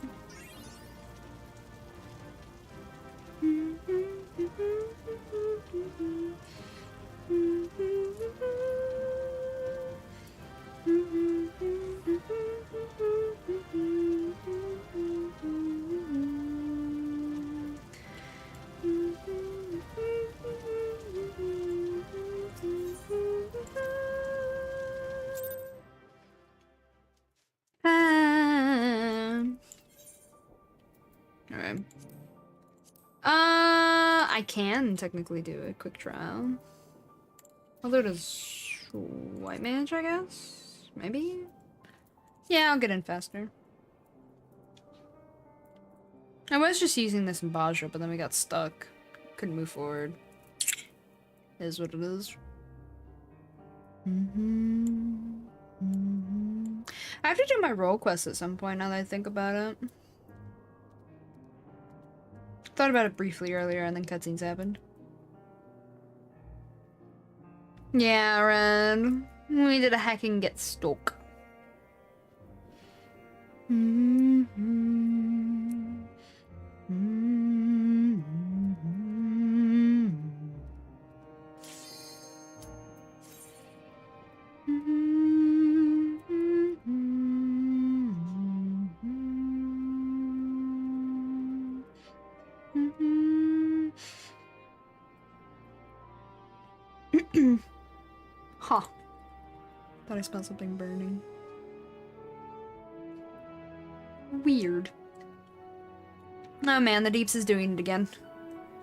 Okay. I can technically do a quick trial. Although does white mage, I guess? Maybe? Yeah, I'll get in faster. I was just using this in Baja, but then we got stuck. Couldn't move forward. Is what it is. I have to do my role quest at some point now that I think about it. Thought about it briefly earlier and then cutscenes happened. Yeah, Red. We did a hacking get stuck. Huh. Thought I smelled something burning. Weird. Oh man, the Deeps is doing it again.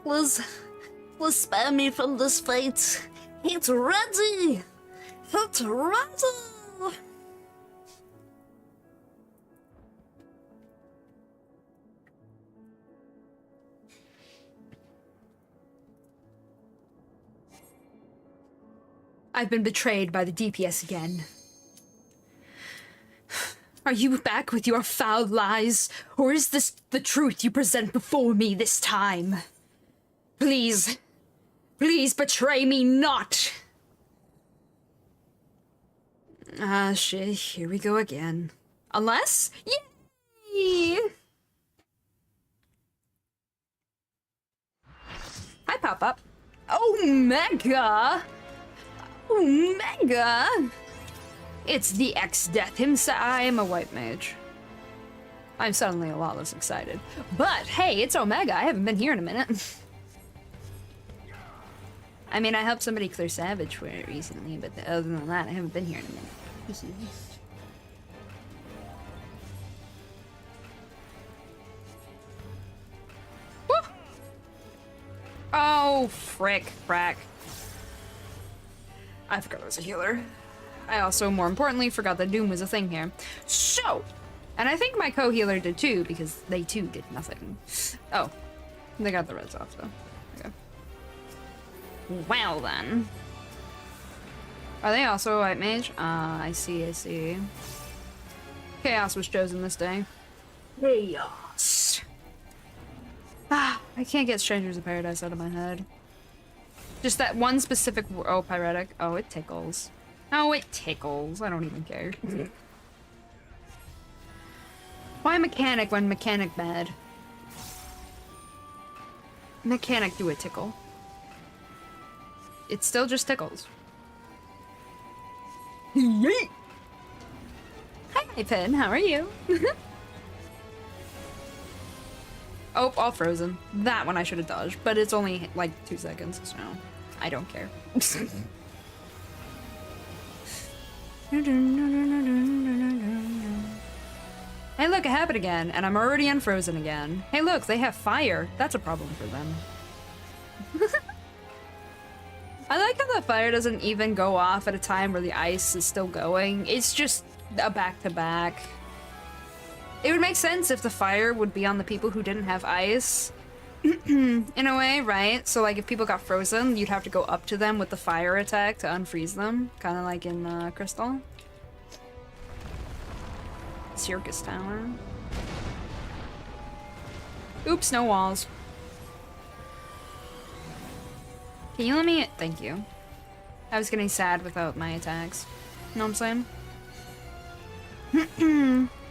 Please spare me from this fight. It's ready! It's ready! I've been betrayed by the DPS again. Are you back with your foul lies, or is this the truth you present before me this time? Please, please betray me not! Ah, shit, here we go again. Unless? Yay! Hi, Pop-Up. Omega! Omega! It's the X-Death himself. I am a white mage. I'm suddenly a lot less excited. But, hey, it's Omega. I haven't been here in a minute. I mean, I helped somebody clear Savage for it recently, but other than that, I haven't been here in a minute. Woo! Oh, frick, frack. I forgot I was a healer. I also, more importantly, forgot that Doom was a thing here. So, and I think my co-healer did too, because they too did nothing. Oh, they got the reds off though. Okay. Well then. Are they also a white mage? Ah, I see, I see. Chaos was chosen this day. Chaos. Ah, I can't get Strangers of Paradise out of my head. Just that one specific oh, Pyretic. Oh, it tickles. Oh, it tickles. I don't even care. Why mechanic when mechanic bad? Mechanic do a tickle. It still just tickles. Yeet! Hi, Pin. How are you? Oh, all frozen. That one I should have dodged, but it's only like 2 seconds, so I don't care. Hey look, it happened again, and I'm already unfrozen again. Hey look, they have fire. That's a problem for them. I like how the fire doesn't even go off at a time where the ice is still going. It's just a back-to-back. It would make sense if the fire would be on the people who didn't have ice. In a way, right? So like if people got frozen, you'd have to go up to them with the fire attack to unfreeze them. Kind of like in Crystal. Circus Tower. Oops, no walls. Can you let me... Thank you. I was getting sad without my attacks. Know what I'm saying?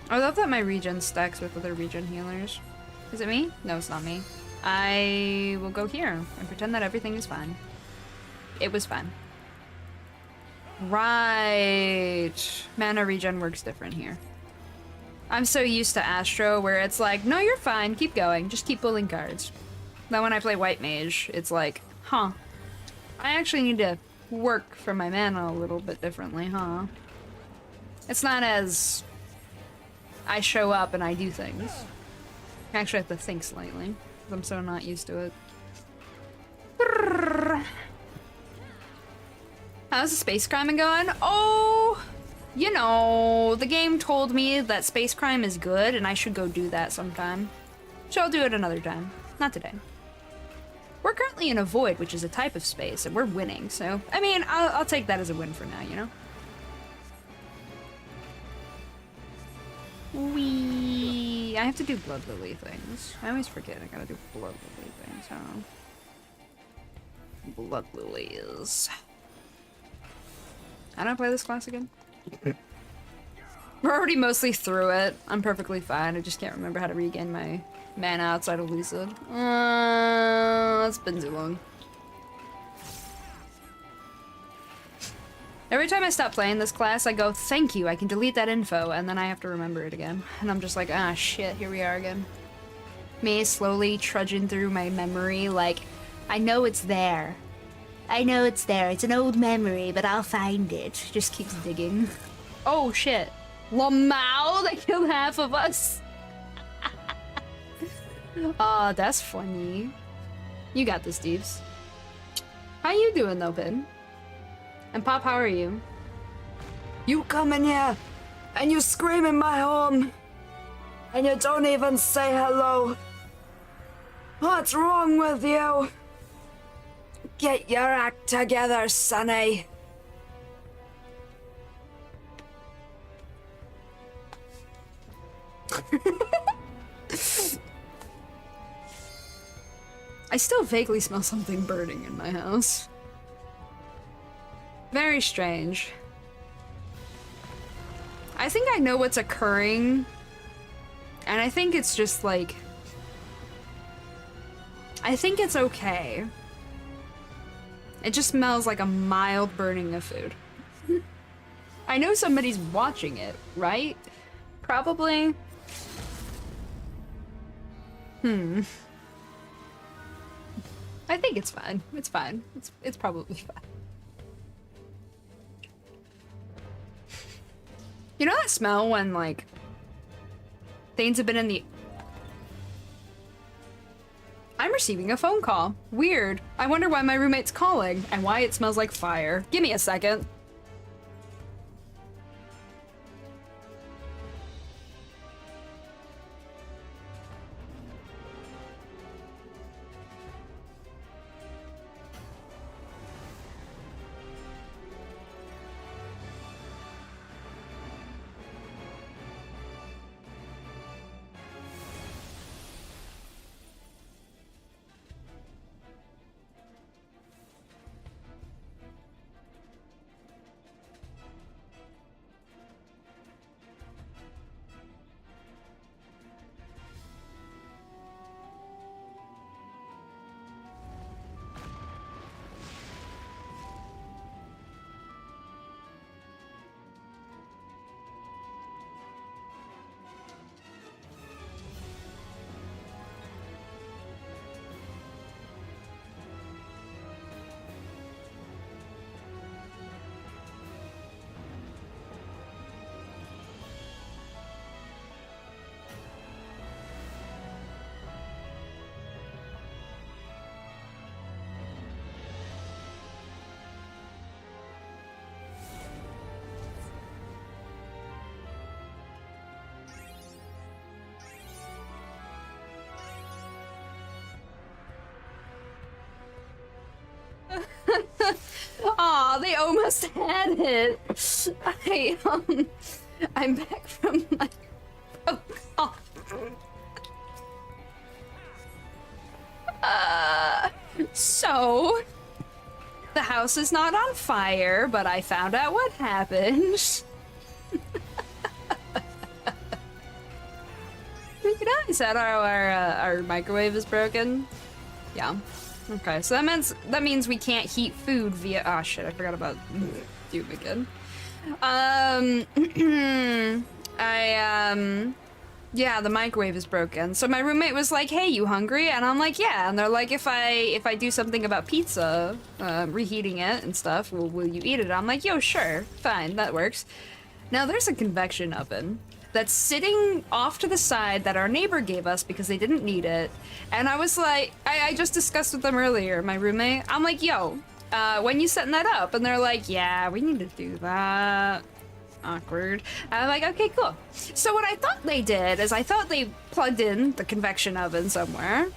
I love that my regen stacks with other regen healers. Is it me? No, it's not me. I will go here and pretend that everything is fine. It was fine. Right. Mana regen works different here. I'm so used to Astro where it's like, no, you're fine, keep going, just keep pulling cards. Then when I play White Mage, it's like, huh. I actually need to work for my mana a little bit differently, huh? It's not as... I show up and I do things. Actually, I have to think slightly, because I'm so not used to it. How's the space crime going? Oh, you know, the game told me that space crime is good, and I should go do that sometime. So I'll do it another time. Not today. We're currently in a void, which is a type of space, and we're winning, so... I mean, I'll take that as a win for now, you know? Wee. I have to do blood lily things. I always forget I gotta do blood lily things, huh? Blood lilies. How do I play this class again? We're already mostly through it. I'm perfectly fine. I just can't remember how to regain my mana outside of Lucid. It's been too long. Every time I stop playing this class, I go, thank you, I can delete that info, and then I have to remember it again. And I'm just like, ah, shit, here we are again. Me slowly trudging through my memory, like, I know it's there. I know it's there. It's an old memory, but I'll find it. Just keeps digging. Oh, shit. Lamau, they killed half of us. Oh, that's funny. You got this, Steves. How you doing, though, Pin? And Pop, how are you? You come in here, and you scream in my home, and you don't even say hello. What's wrong with you? Get your act together, Sonny. I still vaguely smell something burning in my house. Very strange. I think I know what's occurring, and I think it's just like... I think it's okay. It just smells like a mild burning of food. I know somebody's watching it, right? Probably. I think it's fine. It's fine. It's probably fine. You know that smell when, like, things have been in the... I'm receiving a phone call. Weird. I wonder why my roommate's calling, and why it smells like fire. Give me a second. Aw, they almost had it. I'm back from my phone call. So, the house is not on fire, but I found out what happened. Did I said our microwave is broken? Yeah. Okay, so that means we can't heat food via... Oh shit, I forgot about Doom again. Yeah, the microwave is broken. So my roommate was like, hey, you hungry? And I'm like, yeah. And they're like, if I do something about pizza, reheating it and stuff, will you eat it? I'm like, yo, sure, fine, that works. Now there's a convection oven. that's sitting off to the side that our neighbor gave us because they didn't need it. And I was like, I just discussed with them earlier, my roommate. I'm like, yo, when you setting that up? And they're like, yeah, we need to do that. Awkward. I'm like, okay, cool. So what I thought they did is I thought they plugged in the convection oven somewhere.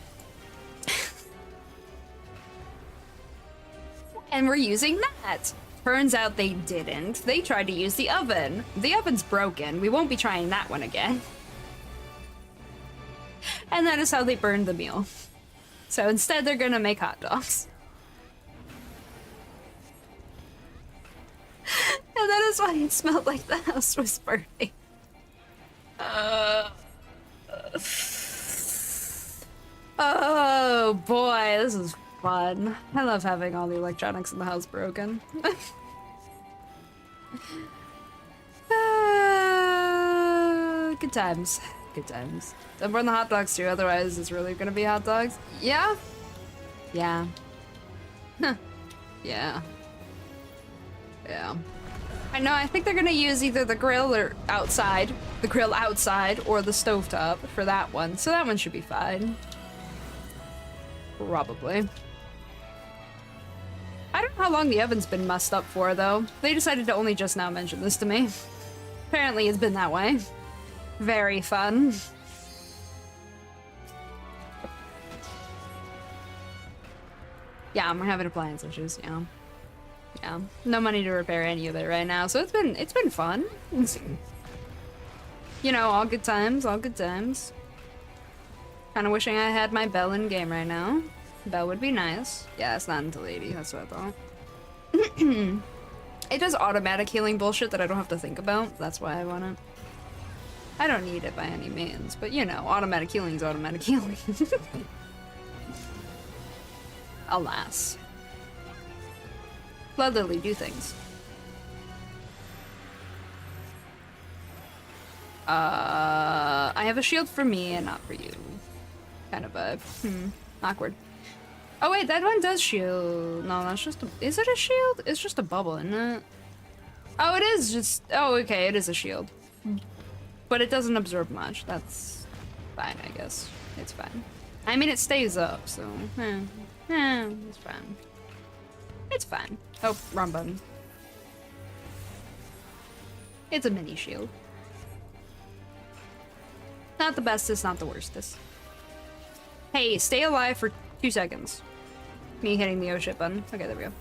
And we're using that. Turns out they didn't. They tried to use the oven. The oven's broken. We won't be trying that one again. And that is how they burned the meal. So instead they're gonna make hot dogs. And that is why it smelled like the house was burning. Oh boy, this is fun. I love having all the electronics in the house broken. Good times. Good times. Don't burn the hot dogs too, otherwise it's really gonna be hot dogs. Yeah? Yeah. Huh. Yeah. Yeah. I know, I think they're gonna use either the grill or outside, or the stovetop for that one. So that one should be fine. Probably. I don't know how long the oven's been messed up for, though. They decided to only just now mention this to me. Apparently it's been that way. Very fun. Yeah, we're having appliance issues, yeah. Yeah. No money to repair any of it right now, so it's been fun. You know, all good times, all good times. Kinda wishing I had my Bell in game right now. Bell would be nice. Yeah, it's not until 80, that's what I thought. It does automatic healing bullshit that I don't have to think about. That's why I want it. I don't need it by any means, but you know, automatic healing is automatic healing. Alas. Let Lily do things. I have a shield for me and not for you. Kind of a, awkward. Oh wait, that one does shield. No, that's just a, is it a shield? It's just a bubble, isn't it? Oh, it is just, oh, okay, it is a shield. But it doesn't absorb much. That's fine, I guess. It's fine. I mean, it stays up, so, it's fine. It's fine. Oh, wrong button. It's a mini shield. Not the bestest, not the worstest. Hey, stay alive for 2 seconds. Me hitting the O shit button. Okay, there we go.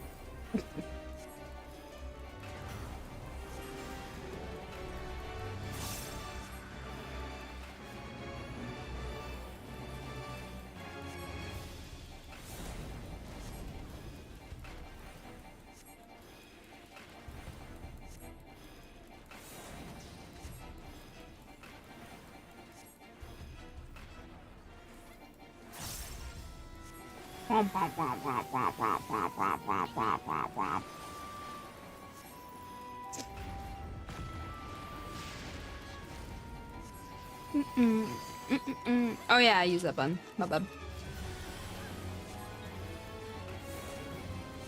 Oh yeah, I use that button. My bad.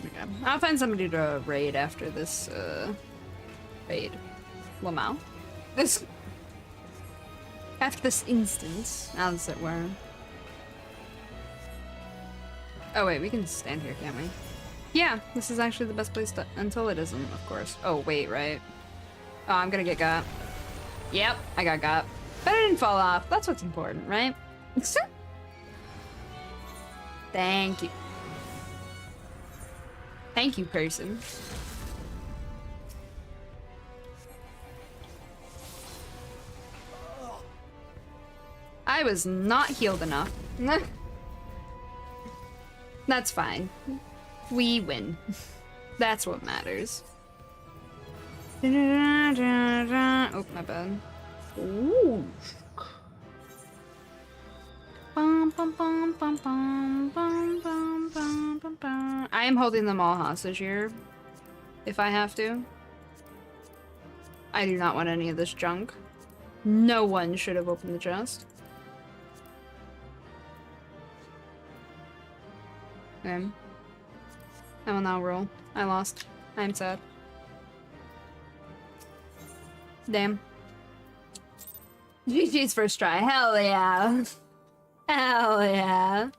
Okay. I'll find somebody to raid after this, raid. Lamau. After this instance, as it were. Oh wait, we can stand here, can't we? Yeah, this is actually the best place to- until it isn't, of course. Oh wait, right? Oh, I'm gonna get got. Yep, I got. But I didn't fall off. That's what's important, right? Thank you. Thank you, person. I was not healed enough. That's fine. We win. That's what matters. Oh, my bad. Ooh. I am holding them all hostage here. If I have to. I do not want any of this junk. No one should have opened the chest. Okay. I will now roll. I lost. I'm sad. Damn. GG's first try. Hell yeah. Hell yeah.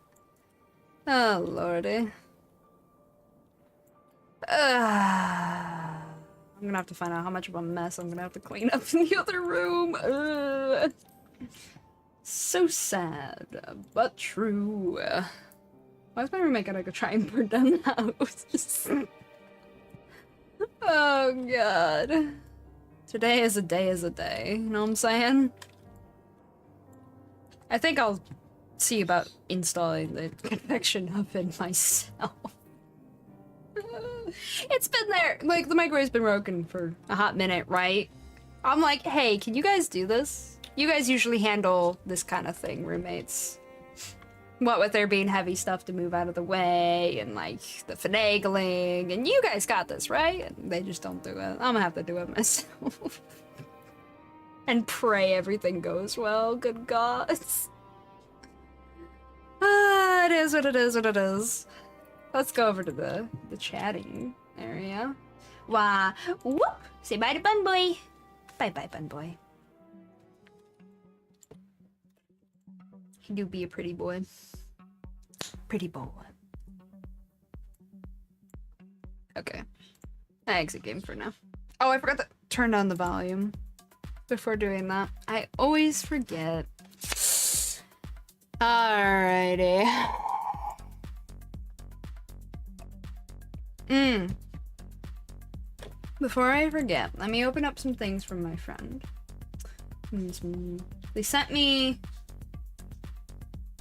Oh, lordy. I'm gonna have to find out how much of a mess I'm gonna have to clean up in the other room. So sad, but true. Why is my roommate gonna go try and burn down the house? Oh god. Today is a day, you know what I'm saying? I think I'll see about installing the convection oven myself. It's been there, like the microwave's been broken for a hot minute, right? I'm like, hey, can you guys do this? You guys usually handle this kind of thing, roommates. What with there being heavy stuff to move out of the way and like the finagling, and you guys got this, right? And they just don't do it. I'm gonna have to do it myself. And pray everything goes well, good gods. It is what it is what it is. Let's go over to the chatting area. Wah, whoop! Say bye to Bun Boy. Bye bye, Bun Boy. He do be a pretty boy. Pretty boy. Okay. I exit game for now. Oh, I forgot to turn down the volume before doing that. I always forget. Alrighty. Before I forget, let me open up some things from my friend. They sent me...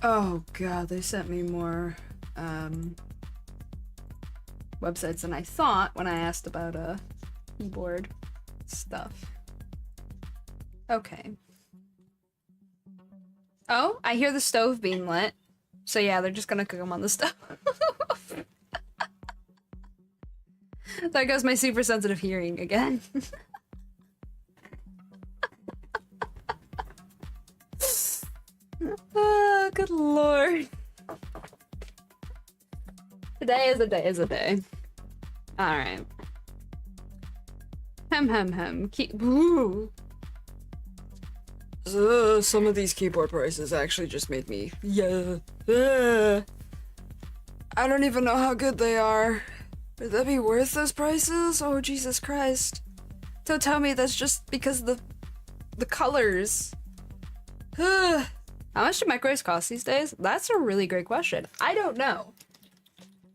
Oh god, they sent me more websites than I thought when I asked about keyboard stuff. Okay. Oh, I hear the stove being lit. So yeah, they're just gonna cook them on the stove. There goes my super sensitive hearing again. Oh, good lord. Today is a day. Alright. Hem. Woo. Some of these keyboard prices actually just made me... I don't even know how good they are. Would that be worth those prices? Oh, Jesus Christ. Don't tell me that's just because of the colors. How much do microwaves cost these days? That's a really great question. I don't know.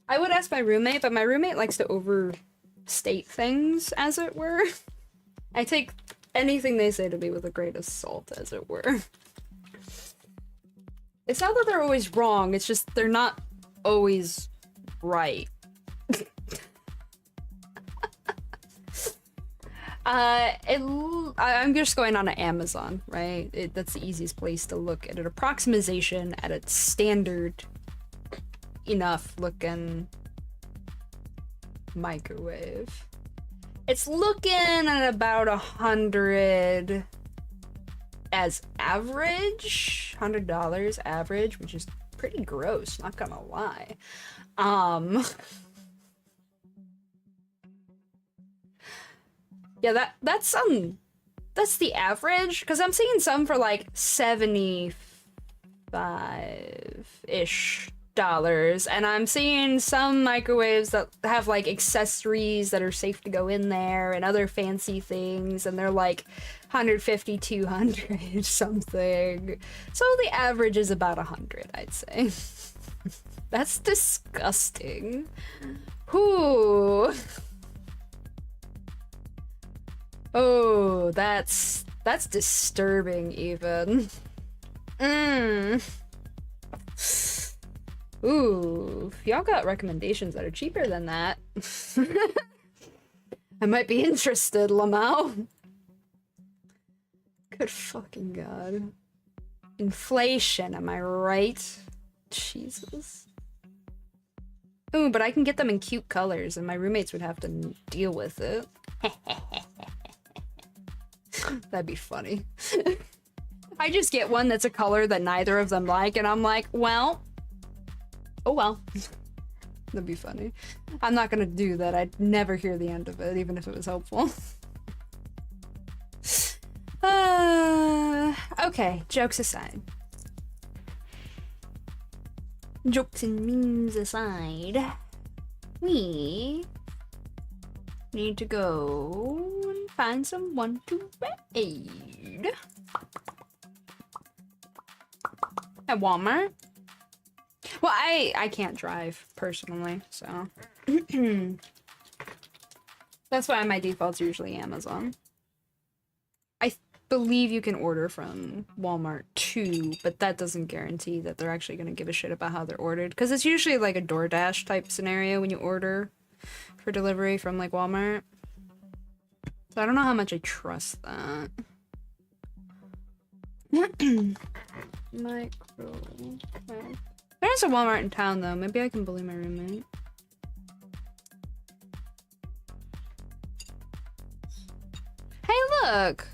I would ask my roommate, but my roommate likes to overstate things, as it were. I take anything they say to be with a grain of salt, as it were. It's not that they're always wrong, it's just they're not always right. I'm just going on to Amazon, right? That's the easiest place to look at an approximation at a standard enough looking microwave. It's looking at about 100 as average, $100 average, which is pretty gross, not gonna lie. Yeah, that's the average, because I'm seeing some for like $75-ish, and I'm seeing some microwaves that have like accessories that are safe to go in there and other fancy things, and they're like 150, 200 something. So the average is about 100, I'd say. That's disgusting. Whoo. Oh, that's disturbing even. Ooh, if y'all got recommendations that are cheaper than that, I might be interested, Lamau. Good fucking god. Inflation, am I right? Jesus. Ooh, but I can get them in cute colors, and my roommates would have to deal with it. That'd be funny. I just get one that's a color that neither of them like, and I'm like, well, oh well. That'd be funny. I'm not gonna do that. I'd never hear the end of it, even if it was helpful. Okay, jokes aside. Jokes and memes aside, we need to go and find someone to raid. At Walmart? Well, I can't drive, personally, so... That's why my default's usually Amazon. I believe you can order from Walmart too, but that doesn't guarantee that they're actually going to give a shit about how they're ordered. Because it's usually like a DoorDash type scenario when you order for delivery from like Walmart. So I don't know how much I trust that. Micro. There's a Walmart in town though. Maybe I can bully my roommate. Hey, look!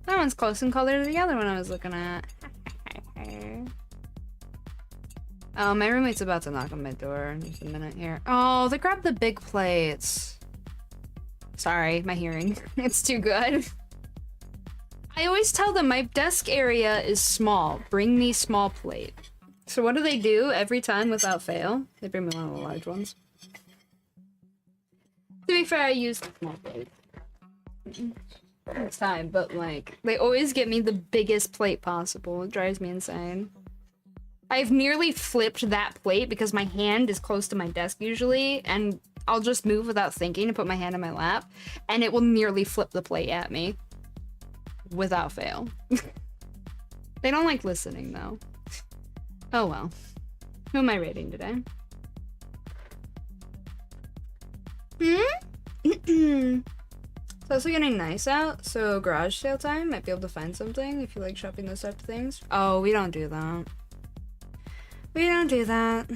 That one's close in color to the other one I was looking at. Oh, my roommate's about to knock on my door in just a minute here. Oh, they grabbed the big plates. Sorry, my hearing. It's too good. I always tell them my desk area is small. Bring me small plate. So what do they do every time without fail? They bring me one of the large ones. To be fair, I use the small plate. It's time, but like, they always get me the biggest plate possible. It drives me insane. I've nearly flipped that plate because my hand is close to my desk usually, and I'll just move without thinking and put my hand in my lap, and it will nearly flip the plate at me. Without fail. They don't like listening though. Oh well. Who am I rating today? It's also getting nice out, so garage sale time, might be able to find something if you like shopping those type of things. Oh, we don't do that. We don't do that.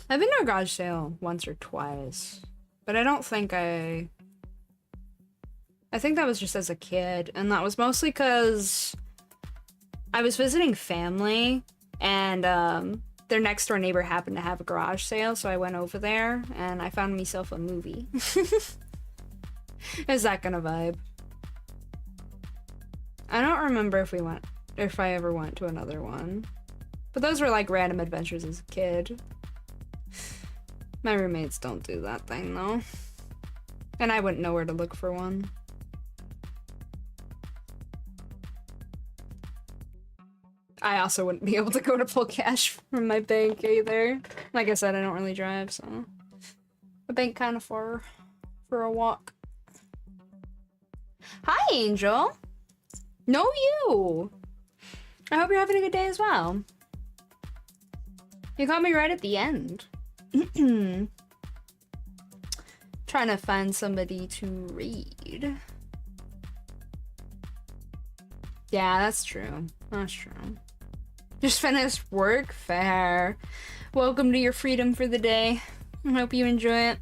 I've been to a garage sale once or twice, but I don't think I think that was just as a kid, and that was mostly because I was visiting family, and their next door neighbor happened to have a garage sale, so I went over there, and I found myself a movie. Is that kind of vibe? I don't remember if I ever went to another one, but those were like random adventures as a kid. My roommates don't do that thing though, and I wouldn't know where to look for one. I also wouldn't be able to go to pull cash from my bank either. Like I said, I don't really drive, so the bank kind of far for a walk. Hi, Angel. No, you. I hope you're having a good day as well. You caught me right at the end. Trying to find somebody to read. Yeah, that's true. That's true. Just finished work? Fair. Welcome to your freedom for the day. I hope you enjoy it.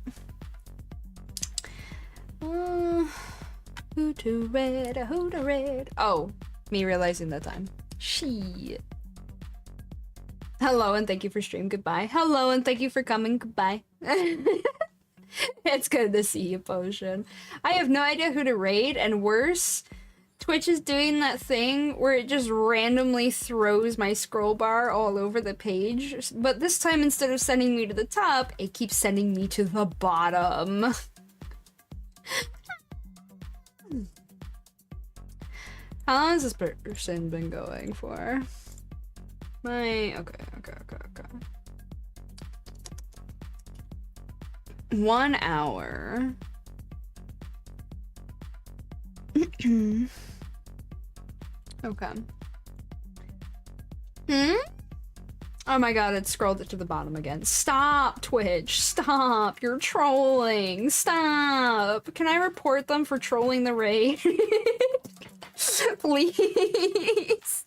Who to read? Who to read? Oh, me realizing the time. Shit. Hello and thank you for stream. Goodbye. Hello and thank you for coming. Goodbye. It's good to see you, Potion. I have no idea who to raid, and worse, Twitch is doing that thing where it just randomly throws my scroll bar all over the page, but this time instead of sending me to the top, it keeps sending me to the bottom. How long has this person been going for? Okay. 1 hour. Okay. Oh my god, it scrolled it to the bottom again. Stop, Twitch. Stop. You're trolling. Stop. Can I report them for trolling the raid? Please.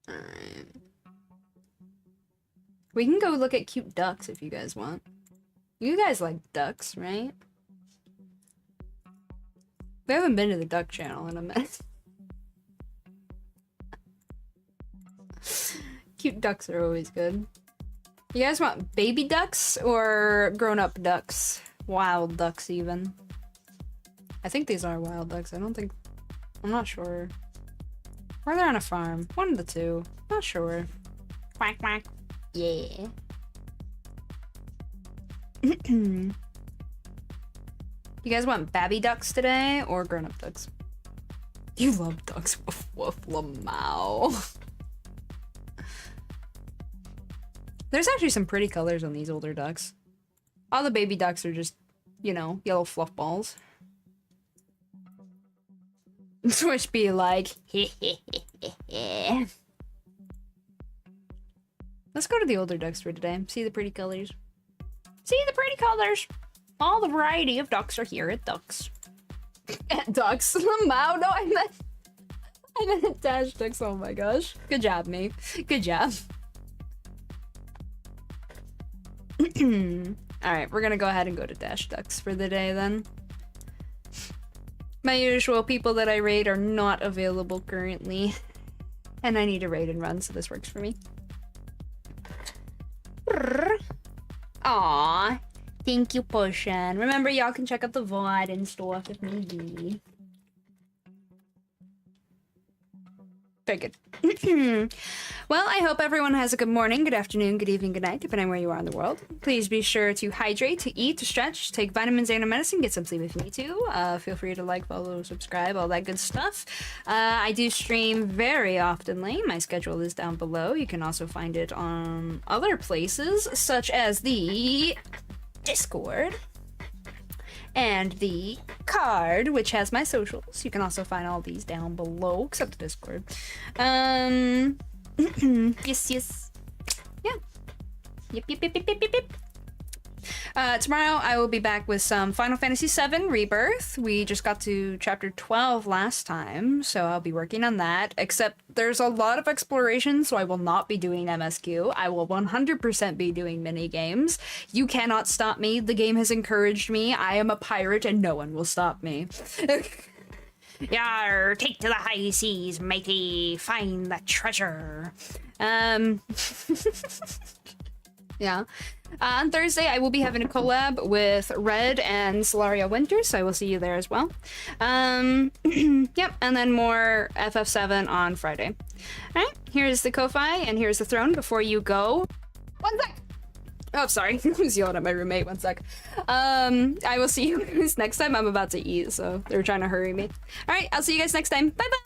Alright. We can go look at cute ducks if you guys want. You guys like ducks, right? We haven't been to the duck channel in a minute. Cute ducks are always good. You guys want baby ducks or grown-up ducks? Wild ducks, even. I think these are wild ducks. I'm not sure. Or they're on a farm. One of the two. Not sure. Quack, quack. Yeah. You guys want babby ducks today or grown-up ducks? You love ducks. Woof woof lamau. There's actually some pretty colors on these older ducks. All the baby ducks are just, you know, yellow fluff balls. Swish be like, let's go to the older ducks for today. See the pretty colors. See the pretty colors. All the variety of ducks are here at Ducks. At Ducks. Lamau. No, I meant at Dash Ducks. Oh my gosh. Good job, me. Good job. Alright, we're gonna go ahead and go to Dash Ducks for the day then. My usual people that I raid are not available currently. And I need a raid and run, so this works for me. Aww. Thank you, Potion. Remember, y'all can check out the VOD and stuff if need be. Very good. Well, I hope everyone has a good morning, good afternoon, good evening, good night, depending on where you are in the world. Please be sure to hydrate, to eat, to stretch, take vitamins and medicine, get some sleep if you need to. Feel free to like, follow, subscribe, all that good stuff. I do stream very oftenly. My schedule is down below. You can also find it on other places, such as the Discord and the card, which has my socials. You can also find all these down below, except the Discord. Yes. Yeah. Yep. Tomorrow I will be back with some Final Fantasy VII Rebirth. We just got to chapter 12 last time, so I'll be working on that, except there's a lot of exploration, so I will not be doing MSQ. I will 100% be doing mini games. You cannot stop me. The game has encouraged me. I am a pirate and no one will stop me. Yar, take to the high seas, matey, find the treasure. Yeah. On Thursday, I will be having a collab with Red and Solaria Winter, so I will see you there as well. Yep, and then more FF7 on Friday. Alright, here's the Ko-Fi, and here's the throne before you go. One sec! Oh, sorry. I was yelling at my roommate. One sec. I will see you guys next time. I'm about to eat, so they're trying to hurry me. Alright, I'll see you guys next time. Bye-bye!